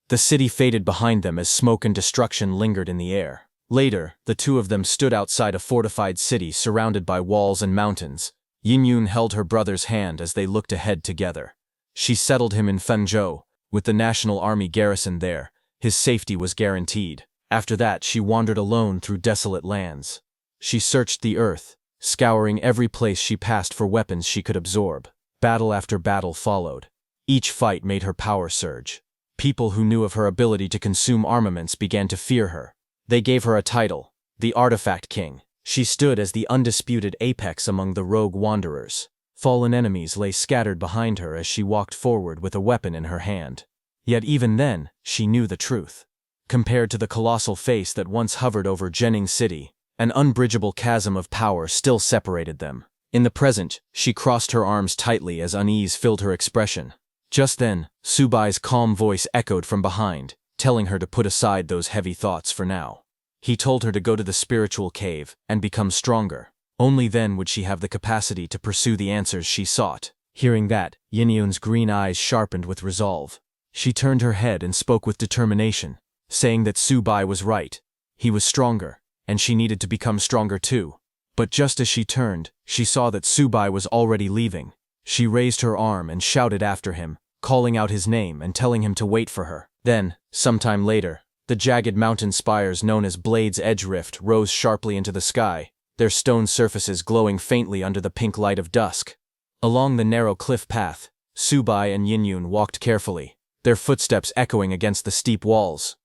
The city faded behind them as smoke and destruction lingered in the air. Later, the two of them stood outside a fortified city surrounded by walls and mountains. Yinyun held her brother's hand as they looked ahead together. She settled him in Fenzhou, with the National Army garrison there. His safety was guaranteed. After that, she wandered alone through desolate lands. She searched the earth, scouring every place she passed for weapons she could absorb. Battle after battle followed. Each fight made her power surge. People who knew of her ability to consume armaments began to fear her. They gave her a title, the Artifact King. She stood as the undisputed apex among the rogue wanderers. Fallen enemies lay scattered behind her as she walked forward with a weapon in her hand. Yet even then, she knew the truth. Compared to the colossal face that once hovered over Zhenning City, an unbridgeable chasm of power still separated them. In the present, she crossed her arms tightly as unease filled her expression. Just then, Subai's calm voice echoed from behind, telling her to put aside those heavy thoughts for now. He told her to go to the spiritual cave and become stronger. Only then would she have the capacity to pursue the answers she sought. Hearing that, Yinyun's green eyes sharpened with resolve. She turned her head and spoke with determination, saying that Subai was right. He was stronger, and she needed to become stronger too. But just as she turned, she saw that Subai was already leaving. She raised her arm and shouted after him, calling out his name and telling him to wait for her. Then, sometime later, the jagged mountain spires known as Blade's Edge Rift rose sharply into the sky, their stone surfaces glowing faintly under the pink light of dusk. Along the narrow cliff path, Subai and Yinyun walked carefully, their footsteps echoing against the steep walls.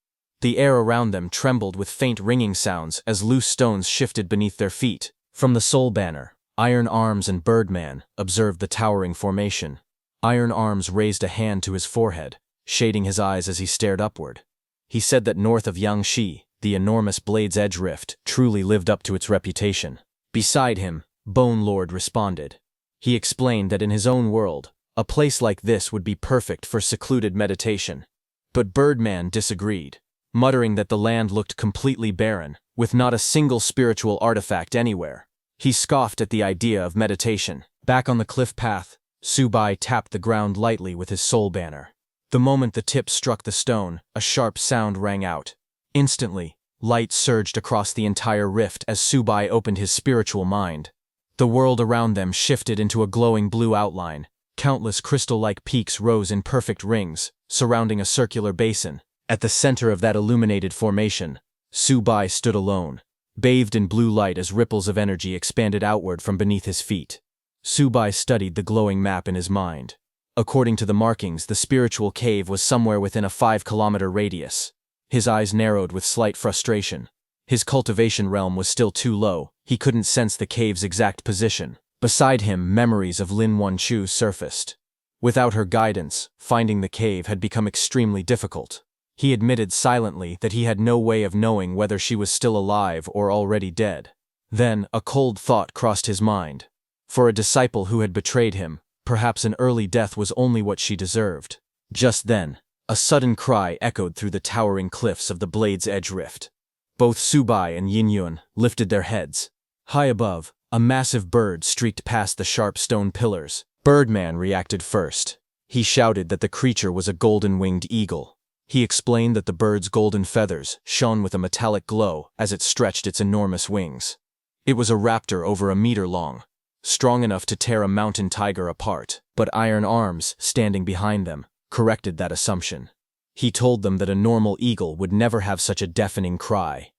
The air around them trembled with faint ringing sounds as loose stones shifted beneath their feet. From the Soul Banner, Iron Arms and Birdman observed the towering formation. Iron Arms raised a hand to his forehead, shading his eyes as he stared upward. He said that north of Yangshi, the enormous Blade's Edge Rift truly lived up to its reputation. Beside him, Bone Lord responded. He explained that in his own world, a place like this would be perfect for secluded meditation. But Birdman disagreed, muttering that the land looked completely barren, with not a single spiritual artifact anywhere. He scoffed at the idea of meditation. Back on the cliff path, Subai tapped the ground lightly with his soul banner. The moment the tip struck the stone, a sharp sound rang out. Instantly, light surged across the entire rift as Subai opened his spiritual mind. The world around them shifted into a glowing blue outline. Countless crystal-like peaks rose in perfect rings, surrounding a circular basin. At the center of that illuminated formation, Subai stood alone, bathed in blue light as ripples of energy expanded outward from beneath his feet. Subai studied the glowing map in his mind. According to the markings, the spiritual cave was somewhere within a 5-kilometer radius. His eyes narrowed with slight frustration. His cultivation realm was still too low. He couldn't sense the cave's exact position. Beside him, memories of Lin Wanchu surfaced. Without her guidance, finding the cave had become extremely difficult. He admitted silently that he had no way of knowing whether she was still alive or already dead. Then, a cold thought crossed his mind. For a disciple who had betrayed him, perhaps an early death was only what she deserved. Just then, a sudden cry echoed through the towering cliffs of the Blade's Edge Rift. Both Subai and Yinyun lifted their heads. High above, a massive bird streaked past the sharp stone pillars, Birdman reacted first. He shouted that the creature was a golden-winged eagle. He explained that the bird's golden feathers shone with a metallic glow as it stretched its enormous wings. It was a raptor over a meter long, strong enough to tear a mountain tiger apart, but iron arms standing behind them corrected that assumption. He told them that a normal eagle would never have such a deafening cry.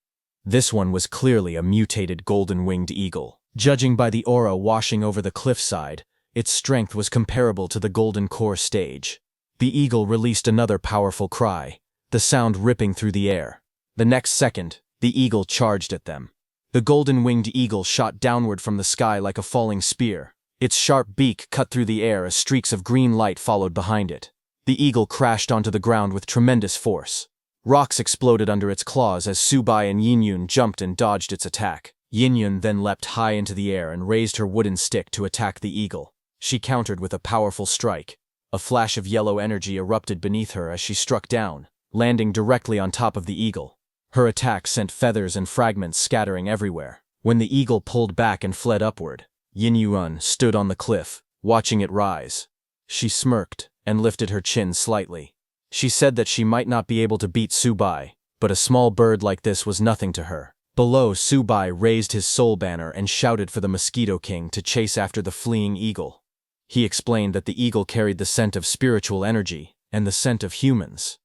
This one was clearly a mutated golden-winged eagle. Judging by the aura washing over the cliffside, its strength was comparable to the Golden Core stage. The eagle released another powerful cry, the sound ripping through the air. The next second, the eagle charged at them. The golden-winged eagle shot downward from the sky like a falling spear. Its sharp beak cut through the air as streaks of green light followed behind it. The eagle crashed onto the ground with tremendous force. Rocks exploded under its claws as Subai and Yinyun jumped and dodged its attack. Yinyun then leapt high into the air and raised her wooden stick to attack the eagle. She countered with a powerful strike. A flash of yellow energy erupted beneath her as she struck down, landing directly on top of the eagle. Her attack sent feathers and fragments scattering everywhere. When the eagle pulled back and fled upward, Yinyun stood on the cliff, watching it rise. She smirked and lifted her chin slightly. She said that she might not be able to beat Subai, but a small bird like this was nothing to her. Below, Subai raised his soul banner and shouted for the Mosquito King to chase after the fleeing eagle. He explained that the eagle carried the scent of spiritual energy and the scent of humans.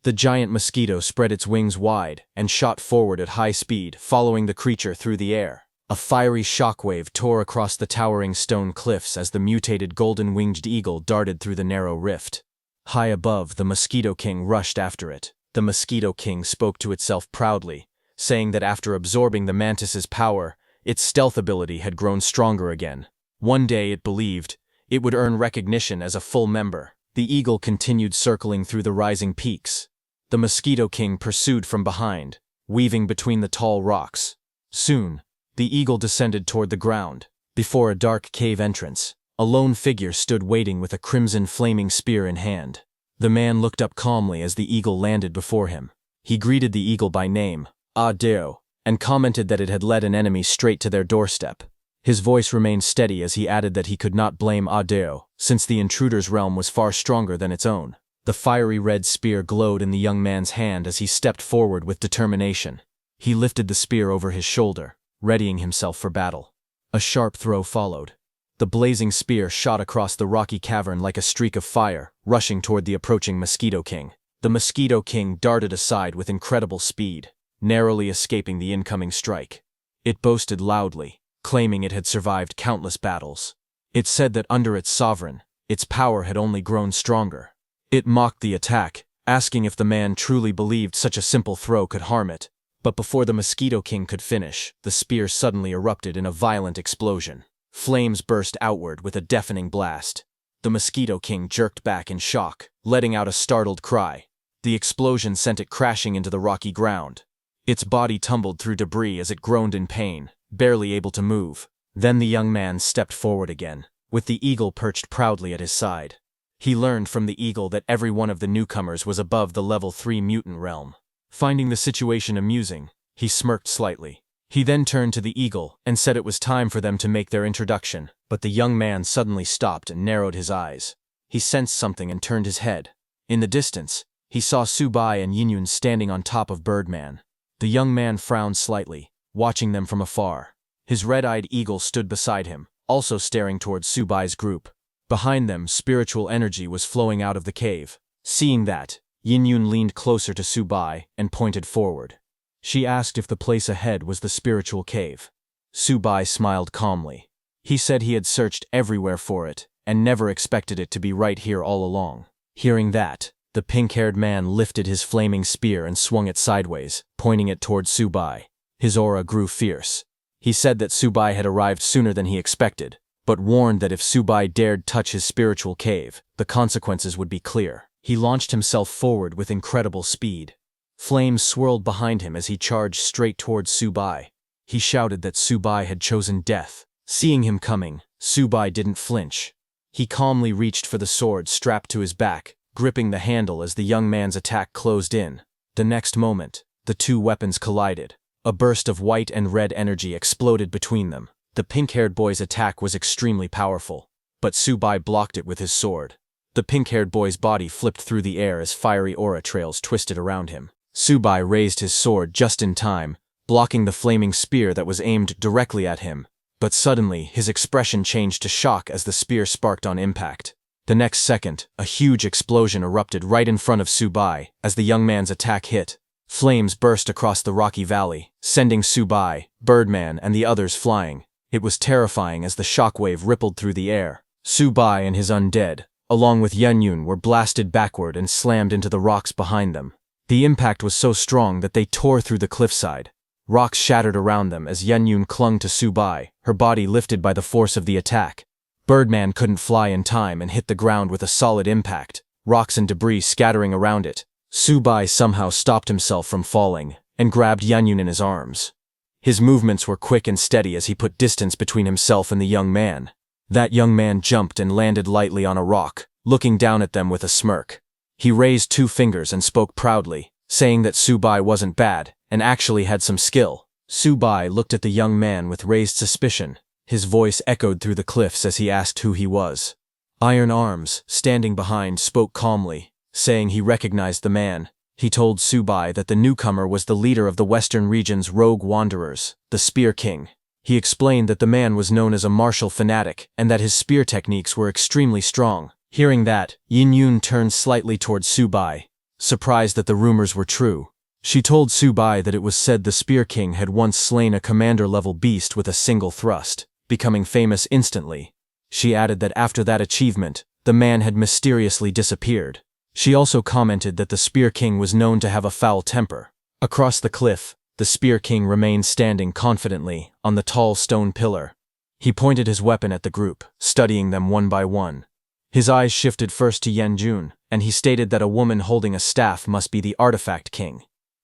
The giant mosquito spread its wings wide and shot forward at high speed, following the creature through the air. A fiery shockwave tore across the towering stone cliffs as the mutated golden-winged eagle darted through the narrow rift. High above, the Mosquito King rushed after it. The Mosquito King spoke to itself proudly, saying that after absorbing the mantis's power, its stealth ability had grown stronger again. One day, it believed, it would earn recognition as a full member. The eagle continued circling through the rising peaks. The Mosquito King pursued from behind, weaving between the tall rocks. Soon, the eagle descended toward the ground. Before a dark cave entrance, a lone figure stood waiting with a crimson flaming spear in hand. The man looked up calmly as the eagle landed before him. He greeted the eagle by name, Ah Deo, and commented that it had led an enemy straight to their doorstep. His voice remained steady as he added that he could not blame Ah Deo, since the intruder's realm was far stronger than its own. The fiery red spear glowed in the young man's hand as he stepped forward with determination. He lifted the spear over his shoulder, readying himself for battle. A sharp throw followed. The blazing spear shot across the rocky cavern like a streak of fire, rushing toward the approaching Mosquito King. The Mosquito King darted aside with incredible speed, narrowly escaping the incoming strike. It boasted loudly, claiming it had survived countless battles. It said that under its sovereign, its power had only grown stronger. It mocked the attack, asking if the man truly believed such a simple throw could harm it. But before the Mosquito King could finish, the spear suddenly erupted in a violent explosion. Flames burst outward with a deafening blast. The Mosquito King jerked back in shock, letting out a startled cry. The explosion sent it crashing into the rocky ground. Its body tumbled through debris as it groaned in pain, barely able to move. Then the young man stepped forward again, with the eagle perched proudly at his side. He learned from the eagle that every one of the newcomers was above the level 3 mutant realm. Finding the situation amusing, he smirked slightly. He then turned to the eagle and said it was time for them to make their introduction, but the young man suddenly stopped and narrowed his eyes. He sensed something and turned his head. In the distance, he saw Subai and Yinyun standing on top of Birdman. The young man frowned slightly, watching them from afar. His red-eyed eagle stood beside him, also staring towards Subai's group. Behind them, spiritual energy was flowing out of the cave. Seeing that, Yinyun leaned closer to Subai and pointed forward. She asked if the place ahead was the spiritual cave. Subai smiled calmly. He said he had searched everywhere for it and never expected it to be right here all along. Hearing that, the pink-haired man lifted his flaming spear and swung it sideways, pointing it towards Subai. His aura grew fierce. He said that Subai had arrived sooner than he expected, but warned that if Subai dared touch his spiritual cave, the consequences would be clear. He launched himself forward with incredible speed. Flames swirled behind him as he charged straight towards Subai. He shouted that Subai had chosen death. Seeing him coming, Subai didn't flinch. He calmly reached for the sword strapped to his back, gripping the handle as the young man's attack closed in. The next moment, the two weapons collided. A burst of white and red energy exploded between them. The pink-haired boy's attack was extremely powerful. but Subai blocked it with his sword. The pink-haired boy's body flipped through the air as fiery aura trails twisted around him. Subai raised his sword just in time, blocking the flaming spear that was aimed directly at him. But suddenly, his expression changed to shock as the spear sparked on impact. The next second, a huge explosion erupted right in front of Subai as the young man's attack hit. Flames burst across the rocky valley, sending Subai, Birdman, and the others flying. It was terrifying as the shockwave rippled through the air. Subai and his undead, along with Yenyun, were blasted backward and slammed into the rocks behind them. The impact was so strong that they tore through the cliffside. Rocks shattered around them as Yenyun clung to Subai, her body lifted by the force of the attack. Birdman couldn't fly in time and hit the ground with a solid impact, rocks and debris scattering around it. Subai somehow stopped himself from falling and grabbed Yenyun in his arms. His movements were quick and steady as he put distance between himself and the young man. That young man jumped and landed lightly on a rock, looking down at them with a smirk. He raised 2 fingers and spoke proudly, saying that Subai wasn't bad and actually had some skill. Subai looked at the young man with raised suspicion. His voice echoed through the cliffs as he asked who he was. Iron Arms, standing behind, spoke calmly, saying he recognized the man. He told Subai that the newcomer was the leader of the Western region's rogue wanderers, the Spear King. He explained that the man was known as a martial fanatic and that his spear techniques were extremely strong. Hearing that, Yenyun turned slightly towards Subai, surprised that the rumors were true. She told Subai that it was said the Spear King had once slain a commander-level beast with a single thrust, becoming famous instantly. She added that after that achievement, the man had mysteriously disappeared. She also commented that the Spear King was known to have a foul temper. Across the cliff, the Spear King remained standing confidently on the tall stone pillar. He pointed his weapon at the group, studying them one by one. His eyes shifted first to Yenyun, and he stated that a woman holding a staff must be the Artifact King.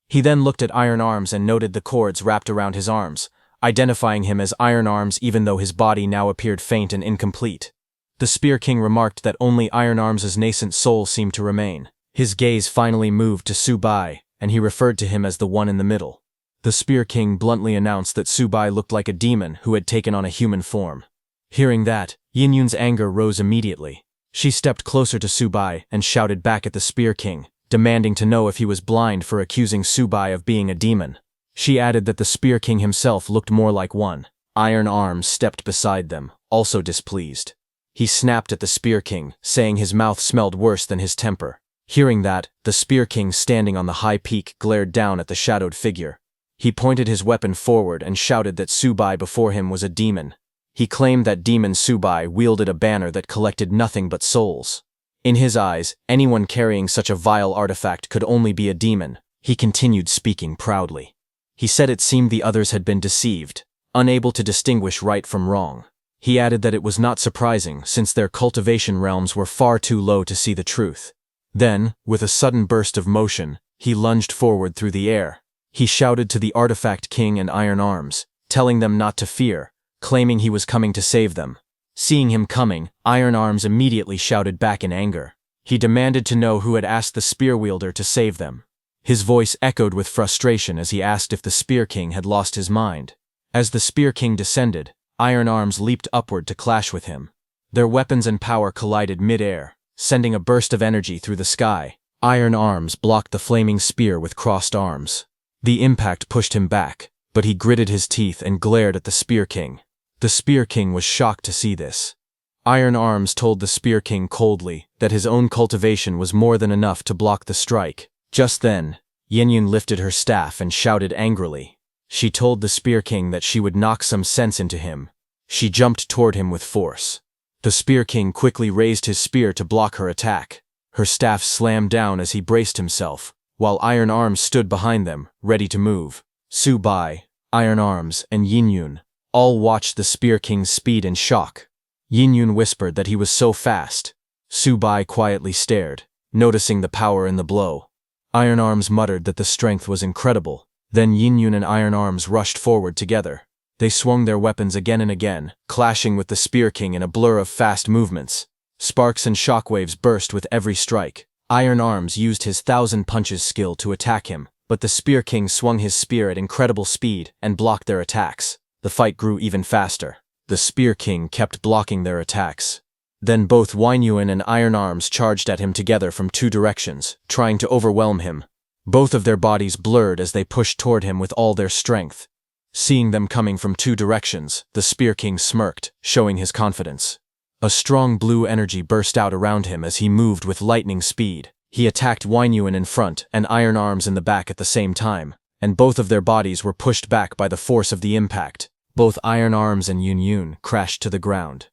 He then looked at Iron Arms and noted the cords wrapped around his arms, identifying him as Iron Arms even though his body now appeared faint and incomplete. The Spear King remarked that only Iron Arms' nascent soul seemed to remain. His gaze finally moved to Subai, and he referred to him as the one in the middle. The Spear King bluntly announced that Subai looked like a demon who had taken on a human form. Hearing that, Yenyun's anger rose immediately. She stepped closer to Subai and shouted back at the Spear King, demanding to know if he was blind for accusing Subai of being a demon. She added that the Spear King himself looked more like one. Iron Arms stepped beside them, also displeased. He snapped at the Spear King, saying his mouth smelled worse than his temper. Hearing that, the Spear King standing on the high peak glared down at the shadowed figure. He pointed his weapon forward and shouted that Subai before him was a demon. He claimed that demon Subai wielded a banner that collected nothing but souls. In his eyes, anyone carrying such a vile artifact could only be a demon. He continued speaking proudly. He said it seemed the others had been deceived, unable to distinguish right from wrong. He added that it was not surprising since their cultivation realms were far too low to see the truth. Then, with a sudden burst of motion, he lunged forward through the air. He shouted to the Artifact King and Iron Arms, telling them not to fear, claiming he was coming to save them. Seeing him coming, Iron Arms immediately shouted back in anger. He demanded to know who had asked the spear wielder to save them. His voice echoed with frustration as he asked if the Spear King had lost his mind. As the Spear King descended, Iron Arms leaped upward to clash with him. Their weapons and power collided mid-air, sending a burst of energy through the sky. Iron Arms blocked the flaming spear with crossed arms. The impact pushed him back, but he gritted his teeth and glared at the Spear King. The Spear King was shocked to see this. Iron Arms told the Spear King coldly that his own cultivation was more than enough to block the strike. Just then, Yenyun lifted her staff and shouted angrily. She told the Spear King that she would knock some sense into him. She jumped toward him with force. The Spear King quickly raised his spear to block her attack. Her staff slammed down as he braced himself, while Iron Arms stood behind them, ready to move. Subai, Iron Arms, and Yenyun all watched the Spear King's speed in shock. Yenyun whispered that he was so fast. Subai quietly stared, noticing the power in the blow. Iron Arms muttered that the strength was incredible. Then Yenyun and Iron Arms rushed forward together. They swung their weapons again and again, clashing with the Spear King in a blur of fast movements. Sparks and shockwaves burst with every strike. Iron Arms used his 1,000 punches skill to attack him, but the Spear King swung his spear at incredible speed and blocked their attacks. The fight grew even faster. The Spear King kept blocking their attacks. Then both Weinyuan and Iron Arms charged at him together from two directions, trying to overwhelm him. Both of their bodies blurred as they pushed toward him with all their strength. Seeing them coming from two directions, the Spear King smirked, showing his confidence. A strong blue energy burst out around him as he moved with lightning speed. He attacked Weinyuan in front and Iron Arms in the back at the same time, and both of their bodies were pushed back by the force of the impact. Both Iron Arms and Yun crashed to the ground.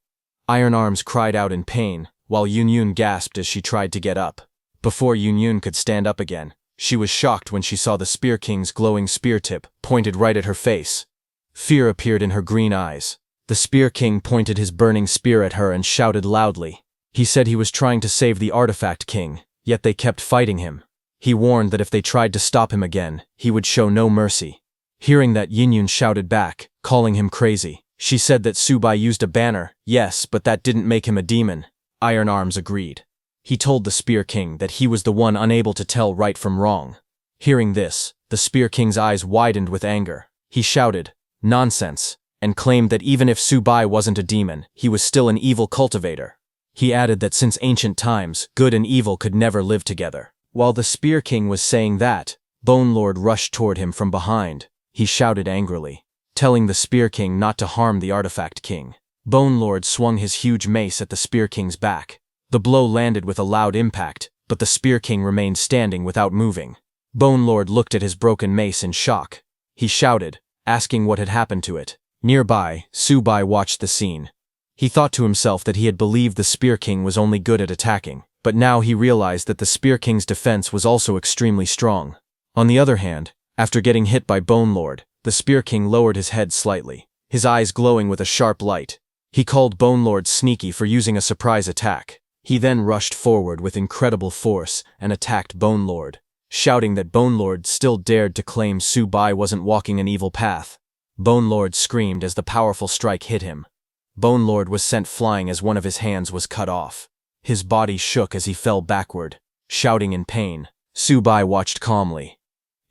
Iron Arms cried out in pain, while Yun gasped as she tried to get up. Before Yun could stand up again, she was shocked when she saw the Spear King's glowing spear tip pointed right at her face. Fear appeared in her green eyes. The Spear King pointed his burning spear at her and shouted loudly. He said he was trying to save the Artifact King, yet they kept fighting him. He warned that if they tried to stop him again, he would show no mercy. Hearing that, Yun shouted back, calling him crazy. She said that Subai used a banner, yes, but that didn't make him a demon. Iron Arms agreed. He told the Spear King that he was the one unable to tell right from wrong. Hearing this, the Spear King's eyes widened with anger. He shouted, "Nonsense," and claimed that even if Subai wasn't a demon, he was still an evil cultivator. He added that since ancient times, good and evil could never live together. While the Spear King was saying that, Bone Lord rushed toward him from behind. He shouted angrily, telling the Spear King not to harm the Artifact King. Bone Lord swung his huge mace at the Spear King's back. The blow landed with a loud impact, but the Spear King remained standing without moving. Bone Lord looked at his broken mace in shock. He shouted, asking what had happened to it. Nearby, Subai watched the scene. He thought to himself that he had believed the Spear King was only good at attacking, but now he realized that the Spear King's defense was also extremely strong. On the other hand, after getting hit by Bone Lord, the Spear King lowered his head slightly, his eyes glowing with a sharp light. He called Bone Lord sneaky for using a surprise attack. He then rushed forward with incredible force and attacked Bone Lord, shouting that Bone Lord still dared to claim Subai wasn't walking an evil path. Bone Lord screamed as the powerful strike hit him. Bone Lord was sent flying as one of his hands was cut off. His body shook as he fell backward, shouting in pain. Subai watched calmly.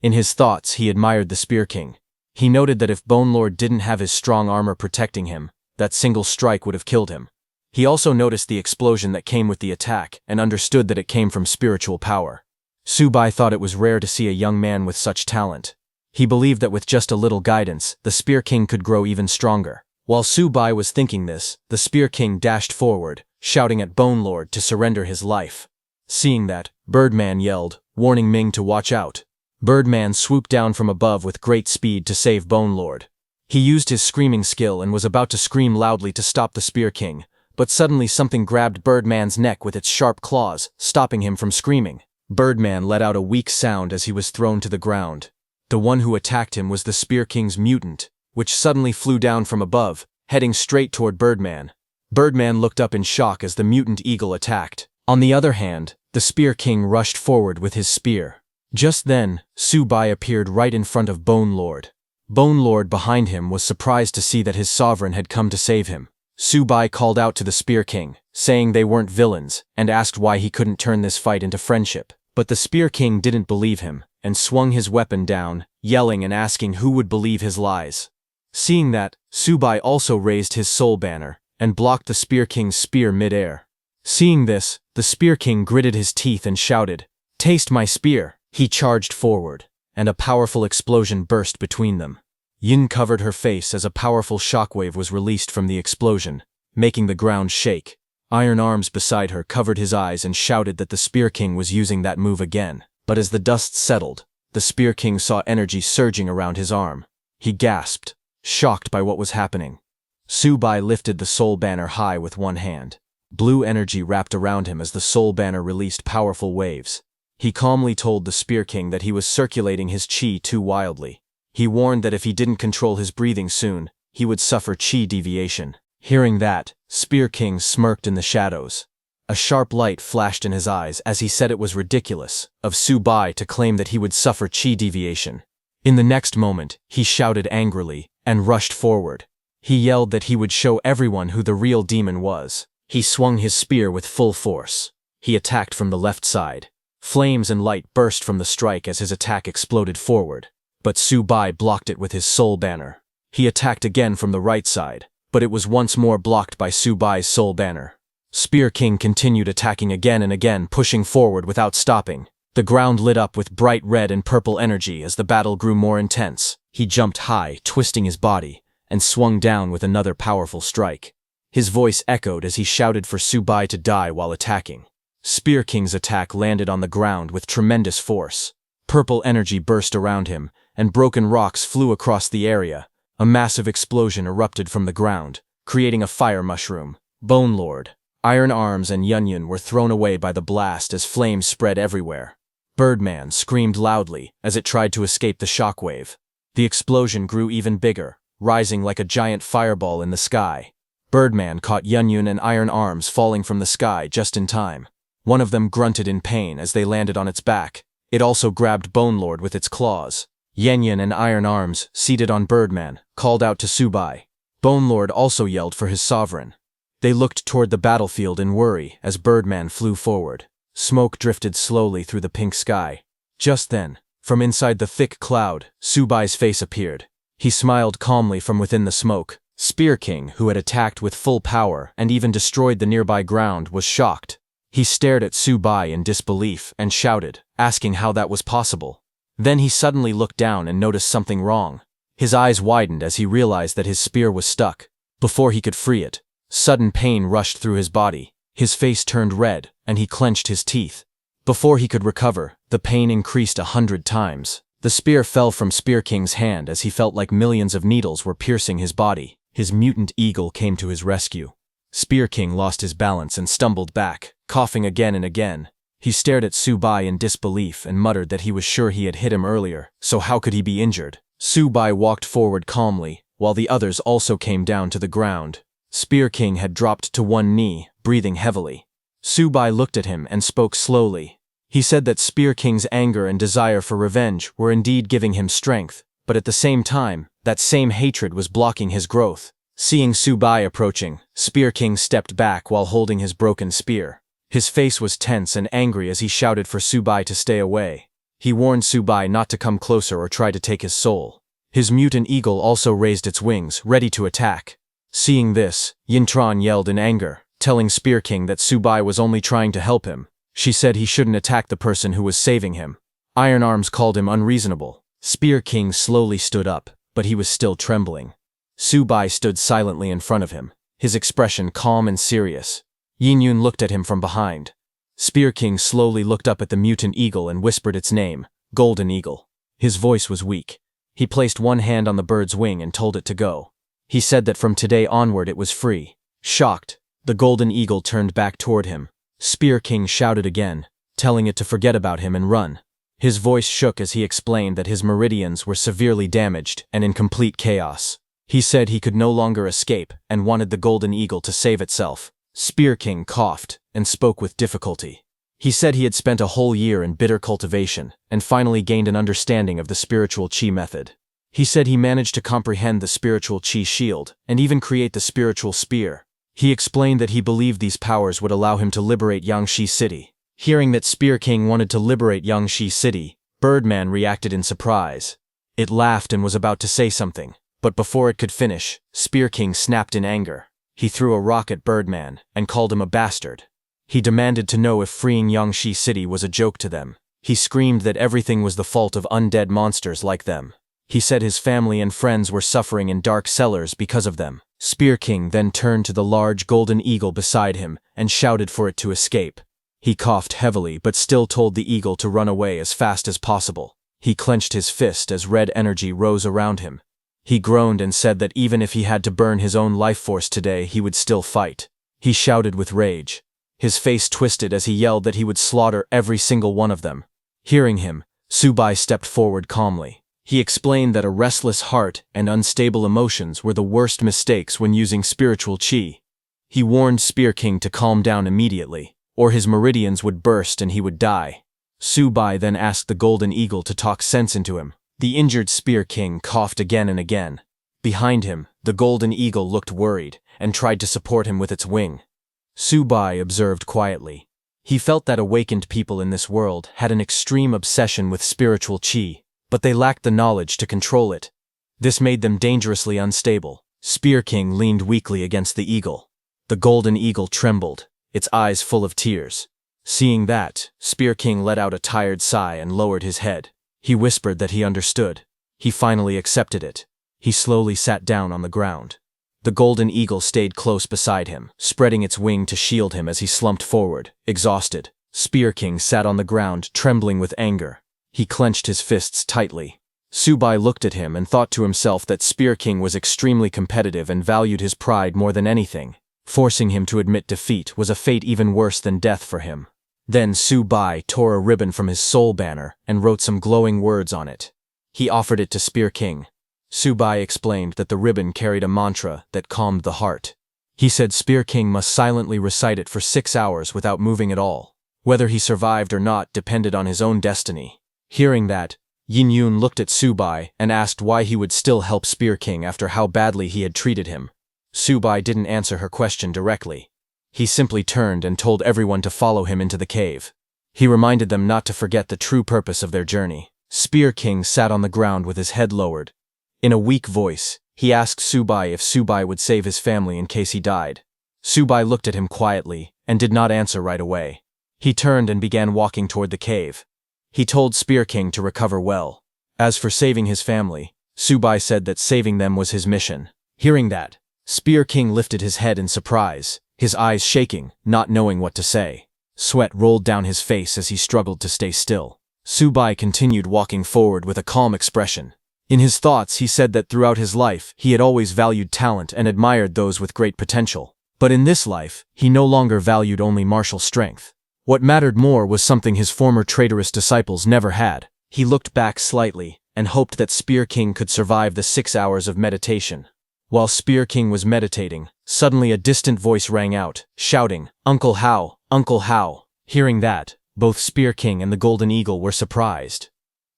In his thoughts, he admired the Spear King. He noted that if Bone Lord didn't have his strong armor protecting him, that single strike would have killed him. He also noticed the explosion that came with the attack and understood that it came from spiritual power. Subai thought it was rare to see a young man with such talent. He believed that with just a little guidance, the Spear King could grow even stronger. While Subai was thinking this, the Spear King dashed forward, shouting at Bone Lord to surrender his life. Seeing that, Birdman yelled, warning Ming to watch out. Birdman swooped down from above with great speed to save Bone Lord. He used his screaming skill and was about to scream loudly to stop the Spear King, but suddenly something grabbed Birdman's neck with its sharp claws, stopping him from screaming. Birdman let out a weak sound as he was thrown to the ground. The one who attacked him was the Spear King's mutant, which suddenly flew down from above, heading straight toward Birdman. Birdman looked up in shock as the mutant eagle attacked. On the other hand, the Spear King rushed forward with his spear. Just then, Subai appeared right in front of Bone Lord. Bone Lord behind him was surprised to see that his sovereign had come to save him. Subai called out to the Spear King, saying they weren't villains, and asked why he couldn't turn this fight into friendship. But the Spear King didn't believe him, and swung his weapon down, yelling and asking who would believe his lies. Seeing that, Subai also raised his soul banner, and blocked the Spear King's spear mid-air. Seeing this, the Spear King gritted his teeth and shouted, "Taste my spear!" He charged forward, and a powerful explosion burst between them. Yin covered her face as a powerful shockwave was released from the explosion, making the ground shake. Iron Arms beside her covered his eyes and shouted that the Spear King was using that move again. But as the dust settled, the Spear King saw energy surging around his arm. He gasped, shocked by what was happening. Subai lifted the soul banner high with one hand. Blue energy wrapped around him as the soul banner released powerful waves. He calmly told the Spear King that he was circulating his chi too wildly. He warned that if he didn't control his breathing soon, he would suffer chi deviation. Hearing that, Spear King smirked in the shadows. A sharp light flashed in his eyes as he said it was ridiculous of Subai to claim that he would suffer chi deviation. In the next moment, he shouted angrily and rushed forward. He yelled that he would show everyone who the real demon was. He swung his spear with full force. He attacked from the left side. Flames and light burst from the strike as his attack exploded forward. But Subai blocked it with his soul banner. He attacked again from the right side, but it was once more blocked by Subai's soul banner. Spear King continued attacking again and again, pushing forward without stopping. The ground lit up with bright red and purple energy as the battle grew more intense. He jumped high, twisting his body, and swung down with another powerful strike. His voice echoed as he shouted for Subai to die while attacking. Spear King's attack landed on the ground with tremendous force. Purple energy burst around him, and broken rocks flew across the area. A massive explosion erupted from the ground, creating a fire mushroom. Bone Lord, Iron Arms, and Yunyun were thrown away by the blast as flames spread everywhere. Birdman screamed loudly as it tried to escape the shockwave. The explosion grew even bigger, rising like a giant fireball in the sky. Birdman caught Yunyun and Iron Arms falling from the sky just in time. One of them grunted in pain as they landed on its back. It also grabbed Bone Lord with its claws. Yunyun and Iron Arms, seated on Birdman, called out to Subai. Bone Lord also yelled for his sovereign. They looked toward the battlefield in worry as Birdman flew forward. Smoke drifted slowly through the pink sky. Just then, from inside the thick cloud, Subai's face appeared. He smiled calmly from within the smoke. Spear King, who had attacked with full power and even destroyed the nearby ground, was shocked. He stared at Subai in disbelief and shouted, asking how that was possible. Then he suddenly looked down and noticed something wrong. His eyes widened as he realized that his spear was stuck. Before he could free it, sudden pain rushed through his body. His face turned red, and he clenched his teeth. Before he could recover, the pain increased 100 times. The spear fell from Spear King's hand as he felt like millions of needles were piercing his body. His mutant eagle came to his rescue. Spear King lost his balance and stumbled back, coughing again and again. He stared at Subai in disbelief and muttered that he was sure he had hit him earlier, so how could he be injured? Subai walked forward calmly, while the others also came down to the ground. Spear King had dropped to one knee, breathing heavily. Subai looked at him and spoke slowly. He said that Spear King's anger and desire for revenge were indeed giving him strength, but at the same time, that same hatred was blocking his growth. Seeing Subai approaching, Spear King stepped back while holding his broken spear. His face was tense and angry as he shouted for Subai to stay away. He warned Subai not to come closer or try to take his soul. His mutant eagle also raised its wings, ready to attack. Seeing this, Yintran yelled in anger, telling Spear King that Subai was only trying to help him. She said he shouldn't attack the person who was saving him. Iron Arms called him unreasonable. Spear King slowly stood up, but he was still trembling. Subai stood silently in front of him, his expression calm and serious. Yinyun looked at him from behind. Spear King slowly looked up at the mutant eagle and whispered its name, Golden Eagle. His voice was weak. He placed one hand on the bird's wing and told it to go. He said that from today onward it was free. Shocked, the Golden Eagle turned back toward him. Spear King shouted again, telling it to forget about him and run. His voice shook as he explained that his meridians were severely damaged and in complete chaos. He said he could no longer escape and wanted the Golden Eagle to save itself. Spear King coughed and spoke with difficulty. He said he had spent a whole year in bitter cultivation and finally gained an understanding of the spiritual chi method. He said he managed to comprehend the spiritual chi shield and even create the spiritual spear. He explained that he believed these powers would allow him to liberate Yangshi City. Hearing that Spear King wanted to liberate Yangshi City, Birdman reacted in surprise. It laughed and was about to say something, but before it could finish, Spear King snapped in anger. He threw a rock at Birdman and called him a bastard. He demanded to know if freeing Yangshi City was a joke to them. He screamed that everything was the fault of undead monsters like them. He said his family and friends were suffering in dark cellars because of them. Spear King then turned to the large golden eagle beside him and shouted for it to escape. He coughed heavily but still told the eagle to run away as fast as possible. He clenched his fist as red energy rose around him. He groaned and said that even if he had to burn his own life force today, he would still fight. He shouted with rage. His face twisted as he yelled that he would slaughter every single one of them. Hearing him, Subai stepped forward calmly. He explained that a restless heart and unstable emotions were the worst mistakes when using spiritual chi. He warned Spear King to calm down immediately, or his meridians would burst and he would die. Subai then asked the Golden Eagle to talk sense into him. The injured Spear King coughed again and again. Behind him, the Golden Eagle looked worried and tried to support him with its wing. Subai observed quietly. He felt that awakened people in this world had an extreme obsession with spiritual chi, but they lacked the knowledge to control it. This made them dangerously unstable. Spear King leaned weakly against the eagle. The Golden Eagle trembled. its eyes full of tears. Seeing that, Spear King let out a tired sigh and lowered his head. He whispered that he understood. He finally accepted it. He slowly sat down on the ground. The golden eagle stayed close beside him, spreading its wing to shield him as he slumped forward, exhausted. Spear King sat on the ground, trembling with anger. He clenched his fists tightly. Subai looked at him and thought to himself that Spear King was extremely competitive and valued his pride more than anything. Forcing him to admit defeat was a fate even worse than death for him. Then Subai tore a ribbon from his soul banner and wrote some glowing words on it. He offered it to Spear King. Subai explained that the ribbon carried a mantra that calmed the heart. He said Spear King must silently recite it for 6 hours without moving at all. Whether he survived or not depended on his own destiny. Hearing that, Yin Yun looked at Subai and asked why he would still help Spear King after how badly he had treated him. Subai didn't answer her question directly. He simply turned and told everyone to follow him into the cave. He reminded them not to forget the true purpose of their journey. Spear King sat on the ground with his head lowered. In a weak voice, he asked Subai if Subai would save his family in case he died. Subai looked at him quietly and did not answer right away. He turned and began walking toward the cave. He told Spear King to recover well. As for saving his family, Subai said that saving them was his mission. Hearing that, Spear King lifted his head in surprise, his eyes shaking, not knowing what to say. Sweat rolled down his face as he struggled to stay still. Subai continued walking forward with a calm expression. In his thoughts, he said that throughout his life, he had always valued talent and admired those with great potential. But in this life, he no longer valued only martial strength. What mattered more was something his former traitorous disciples never had. He looked back slightly and hoped that Spear King could survive the 6 hours of meditation. While Spear King was meditating, suddenly a distant voice rang out, shouting, "Uncle Hao! Uncle Hao!" Hearing that, both Spear King and the Golden Eagle were surprised.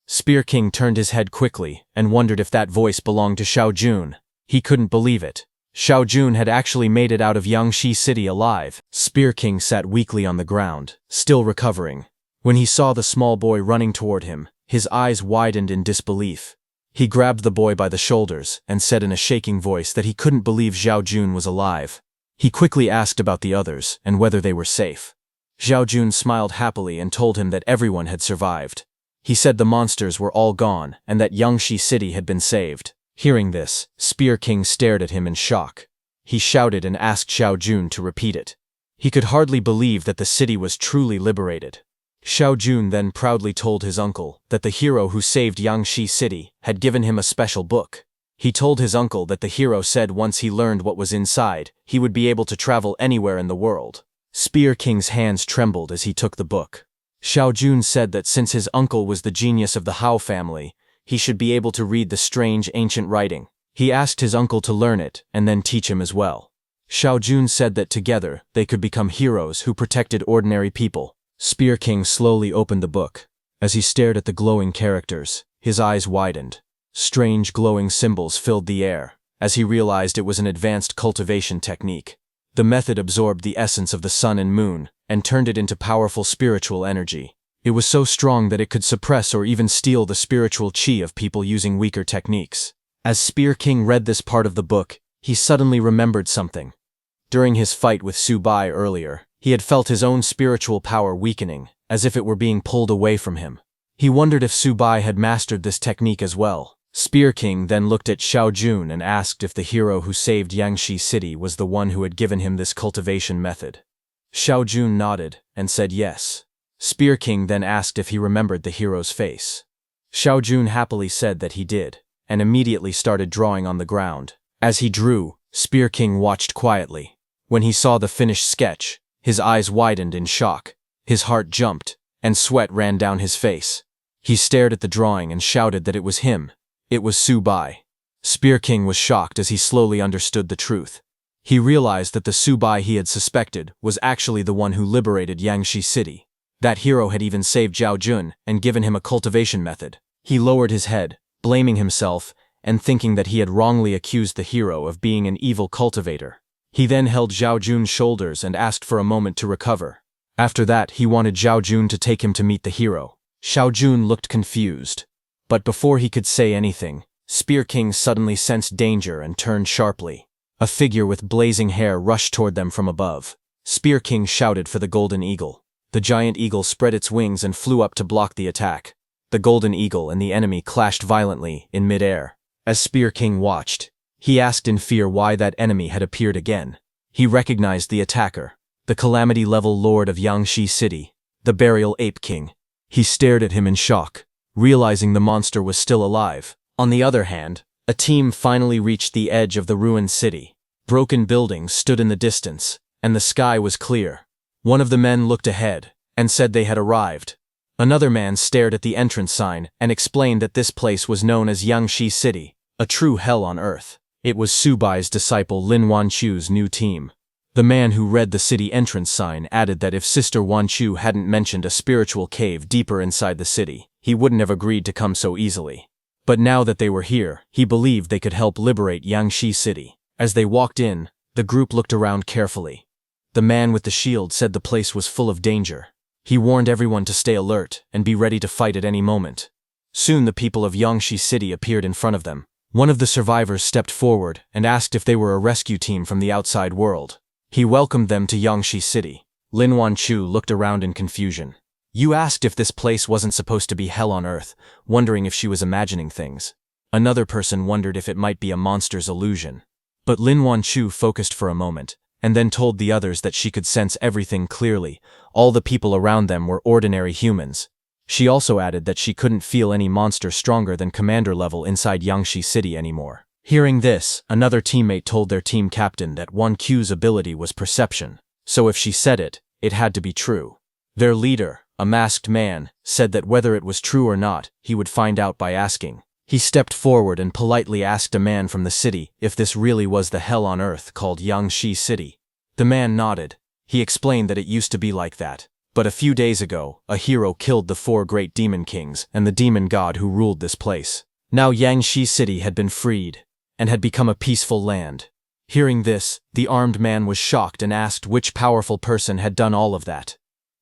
Spear King turned his head quickly and wondered if that voice belonged to Xiao Jun. He couldn't believe it. Xiao Jun had actually made it out of Yangshi City alive. Spear King sat weakly on the ground, still recovering. When he saw the small boy running toward him, his eyes widened in disbelief. He grabbed the boy by the shoulders and said in a shaking voice that he couldn't believe Xiao Jun was alive. He quickly asked about the others and whether they were safe. Xiao Jun smiled happily and told him that everyone had survived. He said the monsters were all gone and that Yangshi City had been saved. Hearing this, Spear King stared at him in shock. He shouted and asked Xiao Jun to repeat it. He could hardly believe that the city was truly liberated. Xiao Jun then proudly told his uncle that the hero who saved Yangshi City had given him a special book. He told his uncle that the hero said once he learned what was inside, he would be able to travel anywhere in the world. Spear King's hands trembled as he took the book. Xiao Jun said that since his uncle was the genius of the Hao family, he should be able to read the strange ancient writing. He asked his uncle to learn it and then teach him as well. Xiao Jun said that together they could become heroes who protected ordinary people. Spear King slowly opened the book. As he stared at the glowing characters, his eyes widened. Strange glowing symbols filled the air, as he realized it was an advanced cultivation technique. The method absorbed the essence of the sun and moon and turned it into powerful spiritual energy. It was so strong that it could suppress or even steal the spiritual chi of people using weaker techniques. As Spear King read this part of the book, he suddenly remembered something. During his fight with Subai earlier, he had felt his own spiritual power weakening, as if it were being pulled away from him. He wondered if Subai had mastered this technique as well. Spear King then looked at Xiao Jun and asked if the hero who saved Yangshi City was the one who had given him this cultivation method. Xiao Jun nodded and said yes. Spear King then asked if he remembered the hero's face. Xiao Jun happily said that he did, and immediately started drawing on the ground. As he drew, Spear King watched quietly. When he saw the finished sketch, his eyes widened in shock, his heart jumped, and sweat ran down his face. He stared at the drawing and shouted that it was him. It was Subai. Spear King was shocked as he slowly understood the truth. He realized that the Subai he had suspected was actually the one who liberated Yangshi City. That hero had even saved Xiao Jun and given him a cultivation method. He lowered his head, blaming himself and thinking that he had wrongly accused the hero of being an evil cultivator. He then held Xiao Jun's shoulders and asked for a moment to recover. After that, he wanted Xiao Jun to take him to meet the hero. Xiao Jun looked confused. But before he could say anything, Spear King suddenly sensed danger and turned sharply. A figure with blazing hair rushed toward them from above. Spear King shouted for the golden eagle. The giant eagle spread its wings and flew up to block the attack. The golden eagle and the enemy clashed violently in midair. As Spear King watched, he asked in fear why that enemy had appeared again. He recognized the attacker, the calamity-level lord of Yangshi City, the Burial Ape King. He stared at him in shock, realizing the monster was still alive. On the other hand, a team finally reached the edge of the ruined city. Broken buildings stood in the distance, and the sky was clear. One of the men looked ahead and said they had arrived. Another man stared at the entrance sign and explained that this place was known as Yangshi City, a true hell on earth. It was Subai's disciple Lin Wanchu's new team. The man who read the city entrance sign added that if Sister Wanchu hadn't mentioned a spiritual cave deeper inside the city, he wouldn't have agreed to come so easily. But now that they were here, he believed they could help liberate Yangshi City. As they walked in, the group looked around carefully. The man with the shield said the place was full of danger. He warned everyone to stay alert and be ready to fight at any moment. Soon the people of Yangshi City appeared in front of them. One of the survivors stepped forward and asked if they were a rescue team from the outside world. He welcomed them to Yangshi City. Lin Wanchu looked around in confusion. You asked if this place wasn't supposed to be hell on earth, wondering if she was imagining things. Another person wondered if it might be a monster's illusion. But Lin Wanchu focused for a moment, and then told the others that she could sense everything clearly. All the people around them were ordinary humans. She also added that she couldn't feel any monster stronger than commander level inside Yangshi City anymore. Hearing this, another teammate told their team captain that Wanchu's ability was perception, so if she said it, it had to be true. Their leader, a masked man, said that whether it was true or not, he would find out by asking. He stepped forward and politely asked a man from the city if this really was the hell on earth called Yangshi City. The man nodded. He explained that it used to be like that. But a few days ago, a hero killed the 4 great demon kings and the demon god who ruled this place. Now Yangshi City had been freed, and had become a peaceful land. Hearing this, the armed man was shocked and asked which powerful person had done all of that.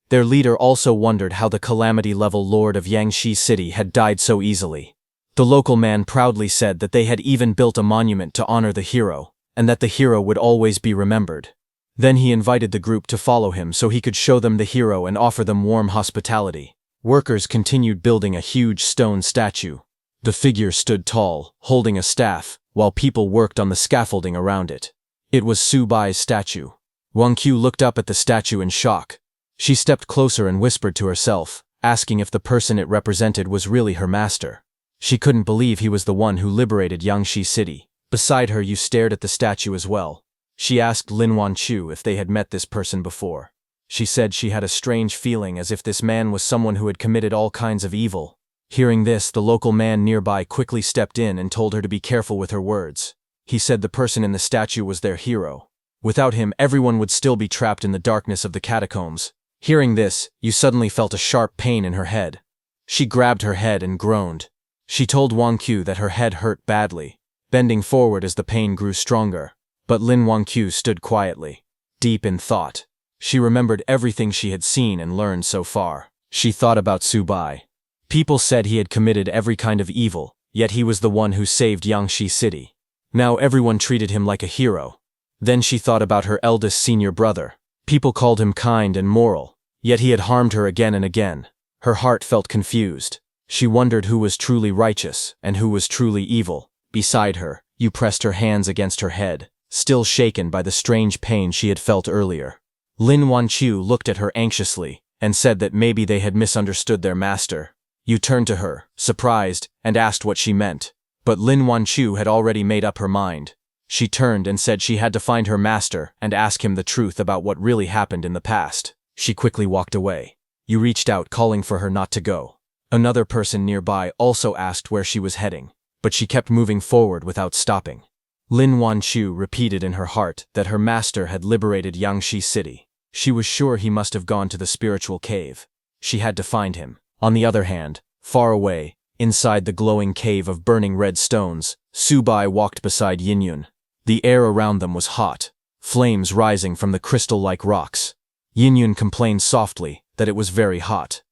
Their leader also wondered how the calamity-level lord of Yangshi City had died so easily. The local man proudly said that they had even built a monument to honor the hero, and that the hero would always be remembered. Then he invited the group to follow him so he could show them the hero and offer them warm hospitality. Workers continued building a huge stone statue. The figure stood tall, holding a staff, while people worked on the scaffolding around it. It was Subai's statue. Wanchu looked up at the statue in shock. She stepped closer and whispered to herself, asking if the person it represented was really her master. She couldn't believe he was the one who liberated Yangshi City. Beside her, you stared at the statue as well. She asked Lin Wanchu if they had met this person before. She said she had a strange feeling as if this man was someone who had committed all kinds of evil. Hearing this, the local man nearby quickly stepped in and told her to be careful with her words. He said the person in the statue was their hero. Without him, everyone would still be trapped in the darkness of the catacombs. Hearing this, you suddenly felt a sharp pain in her head. She grabbed her head and groaned. She told Wanchu that her head hurt badly, bending forward as the pain grew stronger. But Lin Wanchu stood quietly, deep in thought. She remembered everything she had seen and learned so far. She thought about Subai. People said he had committed every kind of evil, yet he was the one who saved Yangshi City. Now everyone treated him like a hero. Then she thought about her eldest senior brother. People called him kind and moral, yet he had harmed her again and again. Her heart felt confused. She wondered who was truly righteous and who was truly evil. Beside her, Yu pressed her hands against her head, still shaken by the strange pain she had felt earlier. Lin Wanchu looked at her anxiously and said that maybe they had misunderstood their master. Yu turned to her, surprised, and asked what she meant. But Lin Wanchu had already made up her mind. She turned and said she had to find her master and ask him the truth about what really happened in the past. She quickly walked away. Yu reached out, calling for her not to go. Another person nearby also asked where she was heading, but she kept moving forward without stopping. Lin Wanchu repeated in her heart that her master had liberated Yangshi City. She was sure he must have gone to the spiritual cave. She had to find him. On the other hand, far away, inside the glowing cave of burning red stones, Subai walked beside Yinyun. The air around them was hot, flames rising from the crystal-like rocks. Yinyun complained softly that it was very hot.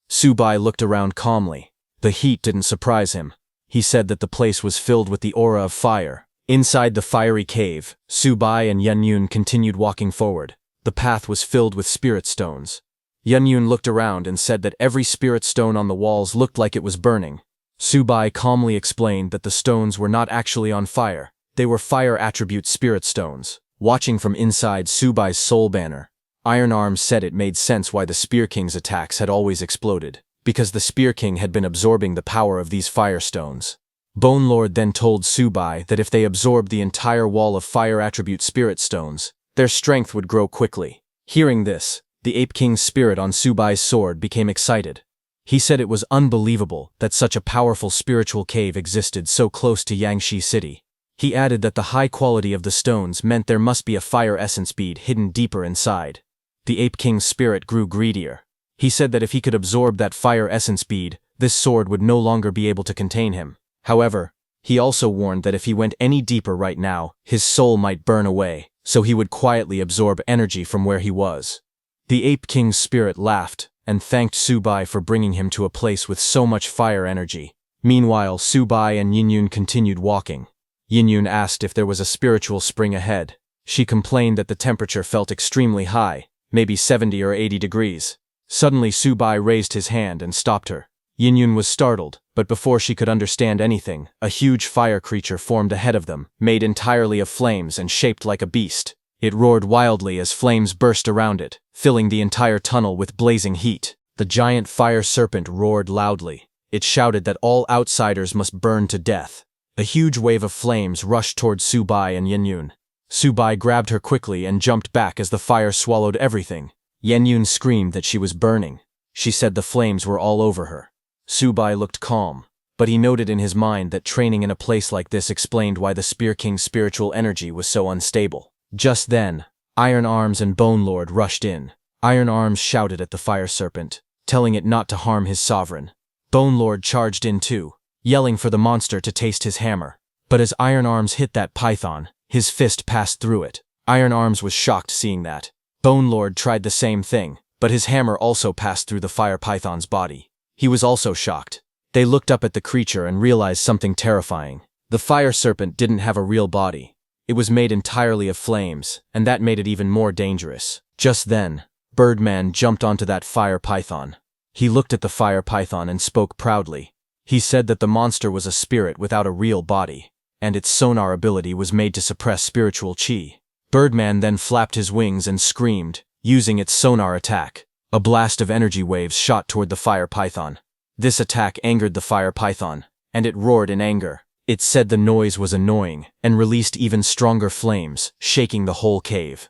Subai looked around calmly. The heat didn't surprise him. He said that the place was filled with the aura of fire. Inside the fiery cave, Subai and Yinyun continued walking forward. The path was filled with spirit stones. Yunyun looked around and said that every spirit stone on the walls looked like it was burning. Subai calmly explained that the stones were not actually on fire. They were fire attribute spirit stones. Watching from inside Subai's soul banner, Iron Arms said it made sense why the Spear King's attacks had always exploded, because the Spear King had been absorbing the power of these fire stones. Bone Lord then told Subai that if they absorbed the entire wall of fire attribute spirit stones, their strength would grow quickly. Hearing this, the Ape King's spirit on Subai's sword became excited. He said it was unbelievable that such a powerful spiritual cave existed so close to Yangshi City. He added that the high quality of the stones meant there must be a fire essence bead hidden deeper inside. The Ape King's spirit grew greedier. He said that if he could absorb that fire essence bead, this sword would no longer be able to contain him. However, he also warned that if he went any deeper right now, his soul might burn away, so he would quietly absorb energy from where he was. The Ape King's spirit laughed and thanked Subai for bringing him to a place with so much fire energy. Meanwhile, Subai and Yunyun continued walking. Yunyun asked if there was a spiritual spring ahead. She complained that the temperature felt extremely high, maybe 70 or 80 degrees. Suddenly Subai raised his hand and stopped her. Yunyun was startled, but before she could understand anything, a huge fire creature formed ahead of them, made entirely of flames and shaped like a beast. It roared wildly as flames burst around it, filling the entire tunnel with blazing heat. The giant fire serpent roared loudly. It shouted that all outsiders must burn to death. A huge wave of flames rushed towards Subai and Yunyun. Subai grabbed her quickly and jumped back as the fire swallowed everything. Yunyun screamed that she was burning. She said the flames were all over her. Subai looked calm, but he noted in his mind that training in a place like this explained why the Spear King's spiritual energy was so unstable. Just then, Iron Arms and Bone Lord rushed in. Iron Arms shouted at the fire serpent, telling it not to harm his sovereign. Bone Lord charged in too, yelling for the monster to taste his hammer. But as Iron Arms hit that python, his fist passed through it. Iron Arms was shocked seeing that. Bone Lord tried the same thing, but his hammer also passed through the fire python's body. He was also shocked. They looked up at the creature and realized something terrifying. The fire serpent didn't have a real body. It was made entirely of flames, and that made it even more dangerous. Just then, Birdman jumped onto that fire python. He looked at the fire python and spoke proudly. He said that the monster was a spirit without a real body, and its sonar ability was made to suppress spiritual chi. Birdman then flapped his wings and screamed, using its sonar attack. A blast of energy waves shot toward the fire python. This attack angered the fire python, and it roared in anger. It said the noise was annoying and released even stronger flames, shaking the whole cave.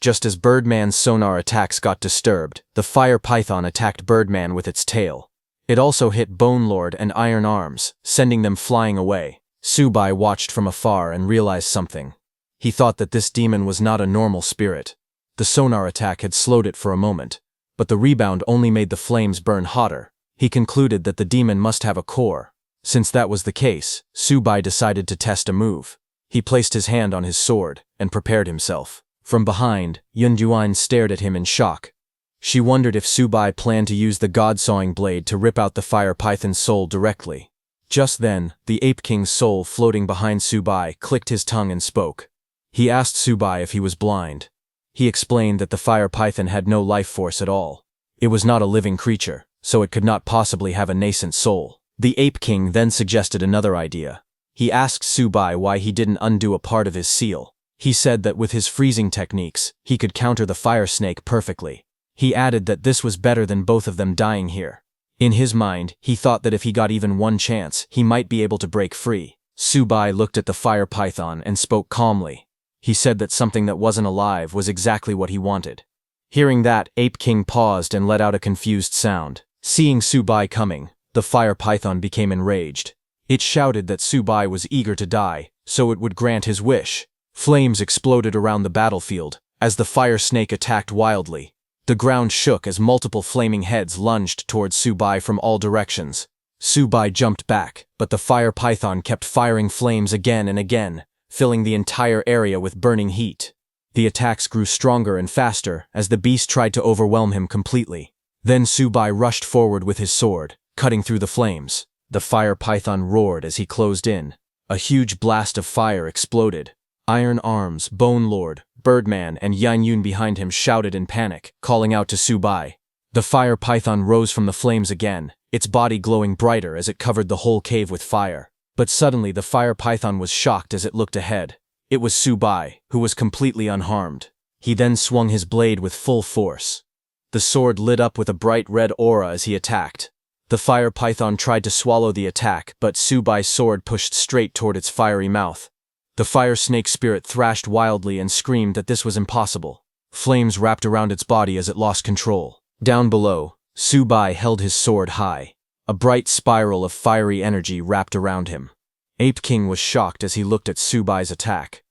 Just as Birdman's sonar attacks got disturbed, the fire python attacked Birdman with its tail. It also hit Bone Lord and Iron Arms, sending them flying away. Subai watched from afar and realized something. He thought that this demon was not a normal spirit. The sonar attack had slowed it for a moment, but the rebound only made the flames burn hotter. He concluded that the demon must have a core. Since that was the case, Subai decided to test a move. He placed his hand on his sword and prepared himself. From behind, Yunjuan stared at him in shock. She wondered if Subai planned to use the god-sawing blade to rip out the fire python's soul directly. Just then, the Ape King's soul floating behind Subai clicked his tongue and spoke. He asked Subai if he was blind. He explained that the fire python had no life force at all. It was not a living creature, so it could not possibly have a nascent soul. The Ape King then suggested another idea. He asked Subai why he didn't undo a part of his seal. He said that with his freezing techniques, he could counter the fire snake perfectly. He added that this was better than both of them dying here. In his mind, he thought that if he got even one chance, he might be able to break free. Subai looked at the fire python and spoke calmly. He said that something that wasn't alive was exactly what he wanted. Hearing that, Ape King paused and let out a confused sound. Seeing Subai coming, the fire python became enraged. It shouted that Subai was eager to die, so it would grant his wish. Flames exploded around the battlefield as the fire snake attacked wildly. The ground shook as multiple flaming heads lunged towards Subai from all directions. Subai jumped back, but the fire python kept firing flames again and again, filling the entire area with burning heat. The attacks grew stronger and faster as the beast tried to overwhelm him completely. Then Subai rushed forward with his sword, cutting through the flames. The fire python roared as he closed in. A huge blast of fire exploded. Iron Arms, Bone Lord, Birdman, and Yan Yun behind him shouted in panic, calling out to Su Bai. The fire python rose from the flames again, its body glowing brighter as it covered the whole cave with fire. But suddenly the fire python was shocked as it looked ahead. It was Su Bai, who was completely unharmed. He then swung his blade with full force. The sword lit up with a bright red aura as he attacked. The fire python tried to swallow the attack, but Su Bai's sword pushed straight toward its fiery mouth. The fire snake spirit thrashed wildly and screamed that this was impossible. Flames wrapped around its body as it lost control. Down below, Su Bai held his sword high. A bright spiral of fiery energy wrapped around him. Ape King was shocked as he looked at Su Bai's attack.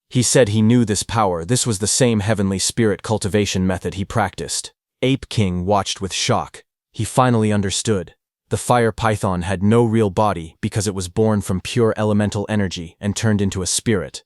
He said he knew this power. This was the same heavenly spirit cultivation method he practiced. Ape King watched with shock. He finally understood. The fire python had no real body because it was born from pure elemental energy and turned into a spirit.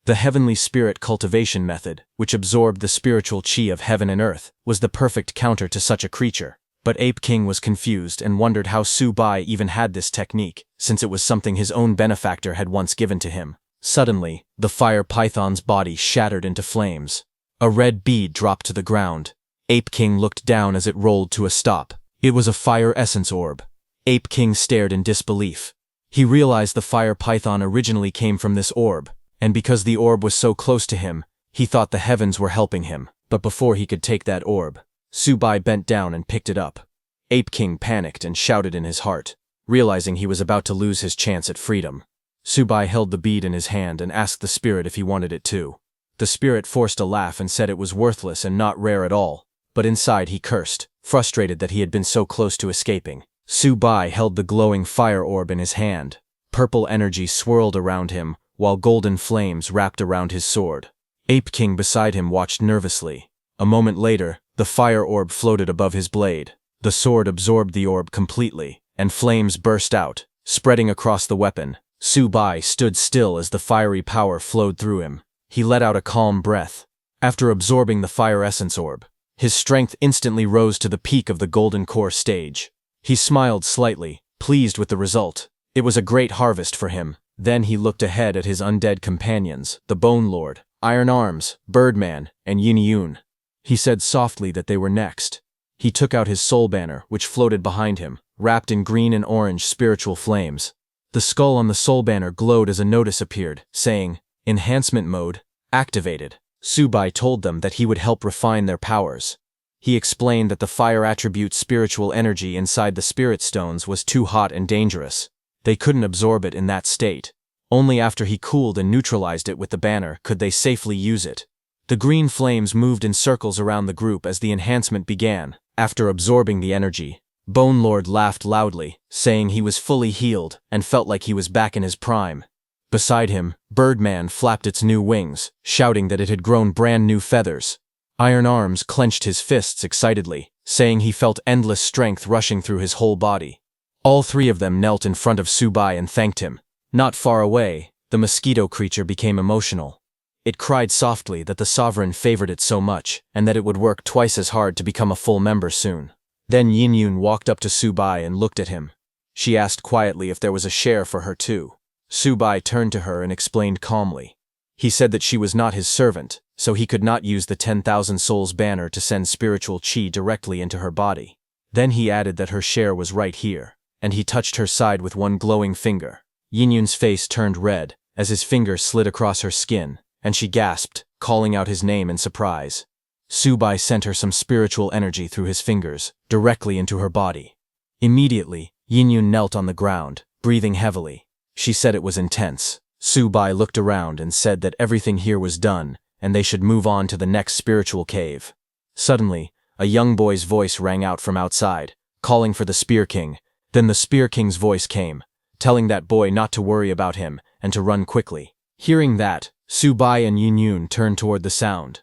The heavenly spirit cultivation method, which absorbed the spiritual chi of heaven and earth, was the perfect counter to such a creature. But Ape King was confused and wondered how Su Bai even had this technique, since it was something his own benefactor had once given to him. Suddenly, the fire python's body shattered into flames. A red bead dropped to the ground. Ape King looked down as it rolled to a stop. It was a fire essence orb. Ape King stared in disbelief. He realized the fire python originally came from this orb, and because the orb was so close to him, he thought the heavens were helping him. But before he could take that orb, Su Bai bent down and picked it up. Ape King panicked and shouted in his heart, realizing he was about to lose his chance at freedom. Su Bai held the bead in his hand and asked the spirit if he wanted it too. The spirit forced a laugh and said it was worthless and not rare at all, but inside he cursed, frustrated that he had been so close to escaping. Su Bai held the glowing fire orb in his hand. Purple energy swirled around him, while golden flames wrapped around his sword. Ape King beside him watched nervously. A moment later, the fire orb floated above his blade. The sword absorbed the orb completely, and flames burst out, spreading across the weapon. Su Bai stood still as the fiery power flowed through him. He let out a calm breath. After absorbing the fire essence orb, his strength instantly rose to the peak of the golden core stage. He smiled slightly, pleased with the result. It was a great harvest for him. Then he looked ahead at his undead companions, the Bone Lord, Iron Arms, Birdman, and Yin Yun. He said softly that they were next. He took out his soul banner, which floated behind him, wrapped in green and orange spiritual flames. The skull on the soul banner glowed as a notice appeared, saying, "Enhancement mode, activated." Su Bai told them that he would help refine their powers. He explained that the fire attribute spiritual energy inside the spirit stones was too hot and dangerous. They couldn't absorb it in that state. Only after he cooled and neutralized it with the banner could they safely use it. The green flames moved in circles around the group as the enhancement began. After absorbing the energy, Bone Lord laughed loudly, saying he was fully healed and felt like he was back in his prime. Beside him, Birdman flapped its new wings, shouting that it had grown brand new feathers. Iron Arms clenched his fists excitedly, saying he felt endless strength rushing through his whole body. All three of them knelt in front of Su Bai and thanked him. Not far away, the mosquito creature became emotional. It cried softly that the sovereign favored it so much, and that it would work twice as hard to become a full member soon. Then Yin Yun walked up to Su Bai and looked at him. She asked quietly if there was a share for her too. Su Bai turned to her and explained calmly. He said that she was not his servant, so he could not use the 10,000 souls banner to send spiritual chi directly into her body. Then he added that her share was right here, and he touched her side with one glowing finger. Yin Yun's face turned red as his finger slid across her skin, and she gasped, calling out his name in surprise. Su Bai sent her some spiritual energy through his fingers, directly into her body. Immediately, Yin Yun knelt on the ground, breathing heavily. She said it was intense. Su Bai looked around and said that everything here was done, and they should move on to the next spiritual cave. Suddenly, a young boy's voice rang out from outside, calling for the Spear King. Then the Spear King's voice came, telling that boy not to worry about him and to run quickly. Hearing that, Su Bai and Yin Yun turned toward the sound.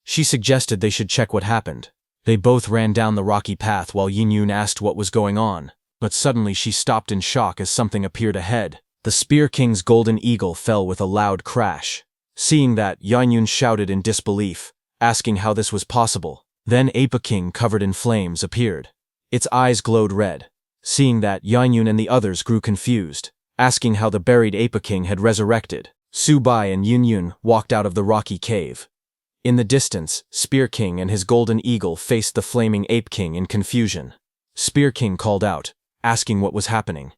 She suggested they should check what happened. They both ran down the rocky path while Yin Yun asked what was going on, but suddenly she stopped in shock as something appeared ahead. The Spear King's golden eagle fell with a loud crash. Seeing that, Yin Yun shouted in disbelief, asking how this was possible. Then Ape King covered in flames appeared. Its eyes glowed red. Seeing that, Yin Yun and the others grew confused, asking how the buried Ape King had resurrected. Su Bai and Yin Yun walked out of the rocky cave. In the distance, Spear King and his golden eagle faced the flaming Ape King in confusion. Spear King called out, asking what was happening.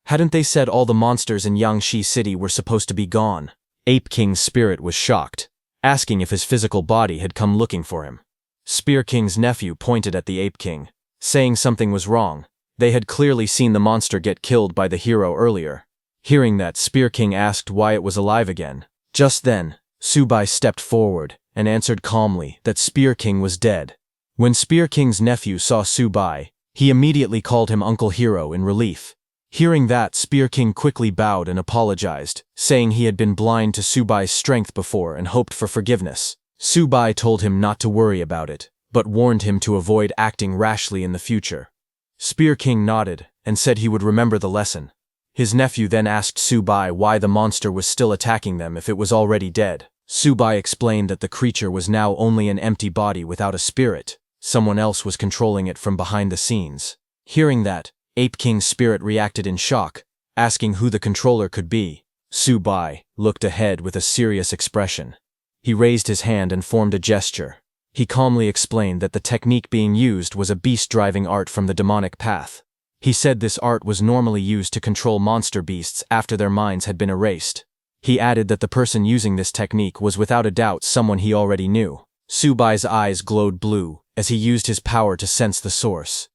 Hadn't they said all the monsters in Yangshi City were supposed to be gone? Ape King's spirit was shocked, asking if his physical body had come looking for him. Spear King's nephew pointed at the Ape King, saying something was wrong. They had clearly seen the monster get killed by the hero earlier. Hearing that, Spear King asked why it was alive again. Just then, Subai stepped forward and answered calmly that Spear King was dead. When Spear King's nephew saw Subai, he immediately called him Uncle Hero in relief. Hearing that, Spear King quickly bowed and apologized, saying he had been blind to Subai's strength before and hoped for forgiveness. Subai told him not to worry about it, but warned him to avoid acting rashly in the future. Spear King nodded and said he would remember the lesson. His nephew then asked Subai why the monster was still attacking them if it was already dead. Subai explained that the creature was now only an empty body without a spirit. Someone else was controlling it from behind the scenes. Hearing that, Ape King's spirit reacted in shock, asking who the controller could be. Subai looked ahead with a serious expression. He raised his hand and formed a gesture. He calmly explained that the technique being used was a beast-driving art from the demonic path. He said this art was normally used to control monster beasts after their minds had been erased. He added that the person using this technique was without a doubt someone he already knew. Subai's eyes glowed blue as he used his power to sense the source.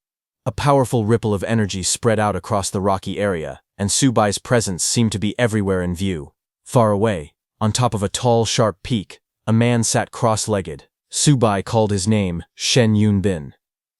A powerful ripple of energy spread out across the rocky area, and Subai's presence seemed to be everywhere in view. Far away, on top of a tall, sharp peak, a man sat cross-legged. Subai called his name Shen Yunbin.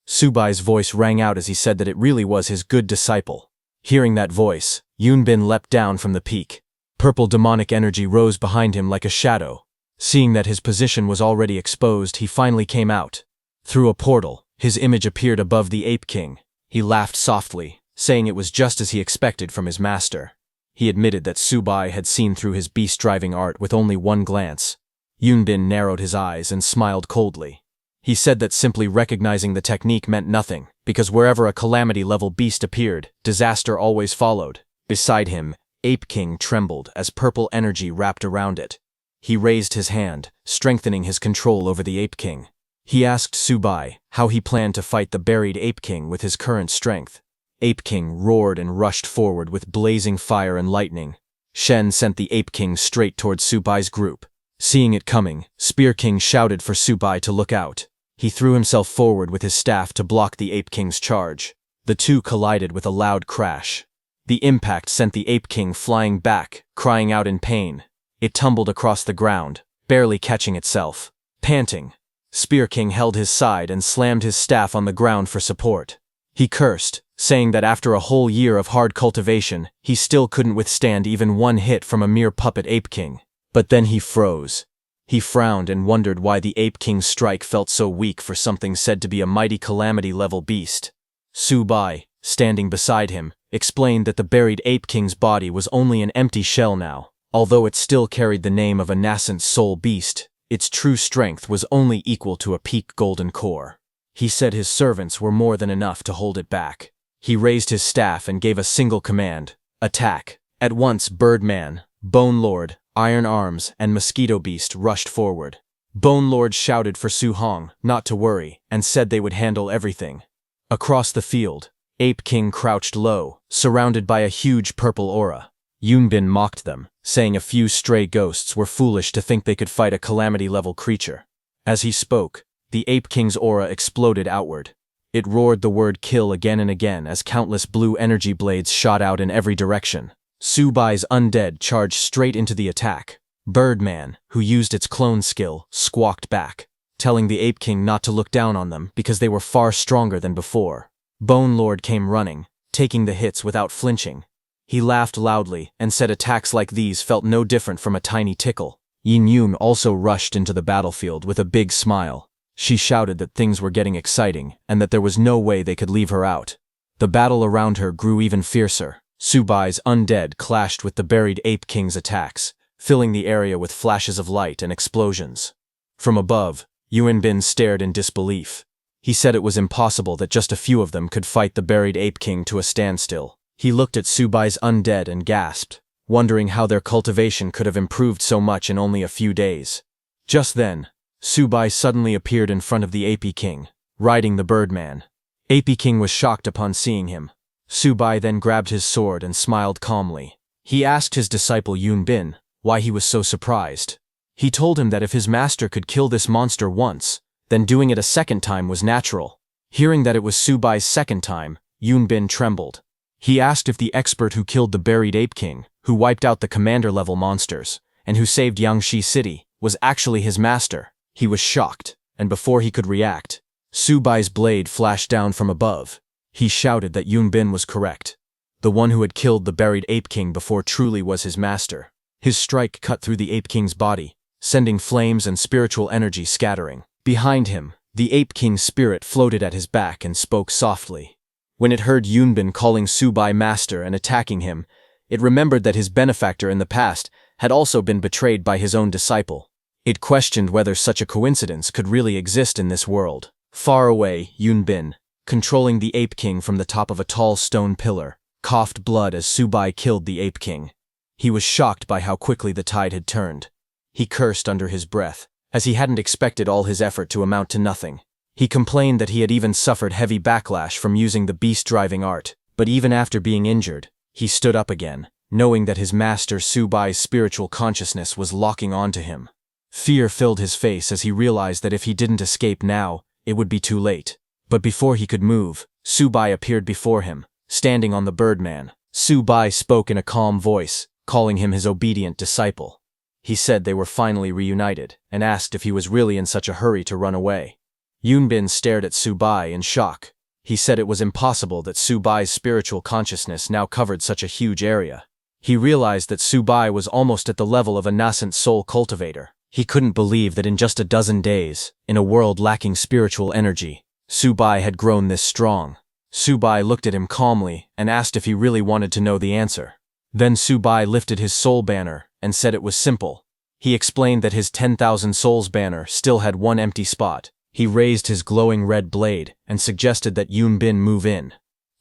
Subai's voice rang out as he said that it really was his good disciple. Hearing that voice, Yunbin leapt down from the peak. Purple demonic energy rose behind him like a shadow. Seeing that his position was already exposed, he finally came out. Through a portal, his image appeared above the Ape King. He laughed softly, saying it was just as he expected from his master. He admitted that Subai had seen through his beast-driving art with only one glance. Yunbin narrowed his eyes and smiled coldly. He said that simply recognizing the technique meant nothing, because wherever a calamity-level beast appeared, disaster always followed. Beside him, Ape King trembled as purple energy wrapped around it. He raised his hand, strengthening his control over the Ape King. He asked Subai how he planned to fight the buried Ape King with his current strength. Ape King roared and rushed forward with blazing fire and lightning. Shen sent the Ape King straight towards Subai's group. Seeing it coming, Spear King shouted for Subai to look out. He threw himself forward with his staff to block the Ape King's charge. The two collided with a loud crash. The impact sent the Ape King flying back, crying out in pain. It tumbled across the ground, barely catching itself. Panting, Spear King held his side and slammed his staff on the ground for support. He cursed, saying that after a whole year of hard cultivation, he still couldn't withstand even one hit from a mere puppet Ape King. But then he froze. He frowned and wondered why the Ape King's strike felt so weak for something said to be a mighty calamity-level beast. Subai, standing beside him, explained that the buried Ape King's body was only an empty shell now. Although it still carried the name of a nascent soul beast, its true strength was only equal to a peak golden core. He said his servants were more than enough to hold it back. He raised his staff and gave a single command: attack. At once Birdman, Bone Lord, Iron Arms, and Mosquito Beast rushed forward. Bone Lord shouted for Su Hong not to worry and said they would handle everything. Across the field, Ape King crouched low, surrounded by a huge purple aura. Yunbin mocked them, saying a few stray ghosts were foolish to think they could fight a calamity-level creature. As he spoke, the Ape King's aura exploded outward. It roared the word kill again and again as countless blue energy blades shot out in every direction. Subai's undead charged straight into the attack. Birdman, who used its clone skill, squawked back, telling the Ape King not to look down on them because they were far stronger than before. Bone Lord came running, taking the hits without flinching. He laughed loudly and said attacks like these felt no different from a tiny tickle. Yin Yun also rushed into the battlefield with a big smile. She shouted that things were getting exciting and that there was no way they could leave her out. The battle around her grew even fiercer. Subai's undead clashed with the buried Ape King's attacks, filling the area with flashes of light and explosions. From above, Yunbin stared in disbelief. He said it was impossible that just a few of them could fight the buried Ape King to a standstill. He looked at Subai's undead and gasped, wondering how their cultivation could have improved so much in only a few days. Just then, Subai suddenly appeared in front of the AP King, riding the Birdman. AP King was shocked upon seeing him. Subai then grabbed his sword and smiled calmly. He asked his disciple Yun Bin why he was so surprised. He told him that if his master could kill this monster once, then doing it a second time was natural. Hearing that it was Subai's second time, Yun Bin trembled. He asked if the expert who killed the buried Ape King, who wiped out the commander-level monsters, and who saved Yangshi City, was actually his master. He was shocked, and before he could react, Subai's blade flashed down from above. He shouted that Yun Bin was correct. The one who had killed the buried Ape King before truly was his master. His strike cut through the Ape King's body, sending flames and spiritual energy scattering. Behind him, the Ape King's spirit floated at his back and spoke softly. When it heard Yun Bin calling Subai master and attacking him, it remembered that his benefactor in the past had also been betrayed by his own disciple. It questioned whether such a coincidence could really exist in this world. Far away, Yun Bin, controlling the Ape King from the top of a tall stone pillar, coughed blood as Subai killed the Ape King. He was shocked by how quickly the tide had turned. He cursed under his breath, as he hadn't expected all his effort to amount to nothing. He complained that he had even suffered heavy backlash from using the beast-driving art, but even after being injured, he stood up again, knowing that his master Subai's spiritual consciousness was locking onto him. Fear filled his face as he realized that if he didn't escape now, it would be too late. But before he could move, Subai appeared before him, standing on the Birdman. Subai spoke in a calm voice, calling him his obedient disciple. He said they were finally reunited, and asked if he was really in such a hurry to run away. Yun Bin stared at Subai in shock. He said it was impossible that Subai's spiritual consciousness now covered such a huge area. He realized that Subai was almost at the level of a nascent soul cultivator. He couldn't believe that in just a dozen days, in a world lacking spiritual energy, Subai had grown this strong. Subai looked at him calmly and asked if he really wanted to know the answer. Then Subai lifted his soul banner and said it was simple. He explained that his 10,000 souls banner still had one empty spot. He raised his glowing red blade and suggested that Yun Bin move in.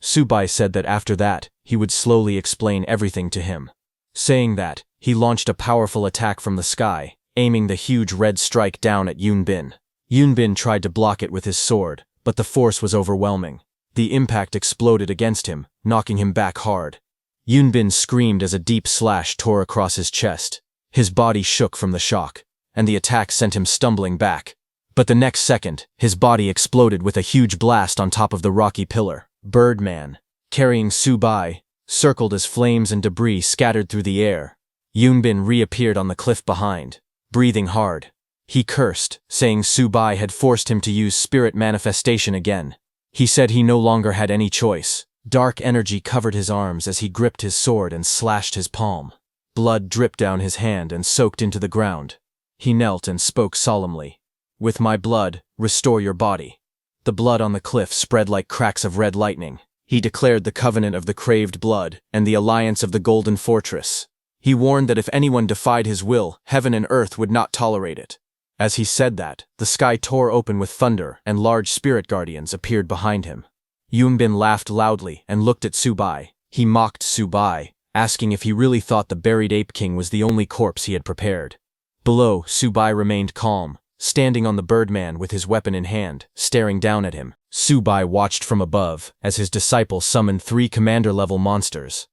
Subai said that after that, he would slowly explain everything to him. Saying that, he launched a powerful attack from the sky, aiming the huge red strike down at Yun Bin. Yun Bin tried to block it with his sword, but the force was overwhelming. The impact exploded against him, knocking him back hard. Yun Bin screamed as a deep slash tore across his chest. His body shook from the shock, and the attack sent him stumbling back. But the next second, his body exploded with a huge blast on top of the rocky pillar. Birdman, carrying Subai, circled as flames and debris scattered through the air. Yun Bin reappeared on the cliff behind, breathing hard. He cursed, saying Subai had forced him to use spirit manifestation again. He said he no longer had any choice. Dark energy covered his arms as he gripped his sword and slashed his palm. Blood dripped down his hand and soaked into the ground. He knelt and spoke solemnly. "With my blood, restore your body." The blood on the cliff spread like cracks of red lightning. He declared the covenant of the craved blood and the alliance of the Golden Fortress. He warned that if anyone defied his will, heaven and earth would not tolerate it. As he said that, the sky tore open with thunder and large spirit guardians appeared behind him. Yun Bin laughed loudly and looked at Subai. He mocked Subai, asking if he really thought the buried Ape King was the only corpse he had prepared. Below, Subai remained calm, standing on the Birdman with his weapon in hand, staring down at him. Subai watched from above as his disciple summoned 3 commander-level monsters.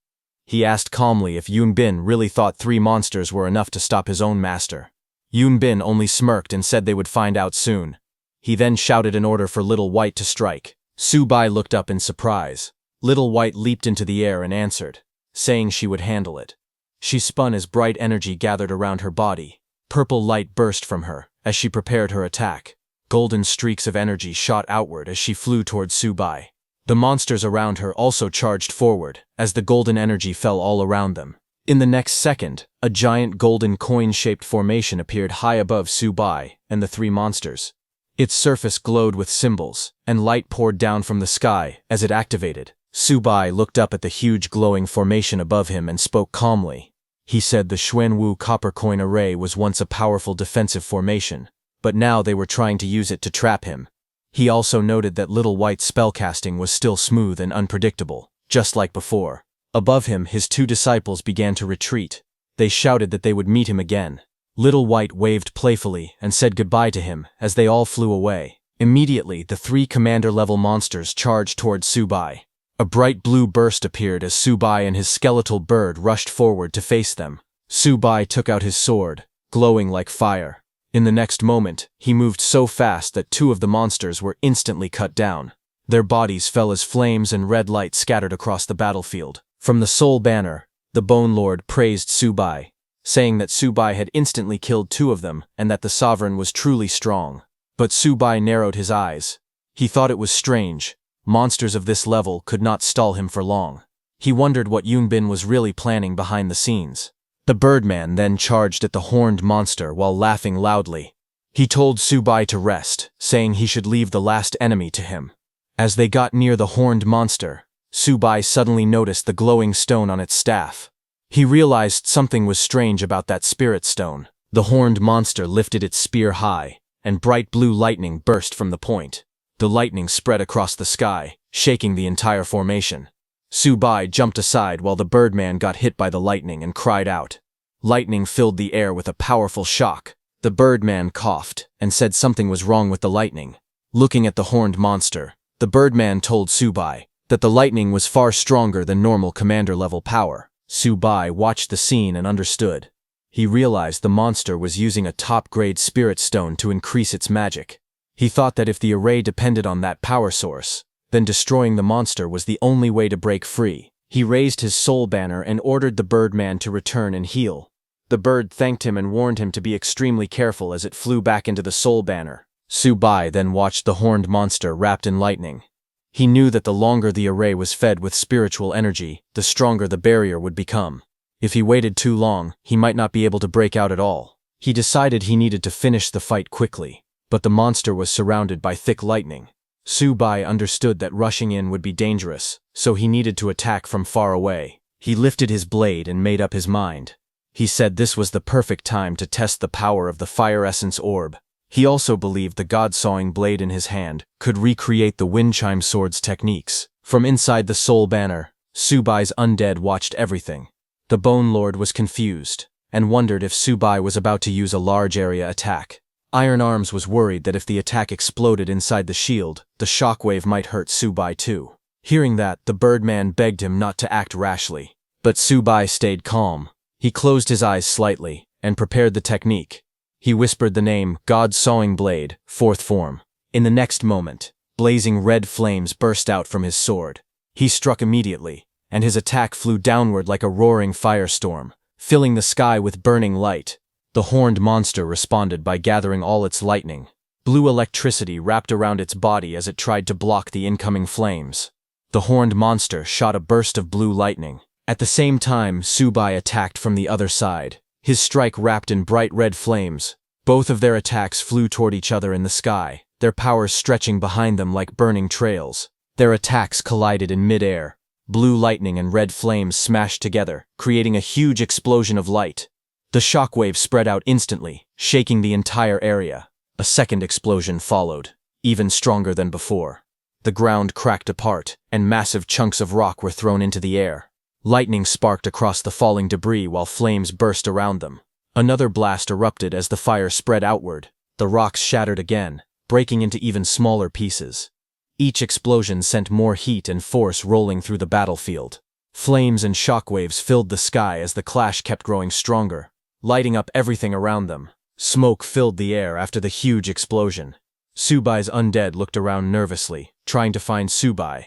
He asked calmly if Yun Bin really thought 3 monsters were enough to stop his own master. Yun Bin only smirked and said they would find out soon. He then shouted an order for Little White to strike. Subai looked up in surprise. Little White leaped into the air and answered, saying she would handle it. She spun as bright energy gathered around her body. Purple light burst from her as she prepared her attack. Golden streaks of energy shot outward as she flew towards Subai. The monsters around her also charged forward as the golden energy fell all around them. In the next second, a giant golden coin-shaped formation appeared high above Subai and the 3 monsters. Its surface glowed with symbols, and light poured down from the sky as it activated. Subai looked up at the huge glowing formation above him and spoke calmly. He said the Xuanwu copper coin array was once a powerful defensive formation, but now they were trying to use it to trap him. He also noted that Little White's spellcasting was still smooth and unpredictable, just like before. Above him, his 2 disciples began to retreat. They shouted that they would meet him again. Little White waved playfully and said goodbye to him as they all flew away. Immediately, the three commander-level monsters charged toward Subai. A bright blue burst appeared as Subai and his skeletal bird rushed forward to face them. Subai took out his sword, glowing like fire. In the next moment, he moved so fast that two of the monsters were instantly cut down. Their bodies fell as flames and red light scattered across the battlefield. From the Soul Banner, the Bone Lord praised Subai, saying that Subai had instantly killed two of them and that the sovereign was truly strong. But Subai narrowed his eyes. He thought it was strange. Monsters of this level could not stall him for long. He wondered what Yunbin was really planning behind the scenes. The Birdman then charged at the horned monster while laughing loudly. He told Subai to rest, saying he should leave the last enemy to him. As they got near the horned monster, Subai suddenly noticed the glowing stone on its staff. He realized something was strange about that spirit stone. The horned monster lifted its spear high, and bright blue lightning burst from the point. The lightning spread across the sky, shaking the entire formation. Subai jumped aside while the Birdman got hit by the lightning and cried out. Lightning filled the air with a powerful shock. The Birdman coughed and said something was wrong with the lightning. Looking at the horned monster, the Birdman told Subai that the lightning was far stronger than normal commander-level power. Subai watched the scene and understood. He realized the monster was using a top-grade spirit stone to increase its magic. He thought that if the array depended on that power source, then destroying the monster was the only way to break free. He raised his soul banner and ordered the Birdman to return and heal. The bird thanked him and warned him to be extremely careful as it flew back into the soul banner. Subai then watched the horned monster wrapped in lightning. He knew that the longer the array was fed with spiritual energy, the stronger the barrier would become. If he waited too long, he might not be able to break out at all. He decided he needed to finish the fight quickly, but the monster was surrounded by thick lightning. Subai understood that rushing in would be dangerous, so he needed to attack from far away. He lifted his blade and made up his mind. He said this was the perfect time to test the power of the Fire Essence Orb. He also believed the God-sawing blade in his hand could recreate the Wind Chime Sword's techniques. From inside the Soul Banner, Subai's undead watched everything. The Bone Lord was confused, and wondered if Subai was about to use a large area attack. Iron Arms was worried that if the attack exploded inside the shield, the shockwave might hurt Subai too. Hearing that, the Birdman begged him not to act rashly. But Subai stayed calm. He closed his eyes slightly, and prepared the technique. He whispered the name, God-sawing blade, 4th form. In the next moment, blazing red flames burst out from his sword. He struck immediately, and his attack flew downward like a roaring firestorm, filling the sky with burning light. The horned monster responded by gathering all its lightning. Blue electricity wrapped around its body as it tried to block the incoming flames. The horned monster shot a burst of blue lightning. At the same time, Subai attacked from the other side, his strike wrapped in bright red flames. Both of their attacks flew toward each other in the sky, their powers stretching behind them like burning trails. Their attacks collided in mid-air. Blue lightning and red flames smashed together, creating a huge explosion of light. The shockwave spread out instantly, shaking the entire area. A second explosion followed, even stronger than before. The ground cracked apart, and massive chunks of rock were thrown into the air. Lightning sparked across the falling debris while flames burst around them. Another blast erupted as the fire spread outward. The rocks shattered again, breaking into even smaller pieces. Each explosion sent more heat and force rolling through the battlefield. Flames and shockwaves filled the sky as the clash kept growing stronger, lighting up everything around them. Smoke filled the air after the huge explosion. Subai's undead looked around nervously, trying to find Subai.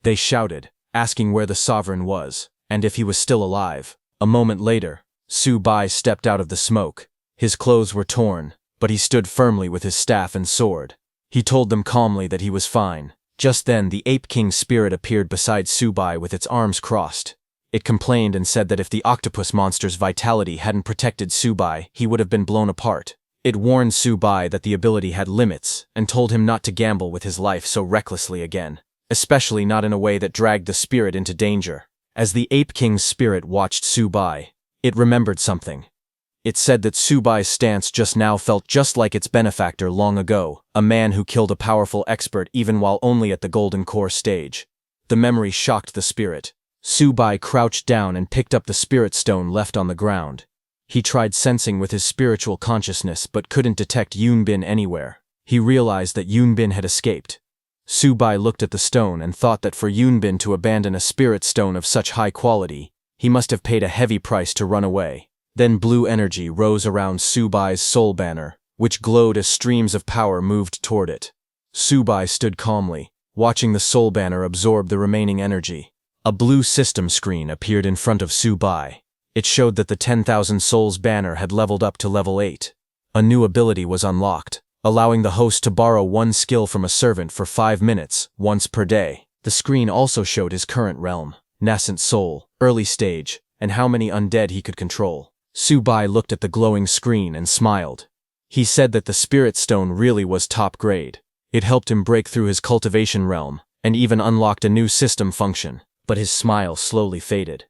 They shouted, asking where the sovereign was, and if he was still alive. A moment later, Subai stepped out of the smoke. His clothes were torn, but he stood firmly with his staff and sword. He told them calmly that he was fine. Just then, the Ape King's spirit appeared beside Subai with its arms crossed. It complained and said that if the octopus monster's vitality hadn't protected Subai, he would have been blown apart. It warned Subai that the ability had limits, and told him not to gamble with his life so recklessly again, especially not in a way that dragged the spirit into danger. As the Ape King's spirit watched Subai, it remembered something. It said that Subai's stance just now felt just like its benefactor long ago, a man who killed a powerful expert even while only at the Golden Core stage. The memory shocked the spirit. Subai crouched down and picked up the spirit stone left on the ground. He tried sensing with his spiritual consciousness but couldn't detect Yunbin anywhere. He realized that Yunbin had escaped. Subai looked at the stone and thought that for Yunbin to abandon a spirit stone of such high quality, he must have paid a heavy price to run away. Then blue energy rose around Subai's soul banner, which glowed as streams of power moved toward it. Subai stood calmly, watching the soul banner absorb the remaining energy. A blue system screen appeared in front of Subai. It showed that the 10,000 souls banner had leveled up to level 8. A new ability was unlocked, allowing the host to borrow one skill from a servant for 5 minutes, once per day. The screen also showed his current realm, nascent soul, early stage, and how many undead he could control. Subai looked at the glowing screen and smiled. He said that the spirit stone really was top grade. It helped him break through his cultivation realm, and even unlocked a new system function, but his smile slowly faded.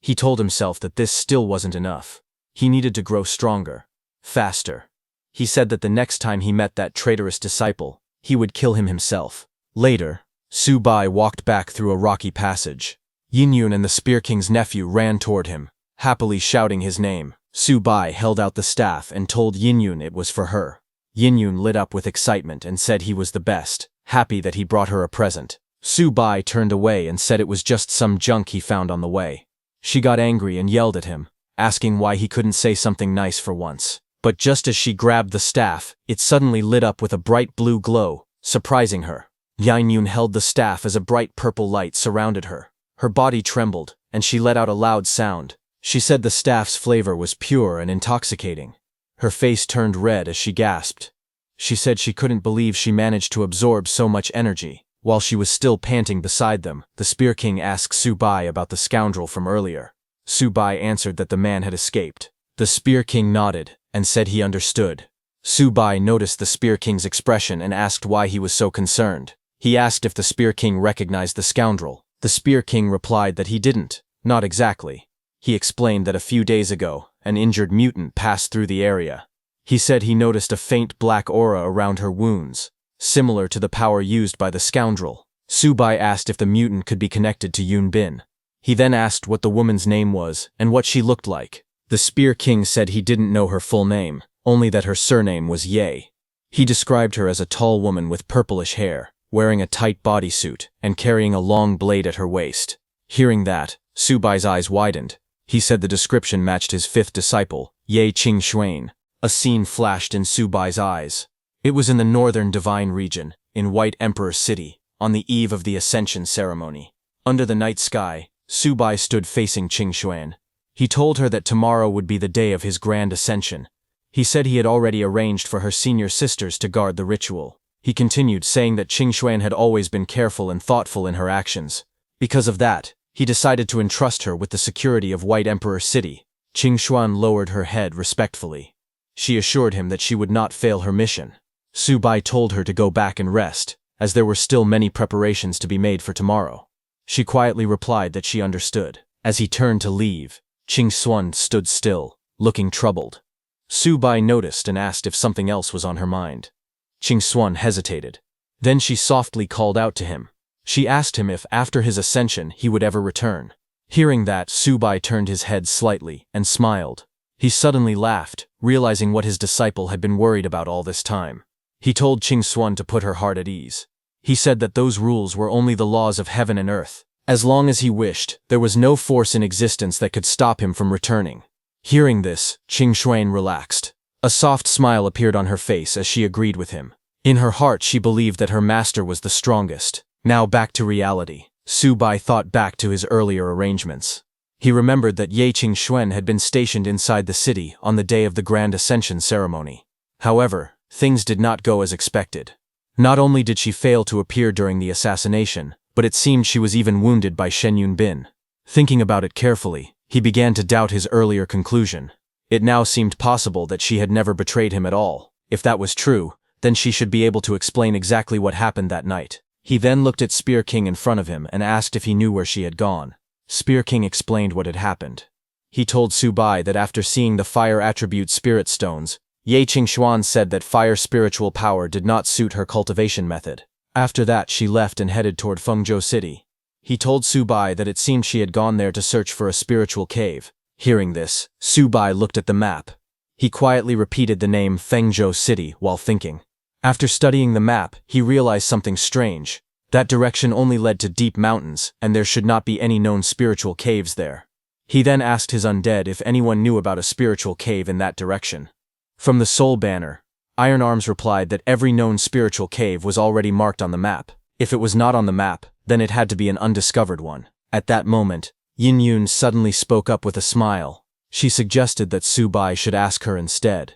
He told himself that this still wasn't enough. He needed to grow stronger, faster. He said that the next time he met that traitorous disciple, he would kill him himself. Later, Subai walked back through a rocky passage. Yinyun and the Spear King's nephew ran toward him, happily shouting his name. Subai held out the staff and told Yinyun it was for her. Yinyun lit up with excitement and said he was the best, happy that he brought her a present. Subai turned away and said it was just some junk he found on the way. She got angry and yelled at him, asking why he couldn't say something nice for once. But just as she grabbed the staff, it suddenly lit up with a bright blue glow, surprising her. Yinyun held the staff as a bright purple light surrounded her. Her body trembled, and she let out a loud sound. She said the staff's flavor was pure and intoxicating. Her face turned red as she gasped. She said she couldn't believe she managed to absorb so much energy. While she was still panting beside them, the Spear King asked Subai about the scoundrel from earlier. Subai answered that the man had escaped. The Spear King nodded and said he understood. Subai noticed the Spear King's expression and asked why he was so concerned. He asked if the Spear King recognized the scoundrel. The Spear King replied that he didn't, not exactly. He explained that a few days ago, an injured mutant passed through the area. He said he noticed a faint black aura around her wounds, similar to the power used by the scoundrel. Subai asked if the mutant could be connected to Yunbin. He then asked what the woman's name was and what she looked like. The Spear King said he didn't know her full name, only that her surname was Ye. He described her as a tall woman with purplish hair, wearing a tight bodysuit and carrying a long blade at her waist. Hearing that, Subai's eyes widened. He said the description matched his fifth disciple, Ye Qingxuan. A scene flashed in Subai's eyes. It was in the northern divine region, in White Emperor City, on the eve of the Ascension ceremony. Under the night sky, Subai stood facing Qingxuan. He told her that tomorrow would be the day of his grand ascension. He said he had already arranged for her senior sisters to guard the ritual. He continued, saying that Qingxuan had always been careful and thoughtful in her actions. Because of that, he decided to entrust her with the security of White Emperor City. Qingxuan lowered her head respectfully. She assured him that she would not fail her mission. Subai told her to go back and rest, as there were still many preparations to be made for tomorrow. She quietly replied that she understood. As he turned to leave, Qingxuan stood still, looking troubled. Subai noticed and asked if something else was on her mind. Qingxuan hesitated. Then she softly called out to him. She asked him if, after his ascension, he would ever return. Hearing that, Subai turned his head slightly and smiled. He suddenly laughed, realizing what his disciple had been worried about all this time. He told Qingxuan to put her heart at ease. He said that those rules were only the laws of heaven and earth. As long as he wished, there was no force in existence that could stop him from returning. Hearing this, Qingxuan relaxed. A soft smile appeared on her face as she agreed with him. In her heart, she believed that her master was the strongest. Now back to reality. Subai thought back to his earlier arrangements. He remembered that Ye Qingxuan had been stationed inside the city on the day of the Grand Ascension ceremony. However, things did not go as expected. Not only did she fail to appear during the assassination, but it seemed she was even wounded by Shen Yunbin. Thinking about it carefully, he began to doubt his earlier conclusion. It now seemed possible that she had never betrayed him at all. If that was true, then she should be able to explain exactly what happened that night. He then looked at Spear King in front of him and asked if he knew where she had gone. Spear King explained what had happened. He told Subai that after seeing the fire attribute spirit stones, Ye Qingxuan said that fire spiritual power did not suit her cultivation method. After that, she left and headed toward Fengzhou City. He told Subai that it seemed she had gone there to search for a spiritual cave. Hearing this, Su Bai looked at the map. He quietly repeated the name Fengzhou City while thinking. After studying the map, he realized something strange. That direction only led to deep mountains, and there should not be any known spiritual caves there. He then asked his undead if anyone knew about a spiritual cave in that direction. From the Soul Banner, Iron Arms replied that every known spiritual cave was already marked on the map. If it was not on the map, then it had to be an undiscovered one. At that moment, Yin Yun suddenly spoke up with a smile. She suggested that Su Bai should ask her instead.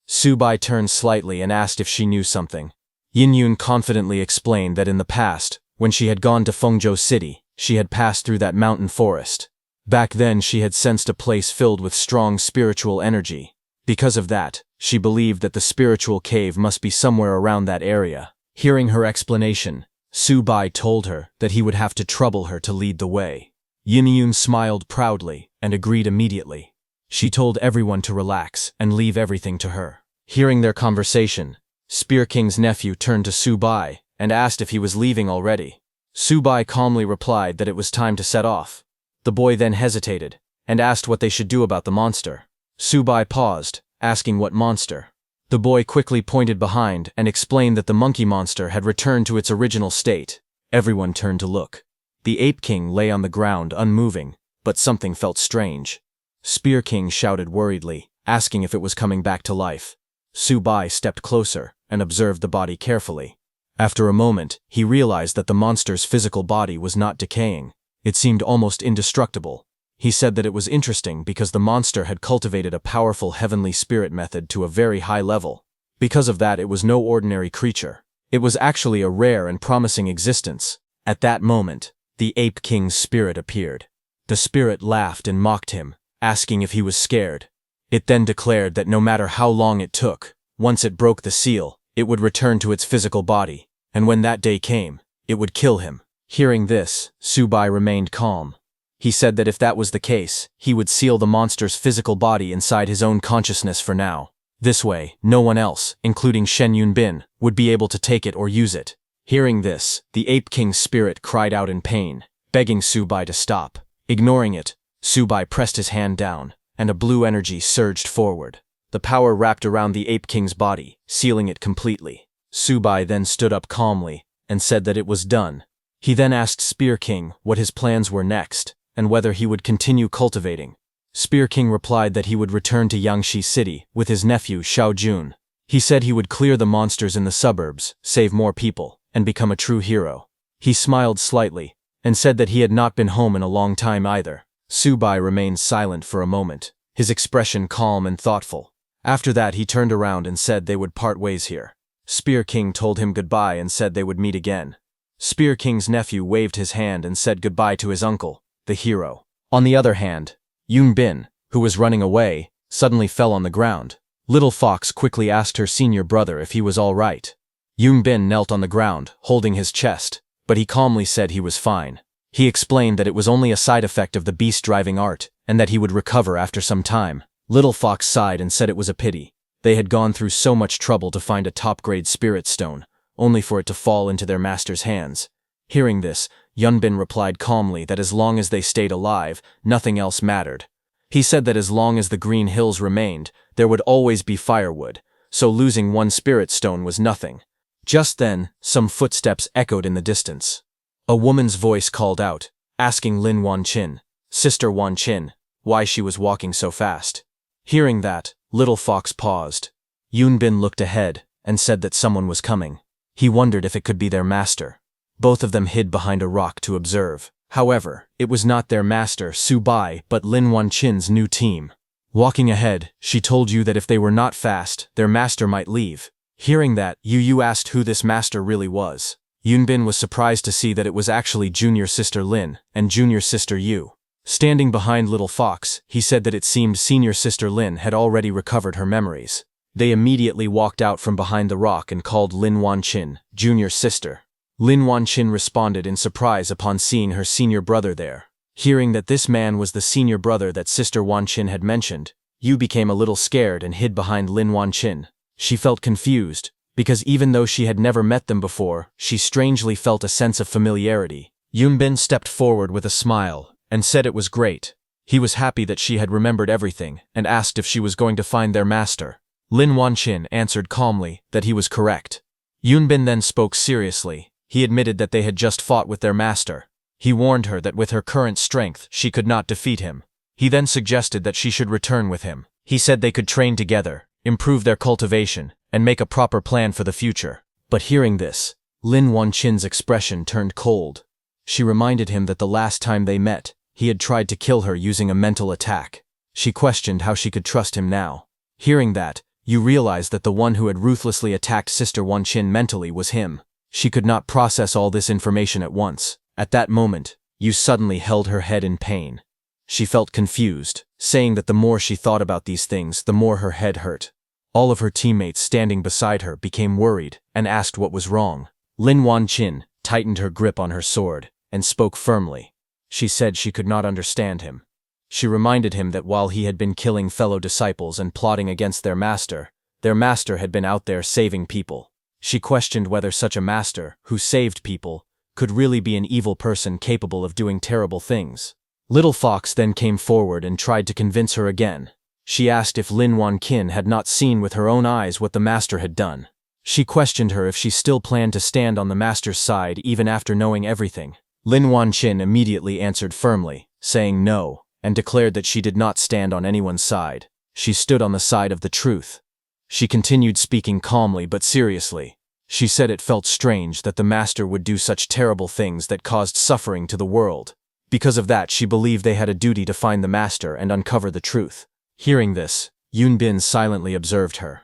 Su Bai turned slightly and asked if she knew something. Yin Yun confidently explained that in the past, when she had gone to Fengzhou City, she had passed through that mountain forest. Back then she had sensed a place filled with strong spiritual energy. Because of that, she believed that the spiritual cave must be somewhere around that area. Hearing her explanation, Su Bai told her that he would have to trouble her to lead the way. Yin Yun smiled proudly and agreed immediately. She told everyone to relax and leave everything to her. Hearing their conversation, Spear King's nephew turned to Su Bai and asked if he was leaving already. Su Bai calmly replied that it was time to set off. The boy then hesitated and asked what they should do about the monster. Su Bai paused, asking what monster. The boy quickly pointed behind and explained that the monkey monster had returned to its original state. Everyone turned to look. The Ape King lay on the ground unmoving, but something felt strange. Spear King shouted worriedly, asking if it was coming back to life. Su Bai stepped closer and observed the body carefully. After a moment, he realized that the monster's physical body was not decaying. It seemed almost indestructible. He said that it was interesting because the monster had cultivated a powerful heavenly spirit method to a very high level. Because of that, it was no ordinary creature. It was actually a rare and promising existence. At that moment, the Ape King's spirit appeared. The spirit laughed and mocked him, asking if he was scared. It then declared that no matter how long it took, once it broke the seal, it would return to its physical body, and when that day came, it would kill him. Hearing this, Su Bai remained calm. He said that if that was the case, he would seal the monster's physical body inside his own consciousness for now. This way, no one else, including Shen Yunbin, would be able to take it or use it. Hearing this, the Ape King's spirit cried out in pain, begging Su Bai to stop. Ignoring it, Su Bai pressed his hand down, and a blue energy surged forward. The power wrapped around the Ape King's body, sealing it completely. Su Bai then stood up calmly and said that it was done. He then asked Spear King what his plans were next, and whether he would continue cultivating. Spear King replied that he would return to Yangshi City with his nephew Xiao Jun. He said he would clear the monsters in the suburbs, save more people, and become a true hero. He smiled slightly, and said that he had not been home in a long time either. Su Bai remained silent for a moment, his expression calm and thoughtful. After that he turned around and said they would part ways here. Spear King told him goodbye and said they would meet again. Spear King's nephew waved his hand and said goodbye to his uncle, the hero. On the other hand, Yun Bin, who was running away, suddenly fell on the ground. Little Fox quickly asked her senior brother if he was all right. Yun Bin knelt on the ground, holding his chest, but he calmly said he was fine. He explained that it was only a side effect of the beast-driving art, and that he would recover after some time. Little Fox sighed and said it was a pity. They had gone through so much trouble to find a top-grade spirit stone, only for it to fall into their master's hands. Hearing this, Yunbin replied calmly that as long as they stayed alive, nothing else mattered. He said that as long as the green hills remained, there would always be firewood, so losing one spirit stone was nothing. Just then, some footsteps echoed in the distance. A woman's voice called out, asking Lin Wanqin, Sister Wanqin, why she was walking so fast. Hearing that, Little Fox paused. Yunbin looked ahead and said that someone was coming. He wondered if it could be their master. Both of them hid behind a rock to observe. However, it was not their master, Su Bai, but Lin Wanqin's new team. Walking ahead, she told you that if they were not fast, their master might leave. Hearing that, Yu asked who this master really was. Yunbin was surprised to see that it was actually junior sister Lin and junior sister Yu. Standing behind Little Fox, he said that it seemed senior sister Lin had already recovered her memories. They immediately walked out from behind the rock and called Lin Wanqin, junior sister. Lin Wanqin responded in surprise upon seeing her senior brother there. Hearing that this man was the senior brother that Sister Wanqin had mentioned, Yu became a little scared and hid behind Lin Wanqin. She felt confused, because even though she had never met them before, she strangely felt a sense of familiarity. Yunbin stepped forward with a smile and said it was great. He was happy that she had remembered everything and asked if she was going to find their master. Lin Wanqin answered calmly that he was correct. Yunbin then spoke seriously. He admitted that they had just fought with their master. He warned her that with her current strength, she could not defeat him. He then suggested that she should return with him. He said they could train together, improve their cultivation, and make a proper plan for the future. But hearing this, Lin Wanqin's expression turned cold. She reminded him that the last time they met, he had tried to kill her using a mental attack. She questioned how she could trust him now. Hearing that, you realized that the one who had ruthlessly attacked Sister Wanqin mentally was him. She could not process all this information at once. At that moment, Yu suddenly held her head in pain. She felt confused, saying that the more she thought about these things, the more her head hurt. All of her teammates standing beside her became worried and asked what was wrong. Lin Wanqin tightened her grip on her sword and spoke firmly. She said she could not understand him. She reminded him that while he had been killing fellow disciples and plotting against their master had been out there saving people. She questioned whether such a master, who saved people, could really be an evil person capable of doing terrible things. Little Fox then came forward and tried to convince her again. She asked if Lin Wanqin had not seen with her own eyes what the master had done. She questioned her if she still planned to stand on the master's side even after knowing everything. Lin Wanqin immediately answered firmly, saying no, and declared that she did not stand on anyone's side. She stood on the side of the truth. She continued speaking calmly but seriously. She said it felt strange that the master would do such terrible things that caused suffering to the world. Because of that, she believed they had a duty to find the master and uncover the truth. Hearing this, Yunbin silently observed her.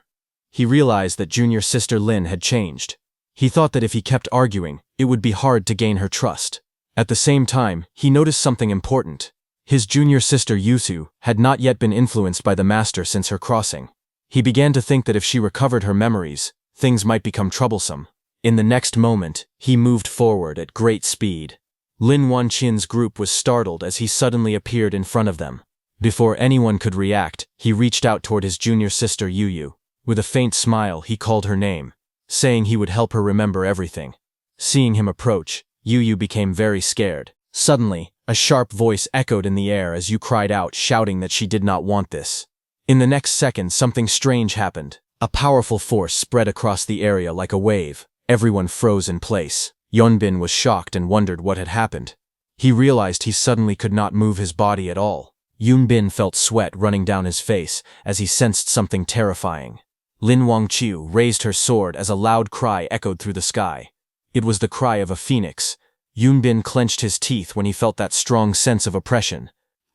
He realized that junior sister Lin had changed. He thought that if he kept arguing, it would be hard to gain her trust. At the same time, he noticed something important. His junior sister Yusu had not yet been influenced by the master since her crossing. He began to think that if she recovered her memories, things might become troublesome. In the next moment, he moved forward at great speed. Lin Wanqin's group was startled as he suddenly appeared in front of them. Before anyone could react, he reached out toward his junior sister Yu. With a faint smile, he called her name, saying he would help her remember everything. Seeing him approach, Yu became very scared. Suddenly, a sharp voice echoed in the air as Yu cried out, shouting that she did not want this. In the next second, something strange happened. A powerful force spread across the area like a wave. Everyone froze in place. Yunbin was shocked and wondered what had happened. He realized he suddenly could not move his body at all. Yunbin felt sweat running down his face as he sensed something terrifying. Lin Wangqiu raised her sword as a loud cry echoed through the sky. It was the cry of a phoenix. Yunbin clenched his teeth when he felt that strong sense of oppression.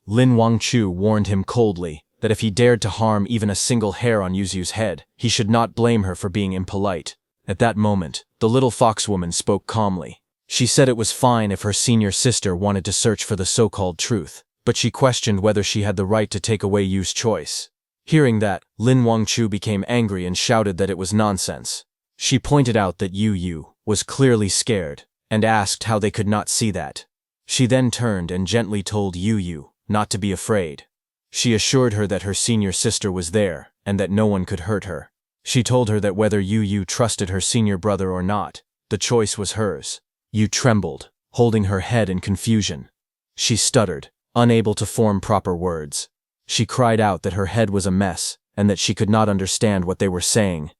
Lin Wangqiu warned him coldly that if he dared to harm even a single hair on Yuzu's head, he should not blame her for being impolite. At that moment, the little foxwoman spoke calmly. She said it was fine if her senior sister wanted to search for the so-called truth, but she questioned whether she had the right to take away Yu's choice. Hearing that, Lin Wangqiu became angry and shouted that it was nonsense. She pointed out that Yu was clearly scared, and asked how they could not see that. She then turned and gently told Yu not to be afraid. She assured her that her senior sister was there, and that no one could hurt her. She told her that whether Yu trusted her senior brother or not, the choice was hers. Yu trembled, holding her head in confusion. She stuttered, unable to form proper words. She cried out that her head was a mess, and that she could not understand what they were saying.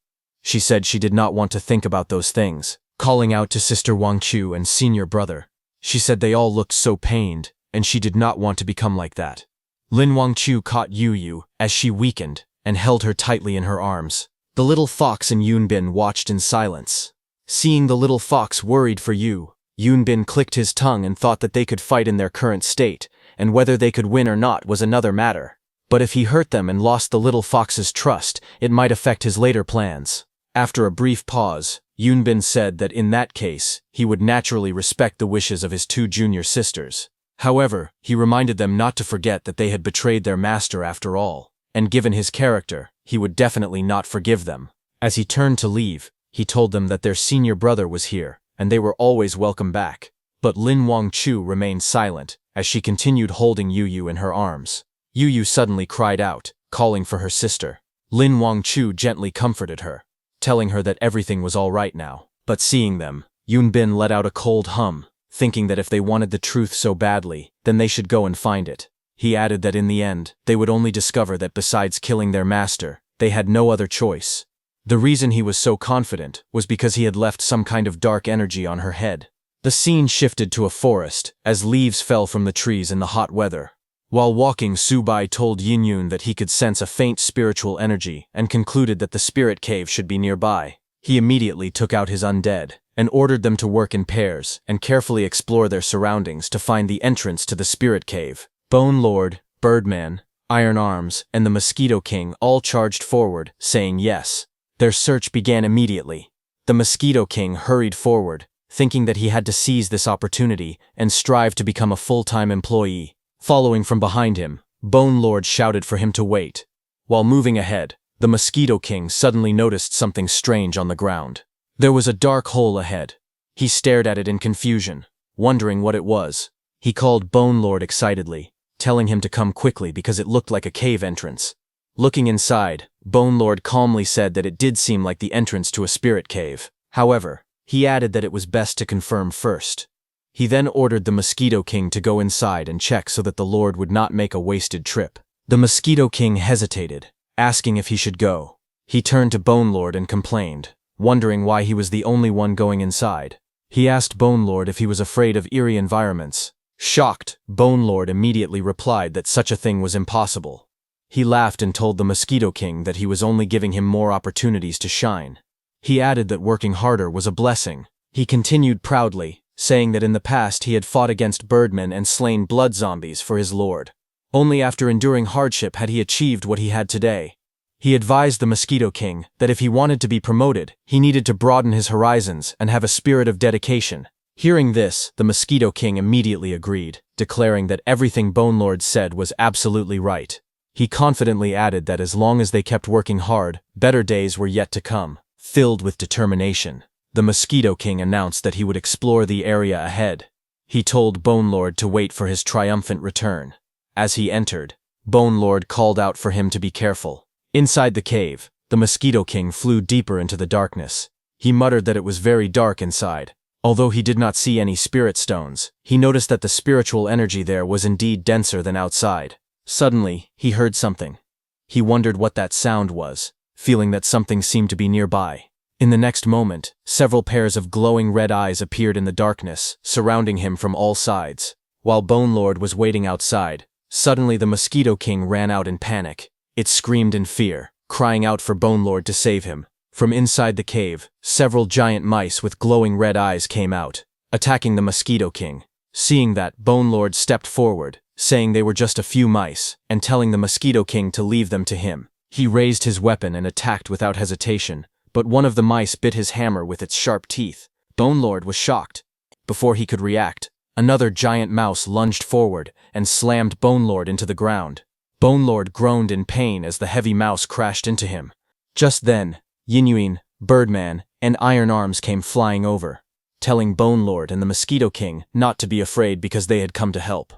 She said she did not want to think about those things, calling out to Sister Wangqiu and senior brother. She said they all looked so pained, and she did not want to become like that. Lin Wangqiu caught Yu as she weakened, and held her tightly in her arms. The little fox and Yunbin watched in silence. Seeing the little fox worried for Yunbin clicked his tongue and thought that they could fight in their current state, and whether they could win or not was another matter. But if he hurt them and lost the little fox's trust, it might affect his later plans. After a brief pause, Yunbin said that in that case, he would naturally respect the wishes of his two junior sisters. However, he reminded them not to forget that they had betrayed their master after all, and given his character, he would definitely not forgive them. As he turned to leave, he told them that their senior brother was here, and they were always welcome back. But Lin Wangqiu remained silent, as she continued holding Yu in her arms. Yu suddenly cried out, calling for her sister. Lin Wangqiu gently comforted her, telling her that everything was all right now. But seeing them, Yunbin let out a cold hum, thinking that if they wanted the truth so badly, then they should go and find it. He added that in the end, they would only discover that besides killing their master, they had no other choice. The reason he was so confident was because he had left some kind of dark energy on her head. The scene shifted to a forest, as leaves fell from the trees in the hot weather. While walking, Subai told Yinyun that he could sense a faint spiritual energy and concluded that the spirit cave should be nearby. He immediately took out his undead and ordered them to work in pairs and carefully explore their surroundings to find the entrance to the spirit cave. Bone Lord, Birdman, Iron Arms, and the Mosquito King all charged forward, saying yes. Their search began immediately. The Mosquito King hurried forward, thinking that he had to seize this opportunity and strive to become a full-time employee. Following from behind him, Bone Lord shouted for him to wait. While moving ahead, the Mosquito King suddenly noticed something strange on the ground. There was a dark hole ahead. He stared at it in confusion, wondering what it was. He called Bone Lord excitedly, telling him to come quickly because it looked like a cave entrance. Looking inside, Bone Lord calmly said that it did seem like the entrance to a spirit cave. However, he added that it was best to confirm first. He then ordered the Mosquito King to go inside and check so that the Lord would not make a wasted trip. The Mosquito King hesitated, asking if he should go. He turned to Bone Lord and complained, wondering why he was the only one going inside. He asked Bone Lord if he was afraid of eerie environments. Shocked, Bone Lord immediately replied that such a thing was impossible. He laughed and told the Mosquito King that he was only giving him more opportunities to shine. He added that working harder was a blessing. He continued proudly, saying that in the past he had fought against birdmen and slain blood zombies for his lord. Only after enduring hardship had he achieved what he had today. He advised the Mosquito King that if he wanted to be promoted, he needed to broaden his horizons and have a spirit of dedication. Hearing this, the Mosquito King immediately agreed, declaring that everything Bone Lord said was absolutely right. He confidently added that as long as they kept working hard, better days were yet to come. Filled with determination, the Mosquito King announced that he would explore the area ahead. He told Bone Lord to wait for his triumphant return. As he entered, Bone Lord called out for him to be careful. Inside the cave, the Mosquito King flew deeper into the darkness. He muttered that it was very dark inside. Although he did not see any spirit stones, he noticed that the spiritual energy there was indeed denser than outside. Suddenly, he heard something. He wondered what that sound was, feeling that something seemed to be nearby. In the next moment, several pairs of glowing red eyes appeared in the darkness, surrounding him from all sides. While Bone Lord was waiting outside, suddenly the Mosquito King ran out in panic. It screamed in fear, crying out for Bone Lord to save him. From inside the cave, several giant mice with glowing red eyes came out, attacking the Mosquito King. Seeing that, Bone Lord stepped forward, saying they were just a few mice, and telling the Mosquito King to leave them to him. He raised his weapon and attacked without hesitation, but one of the mice bit his hammer with its sharp teeth. Bone Lord was shocked. Before he could react, another giant mouse lunged forward and slammed Bone Lord into the ground. Bone Lord groaned in pain as the heavy mouse crashed into him. Just then, Yinyun, Birdman, and Iron Arms came flying over, telling Bone Lord and the Mosquito King not to be afraid because they had come to help.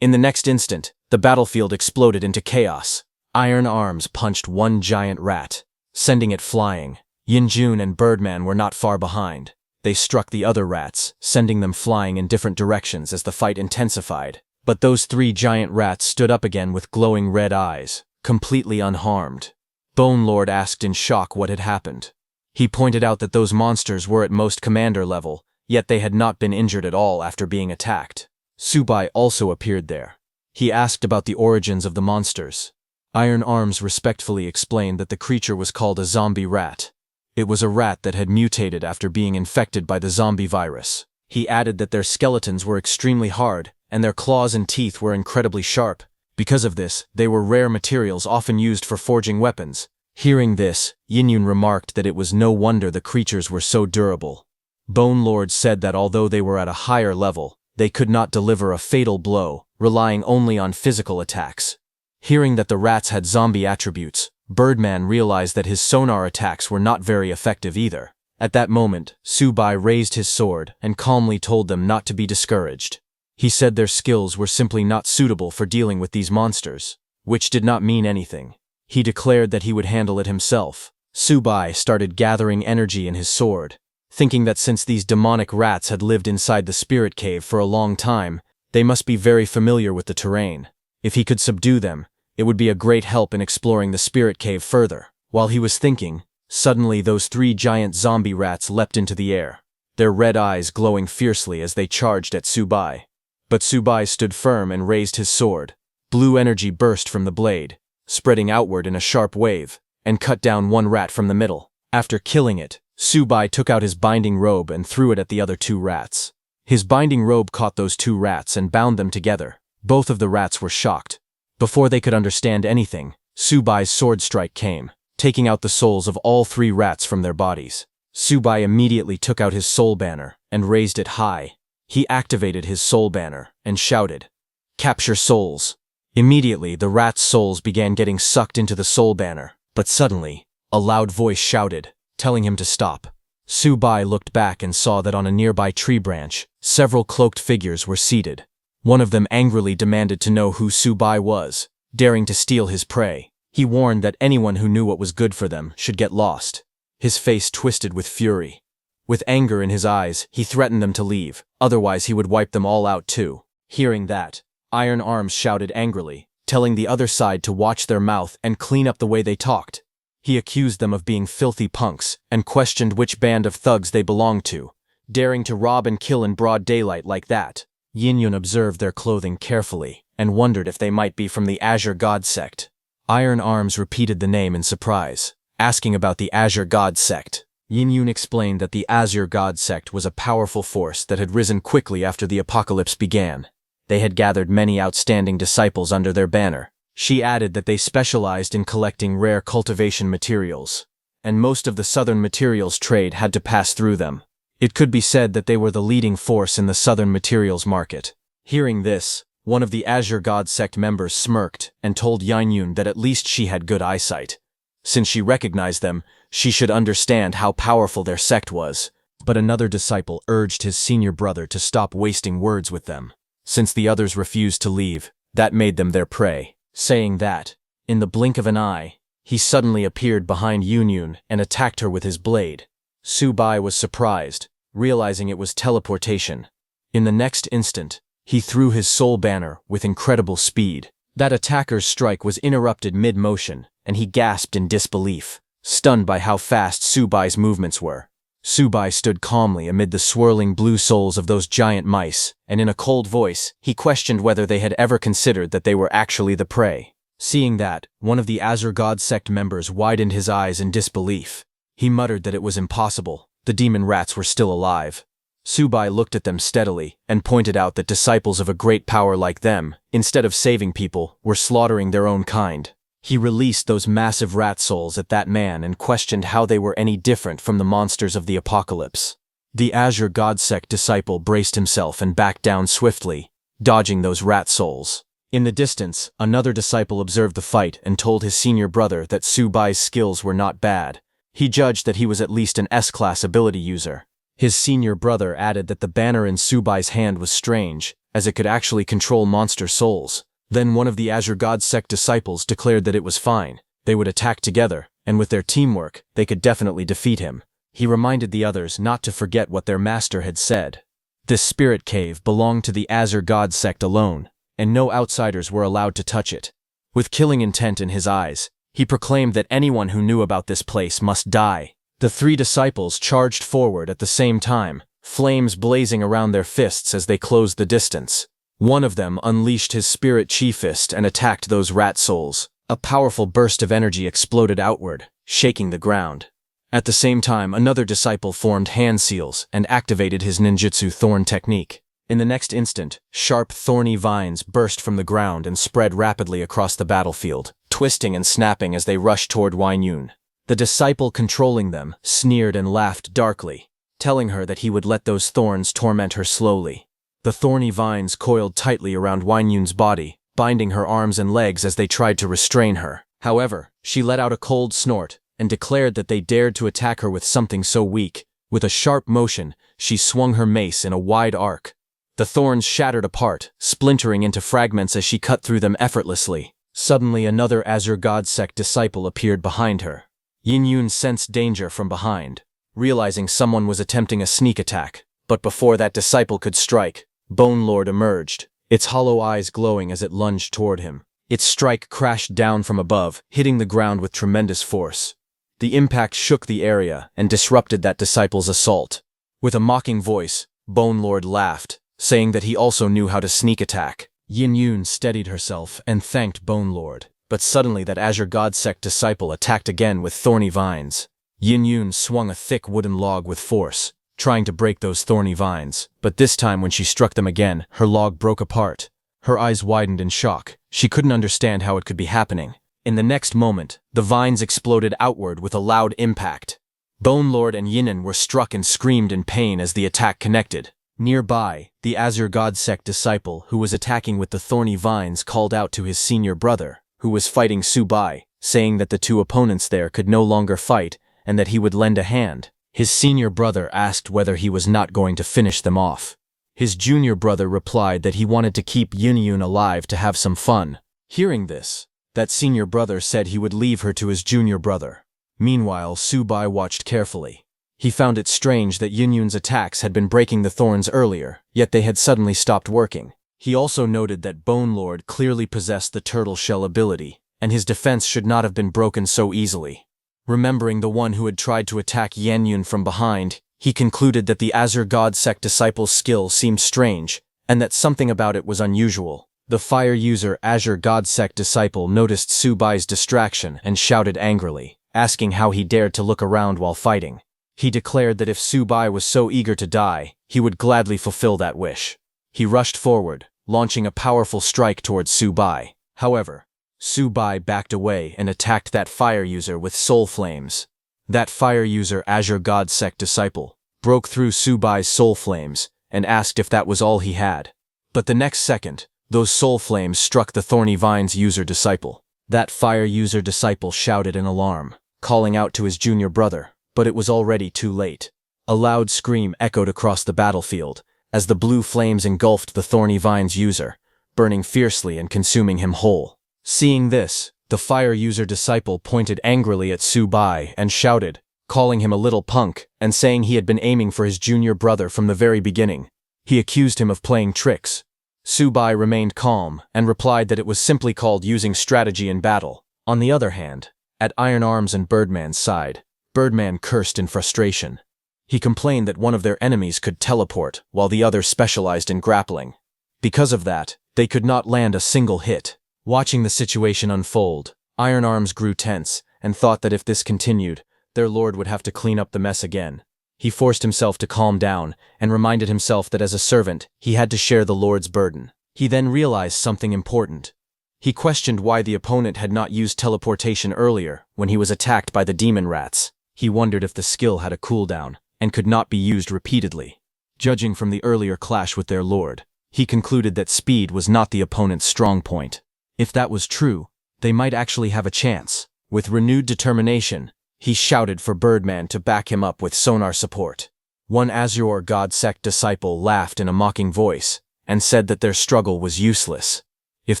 In the next instant, the battlefield exploded into chaos. Iron Arms punched one giant rat, sending it flying. Yinjun and Birdman were not far behind. They struck the other rats, sending them flying in different directions as the fight intensified. But those three giant rats stood up again with glowing red eyes, completely unharmed. Bone Lord asked in shock what had happened. He pointed out that those monsters were at most commander level, yet they had not been injured at all after being attacked. Subai also appeared there. He asked about the origins of the monsters. Iron Arms respectfully explained that the creature was called a zombie rat. It was a rat that had mutated after being infected by the zombie virus. He added that their skeletons were extremely hard, and their claws and teeth were incredibly sharp. Because of this, they were rare materials often used for forging weapons. Hearing this, Yinyun remarked that it was no wonder the creatures were so durable. Bone Lord said that although they were at a higher level, they could not deliver a fatal blow, relying only on physical attacks. Hearing that the rats had zombie attributes, Birdman realized that his sonar attacks were not very effective either. At that moment, Subai raised his sword and calmly told them not to be discouraged. He said their skills were simply not suitable for dealing with these monsters, which did not mean anything. He declared that he would handle it himself. Subai started gathering energy in his sword, thinking that since these demonic rats had lived inside the spirit cave for a long time, they must be very familiar with the terrain. If he could subdue them, it would be a great help in exploring the spirit cave further. While he was thinking, suddenly those 3 giant zombie rats leapt into the air, their red eyes glowing fiercely as they charged at Subai. But Subai stood firm and raised his sword. Blue energy burst from the blade, spreading outward in a sharp wave, and cut down one rat from the middle. After killing it, Subai took out his binding robe and threw it at the other 2 rats. His binding robe caught those 2 rats and bound them together. Both of the rats were shocked. Before they could understand anything, Subai's sword strike came, taking out the souls of all 3 rats from their bodies. Subai immediately took out his soul banner and raised it high. He activated his soul banner and shouted, "Capture souls." Immediately, the rats' souls began getting sucked into the soul banner, but suddenly, a loud voice shouted, telling him to stop. Subai looked back and saw that on a nearby tree branch, several cloaked figures were seated. One of them angrily demanded to know who Subai was, daring to steal his prey. He warned that anyone who knew what was good for them should get lost. His face twisted with fury. With anger in his eyes, he threatened them to leave, otherwise he would wipe them all out too. Hearing that, Iron Arms shouted angrily, telling the other side to watch their mouth and clean up the way they talked. He accused them of being filthy punks and questioned which band of thugs they belonged to, daring to rob and kill in broad daylight like that. Yin Yun observed their clothing carefully and wondered if they might be from the Azure God sect. Iron Arms repeated the name in surprise, asking about the Azure God sect. Yin Yun explained that the Azure God sect was a powerful force that had risen quickly after the apocalypse began. They had gathered many outstanding disciples under their banner. She added that they specialized in collecting rare cultivation materials, and most of the southern materials trade had to pass through them. It could be said that they were the leading force in the southern materials market. Hearing this, one of the Azure God sect members smirked and told Yin Yun that at least she had good eyesight. Since she recognized them, she should understand how powerful their sect was. But another disciple urged his senior brother to stop wasting words with them. Since the others refused to leave, that made them their prey. Saying that, in the blink of an eye, he suddenly appeared behind Yun Yun and attacked her with his blade. Subai was surprised, realizing it was teleportation. In the next instant, he threw his soul banner with incredible speed. That attacker's strike was interrupted mid-motion, and he gasped in disbelief, stunned by how fast Subai's movements were. Subai stood calmly amid the swirling blue souls of those giant mice, and in a cold voice, he questioned whether they had ever considered that they were actually the prey. Seeing that, one of the Azure God sect members widened his eyes in disbelief. He muttered that it was impossible. The demon rats were still alive. Subai looked at them steadily and pointed out that disciples of a great power like them, instead of saving people, were slaughtering their own kind. He released those massive rat souls at that man and questioned how they were any different from the monsters of the apocalypse. The Azure God sect disciple braced himself and backed down swiftly, dodging those rat souls. In the distance, another disciple observed the fight and told his senior brother that Subai's skills were not bad. He judged that he was at least an S-class ability user. His senior brother added that the banner in Subai's hand was strange, as it could actually control monster souls. Then one of the Azure God sect disciples declared that it was fine. They would attack together, and with their teamwork, they could definitely defeat him. He reminded the others not to forget what their master had said. This spirit cave belonged to the Azure God sect alone, and no outsiders were allowed to touch it. With killing intent in his eyes, he proclaimed that anyone who knew about this place must die. The 3 disciples charged forward at the same time, flames blazing around their fists as they closed the distance. One of them unleashed his spirit chi fist and attacked those rat souls. A powerful burst of energy exploded outward, shaking the ground. At the same time, another disciple formed hand seals and activated his ninjutsu thorn technique. In the next instant, sharp, thorny vines burst from the ground and spread rapidly across the battlefield, twisting and snapping as they rushed toward Yin Yun. The disciple controlling them sneered and laughed darkly, telling her that he would let those thorns torment her slowly. The thorny vines coiled tightly around Yin Yun's body, binding her arms and legs as they tried to restrain her. However, she let out a cold snort and declared that they dared to attack her with something so weak. With a sharp motion, she swung her mace in a wide arc. The thorns shattered apart, splintering into fragments as she cut through them effortlessly. Suddenly, another Azure God sect disciple appeared behind her. Yin Yun sensed danger from behind, realizing someone was attempting a sneak attack. But before that disciple could strike, Bone Lord emerged, its hollow eyes glowing as it lunged toward him. Its strike crashed down from above, hitting the ground with tremendous force. The impact shook the area and disrupted that disciple's assault. With a mocking voice, Bone Lord laughed, saying that he also knew how to sneak attack. Yin Yun steadied herself and thanked Bone Lord, but suddenly that Azure God Sect disciple attacked again with thorny vines. Yin Yun swung a thick wooden log with force, trying to break those thorny vines, but this time when she struck them again, her log broke apart. Her eyes widened in shock. She couldn't understand how it could be happening. In the next moment, the vines exploded outward with a loud impact. Bone Lord and Yinan were struck and screamed in pain as the attack connected. Nearby, the Azure God Sect disciple who was attacking with the thorny vines called out to his senior brother, who was fighting Su Bai, saying that the two opponents there could no longer fight and that he would lend a hand. His senior brother asked whether he was not going to finish them off. His junior brother replied that he wanted to keep Yin alive to have some fun. Hearing this, that senior brother said he would leave her to his junior brother. Meanwhile, Su Bai watched carefully. He found it strange that Yun's attacks had been breaking the thorns earlier, yet they had suddenly stopped working. He also noted that Bone Lord clearly possessed the turtle shell ability, and his defense should not have been broken so easily. Remembering the one who had tried to attack Yun from behind, he concluded that the Azure God Sect disciple's skill seemed strange, and that something about it was unusual. The fire user Azure God Sect disciple noticed Su Bai's distraction and shouted angrily, asking how he dared to look around while fighting. He declared that if Su Bai was so eager to die, he would gladly fulfill that wish. He rushed forward, launching a powerful strike towards Su Bai. However, Su Bai backed away and attacked that fire user with soul flames. That fire user Azure God Sect disciple broke through Su Bai's soul flames and asked if that was all he had. But the next second, those soul flames struck the Thorny Vines user disciple. That fire user disciple shouted in alarm, calling out to his junior brother, but it was already too late. A loud scream echoed across the battlefield as the blue flames engulfed the Thorny Vines user, burning fiercely and consuming him whole. Seeing this, the fire user disciple pointed angrily at Su Bai and shouted, calling him a little punk and saying he had been aiming for his junior brother from the very beginning. He accused him of playing tricks. Su Bai remained calm and replied that it was simply called using strategy in battle. On the other hand, at Iron Arms and Birdman's side, Birdman cursed in frustration. He complained that one of their enemies could teleport while the other specialized in grappling. Because of that, they could not land a single hit. Watching the situation unfold, Iron Arms grew tense and thought that if this continued, their lord would have to clean up the mess again. He forced himself to calm down and reminded himself that as a servant, he had to share the lord's burden. He then realized something important. He questioned why the opponent had not used teleportation earlier when he was attacked by the demon rats. He wondered if the skill had a cooldown and could not be used repeatedly. Judging from the earlier clash with their lord, he concluded that speed was not the opponent's strong point. If that was true, they might actually have a chance. With renewed determination, he shouted for Birdman to back him up with sonar support. One Azure God Sect disciple laughed in a mocking voice and said that their struggle was useless. If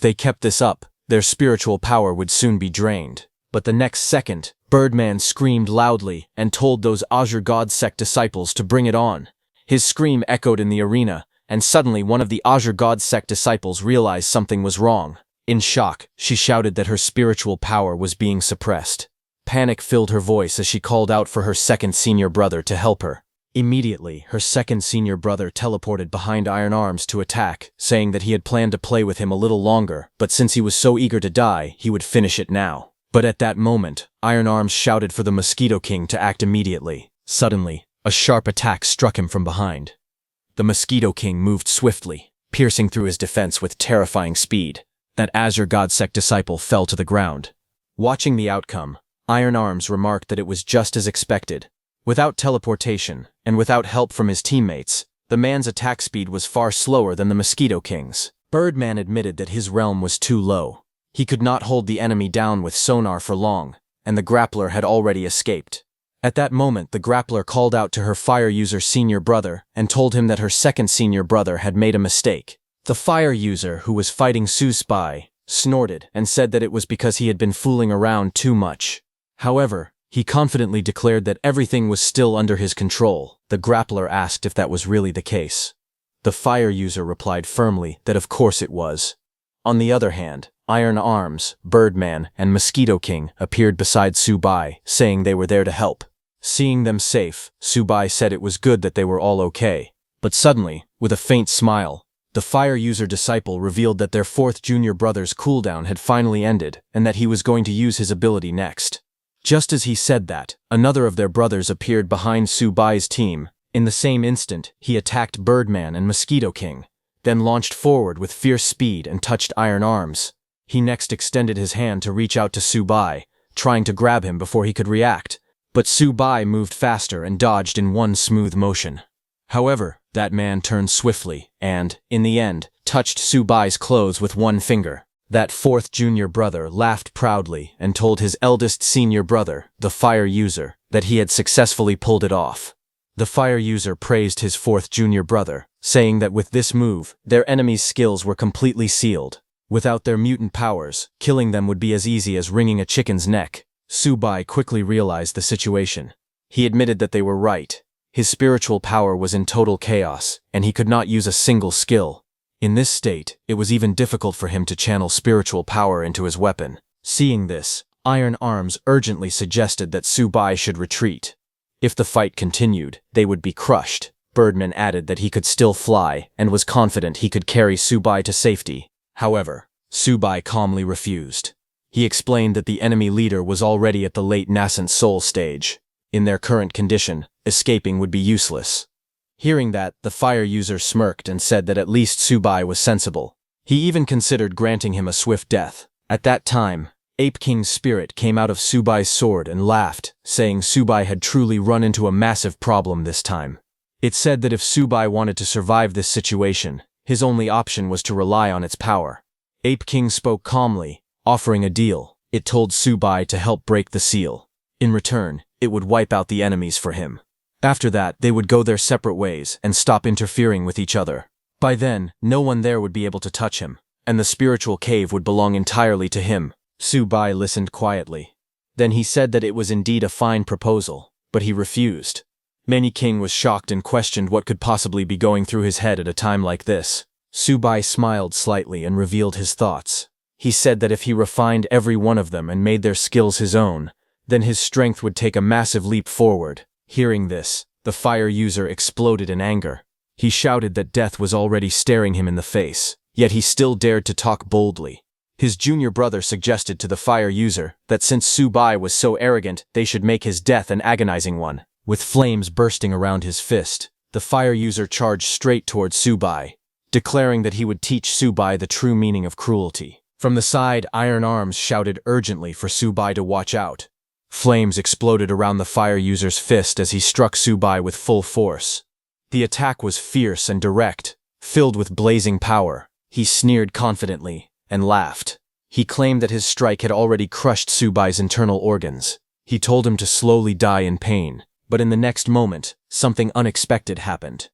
they kept this up, their spiritual power would soon be drained. But the next second, Birdman screamed loudly and told those Azure God Sect disciples to bring it on. His scream echoed in the arena, and suddenly one of the Azure God Sect disciples realized something was wrong. In shock, she shouted that her spiritual power was being suppressed. Panic filled her voice as she called out for her second senior brother to help her. Immediately, her second senior brother teleported behind Iron Arms to attack, saying that he had planned to play with him a little longer, but since he was so eager to die, he would finish it now. But at that moment, Iron Arms shouted for the Mosquito King to act immediately. Suddenly, a sharp attack struck him from behind. The Mosquito King moved swiftly, piercing through his defense with terrifying speed. That Azure God Sect disciple fell to the ground. Watching the outcome, Iron Arms remarked that it was just as expected. Without teleportation, and without help from his teammates, the man's attack speed was far slower than the Mosquito King's. Birdman admitted that his realm was too low. He could not hold the enemy down with sonar for long, and the grappler had already escaped. At that moment, the grappler called out to her fire user senior brother and told him that her second senior brother had made a mistake. The fire user, who was fighting Su Bai, snorted and said that it was because he had been fooling around too much. However, he confidently declared that everything was still under his control. The grappler asked if that was really the case. The fire user replied firmly that of course it was. On the other hand, Iron Arms, Birdman, and Mosquito King appeared beside Subai, saying they were there to help. Seeing them safe, Subai said it was good that they were all okay. But suddenly, with a faint smile, the fire user disciple revealed that their fourth junior brother's cooldown had finally ended and that he was going to use his ability next. Just as he said that, another of their brothers appeared behind Subai's team. In the same instant, he attacked Birdman and Mosquito King, then launched forward with fierce speed and touched Iron Arms. He next extended his hand to reach out to Subai, trying to grab him before he could react, but Subai moved faster and dodged in one smooth motion. However, that man turned swiftly and, in the end, touched Subai's clothes with one finger. That fourth junior brother laughed proudly and told his eldest senior brother, the fire user, that he had successfully pulled it off. The fire user praised his fourth junior brother, saying that with this move, their enemy's skills were completely sealed. Without their mutant powers, killing them would be as easy as wringing a chicken's neck. Subai quickly realized the situation. He admitted that they were right. His spiritual power was in total chaos, and he could not use a single skill. In this state, it was even difficult for him to channel spiritual power into his weapon. Seeing this, Iron Arms urgently suggested that Subai should retreat. If the fight continued, they would be crushed. Birdman added that he could still fly and was confident he could carry Subai to safety. However, Subai calmly refused. He explained that the enemy leader was already at the late nascent soul stage. In their current condition, escaping would be useless. Hearing that, the fire user smirked and said that at least Subai was sensible. He even considered granting him a swift death. At that time, Ape King's spirit came out of Subai's sword and laughed, saying Subai had truly run into a massive problem this time. It said that if Subai wanted to survive this situation, his only option was to rely on its power. Ape King spoke calmly, offering a deal. It told Subai to help break the seal. In return, it would wipe out the enemies for him. After that, they would go their separate ways and stop interfering with each other. By then, no one there would be able to touch him, and the spiritual cave would belong entirely to him. Subai listened quietly. Then he said that it was indeed a fine proposal, but he refused. Manhwa King was shocked and questioned what could possibly be going through his head at a time like this. Subai smiled slightly and revealed his thoughts. He said that if he refined every one of them and made their skills his own, then his strength would take a massive leap forward. Hearing this, the fire user exploded in anger. He shouted that death was already staring him in the face, yet he still dared to talk boldly. His junior brother suggested to the fire user that since Subai was so arrogant, they should make his death an agonizing one. With flames bursting around his fist, the fire user charged straight towards Subai, declaring that he would teach Subai the true meaning of cruelty. From the side, Iron Arms shouted urgently for Subai to watch out. Flames exploded around the fire user's fist as he struck Subai with full force. The attack was fierce and direct, filled with blazing power. He sneered confidently and laughed. He claimed that his strike had already crushed Subai's internal organs. He told him to slowly die in pain, but in the next moment, something unexpected happened.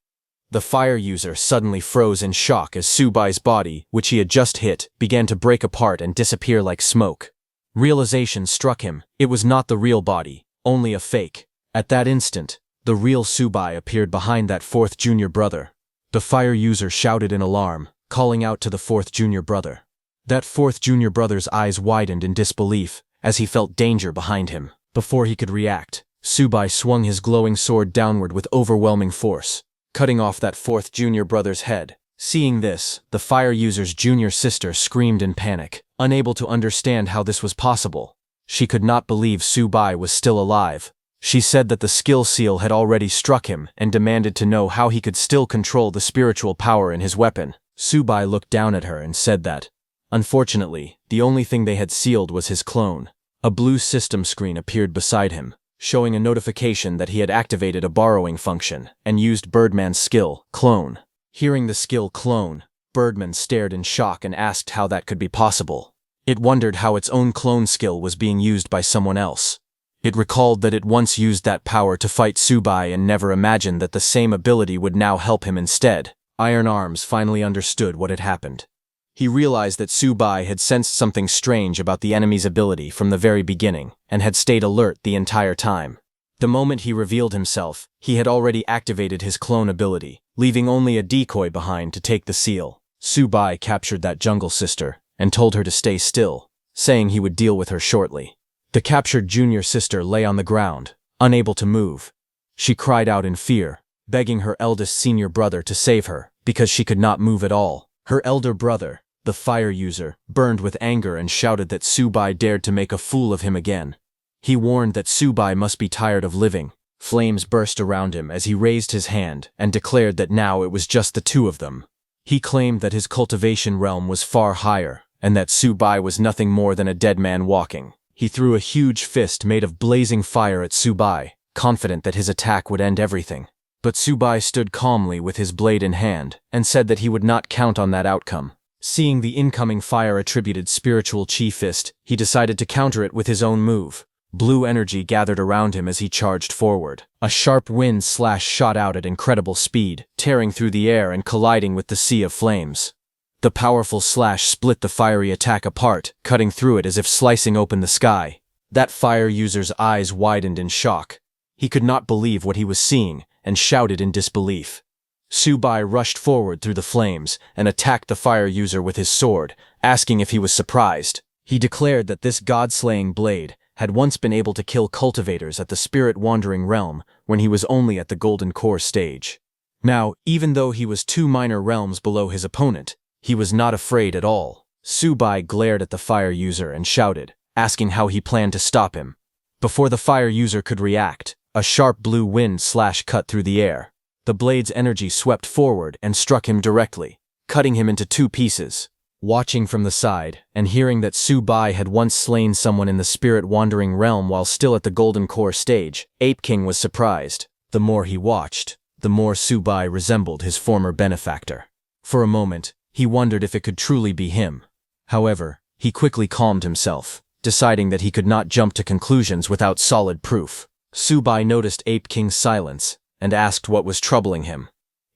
The fire user suddenly froze in shock as Subai's body, which he had just hit, began to break apart and disappear like smoke. Realization struck him. It was not the real body, only a fake. At that instant, the real Subai appeared behind that fourth junior brother. The fire user shouted in alarm, calling out to the fourth junior brother. That fourth junior brother's eyes widened in disbelief as he felt danger behind him. Before he could react, Subai swung his glowing sword downward with overwhelming force, cutting off that fourth junior brother's head. Seeing this, the fire user's junior sister screamed in panic, unable to understand how this was possible. She could not believe Subai was still alive. She said that the skill seal had already struck him and demanded to know how he could still control the spiritual power in his weapon. Subai looked down at her and said that, unfortunately, the only thing they had sealed was his clone. A blue system screen appeared beside him, showing a notification that he had activated a borrowing function and used Birdman's skill, Clone. Hearing the skill Clone, Birdman stared in shock and asked how that could be possible. It wondered how its own clone skill was being used by someone else. It recalled that it once used that power to fight Subai and never imagined that the same ability would now help him instead. Iron Arms finally understood what had happened. He realized that Subai had sensed something strange about the enemy's ability from the very beginning and had stayed alert the entire time. The moment he revealed himself, he had already activated his clone ability, leaving only a decoy behind to take the seal. Subai captured that jungle sister and told her to stay still, saying he would deal with her shortly. The captured junior sister lay on the ground, unable to move. She cried out in fear, begging her eldest senior brother to save her, because she could not move at all. Her elder brother, the fire user, burned with anger and shouted that Subai dared to make a fool of him again. He warned that Subai must be tired of living. Flames burst around him as he raised his hand and declared that now it was just the two of them. He claimed that his cultivation realm was far higher, and that Subai was nothing more than a dead man walking. He threw a huge fist made of blazing fire at Subai, confident that his attack would end everything. But Subai stood calmly with his blade in hand and said that he would not count on that outcome. Seeing the incoming fire-attributed spiritual chi fist, he decided to counter it with his own move. Blue energy gathered around him as he charged forward. A sharp wind slash shot out at incredible speed, tearing through the air and colliding with the sea of flames. The powerful slash split the fiery attack apart, cutting through it as if slicing open the sky. That fire user's eyes widened in shock. He could not believe what he was seeing, and shouted in disbelief. Subai rushed forward through the flames and attacked the fire user with his sword, asking if he was surprised. He declared that this god-slaying blade had once been able to kill cultivators at the spirit-wandering realm when he was only at the golden core stage. Now, even though he was 2 minor realms below his opponent, he was not afraid at all. Subai glared at the fire user and shouted, asking how he planned to stop him. Before the fire user could react, a sharp blue wind slash cut through the air. The blade's energy swept forward and struck him directly, cutting him into 2 pieces. Watching from the side, and hearing that Subai had once slain someone in the spirit-wandering realm while still at the Golden Core stage, Ape King was surprised. The more he watched, the more Subai resembled his former benefactor. For a moment, he wondered if it could truly be him. However, he quickly calmed himself, deciding that he could not jump to conclusions without solid proof. Subai noticed Ape King's silence and asked what was troubling him.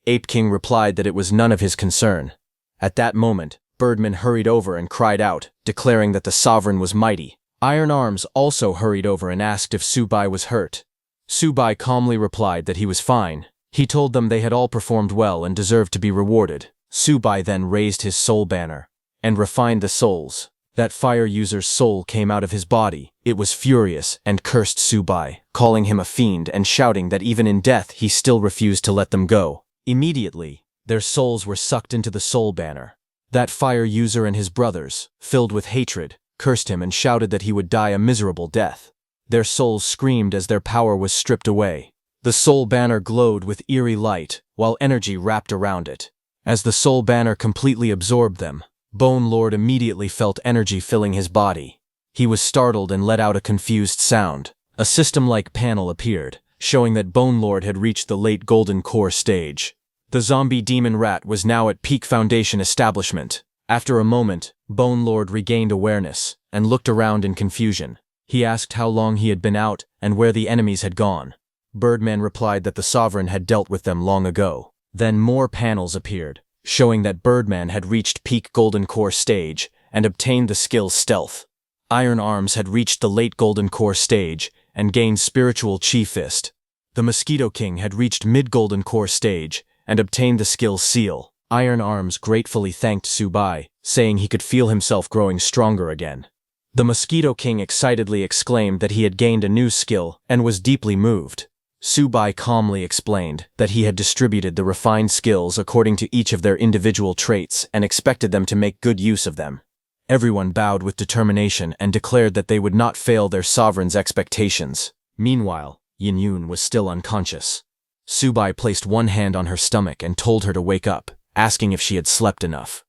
Ape King replied that it was none of his concern. At that moment, Birdman hurried over and cried out, declaring that the sovereign was mighty. Iron Arms also hurried over and asked if Subai was hurt. Subai calmly replied that he was fine. He told them they had all performed well and deserved to be rewarded. Subai then raised his soul banner and refined the souls. That fire user's soul came out of his body. It was furious and cursed Subai, calling him a fiend and shouting that even in death he still refused to let them go. Immediately, their souls were sucked into the soul banner. That fire user and his brothers, filled with hatred, cursed him and shouted that he would die a miserable death. Their souls screamed as their power was stripped away. The soul banner glowed with eerie light, while energy wrapped around it. As the soul banner completely absorbed them, Bone Lord immediately felt energy filling his body. He was startled and let out a confused sound. A system-like panel appeared, showing that Bone Lord had reached the late Golden Core stage. The zombie demon rat was now at peak foundation establishment. After a moment, Bone Lord regained awareness and looked around in confusion. He asked how long he had been out and where the enemies had gone. Birdman replied that the Sovereign had dealt with them long ago. Then more panels appeared, showing that Birdman had reached peak Golden Core stage and obtained the skill Stealth. Iron Arms had reached the late Golden Core stage and gained Spiritual Chi Fist. The Mosquito King had reached mid-Golden Core stage and obtained the skill Seal. Iron Arms gratefully thanked Subai, saying he could feel himself growing stronger again. The Mosquito King excitedly exclaimed that he had gained a new skill and was deeply moved. Subai calmly explained that he had distributed the refined skills according to each of their individual traits and expected them to make good use of them. Everyone bowed with determination and declared that they would not fail their sovereign's expectations. Meanwhile, Yin Yun was still unconscious. Subai placed one hand on her stomach and told her to wake up, asking if she had slept enough.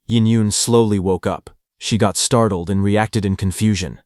Yin Yun slowly woke up. She got startled and reacted in confusion.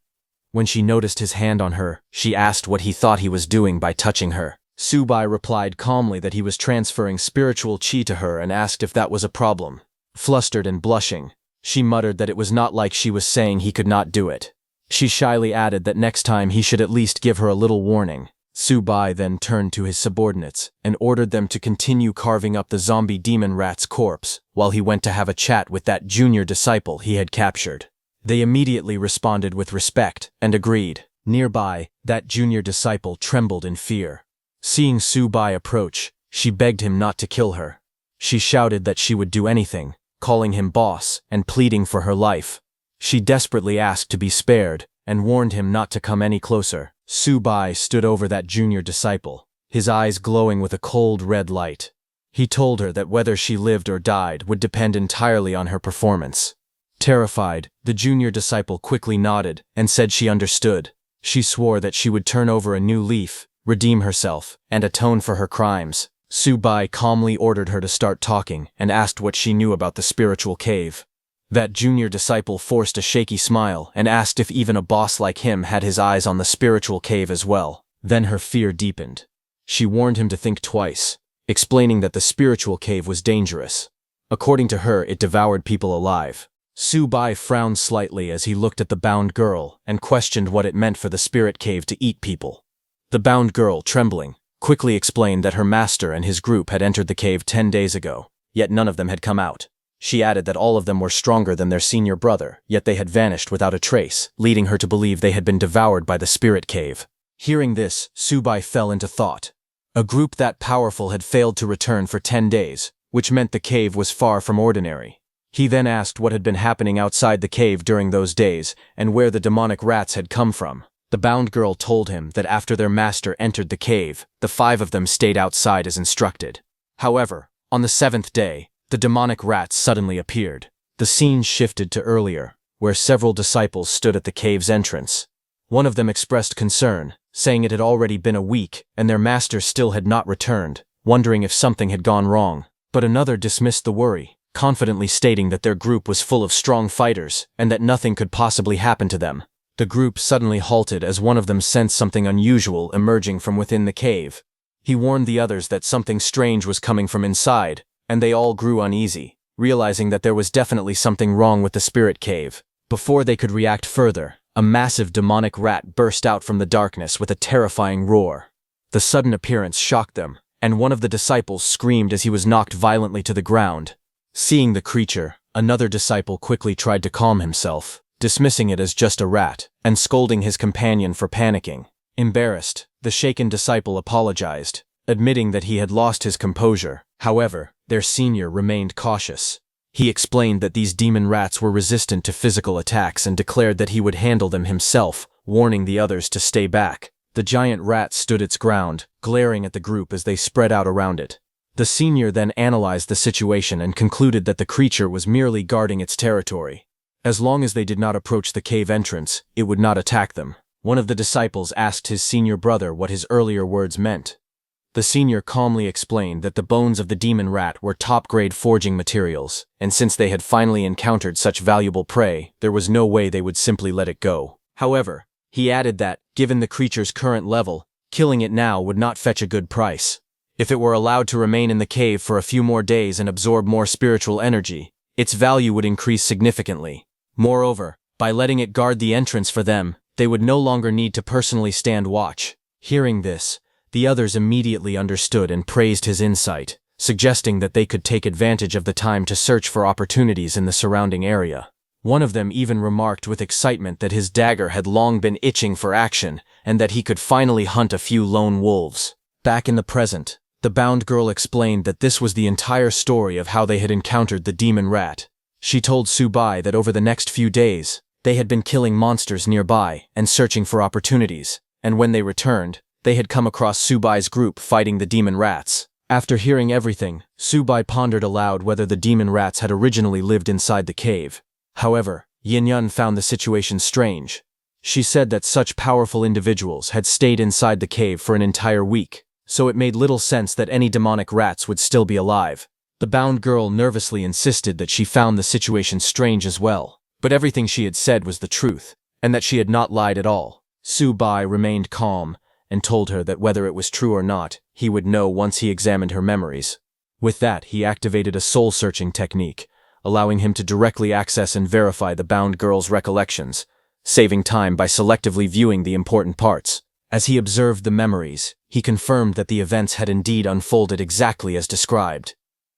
When she noticed his hand on her, she asked what he thought he was doing by touching her. Subai replied calmly that he was transferring spiritual chi to her and asked if that was a problem. Flustered and blushing, she muttered that it was not like she was saying he could not do it. She shyly added that next time he should at least give her a little warning. Subai then turned to his subordinates and ordered them to continue carving up the zombie demon rat's corpse while he went to have a chat with that junior disciple he had captured. They immediately responded with respect and agreed. Nearby, that junior disciple trembled in fear. Seeing Subai approach, She begged him not to kill her. She shouted that she would do anything, calling him boss and pleading for her life. She desperately asked to be spared and warned him not to come any closer. Su-bai stood over that junior disciple, his eyes glowing with a cold red light. He told her that whether she lived or died would depend entirely on her performance. Terrified, the junior disciple quickly nodded and said she understood. She swore that she would turn over a new leaf, redeem herself, and atone for her crimes. Su-bai calmly ordered her to start talking and asked what she knew about the spiritual cave. That junior disciple forced a shaky smile and asked if even a boss like him had his eyes on the spiritual cave as well. Then her fear deepened. She warned him to think twice, explaining that the spiritual cave was dangerous. According to her, it devoured people alive. Su-bai frowned slightly as he looked at the bound girl and questioned what it meant for the spirit cave to eat people. The bound girl, trembling, quickly explained that her master and his group had entered the cave 10 days ago, yet none of them had come out. She added that all of them were stronger than their senior brother, yet they had vanished without a trace, leading her to believe they had been devoured by the spirit cave. Hearing this, Su-bai fell into thought. A group that powerful had failed to return for 10 days, which meant the cave was far from ordinary. He then asked what had been happening outside the cave during those days and where the demonic rats had come from. The bound girl told him that after their master entered the cave, the 5 of them stayed outside as instructed. However, on the 7th day, the demonic rats suddenly appeared. The scene shifted to earlier, where several disciples stood at the cave's entrance. One of them expressed concern, saying it had already been a week and their master still had not returned, wondering if something had gone wrong. But another dismissed the worry, confidently stating that their group was full of strong fighters and that nothing could possibly happen to them. The group suddenly halted as one of them sensed something unusual emerging from within the cave. He warned the others that something strange was coming from inside, and they all grew uneasy, realizing that there was definitely something wrong with the spirit cave. Before they could react further, a massive demonic rat burst out from the darkness with a terrifying roar. The sudden appearance shocked them, and one of the disciples screamed as he was knocked violently to the ground. Seeing the creature, another disciple quickly tried to calm himself, dismissing it as just a rat, and scolding his companion for panicking. Embarrassed, the shaken disciple apologized, admitting that he had lost his composure. However, their senior remained cautious. He explained that these demon rats were resistant to physical attacks and declared that he would handle them himself, warning the others to stay back. The giant rat stood its ground, glaring at the group as they spread out around it. The senior then analyzed the situation and concluded that the creature was merely guarding its territory. As long as they did not approach the cave entrance, it would not attack them. One of the disciples asked his senior brother what his earlier words meant. The senior calmly explained that the bones of the demon rat were top-grade forging materials, and since they had finally encountered such valuable prey, there was no way they would simply let it go. However, he added that, given the creature's current level, killing it now would not fetch a good price. If it were allowed to remain in the cave for a few more days and absorb more spiritual energy, its value would increase significantly. Moreover, by letting it guard the entrance for them, they would no longer need to personally stand watch. Hearing this, the others immediately understood and praised his insight, suggesting that they could take advantage of the time to search for opportunities in the surrounding area. One of them even remarked with excitement that his dagger had long been itching for action and that he could finally hunt a few lone wolves. Back in the present, the bound girl explained that this was the entire story of how they had encountered the demon rat. She told Su-bai that over the next few days, they had been killing monsters nearby and searching for opportunities, and when they returned, they had come across Su-bai's group fighting the demon rats. After hearing everything, Su-bai pondered aloud whether the demon rats had originally lived inside the cave. However, Yin-yun found the situation strange. She said that such powerful individuals had stayed inside the cave for an entire week, so it made little sense that any demonic rats would still be alive. The bound girl nervously insisted that she found the situation strange as well, but everything she had said was the truth, and that she had not lied at all. Su-bai remained calm and told her that whether it was true or not, he would know once he examined her memories. With that, he activated a soul-searching technique, allowing him to directly access and verify the bound girl's recollections, saving time by selectively viewing the important parts. As he observed the memories, he confirmed that the events had indeed unfolded exactly as described.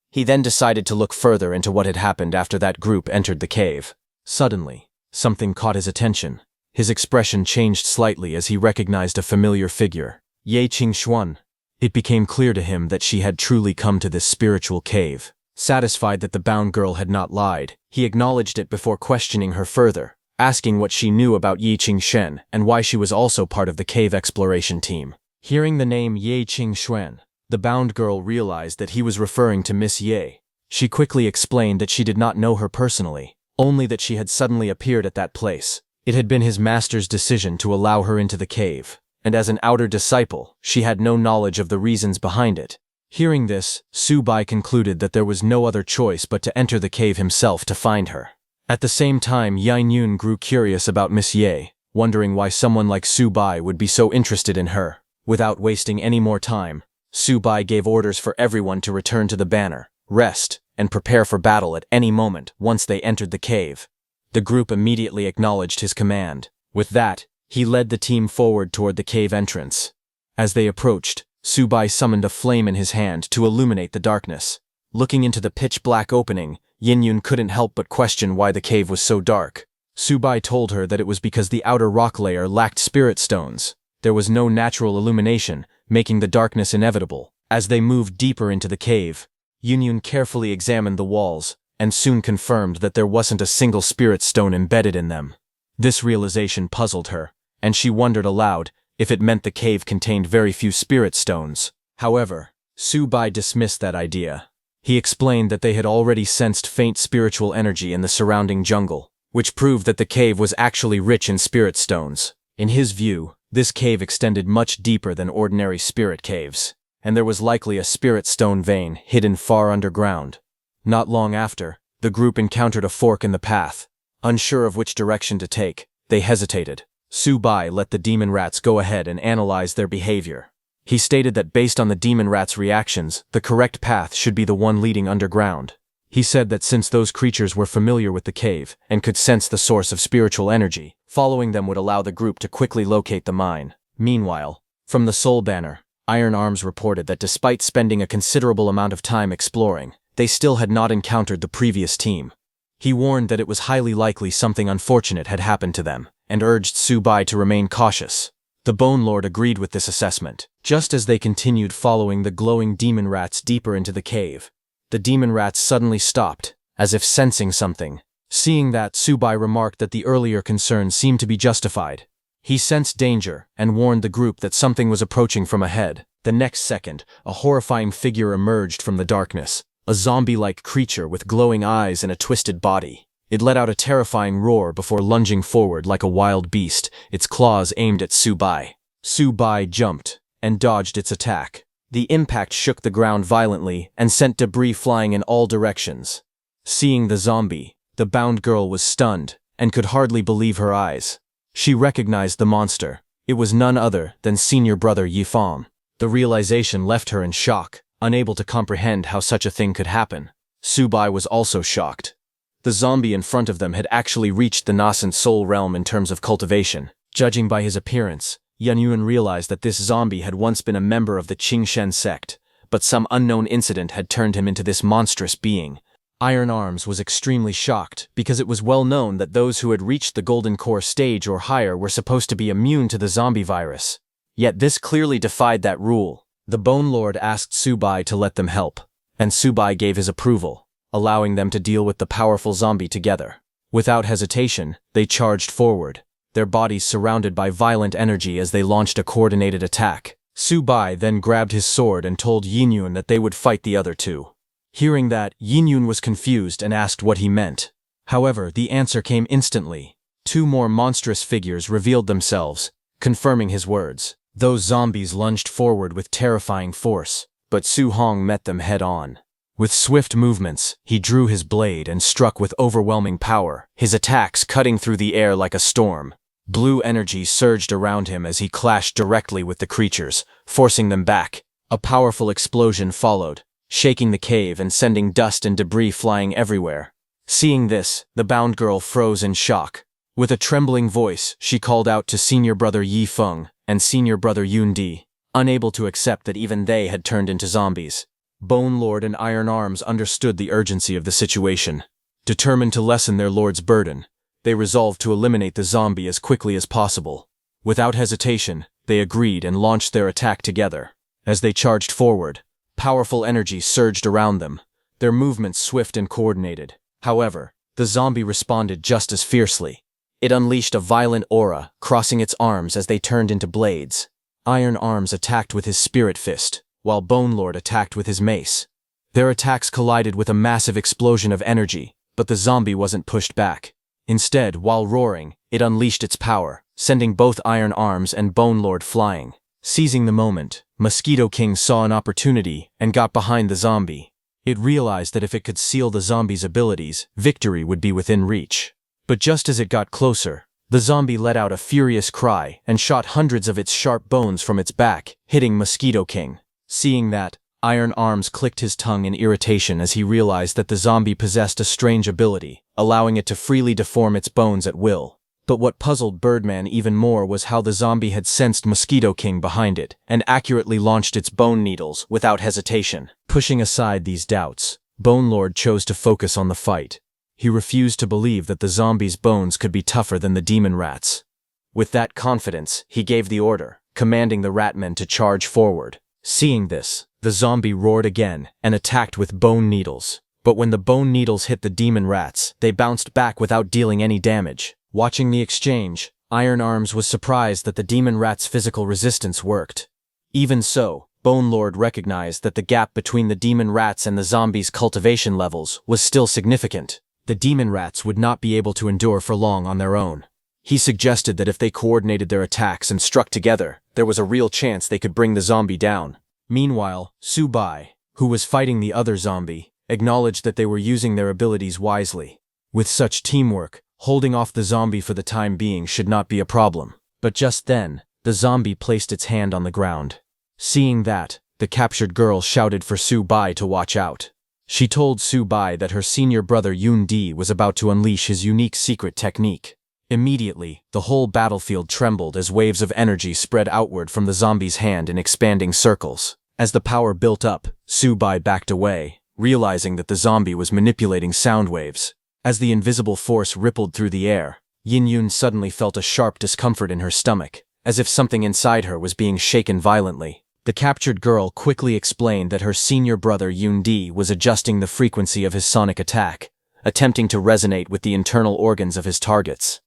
He then decided to look further into what had happened after that group entered the cave. Suddenly, something caught his attention. His expression changed slightly as he recognized a familiar figure. Ye Qingxuan. It became clear to him that she had truly come to this spiritual cave. Satisfied that the bound girl had not lied, he acknowledged it before questioning her further, asking what she knew about Yi Qingxuan and why she was also part of the cave exploration team. Hearing the name Yi Qingxuan, the bound girl realized that he was referring to Miss Ye. She quickly explained that she did not know her personally, only that she had suddenly appeared at that place. It had been his master's decision to allow her into the cave, and as an outer disciple, she had no knowledge of the reasons behind it. Hearing this, Su Bai concluded that there was no other choice but to enter the cave himself to find her. At the same time, Yan Yun grew curious about Miss Ye, wondering why someone like Su Bai would be so interested in her. Without wasting any more time, Su Bai gave orders for everyone to return to the banner, rest, and prepare for battle at any moment once they entered the cave. The group immediately acknowledged his command. With that, he led the team forward toward the cave entrance. As they approached, Su Bai summoned a flame in his hand to illuminate the darkness. Looking into the pitch-black opening, Yin Yun couldn't help but question why the cave was so dark. Su Bai told her that it was because the outer rock layer lacked spirit stones. There was no natural illumination, making the darkness inevitable. As they moved deeper into the cave, Yin Yun carefully examined the walls, and soon confirmed that there wasn't a single spirit stone embedded in them. This realization puzzled her, and she wondered aloud if it meant the cave contained very few spirit stones. However, Su Bai dismissed that idea. He explained that they had already sensed faint spiritual energy in the surrounding jungle, which proved that the cave was actually rich in spirit stones. In his view, this cave extended much deeper than ordinary spirit caves, and there was likely a spirit stone vein hidden far underground. Not long after, the group encountered a fork in the path. Unsure of which direction to take, they hesitated. Su Bai let the demon rats go ahead and analyze their behavior. He stated that based on the demon rats' reactions, the correct path should be the one leading underground. He said that since those creatures were familiar with the cave and could sense the source of spiritual energy, following them would allow the group to quickly locate the mine. Meanwhile, from the Soul Banner, Iron Arms reported that despite spending a considerable amount of time exploring, they still had not encountered the previous team. He warned that it was highly likely something unfortunate had happened to them, and urged Su Bai to remain cautious. The Bone Lord agreed with this assessment. Just as they continued following the glowing demon rats deeper into the cave, the demon rats suddenly stopped, as if sensing something. Seeing that, Su Bai remarked that the earlier concerns seemed to be justified. He sensed danger and warned the group that something was approaching from ahead. The next second, a horrifying figure emerged from the darkness, a zombie-like creature with glowing eyes and a twisted body. It let out a terrifying roar before lunging forward like a wild beast, its claws aimed at Su Bai. Su Bai jumped and dodged its attack. The impact shook the ground violently and sent debris flying in all directions. Seeing the zombie, the bound girl was stunned and could hardly believe her eyes. She recognized the monster. It was none other than senior brother Yi Fang. The realization left her in shock, unable to comprehend how such a thing could happen. Su Bai was also shocked. The zombie in front of them had actually reached the nascent soul realm in terms of cultivation. Judging by his appearance, Yan Yun realized that this zombie had once been a member of the Qingxuan sect, but some unknown incident had turned him into this monstrous being. Iron Arms was extremely shocked because it was well known that those who had reached the Golden Core stage or higher were supposed to be immune to the zombie virus. Yet this clearly defied that rule. The Bone Lord asked Su Bai to let them help, and Su Bai gave his approval, allowing them to deal with the powerful zombie together. Without hesitation, they charged forward, their bodies surrounded by violent energy as they launched a coordinated attack. Su Bai then grabbed his sword and told Yin Yun that they would fight the other two. Hearing that, Yin Yun was confused and asked what he meant. However, the answer came instantly. Two more monstrous figures revealed themselves, confirming his words. Those zombies lunged forward with terrifying force, but Su Hong met them head-on. With swift movements, he drew his blade and struck with overwhelming power, his attacks cutting through the air like a storm. Blue energy surged around him as he clashed directly with the creatures, forcing them back. A powerful explosion followed, shaking the cave and sending dust and debris flying everywhere. Seeing this, the bound girl froze in shock. With a trembling voice, she called out to senior brother Yi Feng and senior brother Yun Di, unable to accept that even they had turned into zombies. Bone Lord and Iron Arms understood the urgency of the situation. Determined to lessen their lord's burden, they resolved to eliminate the zombie as quickly as possible. Without hesitation, they agreed and launched their attack together. As they charged forward, powerful energy surged around them, their movements swift and coordinated. However, the zombie responded just as fiercely. It unleashed a violent aura, crossing its arms as they turned into blades. Iron Arms attacked with his spirit fist, while Bone Lord attacked with his mace. Their attacks collided with a massive explosion of energy, but the zombie wasn't pushed back. Instead, while roaring, it unleashed its power, sending both Iron Arms and Bone Lord flying. Seizing the moment, Mosquito King saw an opportunity and got behind the zombie. It realized that if it could seal the zombie's abilities, victory would be within reach. But just as it got closer, the zombie let out a furious cry and shot hundreds of its sharp bones from its back, hitting Mosquito King. Seeing that, Iron Arms clicked his tongue in irritation as he realized that the zombie possessed a strange ability, allowing it to freely deform its bones at will. But what puzzled Birdman even more was how the zombie had sensed Mosquito King behind it and accurately launched its bone needles without hesitation. Pushing aside these doubts, Bone Lord chose to focus on the fight. He refused to believe that the zombie's bones could be tougher than the demon rats. With that confidence, he gave the order, commanding the ratmen to charge forward. Seeing this, the zombie roared again and attacked with bone needles. But when the bone needles hit the demon rats, they bounced back without dealing any damage. Watching the exchange, Iron Arms was surprised that the demon rat's physical resistance worked. Even so, Bone Lord recognized that the gap between the demon rats and the zombies' cultivation levels was still significant. The demon rats would not be able to endure for long on their own. He suggested that if they coordinated their attacks and struck together, there was a real chance they could bring the zombie down. Meanwhile, Subai, who was fighting the other zombie, acknowledged that they were using their abilities wisely. With such teamwork, holding off the zombie for the time being should not be a problem. But just then, the zombie placed its hand on the ground. Seeing that, the captured girl shouted for Subai to watch out. She told Subai that her senior brother Yoon-di was about to unleash his unique secret technique. Immediately, the whole battlefield trembled as waves of energy spread outward from the zombie's hand in expanding circles. As the power built up, Subai backed away, realizing that the zombie was manipulating sound waves. As the invisible force rippled through the air, Yin-Yun suddenly felt a sharp discomfort in her stomach, as if something inside her was being shaken violently. The captured girl quickly explained that her senior brother Yoon-di was adjusting the frequency of his sonic attack, attempting to resonate with the internal organs of his targets.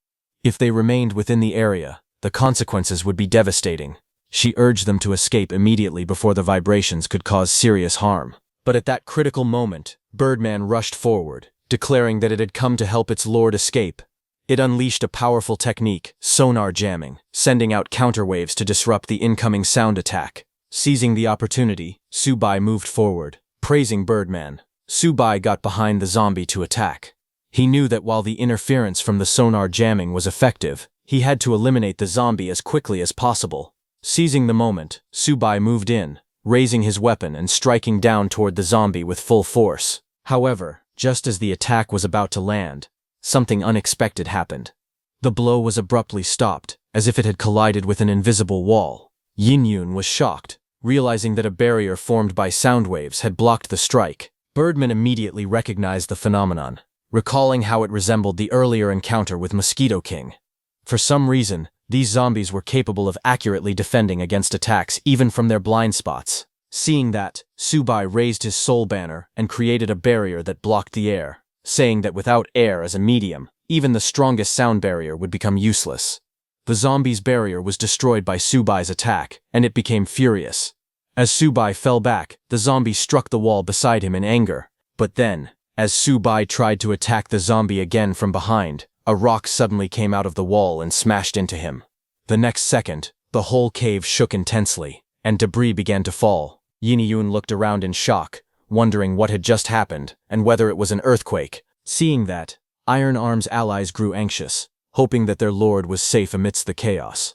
If they remained within the area, the consequences would be devastating. She urged them to escape immediately before the vibrations could cause serious harm. But at that critical moment, Birdman rushed forward, declaring that it had come to help its lord escape. It unleashed a powerful technique, sonar jamming, sending out counterwaves to disrupt the incoming sound attack. Seizing the opportunity, Subai moved forward, praising Birdman. Subai got behind the zombie to attack. He knew that while the interference from the sonar jamming was effective, he had to eliminate the zombie as quickly as possible. Seizing the moment, Subai moved in, raising his weapon and striking down toward the zombie with full force. However, just as the attack was about to land, something unexpected happened. The blow was abruptly stopped, as if it had collided with an invisible wall. Yin-Yun was shocked, realizing that a barrier formed by sound waves had blocked the strike. Birdman immediately recognized the phenomenon, recalling how it resembled the earlier encounter with Mosquito King. For some reason, these zombies were capable of accurately defending against attacks even from their blind spots. Seeing that, Subai raised his soul banner and created a barrier that blocked the air, saying that without air as a medium, even the strongest sound barrier would become useless. The zombie's barrier was destroyed by Subai's attack, and it became furious. As Subai fell back, the zombie struck the wall beside him in anger. But then, as Subai tried to attack the zombie again from behind, a rock suddenly came out of the wall and smashed into him. The next second, the whole cave shook intensely, and debris began to fall. Yin-Yun looked around in shock, wondering what had just happened and whether it was an earthquake. Seeing that, Iron Arm's allies grew anxious, hoping that their lord was safe amidst the chaos.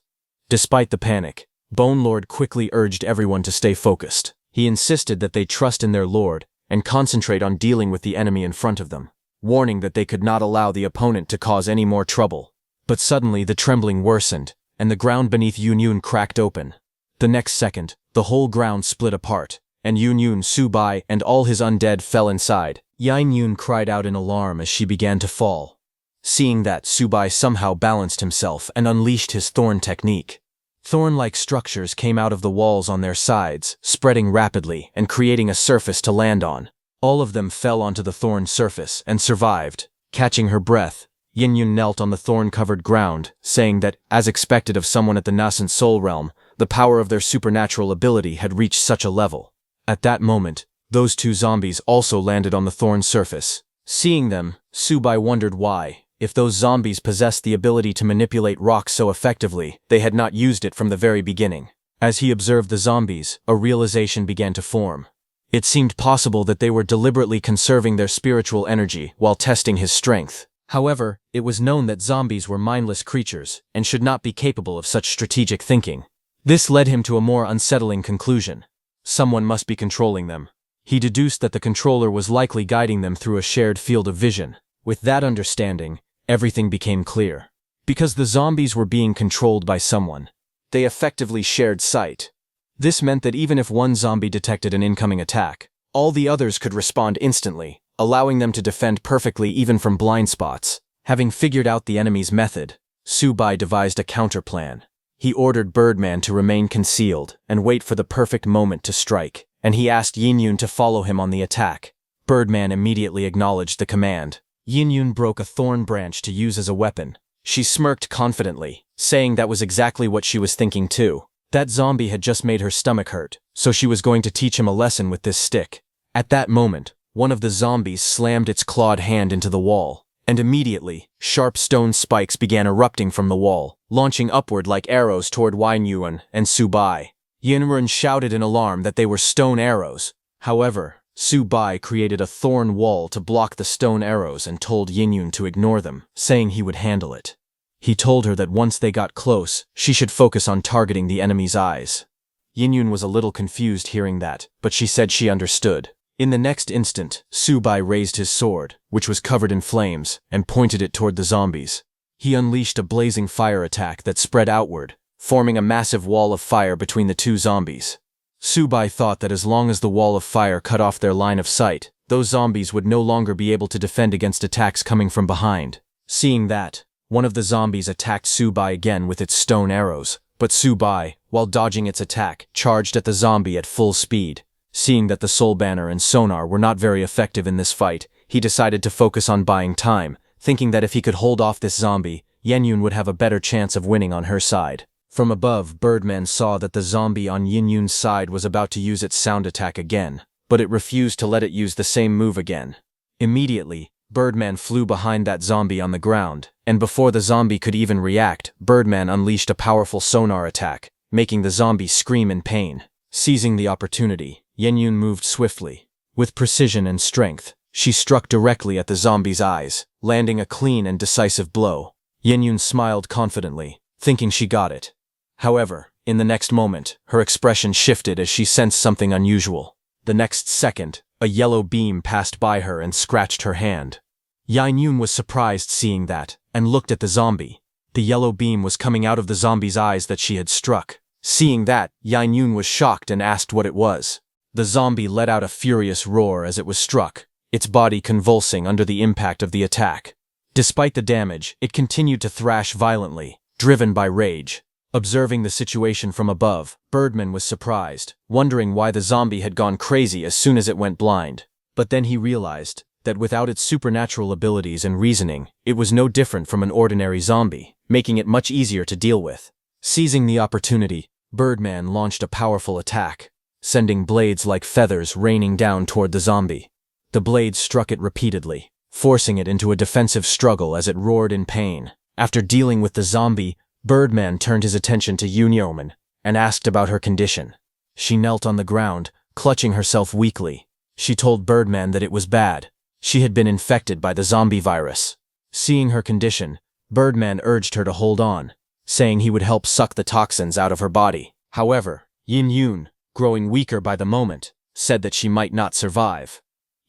Despite the panic, Bone Lord quickly urged everyone to stay focused. He insisted that they trust in their lord and concentrate on dealing with the enemy in front of them, warning that they could not allow the opponent to cause any more trouble. But suddenly the trembling worsened, and the ground beneath Yun-Yun cracked open. The next second, the whole ground split apart, and Yun-Yun, Subai, and all his undead fell inside. Yin-Yun cried out in alarm as she began to fall. Seeing that, Subai somehow balanced himself and unleashed his thorn technique. Thorn-like structures came out of the walls on their sides, spreading rapidly and creating a surface to land on. All of them fell onto the thorn surface and survived. Catching her breath, Yin-Yun knelt on the thorn-covered ground, saying that, as expected of someone at the nascent soul realm, the power of their supernatural ability had reached such a level. At that moment, those two zombies also landed on the thorn surface. Seeing them, Subai wondered why, if those zombies possessed the ability to manipulate rocks so effectively, they had not used it from the very beginning. As he observed the zombies, a realization began to form. It seemed possible that they were deliberately conserving their spiritual energy while testing his strength. However, it was known that zombies were mindless creatures and should not be capable of such strategic thinking. This led him to a more unsettling conclusion. Someone must be controlling them. He deduced that the controller was likely guiding them through a shared field of vision. With that understanding, everything became clear. Because the zombies were being controlled by someone, they effectively shared sight. This meant that even if one zombie detected an incoming attack, all the others could respond instantly, allowing them to defend perfectly even from blind spots. Having figured out the enemy's method, Subai devised a counterplan. He ordered Birdman to remain concealed and wait for the perfect moment to strike, and he asked Yin-Yun to follow him on the attack. Birdman immediately acknowledged the command. Yin-Yun broke a thorn branch to use as a weapon. She smirked confidently, saying that was exactly what she was thinking too. That zombie had just made her stomach hurt, so she was going to teach him a lesson with this stick. At that moment, one of the zombies slammed its clawed hand into the wall, and immediately, sharp stone spikes began erupting from the wall, launching upward like arrows toward Yin-Yun and Subai. Yin-Yun shouted in alarm that they were stone arrows. However, Subai created a thorn wall to block the stone arrows and told Yin-Yun to ignore them, saying he would handle it. He told her that once they got close, she should focus on targeting the enemy's eyes. Yin-Yun was a little confused hearing that, but she said she understood. In the next instant, Subai raised his sword, which was covered in flames, and pointed it toward the zombies. He unleashed a blazing fire attack that spread outward, forming a massive wall of fire between the two zombies. Subai thought that as long as the wall of fire cut off their line of sight, those zombies would no longer be able to defend against attacks coming from behind. Seeing that, one of the zombies attacked Subai again with its stone arrows, but Subai, while dodging its attack, charged at the zombie at full speed. Seeing that the soul banner and sonar were not very effective in this fight, he decided to focus on buying time, thinking that if he could hold off this zombie, Yin-Yun would have a better chance of winning on her side. From above, Birdman saw that the zombie on Yin-Yun's side was about to use its sound attack again, but it refused to let it use the same move again. Immediately, Birdman flew behind that zombie on the ground, and before the zombie could even react, Birdman unleashed a powerful sonar attack, making the zombie scream in pain. Seizing the opportunity, Yin-Yun moved swiftly. With precision and strength, she struck directly at the zombie's eyes, landing a clean and decisive blow. Yin-Yun smiled confidently, thinking she got it. However, in the next moment, her expression shifted as she sensed something unusual. The next second, a yellow beam passed by her and scratched her hand. Yin-Yun was surprised seeing that, and looked at the zombie. The yellow beam was coming out of the zombie's eyes that she had struck. Seeing that, Yin-Yun was shocked and asked what it was. The zombie let out a furious roar as it was struck, its body convulsing under the impact of the attack. Despite the damage, it continued to thrash violently, driven by rage. Observing the situation from above, Birdman was surprised, wondering why the zombie had gone crazy as soon as it went blind. But then he realized that without its supernatural abilities and reasoning, it was no different from an ordinary zombie, making it much easier to deal with. Seizing the opportunity, Birdman launched a powerful attack, sending blades like feathers raining down toward the zombie. The blades struck it repeatedly, forcing it into a defensive struggle as it roared in pain. After dealing with the zombie, Birdman turned his attention to Yin-Yun and asked about her condition. She knelt on the ground, clutching herself weakly. She told Birdman that it was bad. She had been infected by the zombie virus. Seeing her condition, Birdman urged her to hold on, saying he would help suck the toxins out of her body. However, Yin-Yun, growing weaker by the moment, said that she might not survive.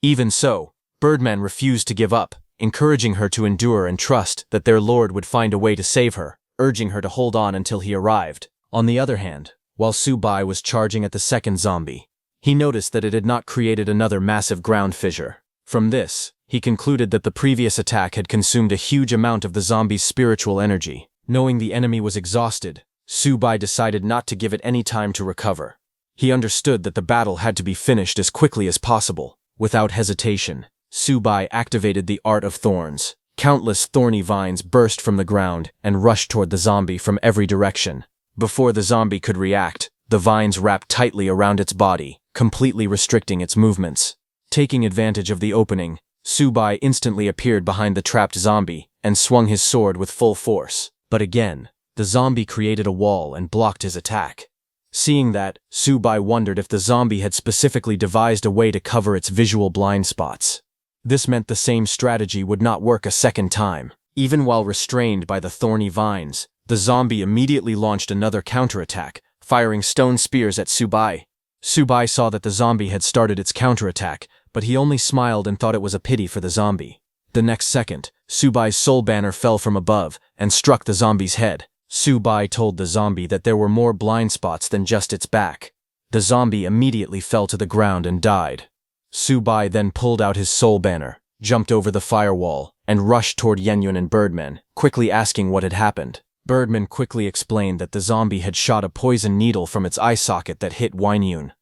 Even so, Birdman refused to give up, encouraging her to endure and trust that their lord would find a way to save her, urging her to hold on until he arrived. On the other hand, while Subai was charging at the second zombie, he noticed that it had not created another massive ground fissure. From this, he concluded that the previous attack had consumed a huge amount of the zombie's spiritual energy. Knowing the enemy was exhausted, Subai decided not to give it any time to recover. He understood that the battle had to be finished as quickly as possible. Without hesitation, Subai activated the Art of Thorns. Countless thorny vines burst from the ground and rushed toward the zombie from every direction. Before the zombie could react, the vines wrapped tightly around its body, completely restricting its movements. Taking advantage of the opening, Subai instantly appeared behind the trapped zombie and swung his sword with full force. But again, the zombie created a wall and blocked his attack. Seeing that, Subai wondered if the zombie had specifically devised a way to cover its visual blind spots. This meant the same strategy would not work a second time. Even while restrained by the thorny vines, the zombie immediately launched another counterattack, firing stone spears at Subai. Subai saw that the zombie had started its counterattack, but he only smiled and thought it was a pity for the zombie. The next second, Subai's soul banner fell from above and struck the zombie's head. Subai told the zombie that there were more blind spots than just its back. The zombie immediately fell to the ground and died. Subai then pulled out his soul banner, jumped over the firewall, and rushed toward Yenyun and Birdman, quickly asking what had happened. Birdman quickly explained that the zombie had shot a poison needle from its eye socket that hit Yenyun.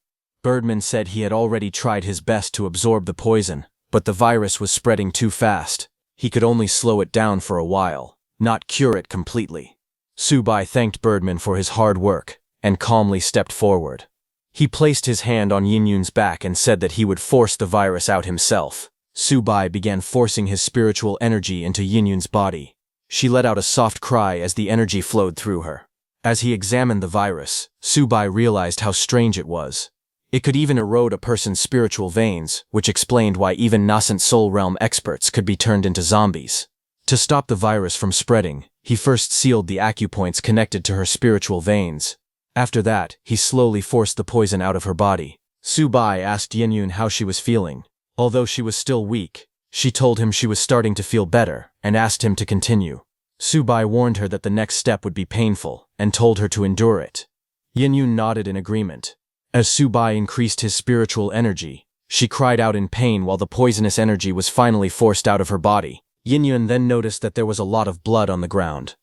Birdman said he had already tried his best to absorb the poison, but the virus was spreading too fast. He could only slow it down for a while, not cure it completely. Subai thanked Birdman for his hard work and calmly stepped forward. He placed his hand on Yenyun's back and said that he would force the virus out himself. Subai began forcing his spiritual energy into Yenyun's body. She let out a soft cry as the energy flowed through her. As he examined the virus, Subai realized how strange it was. It could even erode a person's spiritual veins, which explained why even nascent soul realm experts could be turned into zombies. To stop the virus from spreading, he first sealed the acupoints connected to her spiritual veins. After that, he slowly forced the poison out of her body. Subai asked Yenyun how she was feeling. Although she was still weak, she told him she was starting to feel better and asked him to continue. Subai warned her that the next step would be painful and told her to endure it. Yenyun nodded in agreement. As Subai increased his spiritual energy, she cried out in pain while the poisonous energy was finally forced out of her body. Yenyun then noticed that there was a lot of blood on the ground.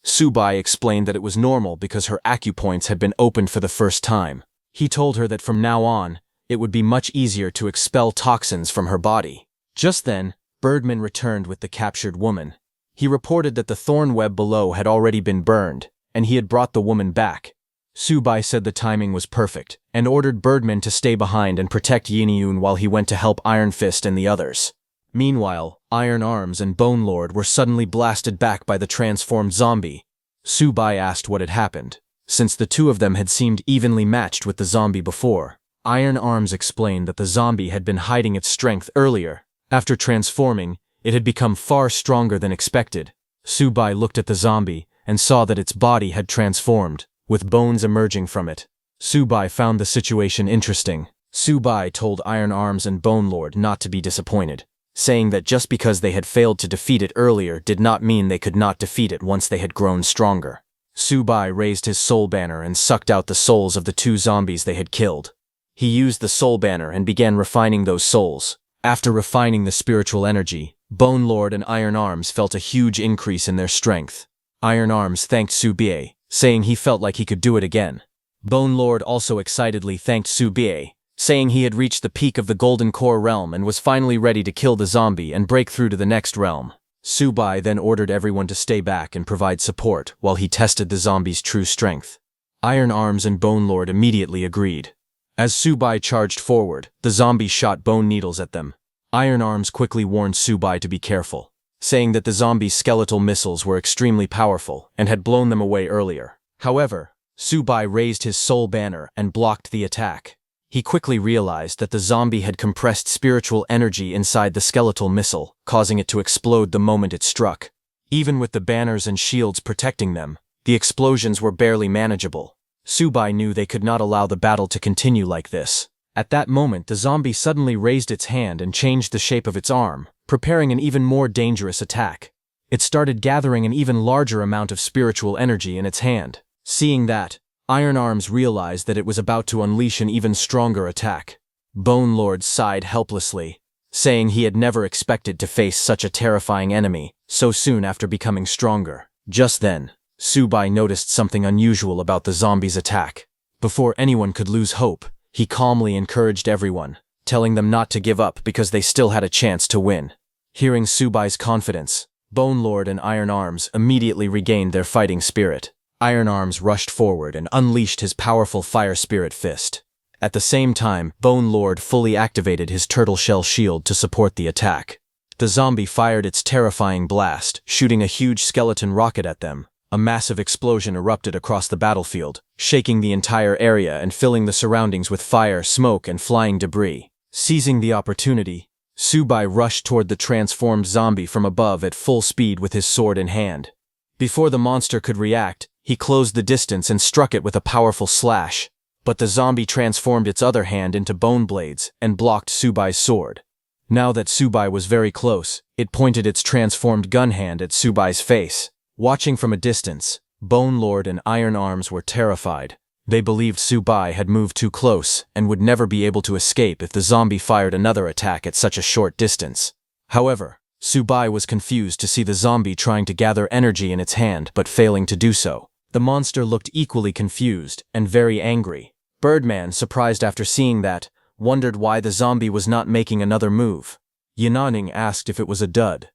Subai explained that it was normal because her acupoints had been opened for the first time. He told her that from now on, it would be much easier to expel toxins from her body. Just then, Birdman returned with the captured woman. He reported that the thorn web below had already been burned, and he had brought the woman back. Subai said the timing was perfect, and ordered Birdman to stay behind and protect Yenyun while he went to help Iron Fist and the others. Meanwhile, Iron Arms and Bone Lord were suddenly blasted back by the transformed zombie. Subai asked what had happened, since the two of them had seemed evenly matched with the zombie before. Iron Arms explained that the zombie had been hiding its strength earlier. After transforming, it had become far stronger than expected. Subai looked at the zombie and saw that its body had transformed, with bones emerging from it. Subai found the situation interesting. Subai told Iron Arms and Bone Lord not to be disappointed, saying that just because they had failed to defeat it earlier did not mean they could not defeat it once they had grown stronger. Subai raised his soul banner and sucked out the souls of the two zombies they had killed. He used the soul banner and began refining those souls. After refining the spiritual energy, Bone Lord and Iron Arms felt a huge increase in their strength. Iron Arms thanked Subai, saying he felt like he could do it again. Bone Lord also excitedly thanked Subai, saying he had reached the peak of the Golden Core realm and was finally ready to kill the zombie and break through to the next realm. Subai then ordered everyone to stay back and provide support while he tested the zombie's true strength. Iron Arms and Bone Lord immediately agreed. As Subai charged forward, the zombies shot bone needles at them. Iron Arms quickly warned Subai to be careful, saying that the zombies' skeletal missiles were extremely powerful and had blown them away earlier. However, Subai raised his soul banner and blocked the attack. He quickly realized that the zombie had compressed spiritual energy inside the skeletal missile, causing it to explode the moment it struck. Even with the banners and shields protecting them, the explosions were barely manageable. Subai knew they could not allow the battle to continue like this. At that moment, the zombie suddenly raised its hand and changed the shape of its arm, preparing an even more dangerous attack. It started gathering an even larger amount of spiritual energy in its hand. Seeing that, Iron Arms realized that it was about to unleash an even stronger attack. Bone Lord sighed helplessly, saying he had never expected to face such a terrifying enemy so soon after becoming stronger. Just then, Subai noticed something unusual about the zombies' attack. Before anyone could lose hope, he calmly encouraged everyone, telling them not to give up because they still had a chance to win. Hearing Subai's confidence, Bone Lord and Iron Arms immediately regained their fighting spirit. Iron Arms rushed forward and unleashed his powerful Fire Spirit Fist. At the same time, Bone Lord fully activated his turtle shell shield to support the attack. The zombie fired its terrifying blast, shooting a huge skeleton rocket at them. A massive explosion erupted across the battlefield, shaking the entire area and filling the surroundings with fire, smoke, and flying debris. Seizing the opportunity, Subai rushed toward the transformed zombie from above at full speed with his sword in hand. Before the monster could react, he closed the distance and struck it with a powerful slash. But the zombie transformed its other hand into bone blades and blocked Subai's sword. Now that Subai was very close, it pointed its transformed gun hand at Subai's face. Watching from a distance, Bone Lord and Iron Arms were terrified. They believed Subai had moved too close and would never be able to escape if the zombie fired another attack at such a short distance. However, Subai was confused to see the zombie trying to gather energy in its hand but failing to do so. The monster looked equally confused and very angry. Birdman, surprised after seeing that, wondered why the zombie was not making another move. Yinaning asked if it was a dud.